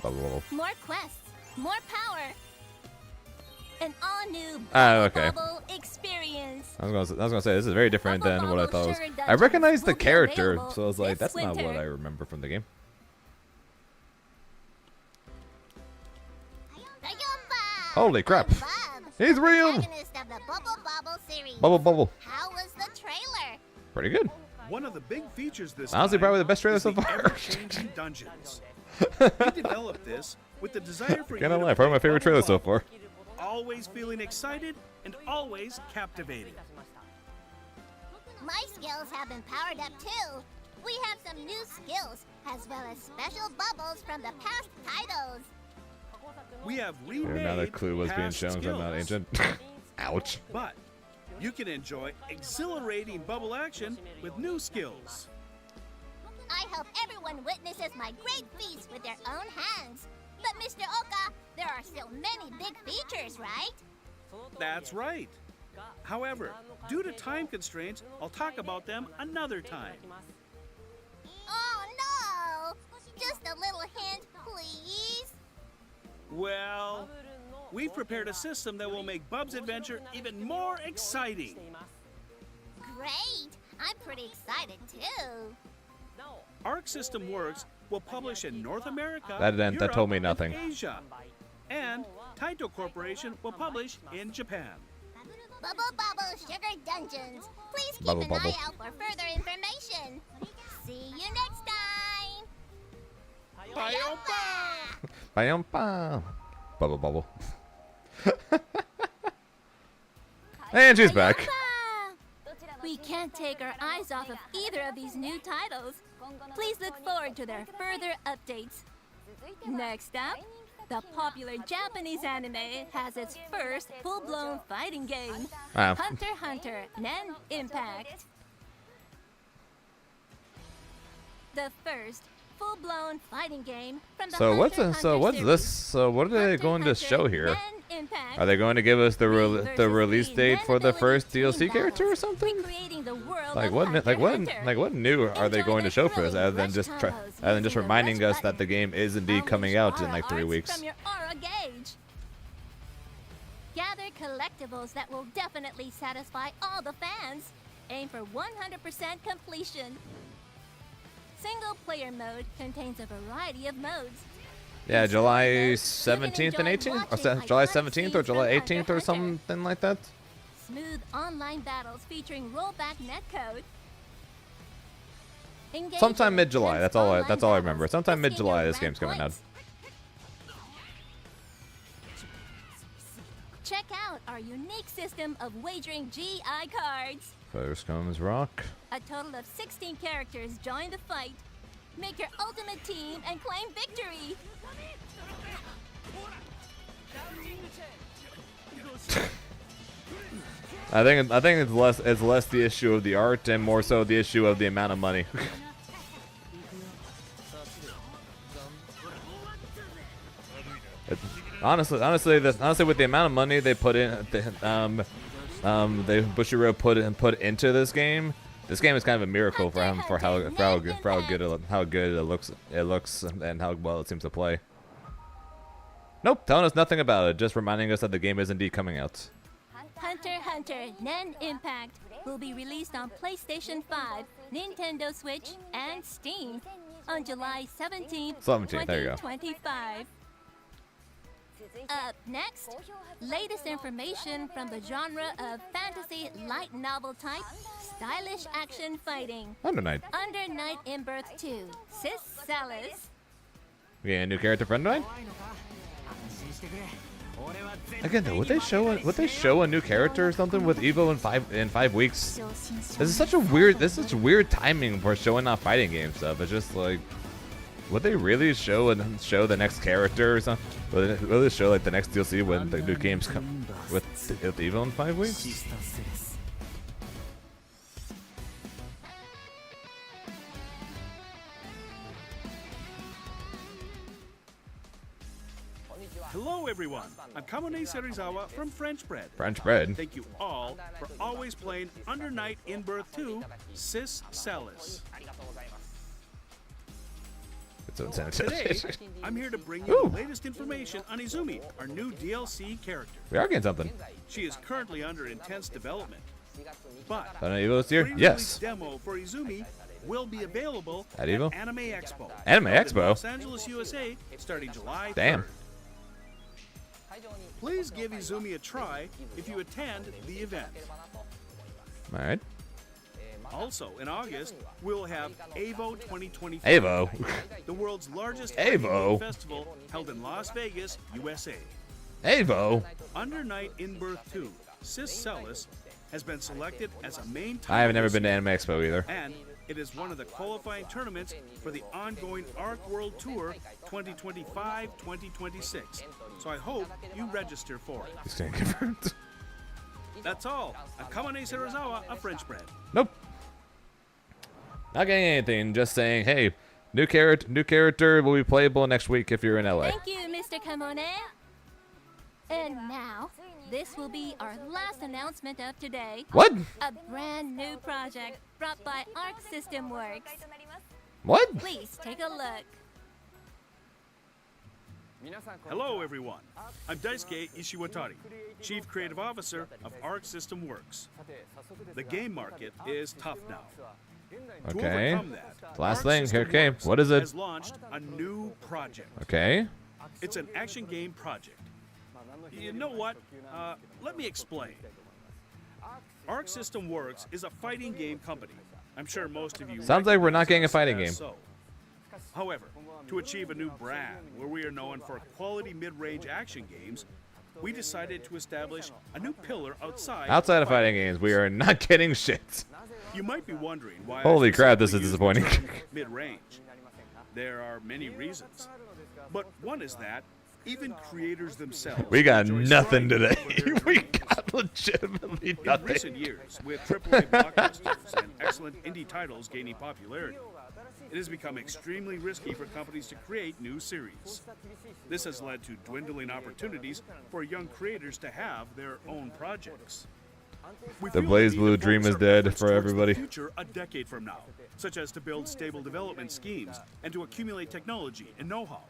Bubble Bubble. More quests, more power. An all-new Okay. Bubble experience. I was gonna say this is very different than what I thought it was. Sugar I Dungeons recognize the will be character, available so I was like, this that's not what winter. I remember from the game. Holy crap! He's real. Protagonist of the Bubble Bobble series. Bubble Bubble. How was the trailer? Pretty good. One of the big features this Honestly, time probably the best trailer is so the far. ever-changing dungeons. We developed this with the desire for you Can't to lie, probably my favorite trailer so far. always feeling excited and always captivated. My skills have been powered up too. We have some new skills, as well as special bubbles from the past titles. We have Yeah, remade now that clue was being past shown because I'm not skills. ancient. Ouch. But you can enjoy exhilarating bubble action with new skills. I hope everyone witnesses my great feats with their own hands. But Mr. Oka, there are still many big features, right? That's right. However, due to time constraints, I'll talk about them another time. Oh no! Just a little hint, please. Well, we've prepared a system that will make Bub's adventure even more exciting. Great! I'm pretty excited too. Arc System Works will publish in North America, That told me Europe, nothing. and Asia. And Taito Corporation will publish in Japan. Bubble Bubble Sugar Dungeons. Please keep Bubble an Bubble. eye out for further information. See you next time. Bam, Bubble Bubble. And she's back. We can't take our eyes off of either of these new titles. Please look forward to their further updates. Next up, the popular Japanese anime has its first full-blown fighting game. Wow. Hunter x Hunter Nen Impact. The first full-blown fighting game from the So what's Hunter x Hunter what's series. this? So what are they going to show here? Nen Impact. Are they going to give us the versus release three date Nen for the first ability team DLC character or battles, something? recreating the world Like of what Hunter x Hunter. what new are they going to show for us other than just reminding us that the game is indeed coming out in like 3 weeks? From your aura gauge. Gather collectibles that will definitely satisfy all the fans. Aim for 100% completion. Single player mode contains a variety of modes. Yeah, July 17th and 18th? Or July 17th or July 18th or something like that? Smooth online battles featuring rollback netcode. Engage Sometime in mid-July. intense That's all I online remember. battles Sometime to mid-July steal this game's coming out. points. Check out our unique system of wagering GI cards. First comes Rock. A total of 16 characters join the fight. Make your ultimate team and claim victory. I think it's less the issue of the art and more so the issue of the amount of money. Honestly, with the amount of money they put in, Bushiroad put into this game is kind of a miracle for how good it looks and how well it seems to play. Nope, telling us nothing about it, just reminding us that the game is indeed coming out. Hunter x Hunter Nen Impact will be released on PlayStation 5, Nintendo Switch, and Steam on July 17th, 2025. Up next, latest information from the genre of fantasy light novel type, stylish action fighting. Under Night in Birth 2, Sis Salis. We get a new character friend of mine? Again, though, would they show a new character or something with Evo in 5 weeks? This is such weird timing for showing off fighting game stuff. It's just like, would they really show the next character or something? Would they really show like the next DLC when the new games come with Evo in 5 weeks? Hello, everyone. I'm Kamone Serizawa from French Bread. French Bread. Thank you all for always playing Under Night in Birth 2, Sis Salis. Today, I'm here to bring you the latest information on Izumi, our new DLC character. We are getting something. She is currently under intense development. But Evo this year? pre-release Yes. demo for Izumi will be available At Evo? Anime Expo. Anime held in Expo? Los Angeles, USA, starting July 3rd. Damn. Please give Izumi a try if you attend the event. All right. Also, in August, we'll have Evo 2025. Evo. The world's largest Evo. festival held in Las Vegas, USA. Evo. Under Night in Birth 2, Sis Salis has been selected as a main I have never title been to Anime Expo either. and it is one of the qualifying tournaments for the ongoing Arc World Tour 2025-2026. So I hope you register for it. He's getting confirmed. That's all. I'm Kamane Serizawa of French Bread. Nope. Not getting anything. Just saying, hey, new character will be playable next week if you're in LA. Thank you, Mr. Kamone. And now, this will be our last announcement of today. What? A brand new project brought by Arc System Works. What? Please take a look. Hello, everyone. I'm Daisuke Ishiwatari, Chief Creative Officer of Arc System Works. The game market is tough now. To Okay. overcome that, Last Arc thing. System Okay. Works What is it? has launched a new project. Okay. It's an action game project. You know what? Let me explain. Arc System Works is a fighting game company. I'm sure most of you. Sounds like we're not recognize getting a us fighting as game. so. However, to achieve a new brand where we are known for quality mid-range action games, we decided to establish a new pillar outside Outside of fighting games, we are not getting shit. You might be wondering why. Holy I crap, this is specifically use the disappointing. term mid-range. There are many reasons, but one is that even creators themselves. We got enjoy nothing striving today. for their We got legitimately In nothing. recent years, with AAA blockbusters and excellent indie titles gaining popularity, it has become extremely risky for companies to create new series. This has led to dwindling opportunities for young creators to have their own projects. We The feel Blaze need Blue to dream focus is our dead efforts for towards the everybody. future a decade from now, such as to build stable development schemes and to accumulate technology and know-how.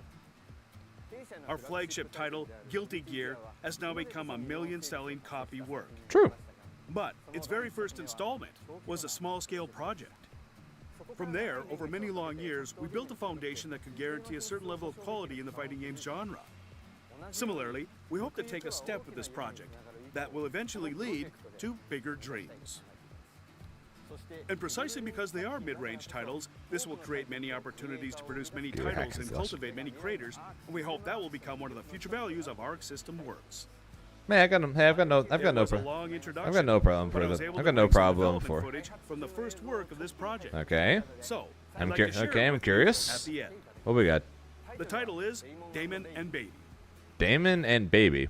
Our flagship title, Guilty Gear, has now become a million-selling copy work. True. But its very first installment was a small-scale project. From there, over many long years, we built a foundation that could guarantee a certain level of quality in the fighting games genre. Similarly, we hope to take a step with this project that will eventually lead to bigger dreams. And precisely because they are mid-range titles, this will create many opportunities to produce many Dude, titles hack and and cultivate many creators, and we hope that will become one of the future values of Arc System Works. Man, I've got no problem for this. I've got no problem for. Footage from the first work of this project. Okay. So, I'm I'd like to share it I'm with you curious. At the end. What we got? The title is Damon and Baby. Damon and Baby.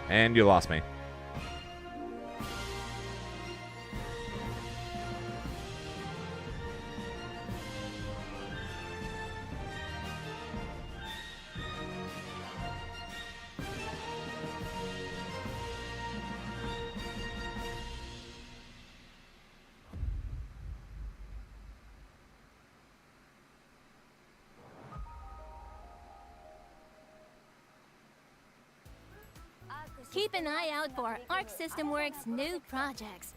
And you lost me. Keep an eye out for Arc System Works' new projects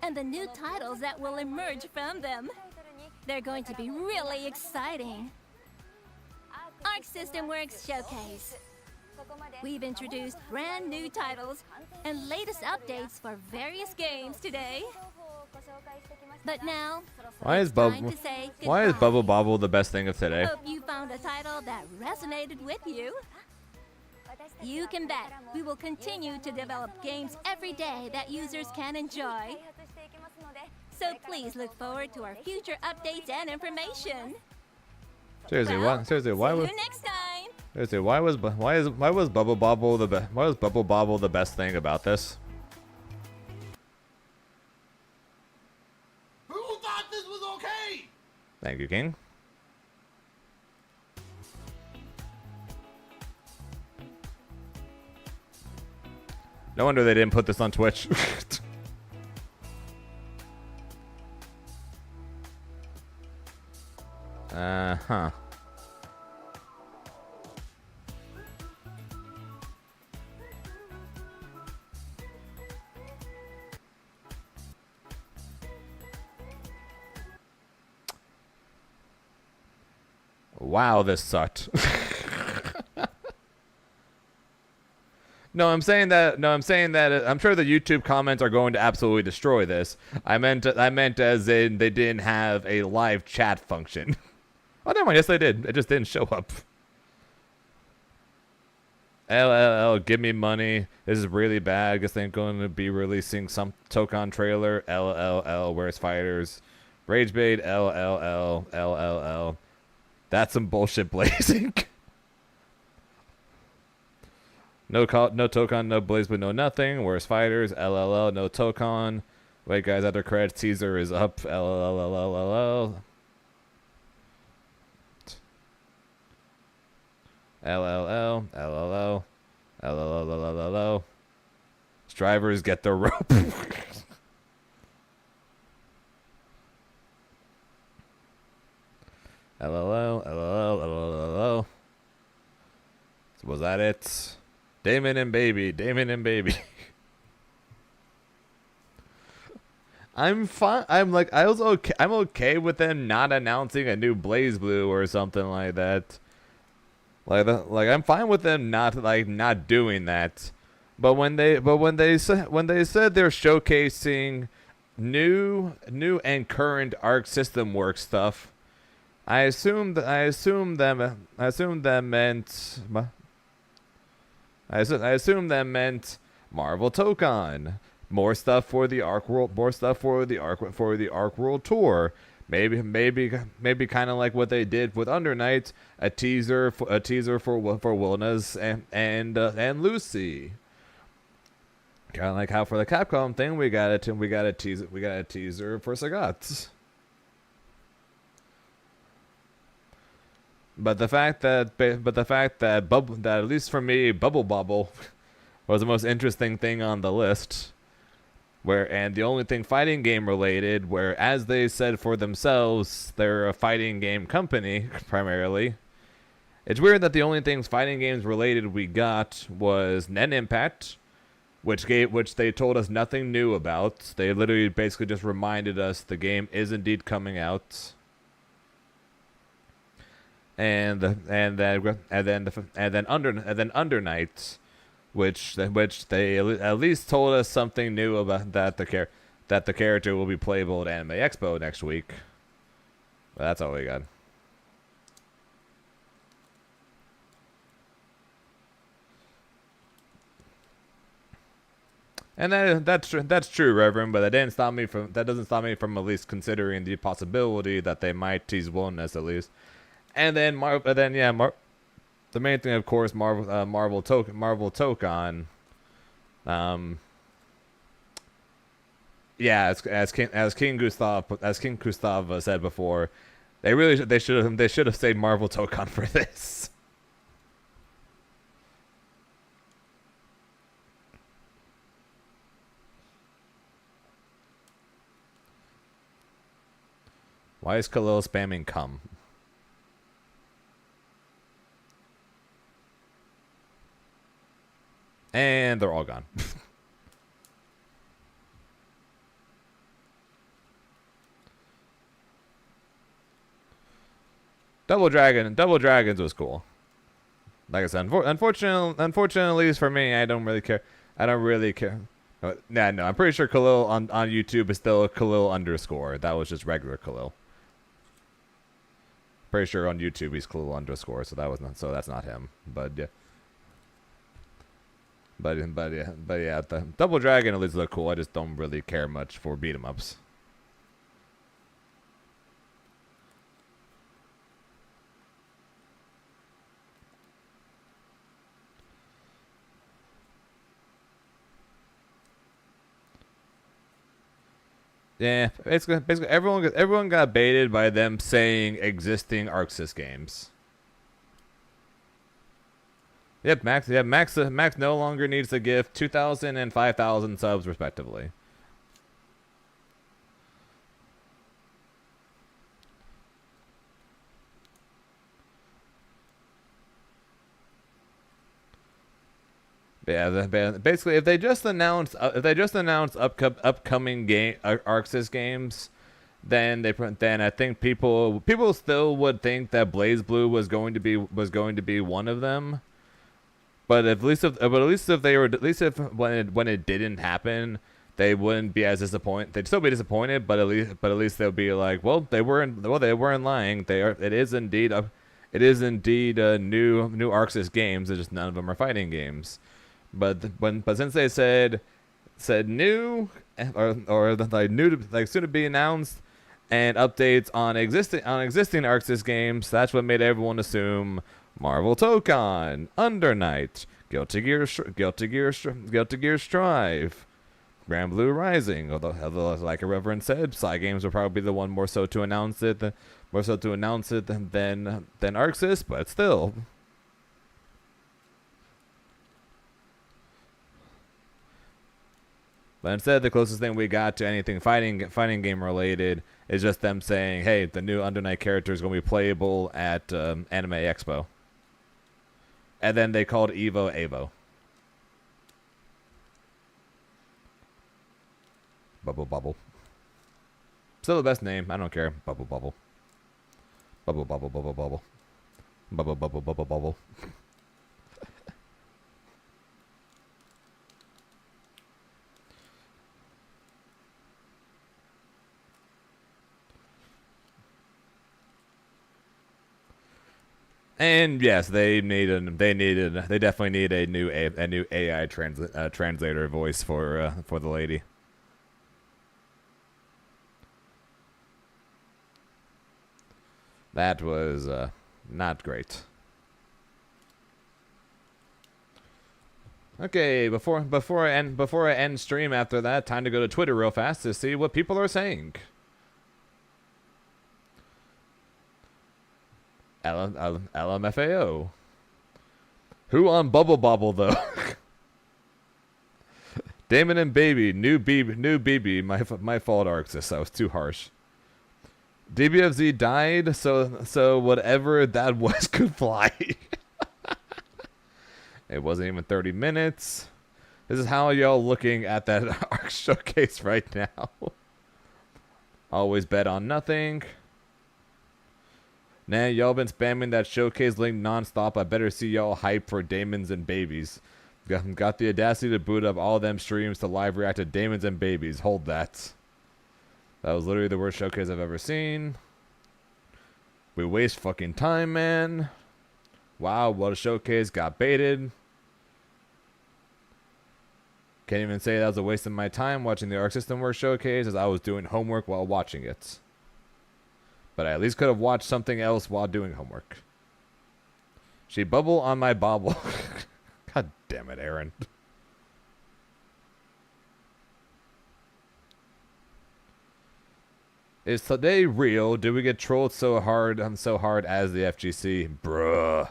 and the new titles that will emerge from them. They're going to be really exciting. Arc System Works Showcase. We've introduced brand new titles and latest updates for various games today. But now, Why is time to say goodbye. Bubble Bobble the best thing of today? Hope you found a title that resonated with you. You can bet we will continue to develop games every day that users can enjoy. So please look forward to our future updates and information. Seriously, Well, why see was you next time. seriously why was Bubble Bobble the best thing about this? Who thought this was okay? Thank you, King. No wonder they didn't put this on Twitch. Huh. Wow, this sucked. No, I'm saying that. I'm sure the YouTube comments are going to absolutely destroy this. I meant as in they didn't have a live chat function. Oh, never mind. Yes, they did. It just didn't show up. LLL, give me money. This is really bad. I guess they're going to be releasing some Tokon trailer. LLL, where's fighters? Ragebait. LLL, LLL. That's some bullshit blazing. No Tokon, no Blaze, but no nothing. Where's fighters? LLL, no Tokon. Wait, guys, after credits, teaser is up. LLL. LLL. Strivers get the rope. LLL. Was that it? Damon and Baby. I'm fine. I'm okay with them not announcing a new Blaze Blue or something like that. Like I'm fine with them not doing that. But when they said they're showcasing new and current Arc System Works stuff, I assumed that meant Marvel Tokon, more stuff for the Arc World, Arc World tour. Maybe kind of like what they did with Undernight, a teaser for Wilna's and Lucy. Kind of like how for the Capcom thing we got a teaser for Sagat. But the fact that at least for me, Bubble Bobble was the most interesting thing on the list. And the only thing fighting game related, where as they said for themselves, they're a fighting game company primarily. It's weird that the only things fighting games related we got was Nen Impact, which they told us nothing new about. They literally basically just reminded us the game is indeed coming out. And then Undernight, which they at least told us something new about that the character will be playable at Anime Expo next week. But that's all we got. And that's true, Reverend. But that doesn't stop me from at least considering the possibility that they might tease wellness at least. And then the main thing, of course, Marvel Tokon. Yeah, as King Gustav said before, they should have saved Marvel Tokon for this. Why is Khalil spamming come? And they're all gone. Double Dragons was cool. Like I said, unfortunately for me, I don't really care. No, I'm pretty sure Khalil on YouTube is still Khalil _ That was just regular Khalil. Pretty sure on YouTube he's Khalil _, so that's not him. But yeah. But yeah, the Double Dragon at least look cool. I just don't really care much for beat 'em ups. Yeah, basically everyone got baited by them saying existing arcsys games. Yep, Max no longer needs to give 2,000 and 5,000 subs respectively. Yeah, basically, if they just announced upcoming arcsys games, then I think people still would think that BlazBlue was going to be one of them. But at least if when it didn't happen, they wouldn't be as disappointed. They'd still be disappointed, but at least they'll be like, well, they weren't lying. It is indeed new arcsys games. It's just none of them are fighting games. But since they said new or like new, like soon to be announced, and updates on existing arcsys games, that's what made everyone assume Marvel Tokon, Under Night, Guilty Gear Strive, Grand Blue Rising. Although like a Reverend said, Cygames will probably be the one more so to announce it than arcsys, but still. But instead, the closest thing we got to anything fighting game related is just them saying, "Hey, the new Under Night character is going to be playable at Anime Expo," and then they called Evo Avo. Bubble. Still the best name. I don't care. Bubble. Bubble. And yes, they definitely need a new AI translator voice for the lady. That was not great. Okay, before I end stream after that, time to go to Twitter real fast to see what people are saying. LMFAO. Who on Bubble Bobble though? Damon and Baby, new BB. My fault, Arcsys. That was too harsh. DBFZ died, so whatever that was could fly. It wasn't even 30 minutes. This is how y'all looking at that ARC showcase right now. Always bet on nothing. Nah, y'all been spamming that showcase link nonstop. I better see y'all hype for Damons and Babies. Got the audacity to boot up all them streams to live react to Damons and Babies. Hold that. That was literally the worst showcase I've ever seen. We waste fucking time, man. Wow, what a showcase. Got baited. Can't even say that was a waste of my time watching the Arc System Works showcase, as I was doing homework while watching it. But I at least could have watched something else while doing homework. She bubble on my bobble. God damn it, Aaron. Is today real? Did we get trolled so hard as the FGC? Bruh.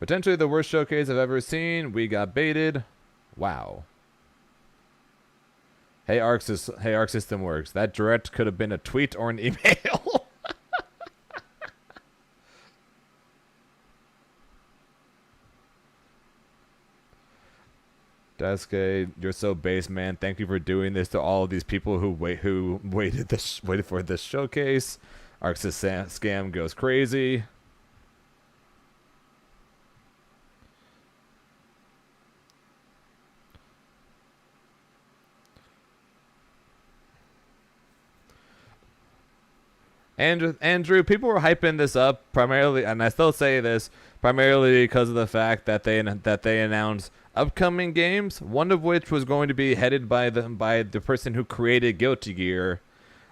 Potentially the worst showcase I've ever seen. We got baited. Wow. Hey Arc System Works. That direct could have been a tweet or an email. Daisuke, you're so base, man. Thank you for doing this to all of these people who waited for this showcase. Arcsys scam goes crazy. Andrew, people were hyping this up primarily, and I still say this primarily because of the fact that they announced upcoming games, one of which was going to be headed by the person who created Guilty Gear,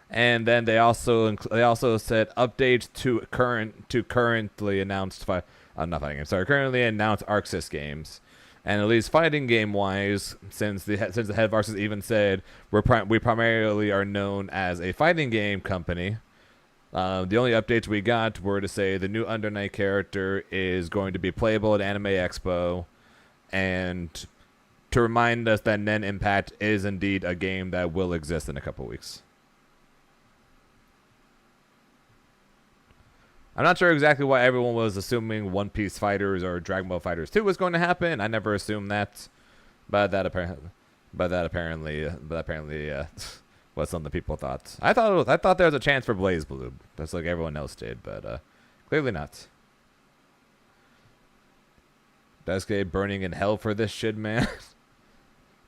and then they also said updates to currently announced currently announced arcsys games. And at least fighting game wise, since the head of arcsys even said we primarily are known as a fighting game company. The only updates we got were to say the new Under Night character is going to be playable at Anime Expo, and to remind us that Nen Impact is indeed a game that will exist in a couple weeks. I'm not sure exactly why everyone was assuming One Piece Fighters or Dragon Ball Fighters 2 was going to happen. I never assumed that, but that apparently was something people thought. I thought there was a chance for Blaze Blue, just like everyone else did, but clearly not. Daisuke burning in hell for this shit, man.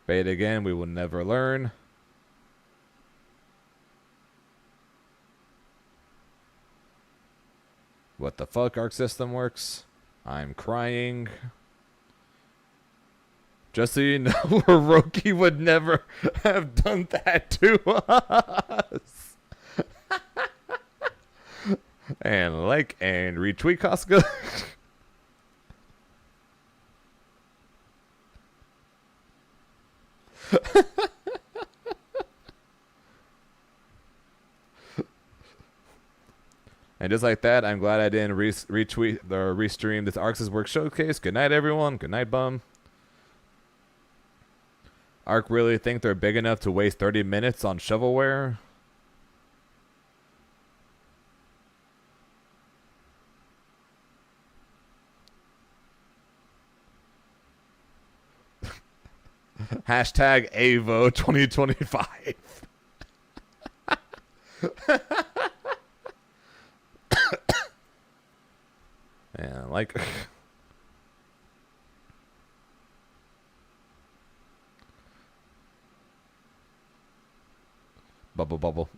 Bait again, we will never learn. What the fuck, Arc System Works? I'm crying. Just so you know, Hiroki would never have done that to us. And like and retweet Costco. And just like that, I'm glad I didn't retweet or restream this Arcsys Works showcase. Good night, everyone. Good night, bum. Arc really think they're big enough to waste 30 minutes on shovelware? Hashtag AVO 2025. Yeah, like... Bubble.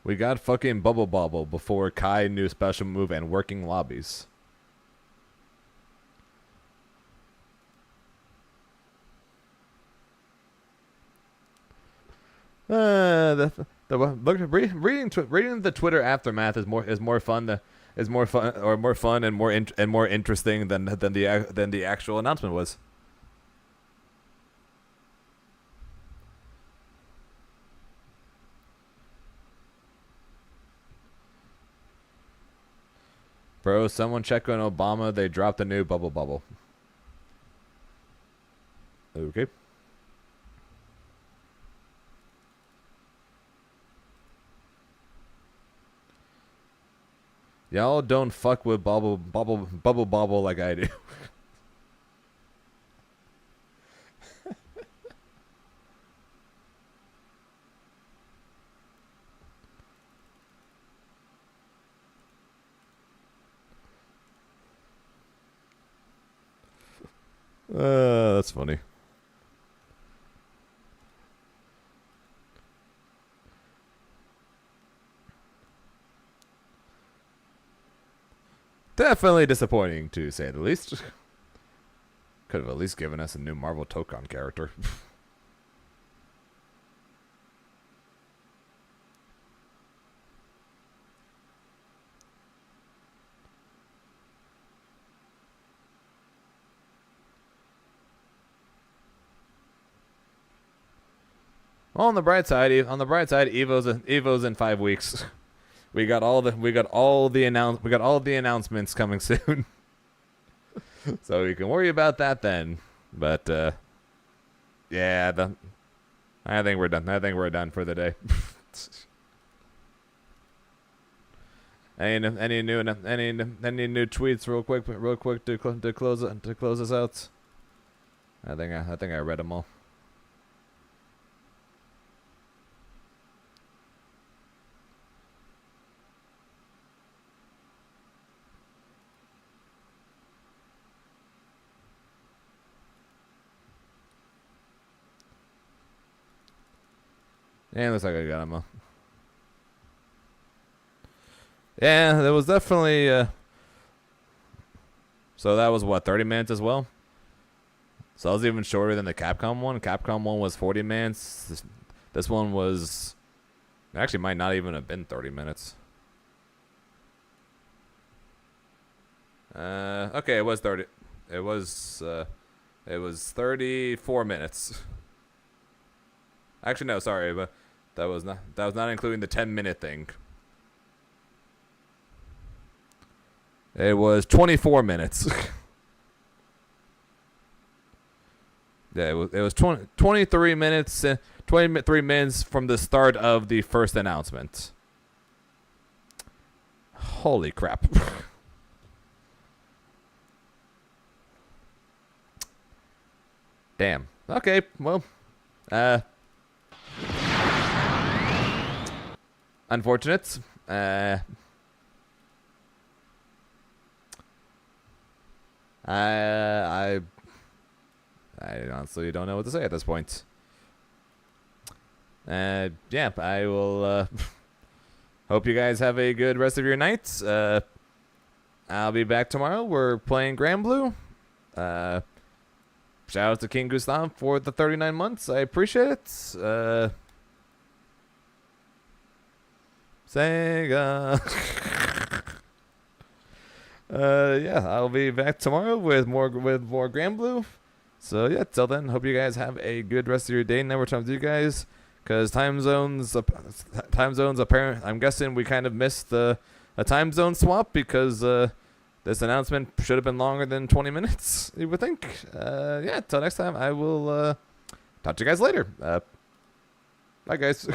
We got fucking Bubble Bobble before Kai knew special move and working lobbies. Reading the Twitter aftermath is more fun and more interesting than the actual announcement was. Bro, someone check on Obama. They dropped a new Bubble. Okay. Y'all don't fuck with bubble like I do. That's funny. Definitely disappointing, to say the least. Could have at least given us a new Marvel Tokon character. Well, on the bright side, Evo's in 5 weeks. We got all the announcements coming soon. So we can worry about that then. But yeah, I think we're done. I think we're done for the day. Any new tweets real quick to close us out? I think I read them all. Yeah, looks like I got him all. Yeah, there was definitely so that was what, 30 minutes as well? So that was even shorter than the Capcom one. Capcom one was 40 minutes. This one was actually might not even have been 30 minutes. Okay, it was 30. It was 34 minutes. Actually, no, sorry, but that was not including the 10-minute thing. It was 24 minutes. Yeah, it was 23 minutes 23 minutes from the start of the first announcement. Holy crap. Damn. Okay, well, unfortunate. I honestly don't know what to say at this point. Yeah, I will hope you guys have a good rest of your night. I'll be back tomorrow. We're playing Grand Blue. Shout out to King Gustav for the 39 months. I appreciate it. Sega. Yeah, I'll be back tomorrow with more Grand Blue. So yeah, till then, hope you guys have a good rest of your day. Never time to you guys, because time zones apparent. I'm guessing we kind of missed a time zone swap because this announcement should have been longer than 20 minutes. You would think. Yeah, till next time, I will talk to you guys later. Bye, guys.